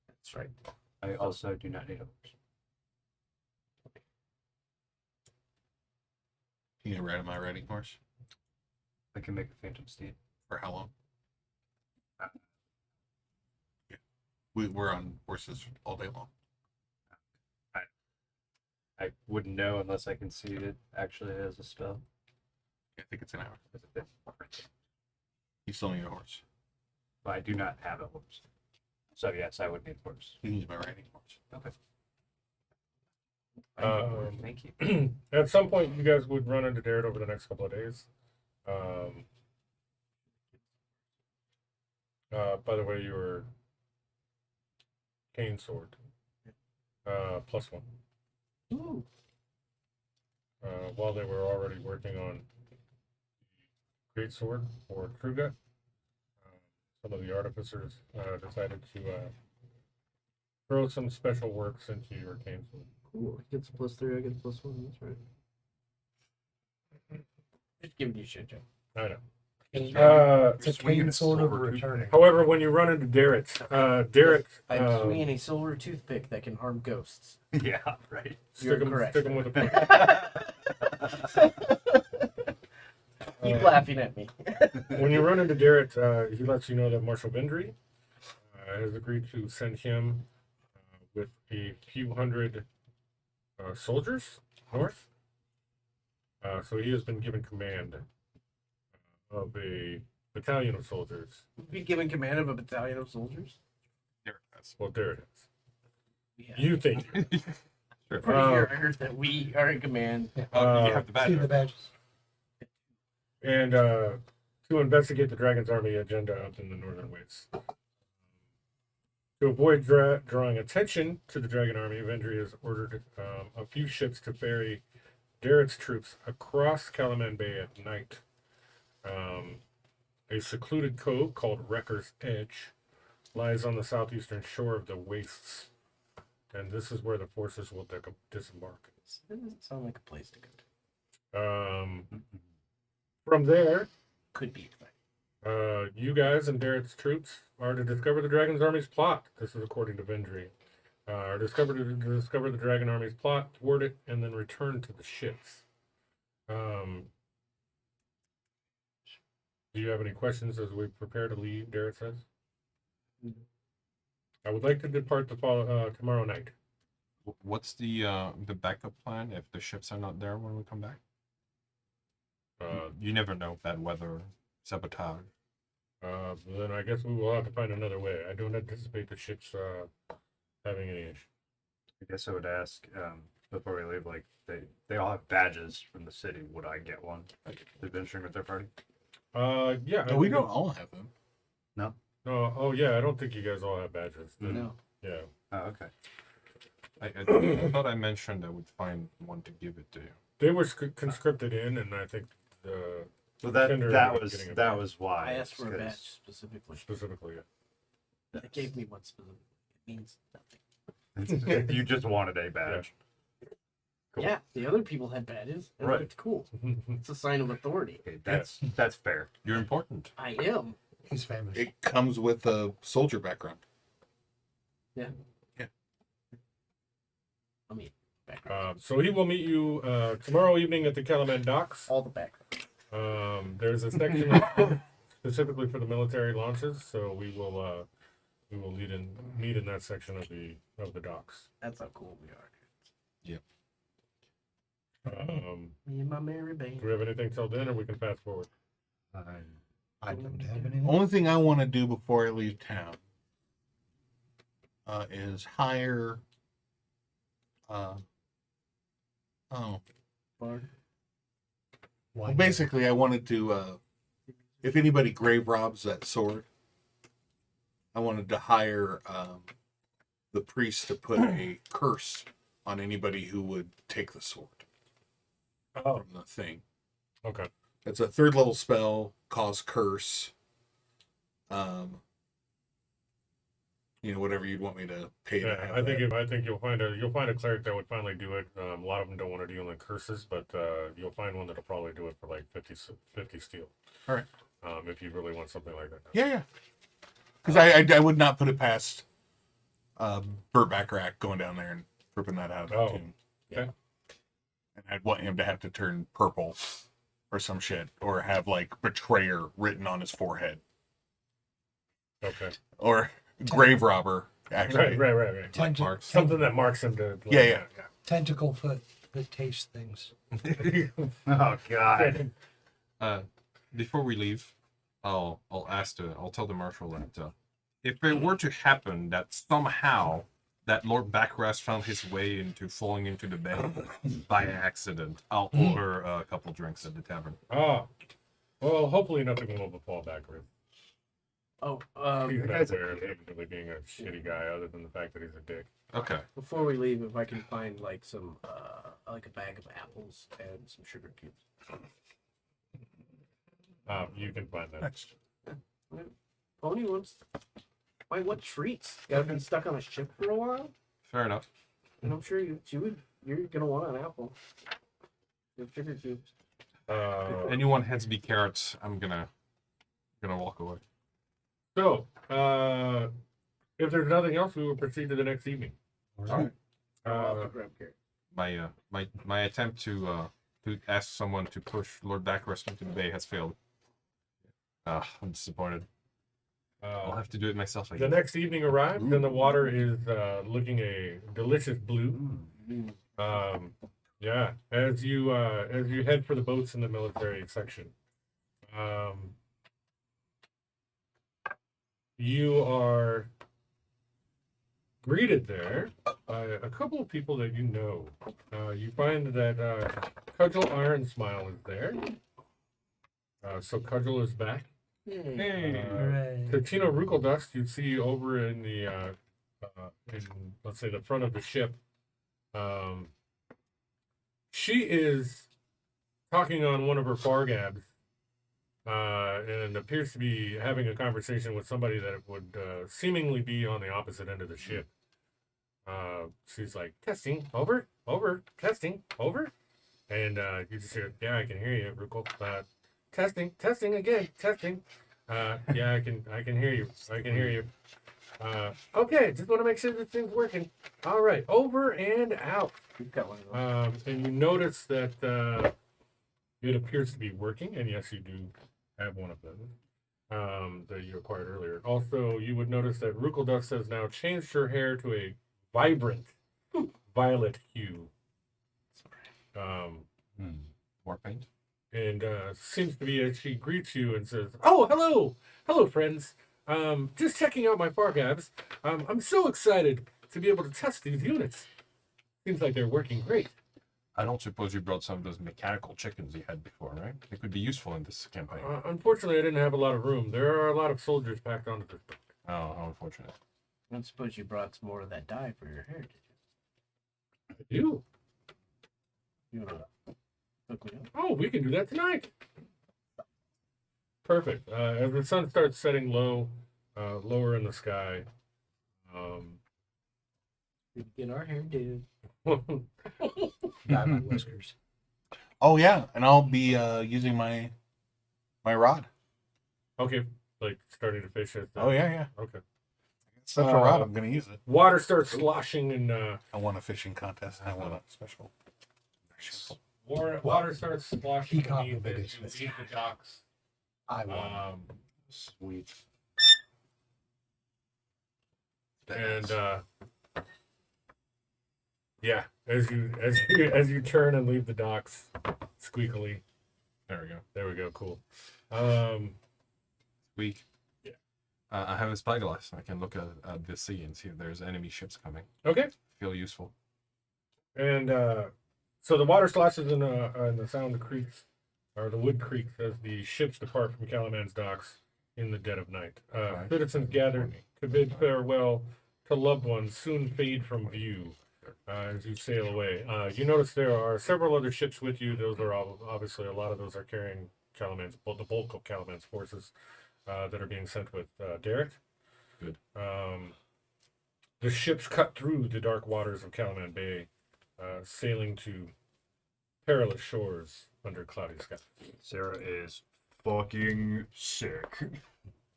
Speaker 6: That's right.
Speaker 5: I also do not need a horse.
Speaker 1: Can you ride my riding horse?
Speaker 5: I can make a phantom steed.
Speaker 1: For how long? Yeah. We're on horses all day long.
Speaker 5: I wouldn't know unless I can see it actually as a spell.
Speaker 1: I think it's an hour.
Speaker 5: It's a bit different.
Speaker 1: You still need a horse.
Speaker 5: But I do not have a horse. So yes, I would need horse.
Speaker 1: You can use my riding horse.
Speaker 5: Okay. Thank you.
Speaker 2: At some point, you guys would run into Darrett over the next couple of days. By the way, your cane sword, +1.
Speaker 6: Ooh.
Speaker 2: While they were already working on the great sword for Truga, some of the artificers decided to throw some special works into your cane sword.
Speaker 6: Cool. He gets a +3, I get a +1. That's right. Just giving you shit, Joe.
Speaker 2: I know.
Speaker 4: It's a cane sword of returning.
Speaker 2: However, when you run into Darrett,
Speaker 6: I'm swinging a silver toothpick that can harm ghosts.
Speaker 5: Yeah, right.
Speaker 6: You're correct.
Speaker 2: Stick 'em with a
Speaker 6: Keep laughing at me.
Speaker 2: When you run into Darrett, he lets you know that Marshal Vendry has agreed to send him with a few hundred soldiers north. So he has been given command of a battalion of soldiers.
Speaker 6: Be given command of a battalion of soldiers.
Speaker 2: Well, Darrett is.
Speaker 6: Yeah.
Speaker 2: You think?
Speaker 6: Pretty sure I heard that we are in command.
Speaker 3: You have the
Speaker 4: See
Speaker 3: badge.
Speaker 4: the badges.
Speaker 2: And to investigate the Dragon's Army agenda up in the northern wastes. To avoid drawing attention to the Dragon Army, Vendry has ordered a few ships to ferry Darrett's troops across Calaman Bay at night. A secluded cove called Wrecker's Edge lies on the southeastern shore of the wastes, and this is where the forces will disembark.
Speaker 6: That doesn't sound like a place to go to.
Speaker 2: From there,
Speaker 6: Could be.
Speaker 2: you guys and Darrett's troops are to discover the Dragon's Army's plot. This is according to Vendry. Are discover the Dragon Army's plot, thwart it, and then return to the ships. Do you have any questions as we prepare to leave? Darrett says. I would like to depart tomorrow night.
Speaker 3: What's the backup plan if the ships are not there when we come back? You never know. Bad weather, sabotage.
Speaker 2: Then I guess we will have to find another way. I don't anticipate the ships having any issue.
Speaker 5: I guess I would ask before we leave, like they all have badges from the city. Would I get one? Adventuring with their party?
Speaker 2: Yeah.
Speaker 1: No, we don't all have them.
Speaker 5: No.
Speaker 2: No. Oh, yeah. I don't think you guys all have badges.
Speaker 6: No.
Speaker 2: Yeah.
Speaker 5: Oh, okay.
Speaker 3: I thought I mentioned I would find one to give it to you.
Speaker 2: They were conscripted in, and I think the
Speaker 5: Well,
Speaker 2: Tinder
Speaker 5: that
Speaker 2: was
Speaker 5: was
Speaker 2: getting a
Speaker 5: that
Speaker 2: badge.
Speaker 5: was why.
Speaker 6: I asked for a
Speaker 5: 'cause-
Speaker 6: badge specifically.
Speaker 2: specifically.
Speaker 6: They gave me one specifically. It means nothing.
Speaker 5: You just wanted a badge. Cool.
Speaker 6: Yeah, the other people had badges. And
Speaker 5: Right.
Speaker 6: It's cool. It's a sign of authority.
Speaker 5: Okay, that's fair.
Speaker 3: You're important.
Speaker 6: I am.
Speaker 4: He's famous.
Speaker 1: It comes with a soldier background.
Speaker 6: Yeah.
Speaker 1: Yeah.
Speaker 6: I mean,
Speaker 2: So he will meet you tomorrow evening at the Calaman docks.
Speaker 6: all the background.
Speaker 2: There's a section specifically for the military launches, so we will meet in that section of the docks.
Speaker 6: That's how cool we are. Me and my merry band.
Speaker 2: Do we have anything till then, or we can fast forward?
Speaker 4: I don't have anything.
Speaker 1: Only thing I want to do before I leave town is hire. Well, basically, I wanted to. If anybody grave robs that sword, I wanted to hire the priest to put a curse on anybody who would take the sword
Speaker 2: Oh,
Speaker 1: from the thing.
Speaker 2: okay.
Speaker 1: It's a 3rd level spell, cause curse. Whatever you'd want me to pay to
Speaker 2: Yeah,
Speaker 1: have
Speaker 2: I think
Speaker 1: that.
Speaker 2: I think you'll find a cleric that would finally do it. A lot of them don't want to deal in curses, but you'll find one that'll probably do it for like 50 steel.
Speaker 1: All right.
Speaker 2: If you really want something like that.
Speaker 1: Yeah. Because I would not put it past Burt Bacharach going down there and ripping that out of the
Speaker 2: Oh,
Speaker 1: tomb.
Speaker 2: okay.
Speaker 1: And I'd want him to have to turn purple or some shit, or have like betrayer written on his forehead,
Speaker 2: Okay.
Speaker 1: or grave robber actually.
Speaker 2: Right.
Speaker 4: Tentacle,
Speaker 1: marks.
Speaker 2: Something that marks him to.
Speaker 1: Yeah.
Speaker 4: tentacle foot that tastes things.
Speaker 5: Oh God.
Speaker 3: Before we leave, I'll tell the marshal that if it were to happen that somehow that Lord Baccarat found his way into falling into the bay by accident, I'll order a couple drinks at the tavern.
Speaker 2: Ah, well, hopefully nothing will befall Baccarat.
Speaker 6: Oh,
Speaker 2: He's not there of him really being a shitty guy, other than the fact that he's a dick.
Speaker 3: Okay.
Speaker 6: before we leave, if I can find like some, like a bag of apples and some sugar cubes.
Speaker 2: You can find that.
Speaker 6: Pony wants. Why? What treats? Got to be stuck on a ship for a while,
Speaker 3: Fair enough.
Speaker 6: and I'm sure you would. You're gonna want an apple. With sugar cubes.
Speaker 3: If anyone hands me carrots, I'm gonna walk away.
Speaker 2: So, if there's nothing else, we will proceed to the next evening.
Speaker 1: Alright.
Speaker 6: I'll have to grab carrot.
Speaker 3: My attempt to ask someone to push Lord Baccarat into the bay has failed. I'm disappointed. I'll have to do it myself.
Speaker 2: The next evening arrives, and the water is looking a delicious blue. Yeah, as you head for the boats in the military section, you are greeted there by a couple of people that you know. You find that Cudgel Iron Smile is there. So Cudgel is back. Tino Rukeldust, you see over in the in, let's say, the front of the ship. She is talking on one of her fargabs, and appears to be having a conversation with somebody that would seemingly be on the opposite end of the ship. She's like, testing, over, testing, over. And you just hear, yeah, I can hear you, Rukel. Testing again, testing. Yeah, I can hear you. Okay, just want to make sure this thing's working. All right, over and out.
Speaker 6: You've got one of those.
Speaker 2: And you notice that it appears to be working, and yes, you do have one of them that you acquired earlier. Also, you would notice that Rukeldust has now changed her hair to a vibrant violet hue.
Speaker 3: More paint.
Speaker 2: And seems to be as she greets you and says, "Oh, hello, friends. Just checking out my fargabs. I'm so excited to be able to test these units. Seems like they're working great."
Speaker 3: I don't suppose you brought some of those mechanical chickens you had before, right? They could be useful in this campaign.
Speaker 2: Unfortunately, I didn't have a lot of room. There are a lot of soldiers packed onto this boat.
Speaker 3: Oh, how unfortunate.
Speaker 6: I don't suppose you brought some more of that dye for your hair, did you?
Speaker 2: I do.
Speaker 6: You wanna hook me up?
Speaker 2: Oh, we can do that tonight. Perfect. As the sun starts setting low, lower in the sky,
Speaker 6: We can get our hair did.
Speaker 4: Dye my whiskers.
Speaker 1: Oh yeah, and I'll be using my rod.
Speaker 2: okay, like starting to fish at the,
Speaker 1: Oh yeah.
Speaker 2: Okay.
Speaker 1: Such a rod, I'm gonna use it.
Speaker 2: Water starts sloshing and
Speaker 1: I won a fishing contest. I won a special.
Speaker 2: water starts sloshing
Speaker 4: he caught
Speaker 2: beneath
Speaker 4: the
Speaker 2: it.
Speaker 4: biggest
Speaker 2: You
Speaker 4: fish.
Speaker 2: see the docks.
Speaker 4: I won.
Speaker 1: Sweet.
Speaker 2: And yeah, as you turn and leave the docks, squeakily. There we go. Cool.
Speaker 3: Weak.
Speaker 2: Yeah.
Speaker 3: I have a spyglass. I can look at the sea and see if there's enemy ships coming.
Speaker 2: Okay.
Speaker 3: Feel useful.
Speaker 2: And so the water slashes and the sound creaks, or the wood creaks as the ships depart from Calaman's docks in the dead of night. Citizens gather to bid farewell to loved ones, soon fade from view as you sail away. You notice there are several other ships with you. Those are obviously, a lot of those are carrying the bulk of Calaman's forces that are being sent with Derek.
Speaker 3: Good.
Speaker 2: The ships cut through the dark waters of Calaman Bay, sailing to perilous shores under cloudy skies.
Speaker 5: Sarah is fucking sick.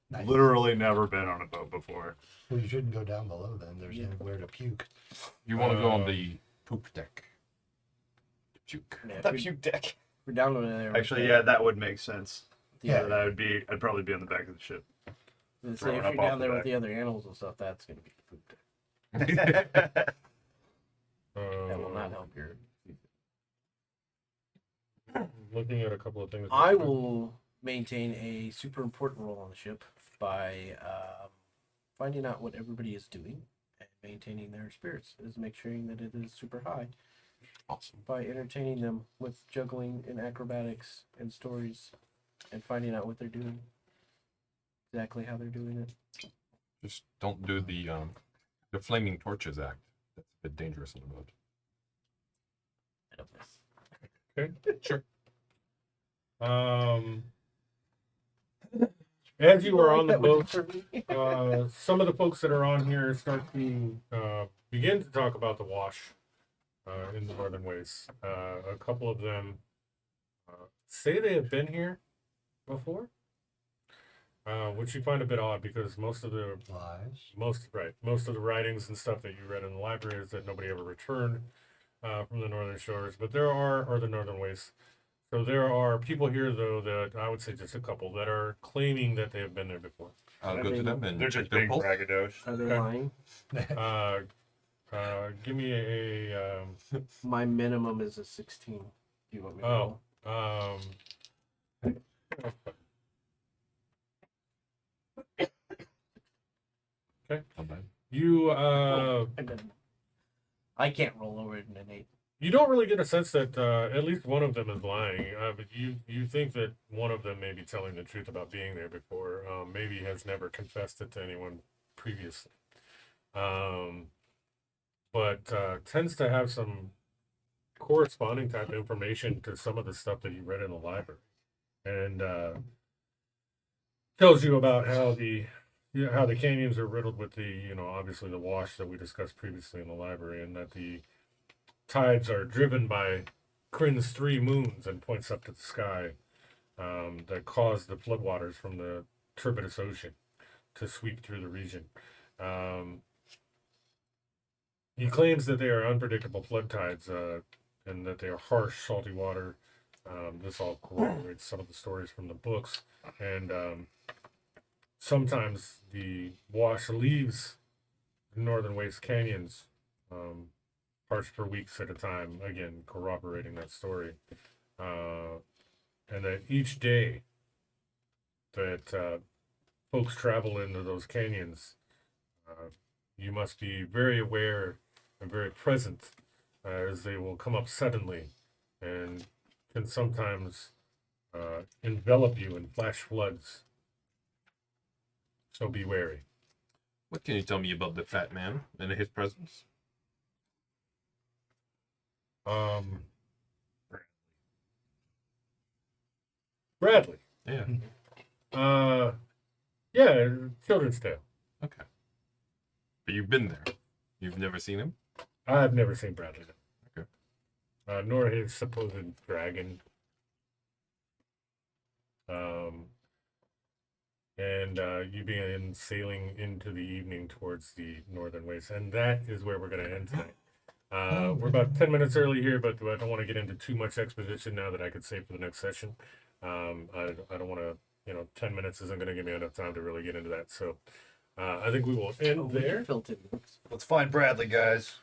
Speaker 4: Nice.
Speaker 5: Literally never been on a boat before.
Speaker 4: Well, you shouldn't go down below then. There's anywhere to puke.
Speaker 3: You want to go on the poop deck. Puke.
Speaker 6: Yeah,
Speaker 5: That puke deck.
Speaker 6: we're down over there. with
Speaker 5: Actually,
Speaker 6: the-
Speaker 5: yeah, that would make sense.
Speaker 4: Yeah.
Speaker 5: I'd probably be on the back of the ship.
Speaker 6: Let's say
Speaker 5: throwing
Speaker 6: if
Speaker 5: up
Speaker 6: you're
Speaker 5: off
Speaker 6: down
Speaker 5: the
Speaker 6: there with
Speaker 5: back.
Speaker 6: the other animals and stuff, that's gonna be the poop deck. That will not help your.
Speaker 2: Looking at a couple of things.
Speaker 6: I will maintain a super important role on the ship by finding out what everybody is doing and maintaining their spirits is make sure that it is super high
Speaker 3: Awesome.
Speaker 6: by entertaining them with juggling and acrobatics and stories and finding out what they're doing, exactly how they're doing it.
Speaker 3: Just don't do the flaming torches act. That's a bit dangerous on the boat.
Speaker 6: I don't miss.
Speaker 2: Okay.
Speaker 3: Sure.
Speaker 2: As you are on the
Speaker 6: That was
Speaker 2: boat,
Speaker 6: it for me.
Speaker 2: some of the folks that are on here start to begin to talk about the wash in the Northern Wastes. A couple of them say they have been here before, which you find a bit odd because most of the
Speaker 4: Lies.
Speaker 2: most of the writings and stuff that you read in the library is that nobody ever returned from the Northern Shores, but or the Northern Wastes. So there are people here, though, that I would say just a couple that are claiming that they have been there before.
Speaker 3: I'll
Speaker 6: Are
Speaker 3: go
Speaker 6: they-
Speaker 3: to them and
Speaker 5: They're
Speaker 3: check
Speaker 5: just
Speaker 3: their
Speaker 5: being
Speaker 3: pulse.
Speaker 5: braggadocious.
Speaker 6: Are they
Speaker 2: Okay.
Speaker 6: lying?
Speaker 2: Give me a
Speaker 6: My minimum is a 16. Do you want me to
Speaker 2: Oh.
Speaker 6: roll?
Speaker 2: Okay.
Speaker 3: Not bad.
Speaker 2: You
Speaker 6: And then I can't roll over an 8.
Speaker 2: you don't really get a sense that at least one of them is lying, but you think that one of them may be telling the truth about being there before. Maybe has never confessed it to anyone previously, but tends to have some corresponding type information to some of the stuff that you read in the library, and tells you about how the canyons are riddled with the obviously the wash that we discussed previously in the library, and that the tides are driven by Kryn's 3 moons, and points up to the sky, that cause the floodwaters from the turbidous ocean to sweep through the region. He claims that they are unpredictable flood tides, and that they are harsh, salty water. This all corroborates some of the stories from the books, and sometimes the wash leaves the Northern Waste canyons parts for weeks at a time, again corroborating that story, and that each day that folks travel into those canyons, you must be very aware and very present, as they will come up suddenly and can sometimes envelop you in flash floods. So be wary.
Speaker 3: What can you tell me about the fat man and his presence?
Speaker 2: Bradley.
Speaker 3: Yeah.
Speaker 2: Yeah, Children's Tale.
Speaker 3: Okay. But you've been there. You've never seen him?
Speaker 2: I've never seen Bradley.
Speaker 3: Okay.
Speaker 2: Nor his supposed dragon. And you begin sailing into the evening towards the Northern Wastes, and that is where we're going to end tonight. We're about 10 minutes early here, but I don't want to get into too much exposition now that I could save for the next session. I don't want to, 10 minutes isn't going to give me enough time to really get into that. So I think we will end there.
Speaker 6: Fill 10 minutes.
Speaker 5: Let's find Bradley, guys.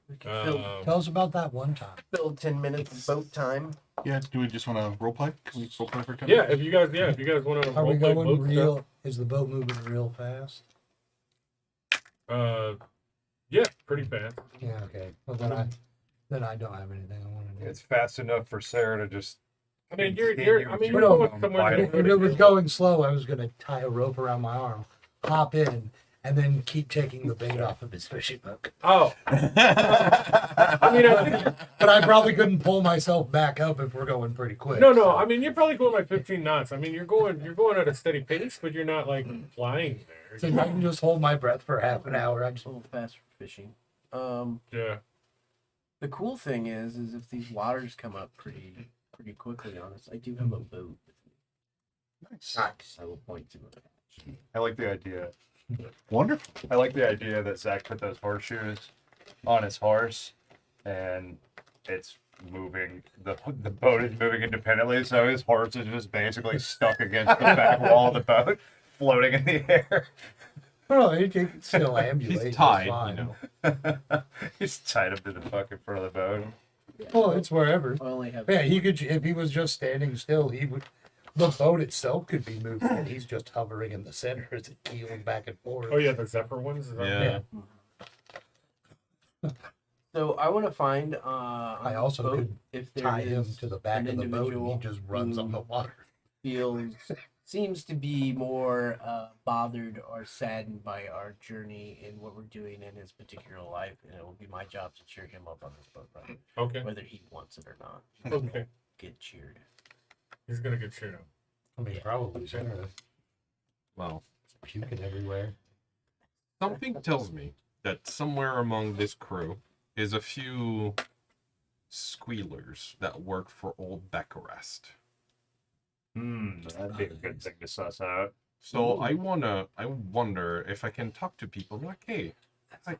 Speaker 6: We can fill,
Speaker 4: Tell us about that one time.
Speaker 6: fill 10 minutes of boat time.
Speaker 1: Yeah, do we just want to role play? Can we role play for 10
Speaker 2: Yeah,
Speaker 1: minutes?
Speaker 2: if you guys want to
Speaker 4: Are we
Speaker 2: roleplay
Speaker 4: going
Speaker 2: boat
Speaker 4: real? Is the boat moving real fast?
Speaker 2: stuff, yeah, pretty fast.
Speaker 4: Yeah, okay. Well, then I don't have anything I want to do.
Speaker 5: It's fast enough for Sarah to just.
Speaker 2: I mean, you're
Speaker 4: Well,
Speaker 2: going somewhere.
Speaker 4: If it was going slow, I was going to tie a rope around my arm, hop in, and then keep taking the bait off of his fishing hook.
Speaker 2: Oh, I mean, I think
Speaker 4: But I probably couldn't pull myself back up if we're going pretty quick.
Speaker 2: no.
Speaker 4: so-
Speaker 2: I mean, you're probably going like 15 knots. I mean, you're going at a steady pace, but you're not like flying there.
Speaker 4: So I can just hold my breath for half an hour. I
Speaker 6: It's
Speaker 4: just
Speaker 6: a little fast for fishing.
Speaker 2: Yeah.
Speaker 6: The cool thing is if these waters come up pretty quickly on us, I do have a boat with me.
Speaker 1: Nice.
Speaker 6: I will point to it.
Speaker 5: I like the idea.
Speaker 1: Wonderful.
Speaker 5: I like the idea that Zach put those horseshoes on his horse, and it's moving. The boat is moving independently, so his horse is just basically stuck against the back wall of the boat, floating in the air.
Speaker 4: well, he can still ambulate.
Speaker 3: He's
Speaker 4: it's
Speaker 3: tied,
Speaker 4: fine.
Speaker 5: He's tied up to the fucking front of the boat.
Speaker 4: Well, it's wherever.
Speaker 6: I only have
Speaker 4: Yeah, he could. If he was just standing still, he would The boat itself could be moved, and he's just hovering in the center as it keels back and forth.
Speaker 2: Oh yeah, the Zephyr ones. Is that
Speaker 3: Yeah.
Speaker 6: So I want to find.
Speaker 4: I also
Speaker 6: boat,
Speaker 4: could
Speaker 6: if there
Speaker 4: tie him
Speaker 6: is
Speaker 4: to the back
Speaker 6: an
Speaker 4: of the boat, and he
Speaker 6: individual
Speaker 4: just runs on
Speaker 6: who
Speaker 4: the water.
Speaker 6: seems to be more bothered or saddened by our journey and what we're doing in his particular life, and it will be my job to cheer him up on this boat ride,
Speaker 2: Okay.
Speaker 6: whether he wants it or not.
Speaker 2: Okay.
Speaker 6: Get cheered.
Speaker 2: He's gonna get cheered up.
Speaker 4: I mean, probably sooner.
Speaker 3: Well,
Speaker 4: Puking everywhere.
Speaker 3: something tells me that somewhere among this crew is a few squealers that work for old Beckerest.
Speaker 5: That'd be a good thing to suss out.
Speaker 3: So I wonder if I can talk to people like, hey, I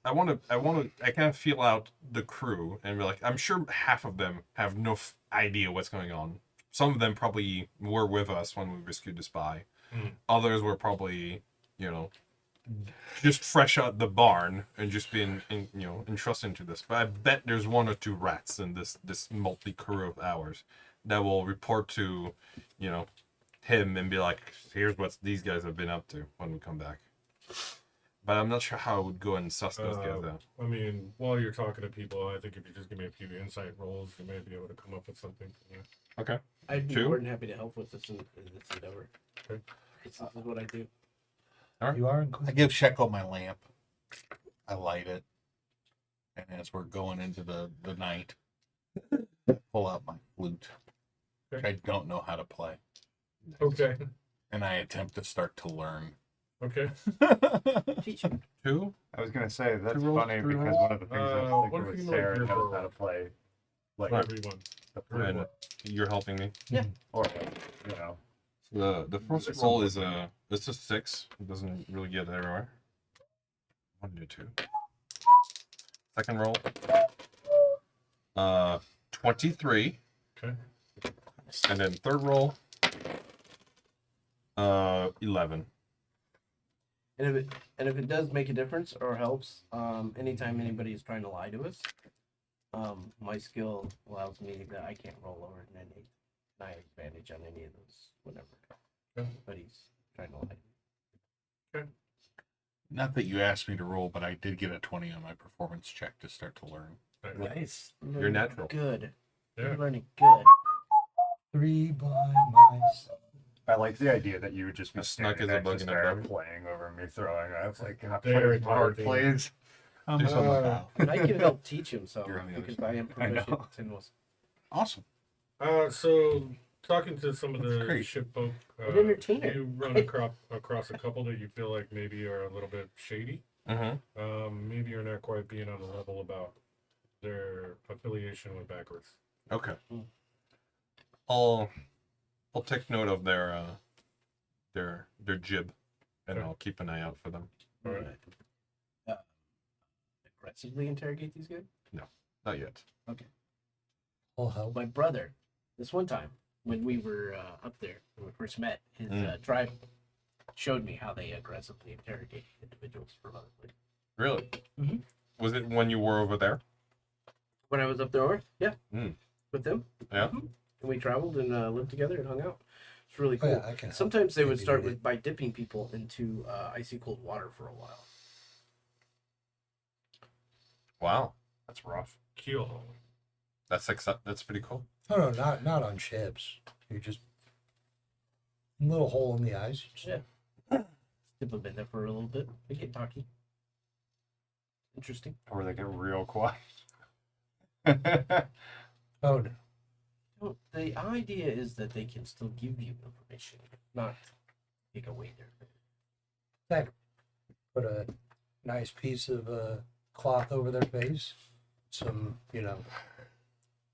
Speaker 3: kind of feel out the crew and be like, I'm sure half of them have no idea what's going on. Some of them probably were with us when we rescued the spy. Others were probably, just fresh out the barn and just been, entrusted to this. But I bet there's one or two rats in this multi crew of ours that will report to, him and be like, here's what these guys have been up to when we come back. But I'm not sure how I would go and suss those guys out.
Speaker 2: I mean, while you're talking to people, I think if you just give me a few insight rolls, you may be able to come up with something. Yeah.
Speaker 3: Okay.
Speaker 6: I'd be
Speaker 3: Two?
Speaker 6: more than happy to help with this endeavor.
Speaker 2: Okay.
Speaker 6: This is what I do.
Speaker 4: You are
Speaker 1: I
Speaker 4: included.
Speaker 1: give Shekel my lamp. I light it. And as we're going into the night, I pull out my flute, which I don't know how to play.
Speaker 2: Okay.
Speaker 1: And I attempt to start to learn.
Speaker 2: Okay.
Speaker 6: Teach him.
Speaker 3: 2?
Speaker 5: I was gonna say that's
Speaker 3: rolls,
Speaker 5: funny
Speaker 3: three
Speaker 5: because
Speaker 3: rolls?
Speaker 5: one of the things I was
Speaker 2: what
Speaker 5: thinking
Speaker 2: if
Speaker 5: was
Speaker 2: you like
Speaker 5: Sarah
Speaker 2: your
Speaker 5: knows
Speaker 2: roll?
Speaker 5: how to play, like
Speaker 3: Right.
Speaker 2: Everyone.
Speaker 5: the
Speaker 2: Very
Speaker 3: And
Speaker 2: well.
Speaker 3: you're helping me.
Speaker 5: or
Speaker 3: The first
Speaker 5: It's
Speaker 3: roll
Speaker 5: something.
Speaker 3: is it's a 6. It doesn't really get everywhere. 1 to 2. Second roll. 23.
Speaker 2: Okay.
Speaker 3: And then third roll. 11.
Speaker 6: And if it does make a difference or helps, anytime anybody is trying to lie to us, my skill allows me that I can't roll over an 9 advantage on any of those, whatever.
Speaker 2: Okay.
Speaker 6: But he's trying to lie.
Speaker 1: Not that you asked me to roll, but I did get a 20 on my performance check to start to learn.
Speaker 6: Nice.
Speaker 3: You're natural.
Speaker 6: Good.
Speaker 2: Yeah.
Speaker 6: You're learning good.
Speaker 4: 3 by myself.
Speaker 5: I like the idea that you would just be
Speaker 3: As snug
Speaker 5: standing
Speaker 3: as a
Speaker 5: next
Speaker 3: bug
Speaker 5: to
Speaker 3: in a
Speaker 5: Sarah
Speaker 3: bug.
Speaker 5: playing over me throwing. I was like, can I
Speaker 2: Very
Speaker 5: play hard,
Speaker 2: daunting.
Speaker 5: please?
Speaker 1: Do something like that.
Speaker 6: And I can help teach him some
Speaker 1: You're on the other
Speaker 6: because I am
Speaker 5: I know.
Speaker 6: proficient in was
Speaker 1: Awesome.
Speaker 2: So talking to some of
Speaker 1: That's
Speaker 2: the
Speaker 1: great.
Speaker 2: ship folk,
Speaker 6: An entertainer.
Speaker 2: you run across a couple that you feel like maybe are a little bit shady.
Speaker 3: Mm-hmm.
Speaker 2: Maybe you're not quite being on the level about their affiliation with Backwards.
Speaker 3: Okay.
Speaker 6: Mm.
Speaker 3: I'll take note of their jib, and
Speaker 2: Okay.
Speaker 3: I'll keep an eye out for them.
Speaker 2: All right.
Speaker 6: aggressively interrogate these guys.
Speaker 3: Not yet.
Speaker 4: I'll help.
Speaker 6: My brother, this one time when we were up there when we first met, his tribe showed me how they aggressively interrogate individuals for monthly.
Speaker 3: Really?
Speaker 6: Mhm.
Speaker 3: Was it when you were over there?
Speaker 6: When I was up north, yeah,
Speaker 3: Mm.
Speaker 6: with them.
Speaker 3: Yeah.
Speaker 6: Mhm. And we traveled and lived together and hung out. It's really
Speaker 4: Oh,
Speaker 6: cool.
Speaker 4: yeah, I can help.
Speaker 6: Sometimes they would
Speaker 4: Maybe
Speaker 6: start
Speaker 4: we
Speaker 6: with by dipping people into icy cold water for a while.
Speaker 3: Wow.
Speaker 5: That's rough.
Speaker 2: Keel.
Speaker 3: That's pretty cool.
Speaker 4: No, not on ships. You just a little hole in the ice.
Speaker 6: Yeah. Dip them in there for a little bit. They get talky. Interesting.
Speaker 5: Or they get real quiet.
Speaker 4: Oh no.
Speaker 6: Well, the idea is that they can still give you information, not take away their.
Speaker 4: Put a nice piece of cloth over their face. Some,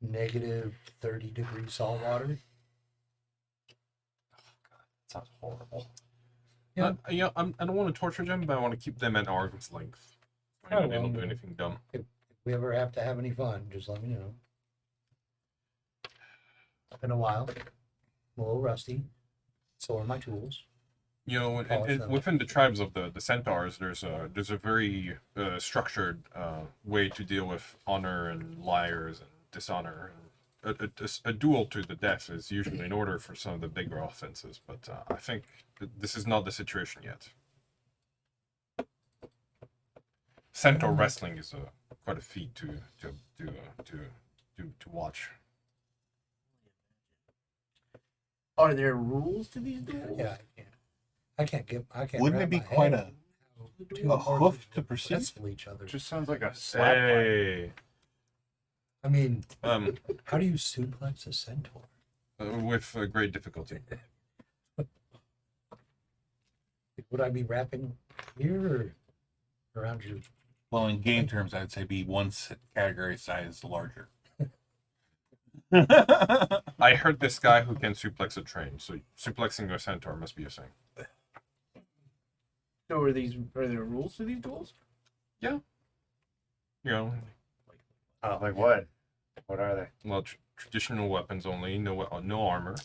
Speaker 4: negative 30-degree salt water.
Speaker 5: Sounds horrible.
Speaker 4: Yeah.
Speaker 3: I don't want to torture them, but I want to keep them at arm's length. I
Speaker 4: Oh,
Speaker 3: know they don't do
Speaker 4: well.
Speaker 3: anything dumb.
Speaker 4: If we ever have to have any fun, just let me know. It's been a while. I'm a little rusty. So are my tools.
Speaker 3: And within the tribes of the centaurs, there's a very structured way to deal with honor and liars and dishonor. a duel to the death is usually in order for some of the bigger offenses, but I think this is not the situation yet. Centaur wrestling is quite a feat to watch.
Speaker 6: Are there rules to these duels?
Speaker 4: Yeah, I can't.
Speaker 1: Wouldn't
Speaker 4: wrap
Speaker 1: it be
Speaker 4: my
Speaker 1: quite
Speaker 4: head
Speaker 1: a
Speaker 4: two
Speaker 1: a
Speaker 4: horses
Speaker 1: hoof to perceive?
Speaker 4: wrestle each other?
Speaker 5: Just sounds like a slap fight.
Speaker 3: Hey,
Speaker 4: I mean,
Speaker 3: um,
Speaker 4: how do you suplex a centaur?
Speaker 3: with great difficulty.
Speaker 4: Would I be wrapping here or around your?
Speaker 1: Well, in game terms, I'd say be one category size larger.
Speaker 3: I heard this guy who can suplex a train, so suplexing a centaur must be a thing.
Speaker 6: So are there rules to these duels?
Speaker 3: You know,
Speaker 5: Oh, like what? What are they?
Speaker 3: well, traditional weapons only, no armor,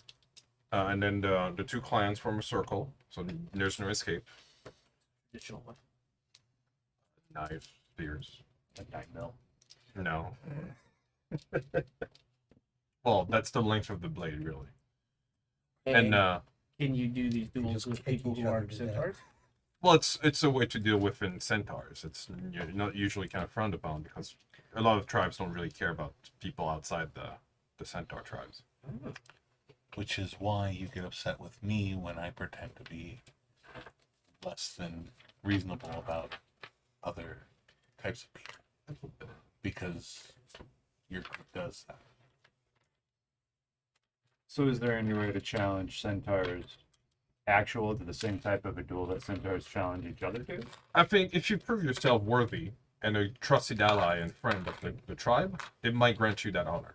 Speaker 3: and then the two clans form a circle, so there's no escape.
Speaker 6: Additional one.
Speaker 3: Knives, spears.
Speaker 5: A 9mm.
Speaker 3: No. Well, that's the length of the blade, really. And
Speaker 6: can you do these duels
Speaker 4: just
Speaker 6: with
Speaker 4: kick
Speaker 6: people
Speaker 4: each
Speaker 6: who
Speaker 4: other
Speaker 6: aren't
Speaker 4: to death.
Speaker 6: centaurs?
Speaker 3: well, it's a way to deal with in centaurs. It's not usually kind of frowned upon because a lot of tribes don't really care about people outside the centaur tribes.
Speaker 1: Which is why you get upset with me when I pretend to be less than reasonable about other types of people. Because your group does that.
Speaker 5: So is there any way to challenge centaurs actual to the same type of a duel that centaurs challenge each other to?
Speaker 3: I think if you prove yourself worthy and a trusted ally and friend of the tribe, it might grant you that honor.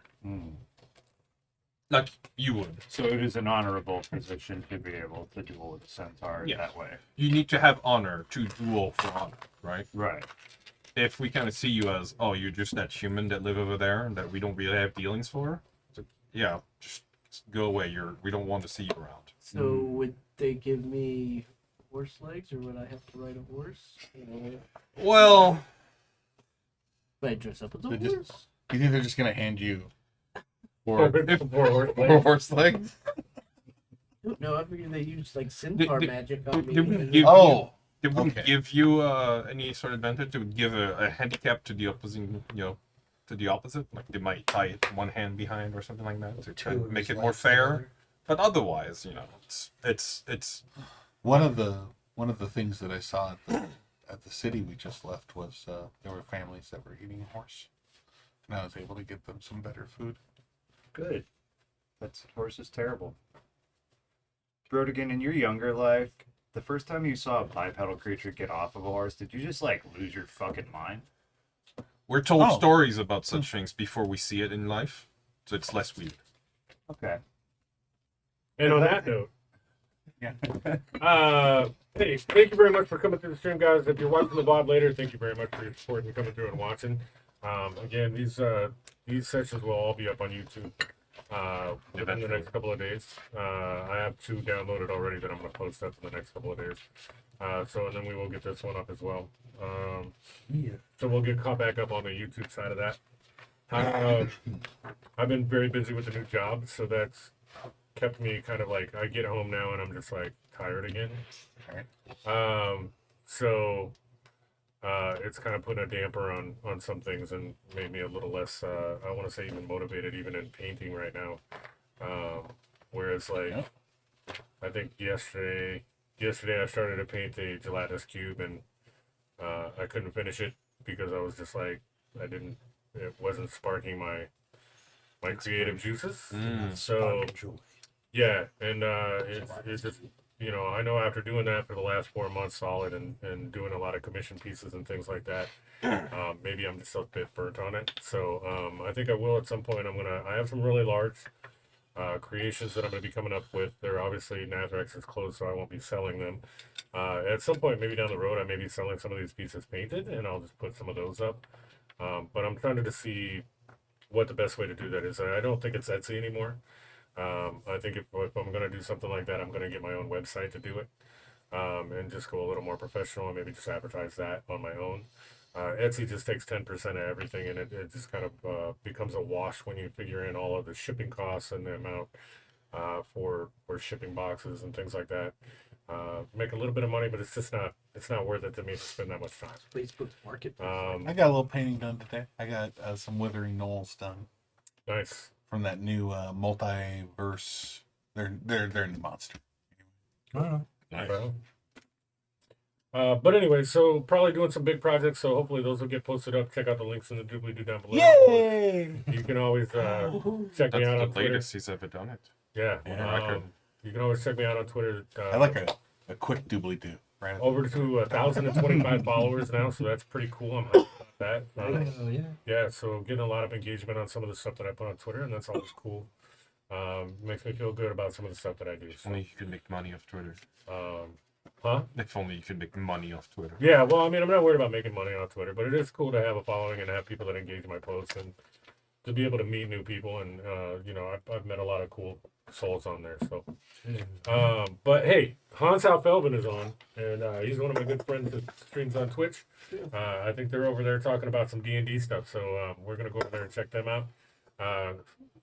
Speaker 3: Like you would.
Speaker 5: So it is an honorable position to be able to duel with a centaur
Speaker 3: Yes.
Speaker 5: that way.
Speaker 3: You need to have honor to duel for honor, right?
Speaker 5: Right.
Speaker 3: If we kind of see you as, oh, you're just that human that live over there and that we don't really have dealings for, so, yeah, just go away. We don't want to see you around.
Speaker 6: So would they give me horse legs, or would I have to ride a horse?
Speaker 3: Well,
Speaker 6: Would I dress up as a
Speaker 1: They're just-
Speaker 6: horse?
Speaker 1: You think they're just gonna hand you
Speaker 2: Poor horse
Speaker 1: horse legs?
Speaker 6: No, I figured they used like centaur
Speaker 3: They-
Speaker 6: magic on me.
Speaker 3: they wouldn't
Speaker 6: and-
Speaker 3: give
Speaker 1: Oh,
Speaker 3: It wouldn't
Speaker 1: Okay.
Speaker 3: give you any sort of advantage. It would give a handicap to the opposing, to the opposite. Like they might tie one hand behind or something like that to kind of make it more fair. But otherwise, it's
Speaker 1: one of the things that I saw at the city we just left was there were families that were eating horse, and I was able to get them some better food.
Speaker 5: Good. Horse is terrible. Brodegan, in your younger life, the first time you saw a bipedal creature get off of a horse, did you just like lose your fucking mind?
Speaker 3: we're told
Speaker 1: Oh.
Speaker 3: stories about such things before we see it in life, so it's less weird.
Speaker 5: Okay.
Speaker 2: And on that note,
Speaker 5: Yeah.
Speaker 2: hey, thank you very much for coming through the stream, guys. If you're watching the VOD later, thank you very much for your support and coming through and watching. Again, these sessions will all be up on YouTube within the next couple of days. I have 2 downloaded already that I'm going to post up in the next couple of days. And then we will get this one up as well. So we'll get caught back up on the YouTube side of that. I've been very busy with the new job, so that's kept me kind of like, I get home now and I'm just like tired again. It's kind of put a damper on some things and made me a little less, I want to say even motivated even in painting right now. Whereas like, I think yesterday I started to paint a gelatinous cube and I couldn't finish it because I was just like, it wasn't sparking my creative juices. So yeah, and it's just, I know after doing that for the last 4 months solid and doing a lot of commission pieces and things like that, maybe I'm just a bit burnt on it. So I think I will at some point. I have some really large creations that I'm going to be coming up with. They're obviously Nazrex is closed, so I won't be selling them. At some point, maybe down the road, I may be selling some of these pieces painted, and I'll just put some of those up. But I'm trying to see what the best way to do that is. I don't think it's Etsy anymore. I think if I'm going to do something like that, I'm going to get my own website to do it, and just go a little more professional and maybe just advertise that on my own. Etsy just takes 10% of everything, and it just kind of becomes a wash when you figure in all of the shipping costs and the amount for shipping boxes and things like that. Make a little bit of money, but it's not worth it to me to spend that much time.
Speaker 6: Facebook Market.
Speaker 1: I got a little painting done today. I got some Withering Knolls done
Speaker 2: Nice.
Speaker 1: from that new multiverse. They're in the monster.
Speaker 3: Nice.
Speaker 2: Well, but anyway, so probably doing some big projects. So hopefully those will get posted up. Check out the links in the doobly doo down below.
Speaker 1: Yay!
Speaker 2: You can always check
Speaker 3: That's
Speaker 2: me out
Speaker 3: the
Speaker 2: on Twitter.
Speaker 3: latest he's ever done it.
Speaker 2: Yeah.
Speaker 1: Yeah.
Speaker 2: You can always check me out on Twitter.
Speaker 1: I like a quick doobly doo. Right.
Speaker 2: Over to 1,025 followers now, so that's pretty cool. I'm hyped about that.
Speaker 6: Oh yeah.
Speaker 2: Yeah, so getting a lot of engagement on some of the stuff that I put on Twitter, and that's always cool. Makes me feel good about some of the stuff that I do.
Speaker 3: If only you could make money off Twitter.
Speaker 2: Huh?
Speaker 3: If only you could make money off Twitter.
Speaker 2: Yeah, well, I mean, I'm not worried about making money on Twitter, but it is cool to have a following and have people that engage my posts and to be able to meet new people. And, I've met a lot of cool souls on there. So, but hey, Hans Halfelben is on, and he's one of my good friends that streams on Twitch. I think they're over there talking about some D&D stuff. So we're going to go over there and check them out.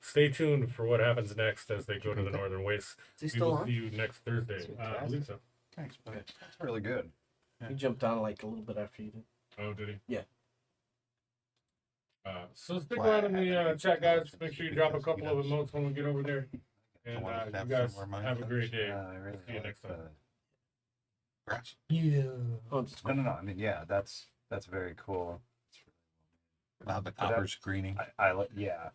Speaker 2: Stay tuned for what happens next as they go to the Northern Wastes.
Speaker 6: Is he
Speaker 2: We
Speaker 6: still
Speaker 2: will
Speaker 6: on?
Speaker 2: see you next Thursday. I believe so.
Speaker 1: Thanks, buddy.
Speaker 5: That's really good.
Speaker 6: He jumped on like a little bit after you did.
Speaker 2: Oh, did he?
Speaker 6: Yeah.
Speaker 2: So stick around in the chat, guys. Make sure you drop a couple of emotes when we get over there. And you guys have a great day.
Speaker 5: I really
Speaker 2: See you next time.
Speaker 1: Grass.
Speaker 6: Yeah. Oh, just
Speaker 5: No. I mean, yeah, that's very cool.
Speaker 1: Wow, the copper's greening.
Speaker 5: I like, yeah,